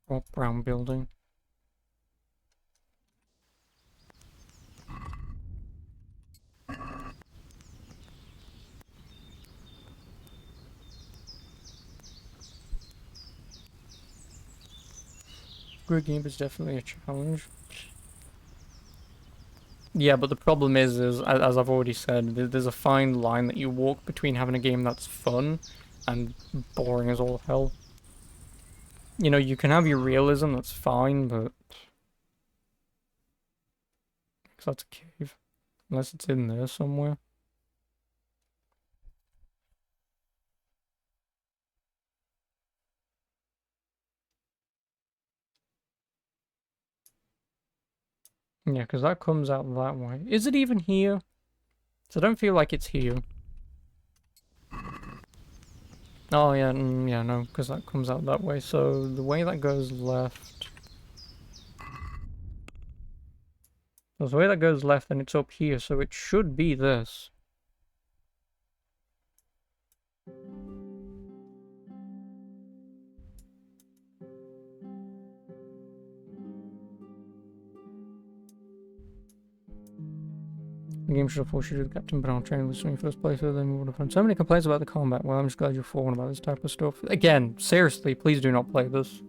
Oh, brown building. Grid game is definitely a challenge. Yeah, but the problem is as I've already said, there's a fine line that you walk between having a game that's fun and boring as all hell. You know, you can have your realism, that's fine, but... Because that's a cave. Unless it's in there somewhere. Yeah, because that comes out that way. Is it even here? So I don't feel like it's here. Oh, yeah, yeah, no, because that comes out that way. So the way that goes left... So the way that goes left, and it's up here, so it should be this. The game should have forced you to do the Captain Brown training list when you first played through, then we would have had so many complaints about the combat. Well, I'm just glad you're forward about this type of stuff. Again, seriously, please do not play this.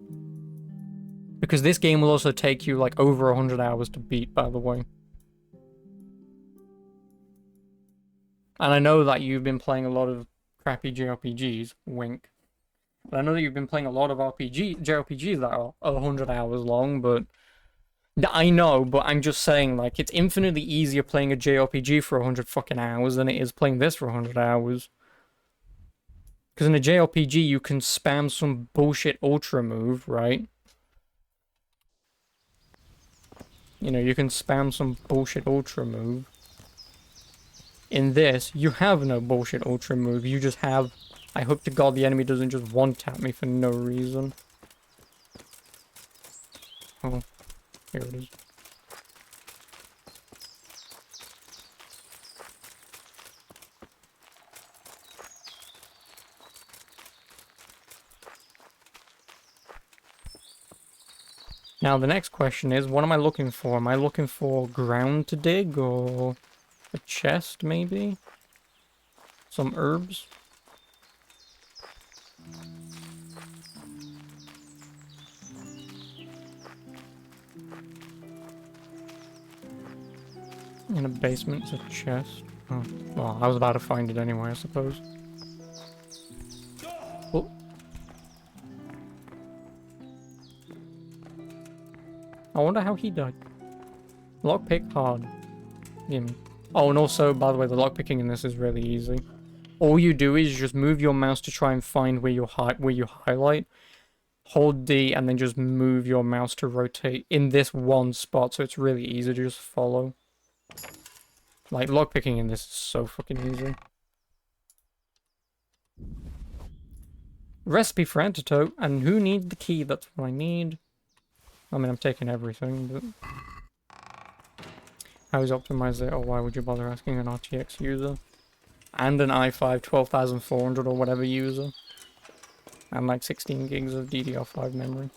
Because this game will also take you like over 100 hours to beat, by the way. And I know that you've been playing a lot of crappy JRPGs, wink. But I know that you've been playing a lot of JRPGs that are 100 hours long, but... I know, but I'm just saying, like, it's infinitely easier playing a JRPG for 100 fucking hours than it is playing this for 100 hours. Because in a JRPG, you can spam some bullshit ultra move, right? You know, you can spam some bullshit ultra move. In this, you have no bullshit ultra move. You just have... I hope to God the enemy doesn't just one-tap me for no reason. Oh. Here it is. Now the next question is, what am I looking for? Am I looking for ground to dig or a chest maybe? Some herbs? In a basement, it's a chest. Oh, well, I was about to find it anyway, I suppose. Oh. I wonder how he died. Lockpick hard. Gimme. Oh, and also, by the way, the lockpicking in this is really easy. All you do is just move your mouse to try and find where you highlight. Hold D and then just move your mouse to rotate in this one spot, so it's really easy to just follow. Like, lockpicking in this is so fucking easy. Recipe for antidote, and who needs the key? That's what I need. I mean, I'm taking everything, but... How is optimized it? Or why would you bother asking an RTX user? And an i5 12400 or whatever user. And like 16 gigs of DDR5 memory.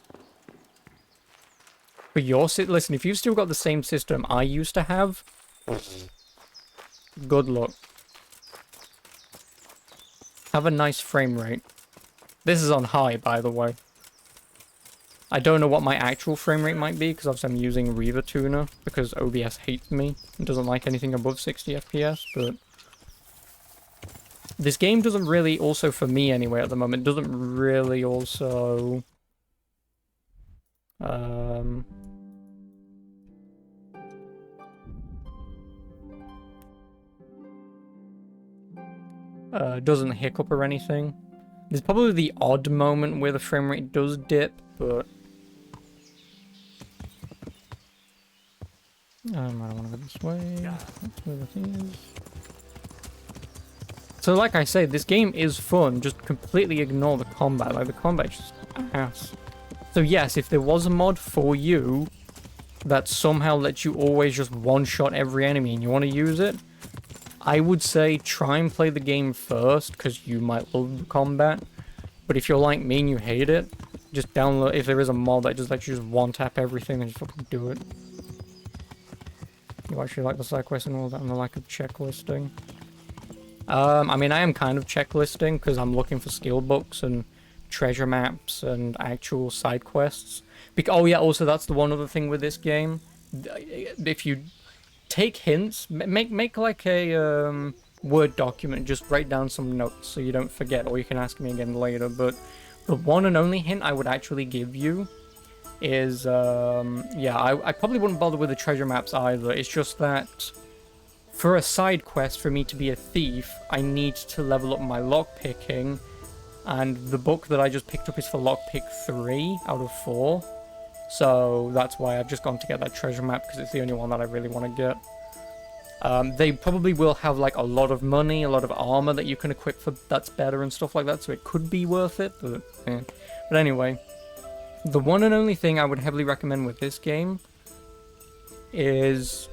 But listen, if you've still got the same system I used to have... Good luck. Have a nice frame rate. This is on high, by the way. I don't know what my actual frame rate might be, because obviously I'm using Reaver Tuner, because OBS hates me and doesn't like anything above 60 FPS, but... This game doesn't really, also for me anyway at the moment, doesn't really also... doesn't hiccup or anything. There's probably the odd moment where the frame rate does dip, but... I don't want to go this way. That's where the thing is. So like I say, this game is fun, just completely ignore the combat. Like, the combat's just ass. So yes, if there was a mod for you that somehow lets you always just one-shot every enemy and you want to use it, I would say try and play the game first, because you might love the combat. But if you're like me and you hate it, just download, if there is a mod that just lets you just one-tap everything, then just fucking do it. You actually like the side quests and all that, and the lack of checklisting. I mean, I am kind of checklisting, because I'm looking for skill books and treasure maps and actual side quests. Oh yeah, also that's the one other thing with this game. If you take hints, make like a Word document, just write down some notes so you don't forget, or you can ask me again later. But the one and only hint I would actually give you is, yeah, I probably wouldn't bother with the treasure maps either. It's just that for a side quest, for me to be a thief, I need to level up my lockpicking, and the book that I just picked up is for lockpick 3 out of 4. So that's why I've just gone to get that treasure map, because it's the only one that I really want to get. They probably will have like a lot of money, a lot of armor that you can equip for that's better and stuff like that, so it could be worth it, but yeah. But anyway, the one and only thing I would heavily recommend with this game is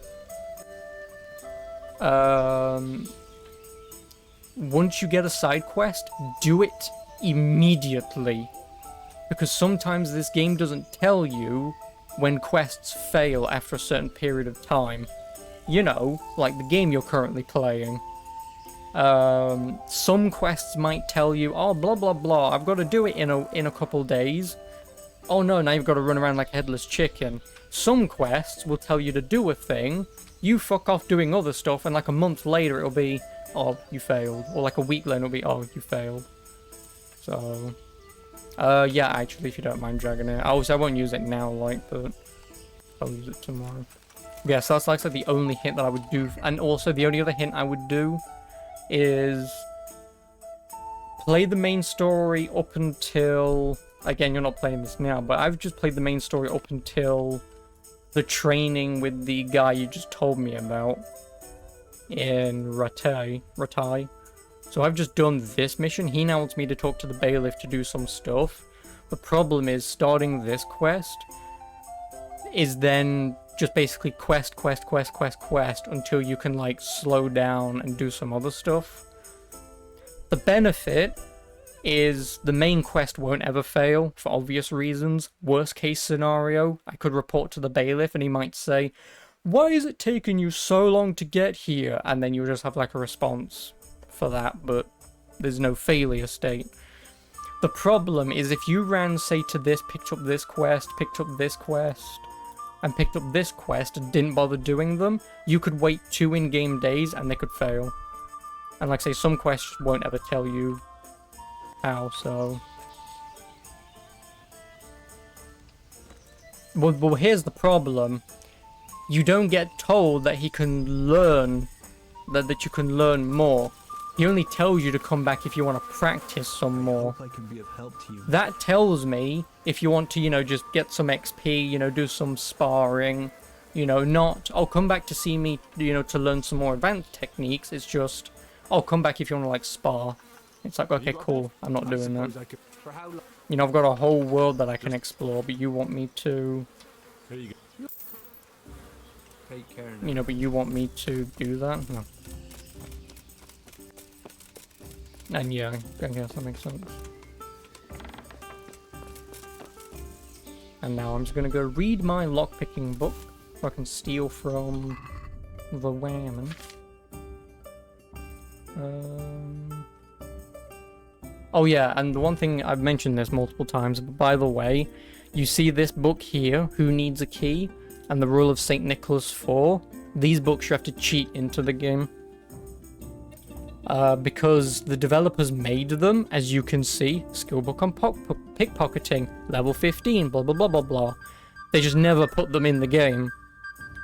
once you get a side quest, do it immediately. Because sometimes this game doesn't tell you when quests fail after a certain period of time. You know, like the game you're currently playing. Some quests might tell you, oh, blah, blah, blah, I've got to do it in a couple days. Oh no, now you've got to run around like a headless chicken. Some quests will tell you to do a thing, you fuck off doing other stuff, and like a month later it'll be, oh, you failed. Or like a week later it'll be, oh, you failed. So... yeah, actually, if you don't mind dragging it. Obviously, I won't use it now, like, but I'll use it tomorrow. Yeah, so that's like the only hint that I would do. And also, the only other hint I would do is play the main story up until... Again, you're not playing this now, but I've just played the main story up until the training with the guy you just told me about in Ratai. So I've just done this mission. He now wants me to talk to the bailiff to do some stuff. The problem is, starting this quest is then just basically quest until you can, like, slow down and do some other stuff. The benefit is the main quest won't ever fail, for obvious reasons. Worst case scenario, I could report to the bailiff and he might say, "Why is it taking you so long to get here?" And then you'll just have, like, a response for that, but there's no failure state. The problem is if you ran, say, to this, picked up this quest, picked up this quest, and picked up this quest and didn't bother doing them, you could wait 2 in-game days and they could fail. And like I say, some quests won't ever tell you how, so... Well, here's the problem. You don't get told that he can learn, that you can learn more. He only tells you to come back if you want to practice some more. I can be of help to you. That tells me if you want to, you know, just get some XP, you know, do some sparring, you know, not, oh, come back to see me, you know, to learn some more advanced techniques. It's just, oh, come back if you want to, like, spar. It's like, okay, cool, I'm not doing that. You know, I've got a whole world that I can explore, but you want me to... Here you go. Take care now. You know, but you want me to do that? No. And yeah, I guess that makes sense. And now I'm just gonna go read my lockpicking book so I can steal from the women. Oh yeah, and the one thing, I've mentioned this multiple times, but by the way, you see this book here, Who Needs a Key, and the Rule of St. Nicholas 4. These books you have to cheat into the game. Because the developers made them, as you can see, skill book on pickpocketing, level 15, blah blah blah blah blah. They just never put them in the game.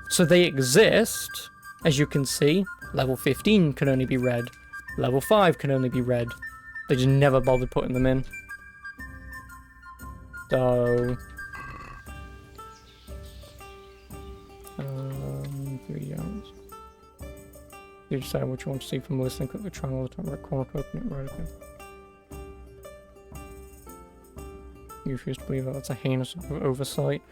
So they exist, as you can see, level 15 can only be read, level 5 can only be read. They just never bothered putting them in. So... 3 hours. You decide what you want to see from listening, click the triangle on the top right corner to open it, right, okay. You refuse to believe that that's a heinous oversight.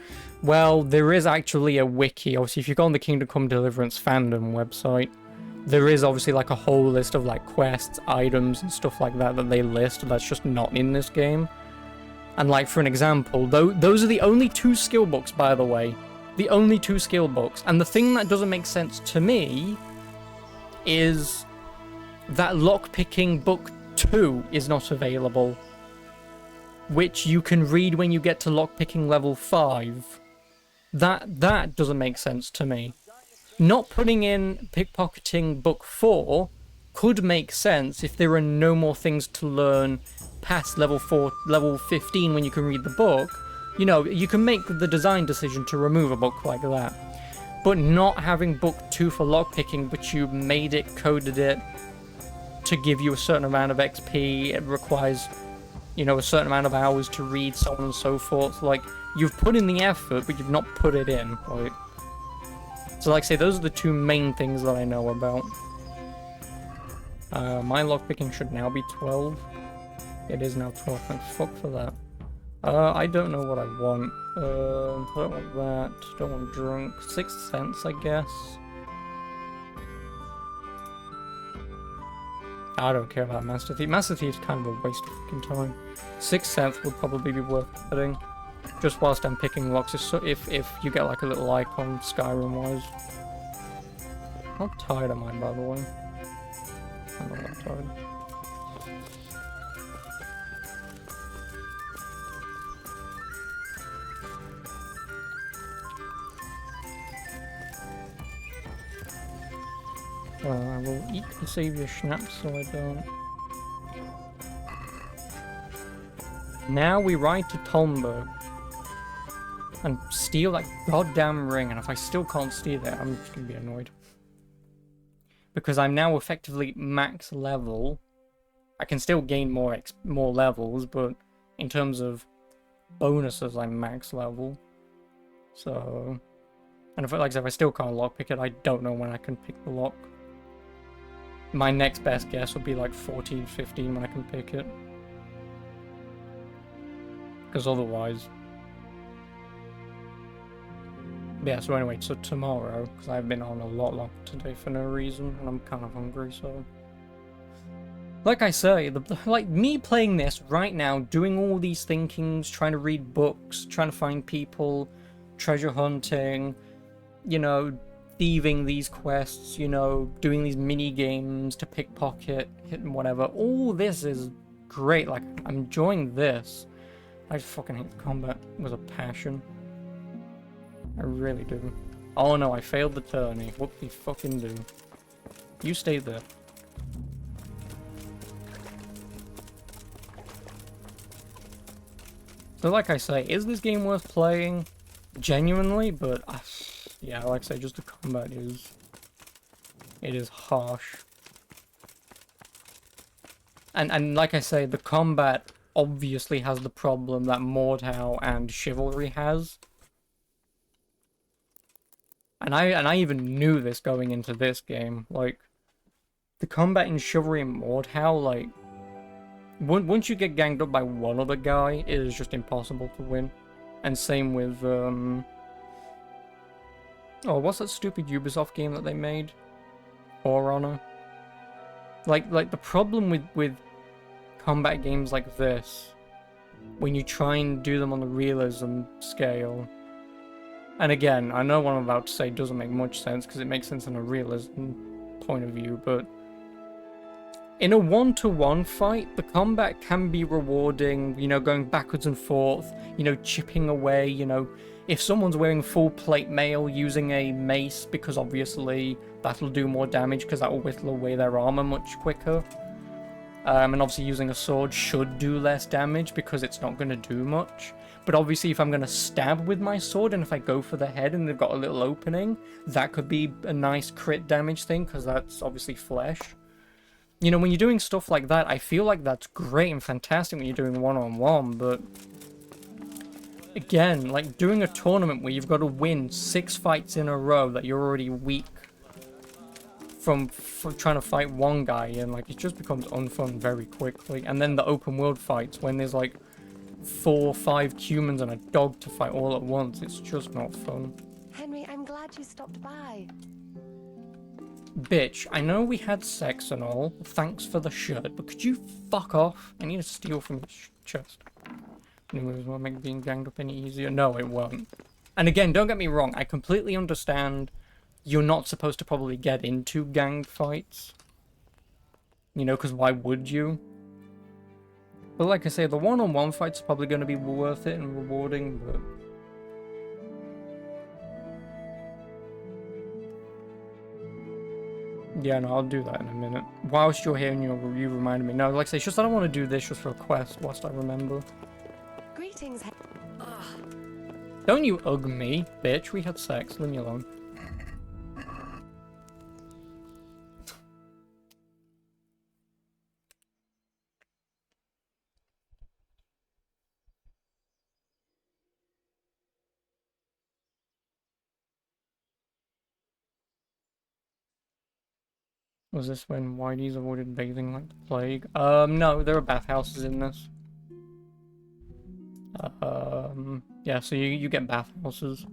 Well, there is actually a wiki. Obviously, if you go on the Kingdom Come Deliverance fandom website, there is obviously like a whole list of like quests, items, and stuff like that that they list that's just not in this game. And like for an example, those are the only 2 skill books, by the way. The only 2 skill books. And the thing that doesn't make sense to me is that lockpicking book 2 is not available, which you can read when you get to lockpicking level 5. That doesn't make sense to me. Not putting in pickpocketing book 4 could make sense if there are no more things to learn past level 15 when you can read the book. You know, you can make the design decision to remove a book like that. But not having book 2 for lockpicking, but you made it, coded it to give you a certain amount of XP, it requires, you know, a certain amount of hours to read, so on and so forth. Like, you've put in the effort, but you've not put it in. Like, so like I say, those are the 2 main things that I know about. My lockpicking should now be 12. It is now 12, thank fuck for that. I don't know what I want. I don't want that. Don't want drunk. 6th Sense, I guess. I don't care about Master Thief. Master Thief's kind of a waste of fucking time. 6th Sense would probably be worth getting. Just whilst I'm picking locks, if you get like a little icon Skyrim-wise. How tired am I, by the way? I'm not that tired. I will eat and save your schnapps so I don't. Now we ride to Talmberg and steal that goddamn ring, and if I still can't steal it, I'm just gonna be annoyed. Because I'm now effectively max level. I can still gain more levels, but in terms of bonuses, I'm max level. So, and if, like I said, if I still can't lockpick it, I don't know when I can pick the lock. My next best guess would be like 14, 15 when I can pick it. Because otherwise... Yeah, so anyway, so tomorrow, because I've been on a lot longer today for no reason, and I'm kind of hungry, so... Like I say, like me playing this right now, doing all these thinkings, trying to read books, trying to find people, treasure hunting, you know, thieving these quests, you know, doing these mini games to pickpocket, hitting whatever. All this is great. Like, I'm enjoying this. I just fucking hate the combat with a passion. I really do. Oh no, I failed the tourney. What the fucking do? You stay there. So like I say, is this game worth playing? Genuinely, but yeah, like I say, just the combat is... It is harsh. And like I say, the combat obviously has the problem that Mordhau and Chivalry has. And I even knew this going into this game. Like, the combat in Chivalry and Mordhau, like... Once you get ganged up by one other guy, it is just impossible to win. And same with, oh, what's that stupid Ubisoft game that they made? For Honor? Like the problem with combat games like this, when you try and do them on the realism scale, and again, I know what I'm about to say doesn't make much sense, because it makes sense in a realism point of view, but In a one-to-one fight, the combat can be rewarding, you know, going backwards and forth, you know, chipping away, you know, if someone's wearing full plate mail, using a mace, because obviously that'll do more damage because that will whittle away their armor much quicker. And obviously using a sword should do less damage because it's not going to do much. But obviously if I'm going to stab with my sword and if I go for the head and they've got a little opening, that could be a nice crit damage thing because that's obviously flesh. You know, when you're doing stuff like that, I feel like that's great and fantastic when you're doing one-on-one, but again, like doing a tournament where you've got to win 6 fights in a row that you're already weak from trying to fight one guy, and like it just becomes unfun very quickly. And then the open world fights when there's like 4 or 5 humans and a dog to fight all at once, it's just not fun. Henry, I'm glad you stopped by. Bitch, I know we had sex and all, thanks for the shirt, but could you fuck off? I need to steal from your chest. Anyways, will make being ganged up any easier? No, it won't. And again, don't get me wrong, I completely understand you're not supposed to probably get into gang fights. You know, because why would you? But like I say, the one-on-one fights are probably going to be worth it and rewarding, but... yeah, no, I'll do that in a minute. Whilst you're here and you reminded me. No, like I say, it's just I don't want to do this just for a quest whilst I remember. Greetings. Don't you ugh me, bitch. We had sex. Leave me alone. Was this when Whitey's avoided bathing like the plague? No, there are bathhouses in this. Yeah, so you get bathhouses.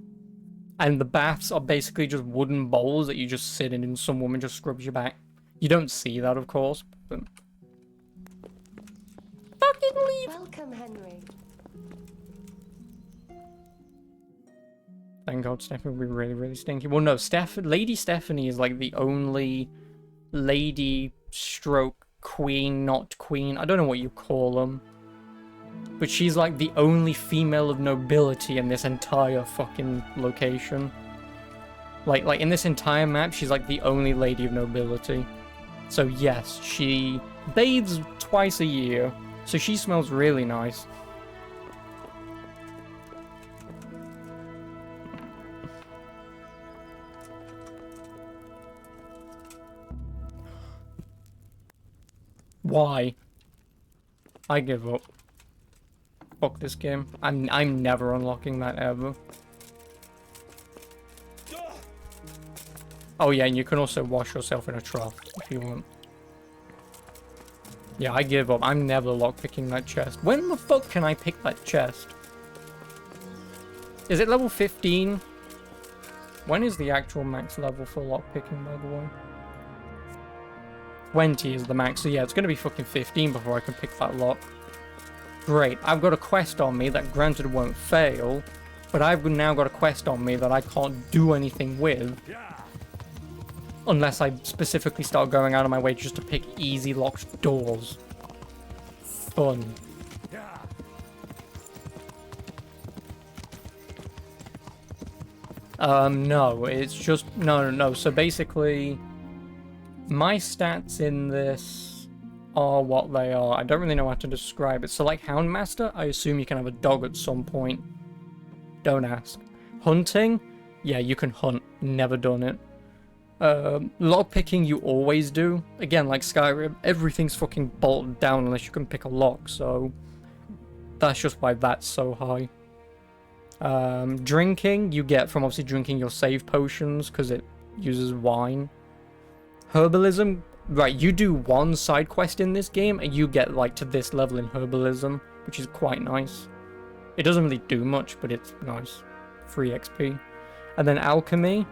And the baths are basically just wooden bowls that you just sit in and some woman just scrubs your back. You don't see that, of course, but... fucking leave! Welcome, Henry. Thank God Stephanie will be really, really stinky. Well, no, Lady Stephanie is like the only lady stroke queen, not queen. I don't know what you call them. But she's like the only female of nobility in this entire fucking location. Like in this entire map, she's like the only lady of nobility. So yes, she bathes twice a year, so she smells really nice. Why? I give up. Fuck this game. I'm never unlocking that ever. Oh yeah, and you can also wash yourself in a trough if you want. Yeah, I give up. I'm never lockpicking that chest. When the fuck can I pick that chest? Is it level 15? When is the actual max level for lockpicking, by the way? 20 is the max, so yeah, it's gonna be fucking 15 before I can pick that lock. Great, I've got a quest on me that granted won't fail, but I've now got a quest on me that I can't do anything with. Unless I specifically start going out of my way just to pick easy locked doors. Fun. No, it's just... No. So basically, my stats in this are what they are. I don't really know how to describe it. So like Houndmaster, I assume you can have a dog at some point. Don't ask. Hunting? Yeah, you can hunt. Never done it. Lockpicking you always do. Again, like Skyrim, everything's fucking bolted down unless you can pick a lock, so that's just why that's so high. Drinking, you get from obviously drinking your save potions, because it uses wine. Herbalism, right, you do one side quest in this game, and you get, like, to this level in Herbalism, which is quite nice. It doesn't really do much, but it's nice. Free XP. And then Alchemy.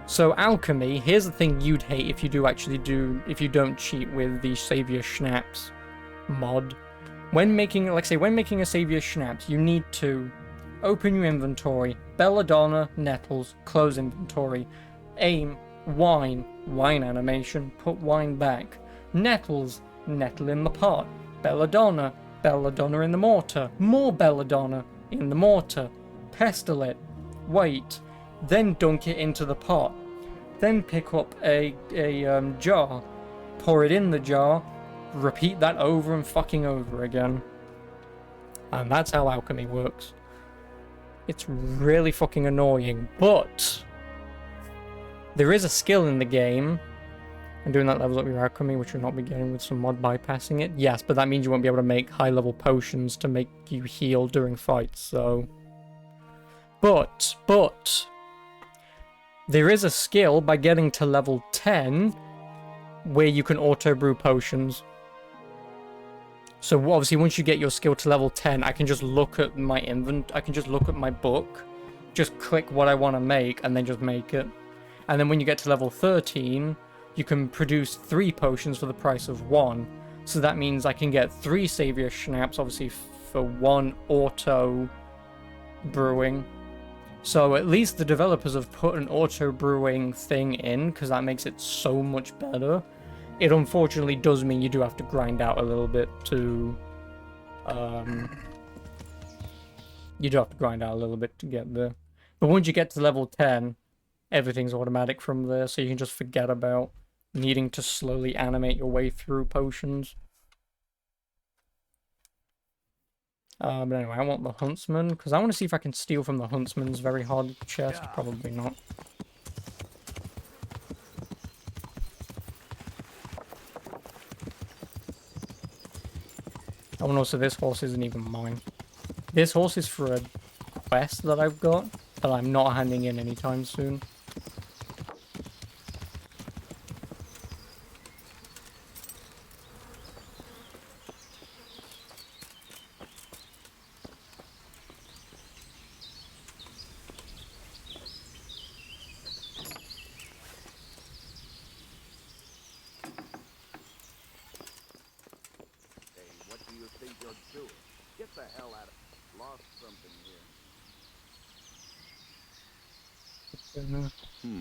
So Alchemy, here's the thing you'd hate if you don't cheat with the Savior Schnapps mod. When making, like say, when making a Savior Schnapps, you need to open your inventory, belladonna, nettles, close inventory, aim, wine animation, put wine back, Nettles, nettle in the pot. Belladonna, belladonna in the mortar. More belladonna in the mortar. Pestle it. Wait. Then dunk it into the pot. Then pick up a jar. Pour it in the jar. Repeat that over and fucking over again. And that's how alchemy works. It's really fucking annoying, but there is a skill in the game. And doing that levels up your alchemy, which you'll not be getting with some mod bypassing it. Yes, but that means you won't be able to make high-level potions to make you heal during fights, so... But, there is a skill by getting to level 10 where you can auto-brew potions. So obviously once you get your skill to level 10, I can just look at my I can just look at my book, just click what I want to make, and then just make it. And then when you get to level 13, you can produce 3 potions for the price of 1. So that means I can get 3 Savior Schnapps, obviously for 1 auto brewing. So at least the developers have put an auto brewing thing in, because that makes it so much better. It unfortunately does mean you do have to grind out a little bit to... you do have to grind out a little bit to get there. But once you get to level 10, everything's automatic from there, so you can just forget about needing to slowly animate your way through potions. But anyway, I want the Huntsman, because I want to see if I can steal from the Huntsman's very hard chest. Probably not. Oh, and also this horse isn't even mine. This horse is for a quest that I've got, that I'm not handing in anytime soon.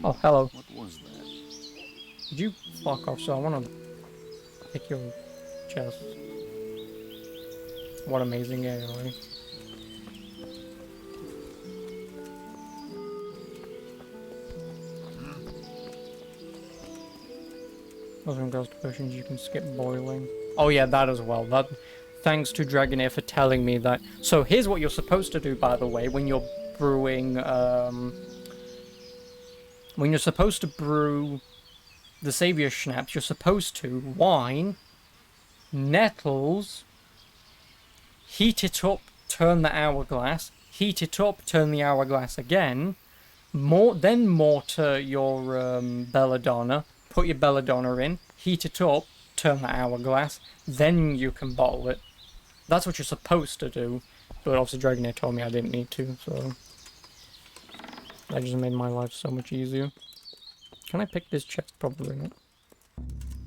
Oh, hello. What was that? Did you fuck off? So I want to pick your chest. What amazing AI. Those are girls to potions you can skip boiling. Oh yeah, that as well. That, thanks to Dragonair for telling me that. So here's what you're supposed to do, by the way, when you're brewing, when you're supposed to brew the Savior Schnapps, you're supposed to wine, nettles, heat it up, turn the hourglass, heat it up, turn the hourglass again, then mortar your belladonna, put your belladonna in, heat it up, turn the hourglass, then you can bottle it. That's what you're supposed to do, but obviously Dragonair told me I didn't need to, so that just made my life so much easier. Can I pick this chest? Probably not.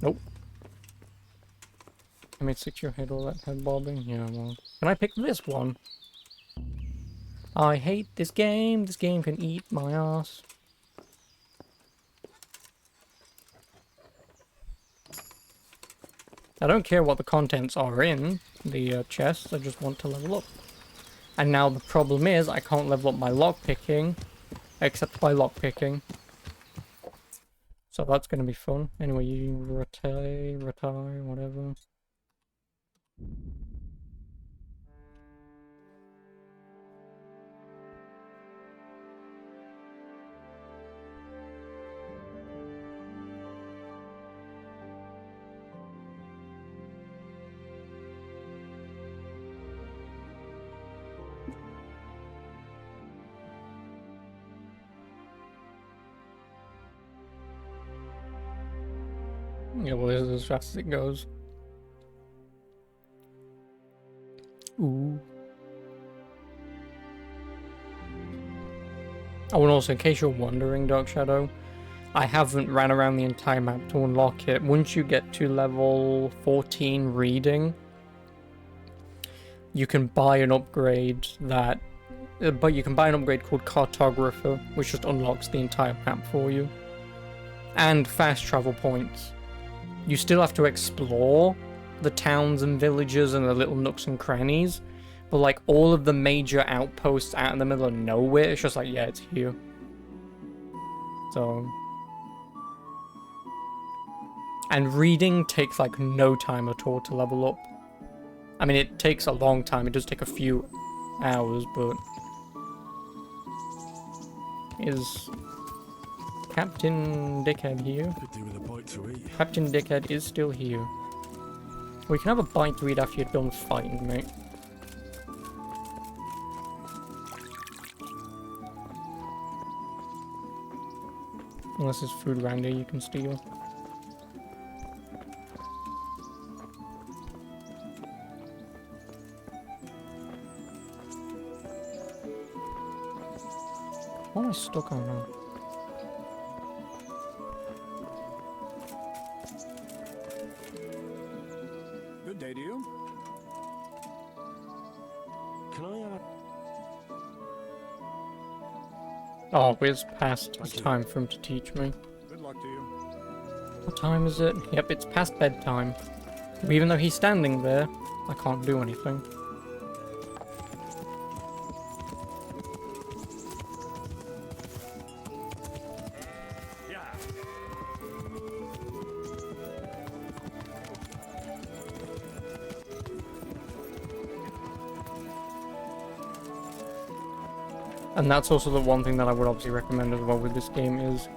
Nope. I made 6 your head all that head bobbing? Yeah, well. Can I pick this one? I hate this game. This game can eat my ass. I don't care what the contents are in the chests. I just want to level up. And now the problem is I can't level up my lockpicking except by lockpicking. So that's going to be fun. Anyway, you retire, whatever. Yeah, well, this is as fast as it goes. Ooh. Oh, and also, in case you're wondering, Dark Shadow, I haven't ran around the entire map to unlock it. Once you get to level 14 reading, you can buy an upgrade that... but you can buy an upgrade called Cartographer, which just unlocks the entire map for you. And fast travel points. you still have to explore the towns and villages and the little nooks and crannies. But like all of the major outposts out in the middle of nowhere, it's just like, yeah, it's here. So... And reading takes like no time at all to level up. I mean, it takes a long time. It does take a few hours, but... Is Captain Dickhead here? Could do with a bite to eat. Captain Dickhead is still here. We can have a bite to eat after you're done fighting, mate. Unless there's food around here you can steal. What am I stuck on now? Good day to you. Can I, Oh, it's past. It's time for him to teach me. Good luck to you. What time is it? Yep, it's past bedtime. Even though he's standing there, I can't do anything. And that's also the one thing that I would obviously recommend as well with this game is,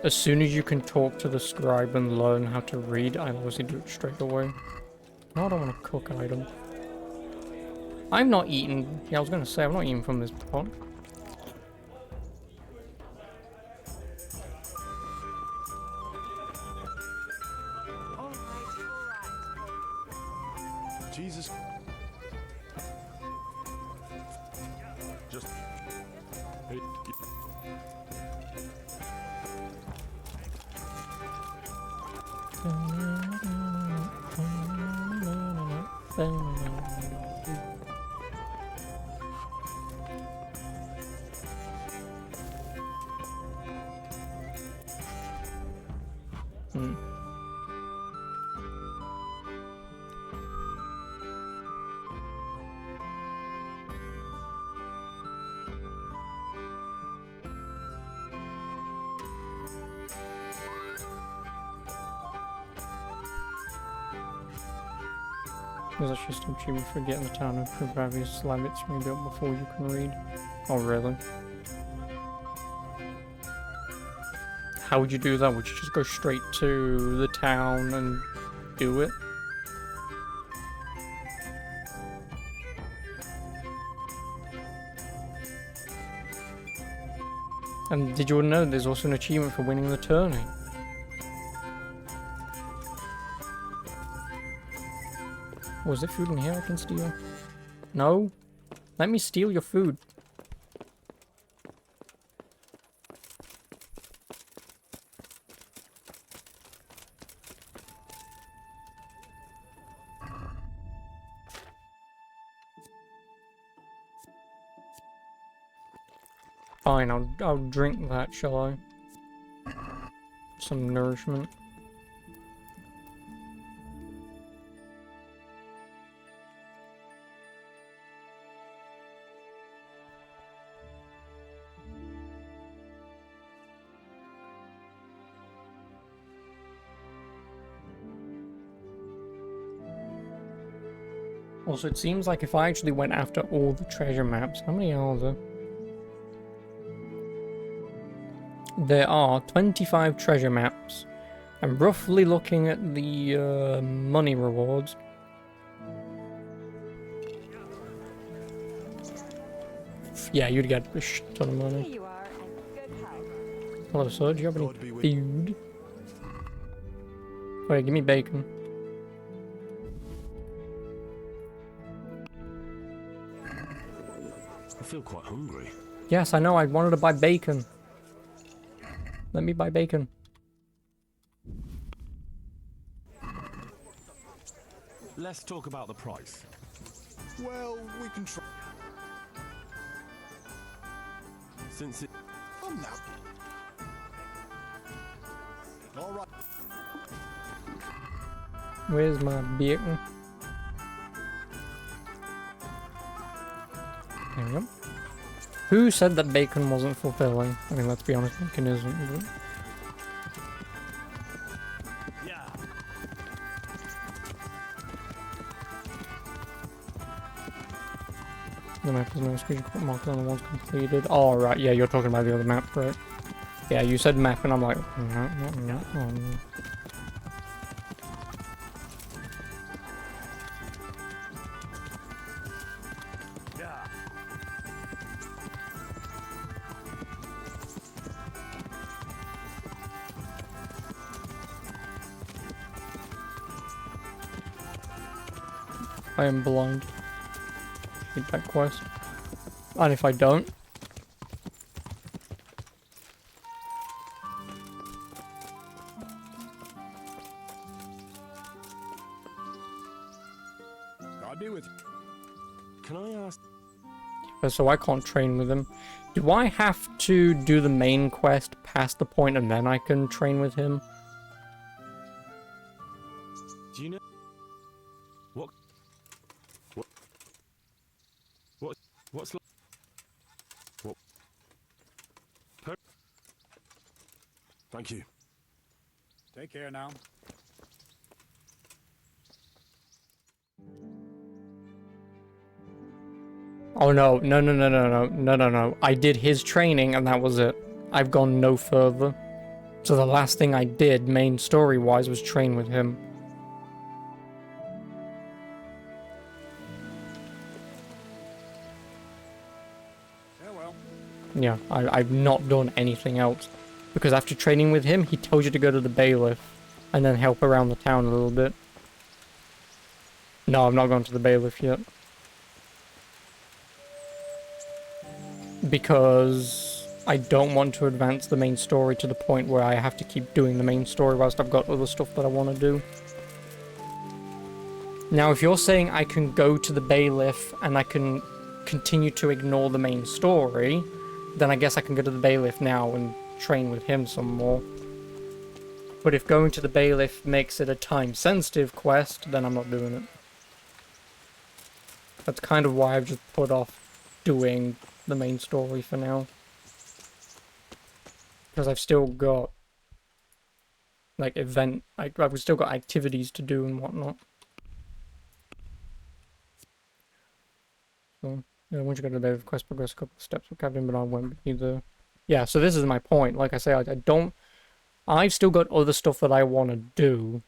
as soon as you can talk to the scribe and learn how to read, I obviously do it straight away. No, I don't want to cook item. I'm not eating. Yeah, I was gonna say I'm not eating from this pot. Jesus. Just. There's actually some achievement for getting the town of Privavius Slavits rebuilt before you can read. Oh, really? How would you do that? Would you just go straight to the town and do it? And did you know there's also an achievement for winning the tourney? Was there food in here I can steal? No? Let me steal your food. Fine, I'll drink that, shall I? Some nourishment. Also, it seems like if I actually went after all the treasure maps, how many are there? There are 25 treasure maps. I'm roughly looking at the money rewards. Yeah, you'd get a ton of money. Here you are, and good health. Hello, sir. Do you have any food? Wait, give me bacon. I feel quite hungry. Yes, I know. I wanted to buy bacon. Let me buy bacon. Let's talk about the price. Well, we can try. Since it... Come now. All right. Where's my bacon? There we go. Who said that bacon wasn't fulfilling? I mean, let's be honest, bacon isn't, but... The map has no screen marked on the ones completed. Oh, right, yeah, you're talking about the other map, right? Yeah, you said map, and I'm like, no. I am blind. Need that quest. And if I don't... God be with you. Can I ask? So I can't train with him. Do I have to do the main quest past the point and then I can train with him? Do you know what? What's like? What? Thank you. Take care now. Oh no. I did his training and that was it. I've gone no further. So the last thing I did, main story-wise, was train with him. Yeah, I've not done anything else. Because after training with him, he tells you to go to the bailiff. And then help around the town a little bit. No, I'm not going to the bailiff yet. Because I don't want to advance the main story to the point where I have to keep doing the main story whilst I've got other stuff that I want to do. Now, if you're saying I can go to the bailiff and I can continue to ignore the main story, then I guess I can go to the bailiff now and train with him some more. But if going to the bailiff makes it a time-sensitive quest, then I'm not doing it. That's kind of why I've just put off doing the main story for now. Because I've still got, like, I've still got activities to do and whatnot. So, yeah, once you go to the bailiff, quest progress a couple of steps with Captain, but I won't be there. Yeah, so this is my point. Like I say, I've still got other stuff that I want to do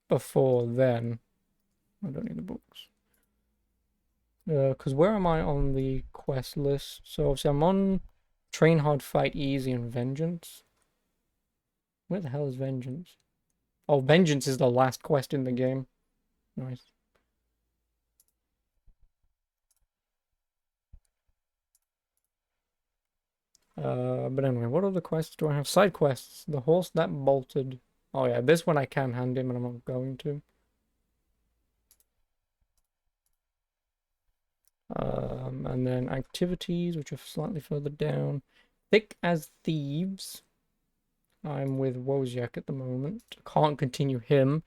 before then. I don't need the books. Because where am I on the quest list? So obviously I'm on Train Hard, Fight Easy, and Vengeance. Where the hell is Vengeance? Oh, Vengeance is the last quest in the game. Nice. But anyway, what other quests do I have? Side quests. The horse that bolted. Oh yeah, this one I can hand him and I'm not going to. And then activities, which are slightly further down. Thick as Thieves. I'm with Wozniak at the moment. Can't continue him.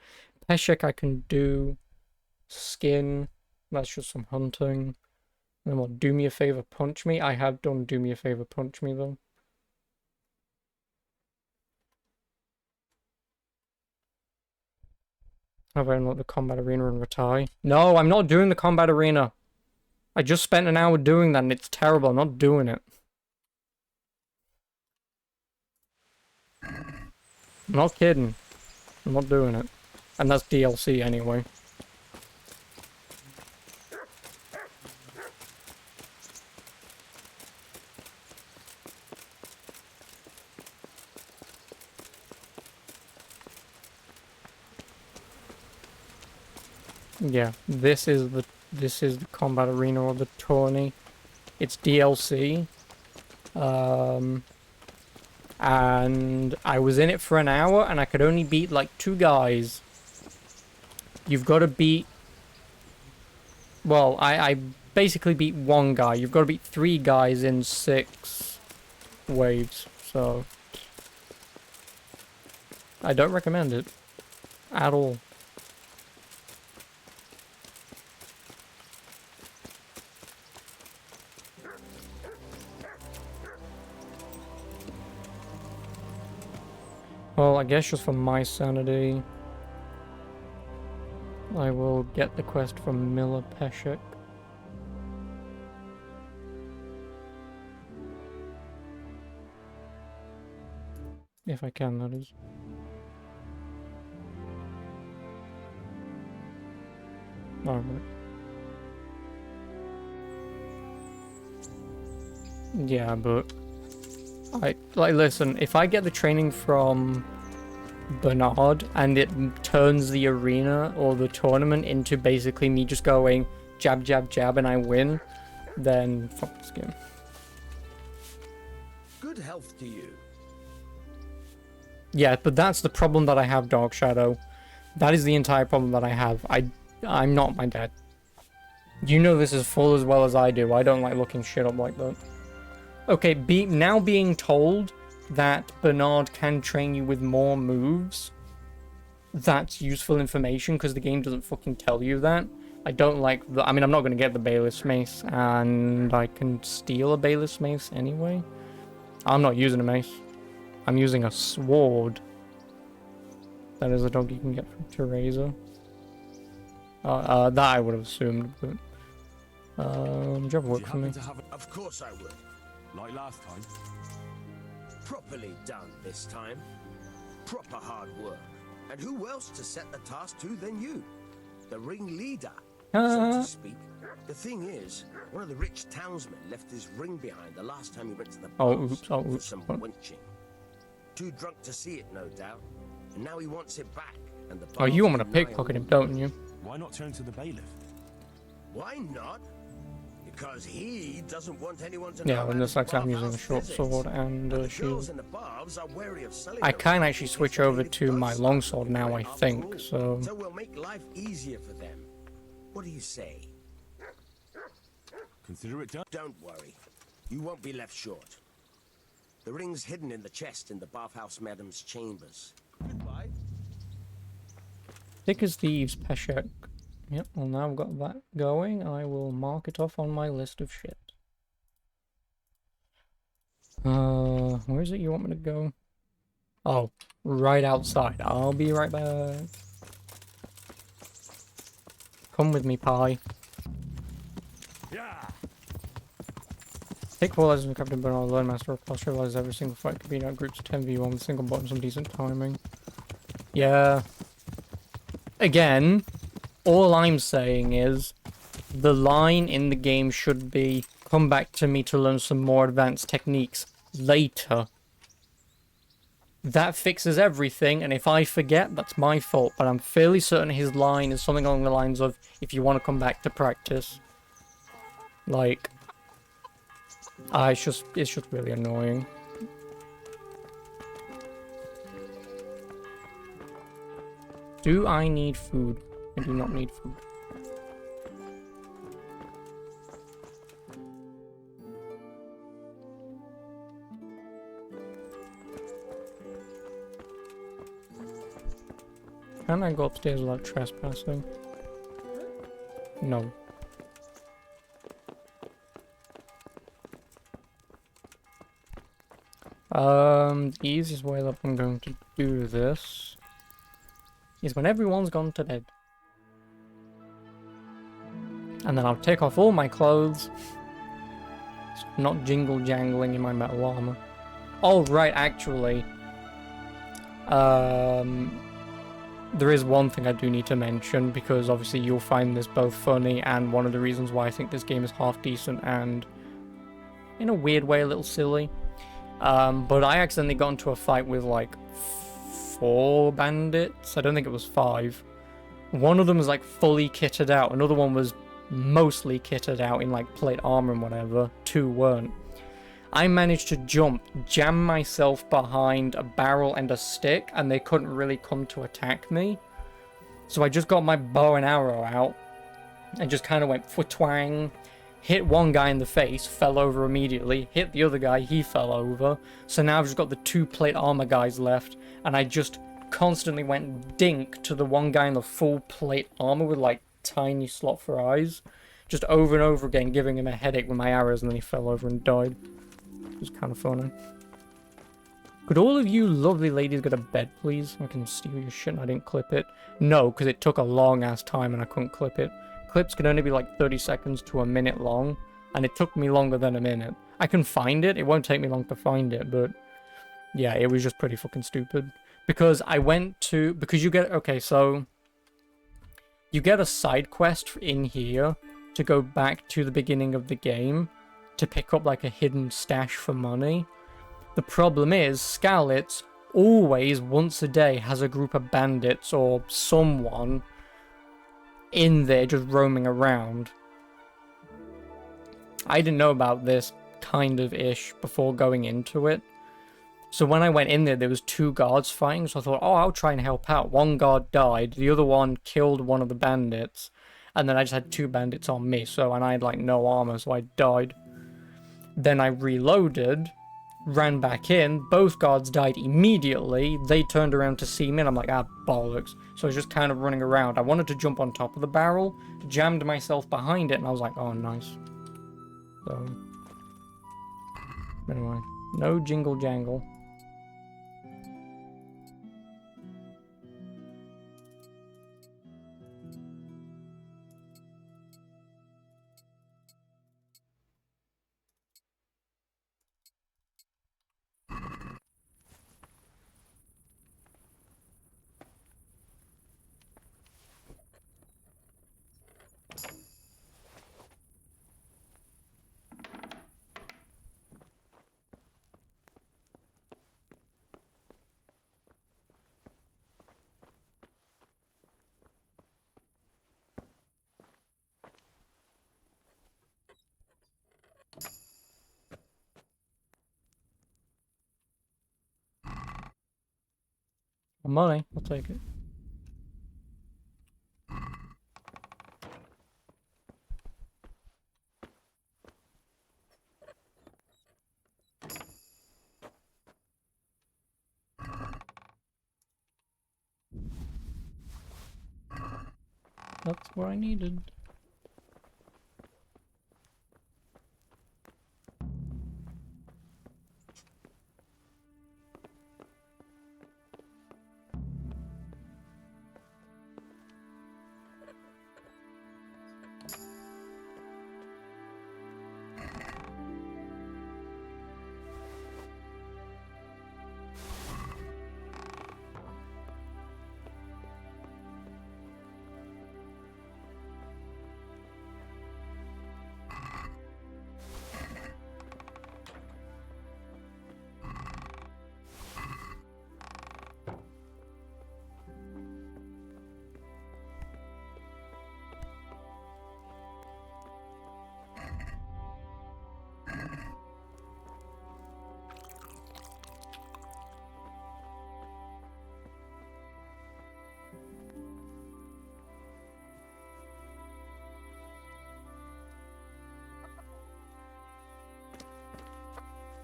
Peshek I can do. Skin. That's just some hunting. And then what? Do Me a Favor, Punch Me. I have done Do Me a Favor, Punch Me though. Have I unlocked the combat arena and retire? No, I'm not doing the combat arena. I just spent an hour doing that and it's terrible. I'm not doing it. I'm not kidding. I'm not doing it. And that's DLC anyway. Yeah, this is the combat arena or the tourney. It's DLC. And I was in it for an hour and I could only beat like 2 guys. You've got to beat... Well, I basically beat 1 guy. You've got to beat 3 guys in 6 waves, so... I don't recommend it. at all. Well, I guess just for my sanity, I will get the quest from Miller Peshek. If I can, that is. Alright. Yeah, but listen, if I get the training from Bernard and it turns the arena or the tournament into basically me just going jab, jab, jab and I win, then fuck this game. Good health to you. Yeah, but that's the problem that I have, Dark Shadow. That is the entire problem that I have. I'm not my dad. You know this as full as well as I do. I don't like looking shit up like that. Okay, now being told that Bernard can train you with more moves, that's useful information because the game doesn't fucking tell you that. I don't like the... I mean, I'm not going to get the Bailiff's Mace, and I can steal a Bailiff's Mace anyway. I'm not using a mace. I'm using a sword. That is a dog you can get from Teresa. That I would have assumed, but... job work for me. Of course I will. Like last time. Properly done this time. Proper hard work. And who else to set the task to than you? The ringleader, so to speak. The thing is, one of the rich townsmen left his ring behind the last time he went to the pubs for some wenching. Too drunk to see it, no doubt. And now he wants it back. And the oh, you want to pickpocket him, don't you? Why not turn to the bailiff? Why not? Because he doesn't want anyone to know. Yeah, and this like I'm using a short sword and a shield. I can actually switch over to my longsword now, I think, so... So we'll make life easier for them. What do you say? Consider it done. Don't worry. You won't be left short. The ring's hidden in the chest in the bathhouse madam's chambers. Goodbye. Thick as thieves, Peshek. Yep, well now I've got that going, I will mark it off on my list of shit. Where is it you want me to go? Oh, right outside. I'll be right back. Come with me, Pie. Yeah. Take 4 lessons from Captain Bernard, learn master of plus, realize every single fight could be in groups of 10v1 with single button, some decent timing. Yeah. Again, all I'm saying is, the line in the game should be, come back to me to learn some more advanced techniques later. That fixes everything, and if I forget, that's my fault, but I'm fairly certain his line is something along the lines of, if you want to come back to practice. Like, it's just really annoying. Do I need food? I do not need food. Can I go upstairs without trespassing? No. The easiest way that I'm going to do this is when everyone's gone to bed. And then I'll take off all my clothes. So I'm not jingle jangling in my metal armor. Oh, right, actually. There is one thing I do need to mention, because obviously you'll find this both funny and one of the reasons why I think this game is half decent and, in a weird way, a little silly. But I accidentally got into a fight with, like, 4 bandits. I don't think it was 5. One of them was, like, fully kitted out. Another one was mostly kitted out in, like, plate armor and whatever. 2 weren't. I managed to jam myself behind a barrel and a stick, and they couldn't really come to attack me. So I just got my bow and arrow out, and just kind of went twang, hit one guy in the face, fell over immediately, hit the other guy, he fell over. So now I've just got the 2 plate armor guys left, and I just constantly went dink to the one guy in the full plate armor with like tiny slot for eyes. Just over and over again, giving him a headache with my arrows, and then he fell over and died. It was kind of funny. Could all of you lovely ladies go to bed, please? I can steal your shit and I didn't clip it. No, because it took a long-ass time and I couldn't clip it. Clips can only be like 30 seconds to a minute long, and it took me longer than a minute. I can find it. It won't take me long to find it, but yeah, it was just pretty fucking stupid. Because I went to... Because you get... Okay, so... You get a side quest in here to go back to the beginning of the game to pick up like a hidden stash for money. The problem is, Skalitz always, once a day, has a group of bandits or someone in there just roaming around. I didn't know about this kind of ish before going into it. So when I went in there, there was 2 guards fighting, so I thought, oh, I'll try and help out. One guard died, the other one killed one of the bandits, and then I just had 2 bandits on me, and I had like no armor, so I died. Then I reloaded, ran back in, both guards died immediately, they turned around to see me, and I'm like, ah, bollocks. So I was just kind of running around. I wanted to jump on top of the barrel, jammed myself behind it, and I was like, oh, nice. So, anyway, no jingle jangle. Money, I'll take it. That's what I needed.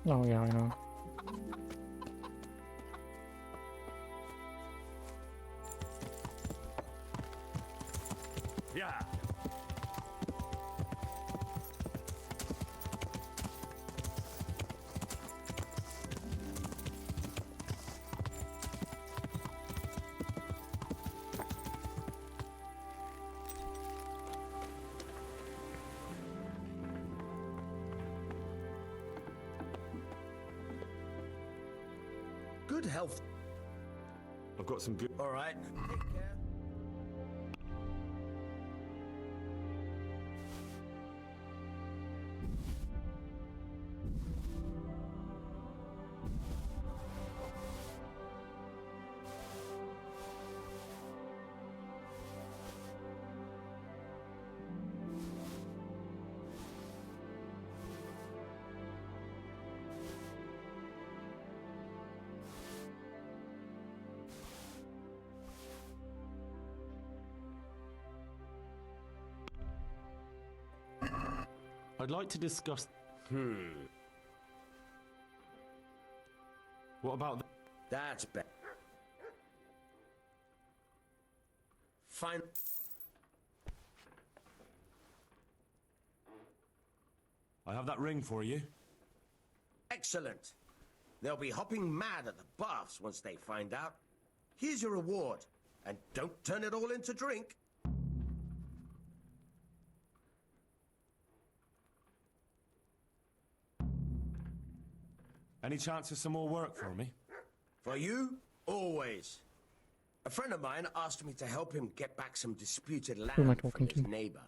Oh yeah, I know. Yeah. Good health. I've got some good... All right. Take care. I'd like to discuss... What about... That's better. Fine. I have that ring for you. Excellent. They'll be hopping mad at the baths once they find out. Here's your reward. And don't turn it all into drink. Any chance of some more work for me? For you, always. A friend of mine asked me to help him get back some disputed land Who am I from talking his to? neighbor.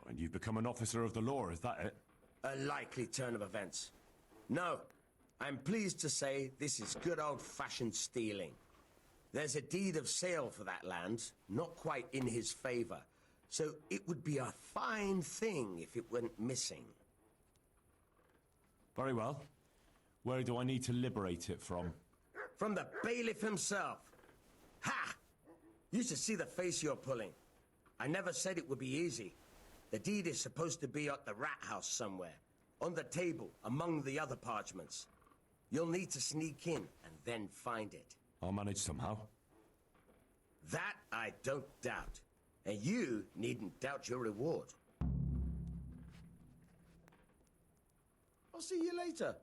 And you've become an officer of the law, is that it? A likely turn of events. No, I'm pleased to say this is good old-fashioned stealing. There's a deed of sale for that land, not quite in his favor. So it would be a fine thing if it went missing. Very well. Where do I need to liberate it from? From the bailiff himself. Ha! You should see the face you're pulling. I never said it would be easy. The deed is supposed to be at the rat house somewhere, on the table, among the other parchments. You'll need to sneak in and then find it. I'll manage somehow. That I don't doubt. And you needn't doubt your reward. I'll see you later.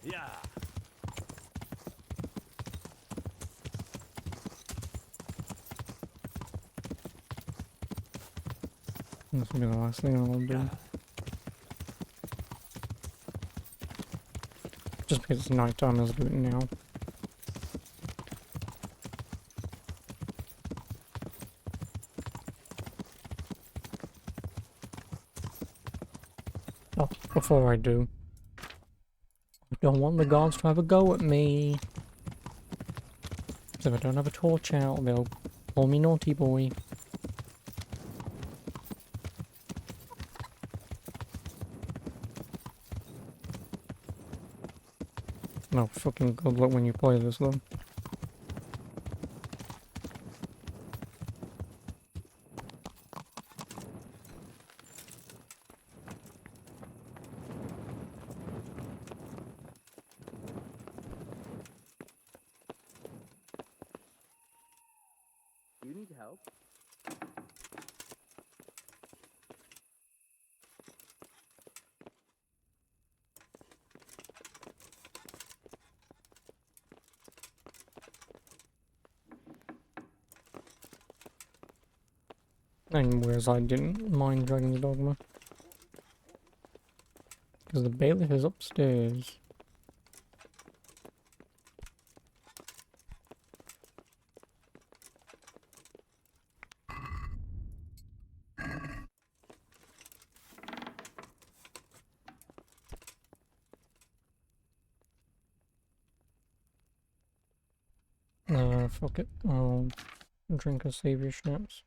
Yeah. This will be the last thing I'll do. Just because it's nighttime, I'll do it now. Oh, before I do, I don't want the guards to have a go at me. So if I don't have a torch out, they'll call me naughty boy. No fucking good luck when you play this though. Do you need help? And whereas I didn't mind Dragon's Dogma. Because the bailiff is upstairs. Fuck it. I'll drink a savoury schnapps.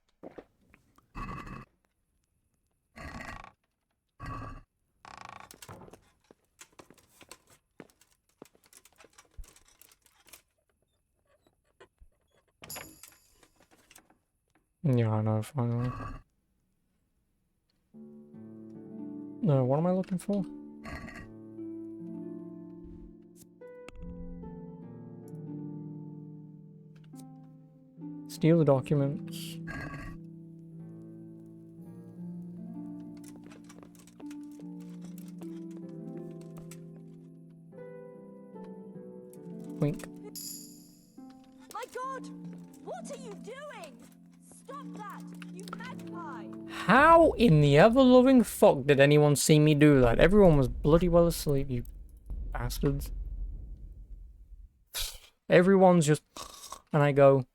Yeah, I know, finally. No, what am I looking for? Steal the documents. Wink. My God! What are you doing? Stop that, you magpie! How in the ever-loving fuck did anyone see me do that? Everyone was bloody well asleep, you bastards. Everyone's just... And I go...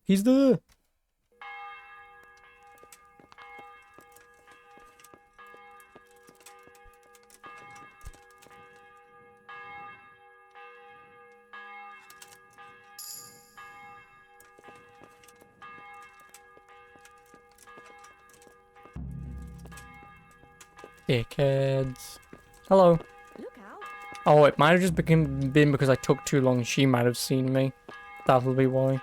He's there! Dickheads. Hello. Look out. Oh, it might have just been because I took too long. She might have seen me. That'll be why.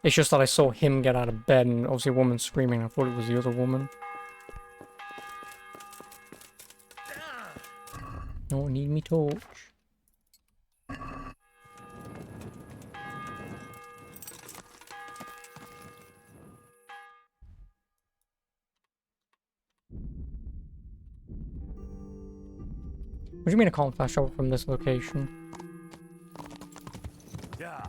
It's just that I saw him get out of bed and obviously a woman screaming. I thought it was the other woman. Don't need me torch. What do you mean I can't flash over from this location? Yeah.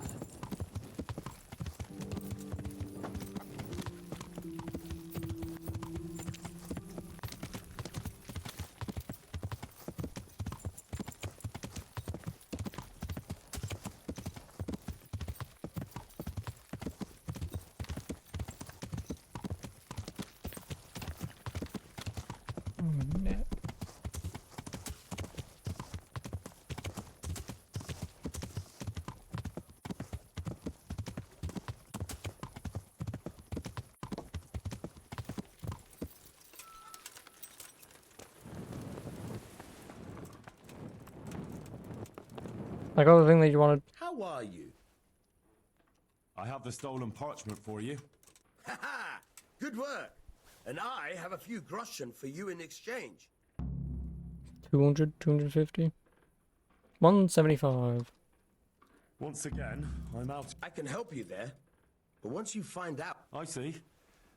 Like other thing that you wanted. How are you? I have the stolen parchment for you. Ha ha! Good work. And I have a few groschen for you in exchange. 200, 250. 175. Once again, I'm out. I can help you there. But once you find out... I see.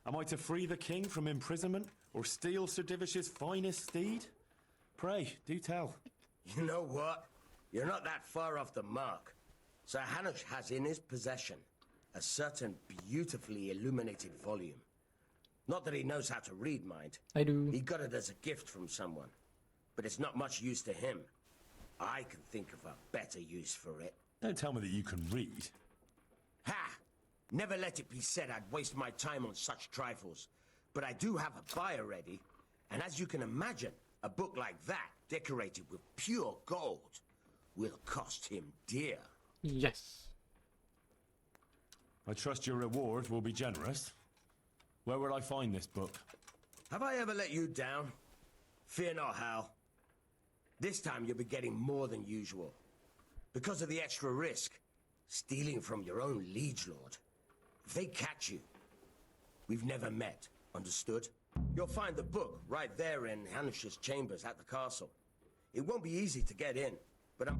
Am I to free the king from imprisonment or steal Sir Divish's finest steed? Pray, do tell. You know what? You're not that far off the mark. Sir Hanush has in his possession a certain beautifully illuminated volume. Not that he knows how to read, mind. I do. He got it as a gift from someone. But it's not much use to him. I can think of a better use for it. Don't tell me that you can read. Ha! Never let it be said I'd waste my time on such trifles. But I do have a buyer ready. And as you can imagine, a book like that, decorated with pure gold, will cost him dear. Yes. I trust your reward will be generous. Where will I find this book? Have I ever let you down? Fear not, Hal. This time you'll be getting more than usual. Because of the extra risk. Stealing from your own liege lord. If they catch you, we've never met. Understood? You'll find the book right there in Hanush's chambers at the castle. It won't be easy to get in, but I'm...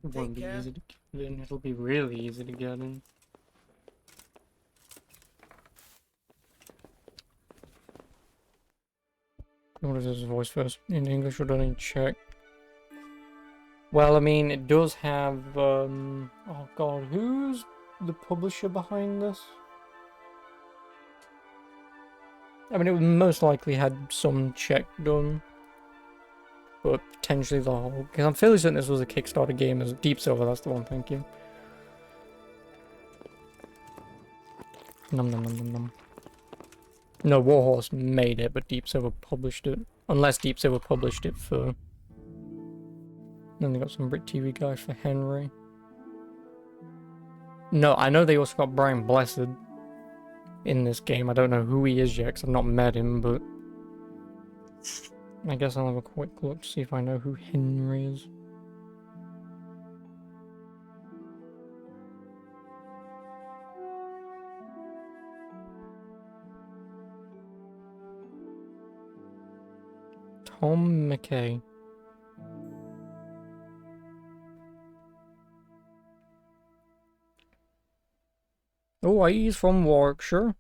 It won't be easy to get in. It'll be really easy to get in. What is this voice first? In English or don't even check? Well, I mean, it does have, oh god, who's the publisher behind this? I mean, it would most likely had some check done. But potentially the whole... Because I'm fairly certain this was a Kickstarter game as Deep Silver, that's the one, thank you. Num num num num num. No, Warhorse made it, but Deep Silver published it. Unless Deep Silver published it for... Then they got some Brit TV guy for Henry. No, I know they also got Brian Blessed in this game. I don't know who he is yet, because I've not met him, but... I guess I'll have a quick look to see if I know who Henry is. Tom McKay. Oh, he's from Warwickshire.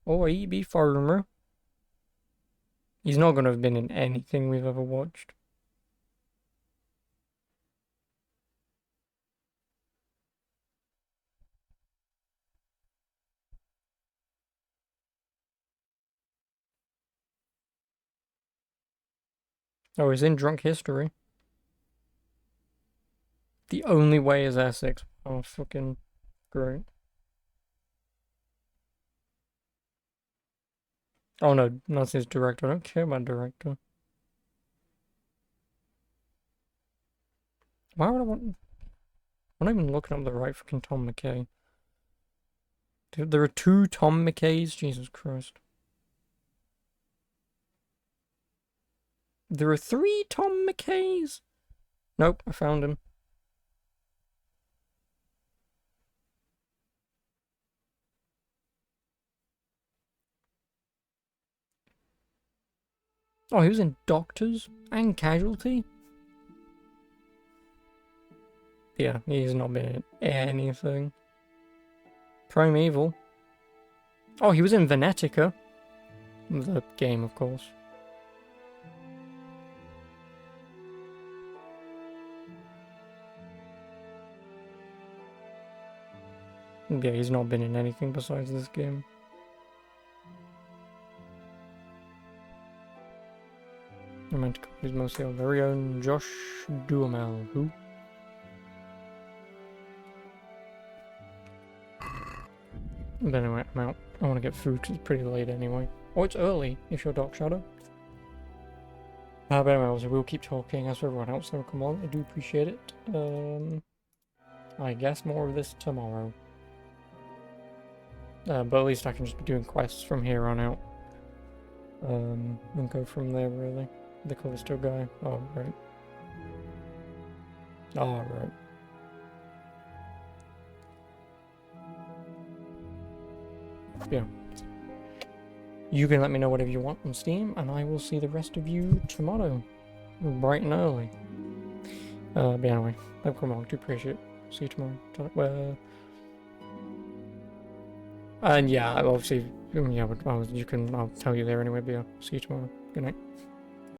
Oh, he be farmer. He's not going to have been in anything we've ever watched. Oh, he's in Drunk History. The Only Way is Essex. Oh, fucking great. Oh no, not his director. I don't care about director. Why would I want... I'm not even looking up the right fucking Tom McKay. There are 2 Tom McKays? Jesus Christ. There are 3 Tom McKays? Nope, I found him. Oh, he was in Doctors and Casualty? Yeah, he's not been in anything. Primeval. Oh, he was in Venetica. The game, of course. Yeah, he's not been in anything besides this game. I meant to call his mostly our very own Josh Duhamel. Who? But anyway, I'm out. I want to get food because it's pretty late anyway. Oh, it's early if you're Dark Shadow. But anyway, so we'll keep talking as for everyone else, so come on, I do appreciate it. I guess more of this tomorrow. But at least I can just be doing quests from here on out. And go from there, really. The Callisto guy. Oh, right. Oh, right. Yeah. You can let me know whatever you want on Steam, and I will see the rest of you tomorrow. Bright and early. But anyway, I've come on, do appreciate it. See you tomorrow. Well, and yeah, obviously, yeah, I'll tell you there anyway, but yeah, see you tomorrow. Good night.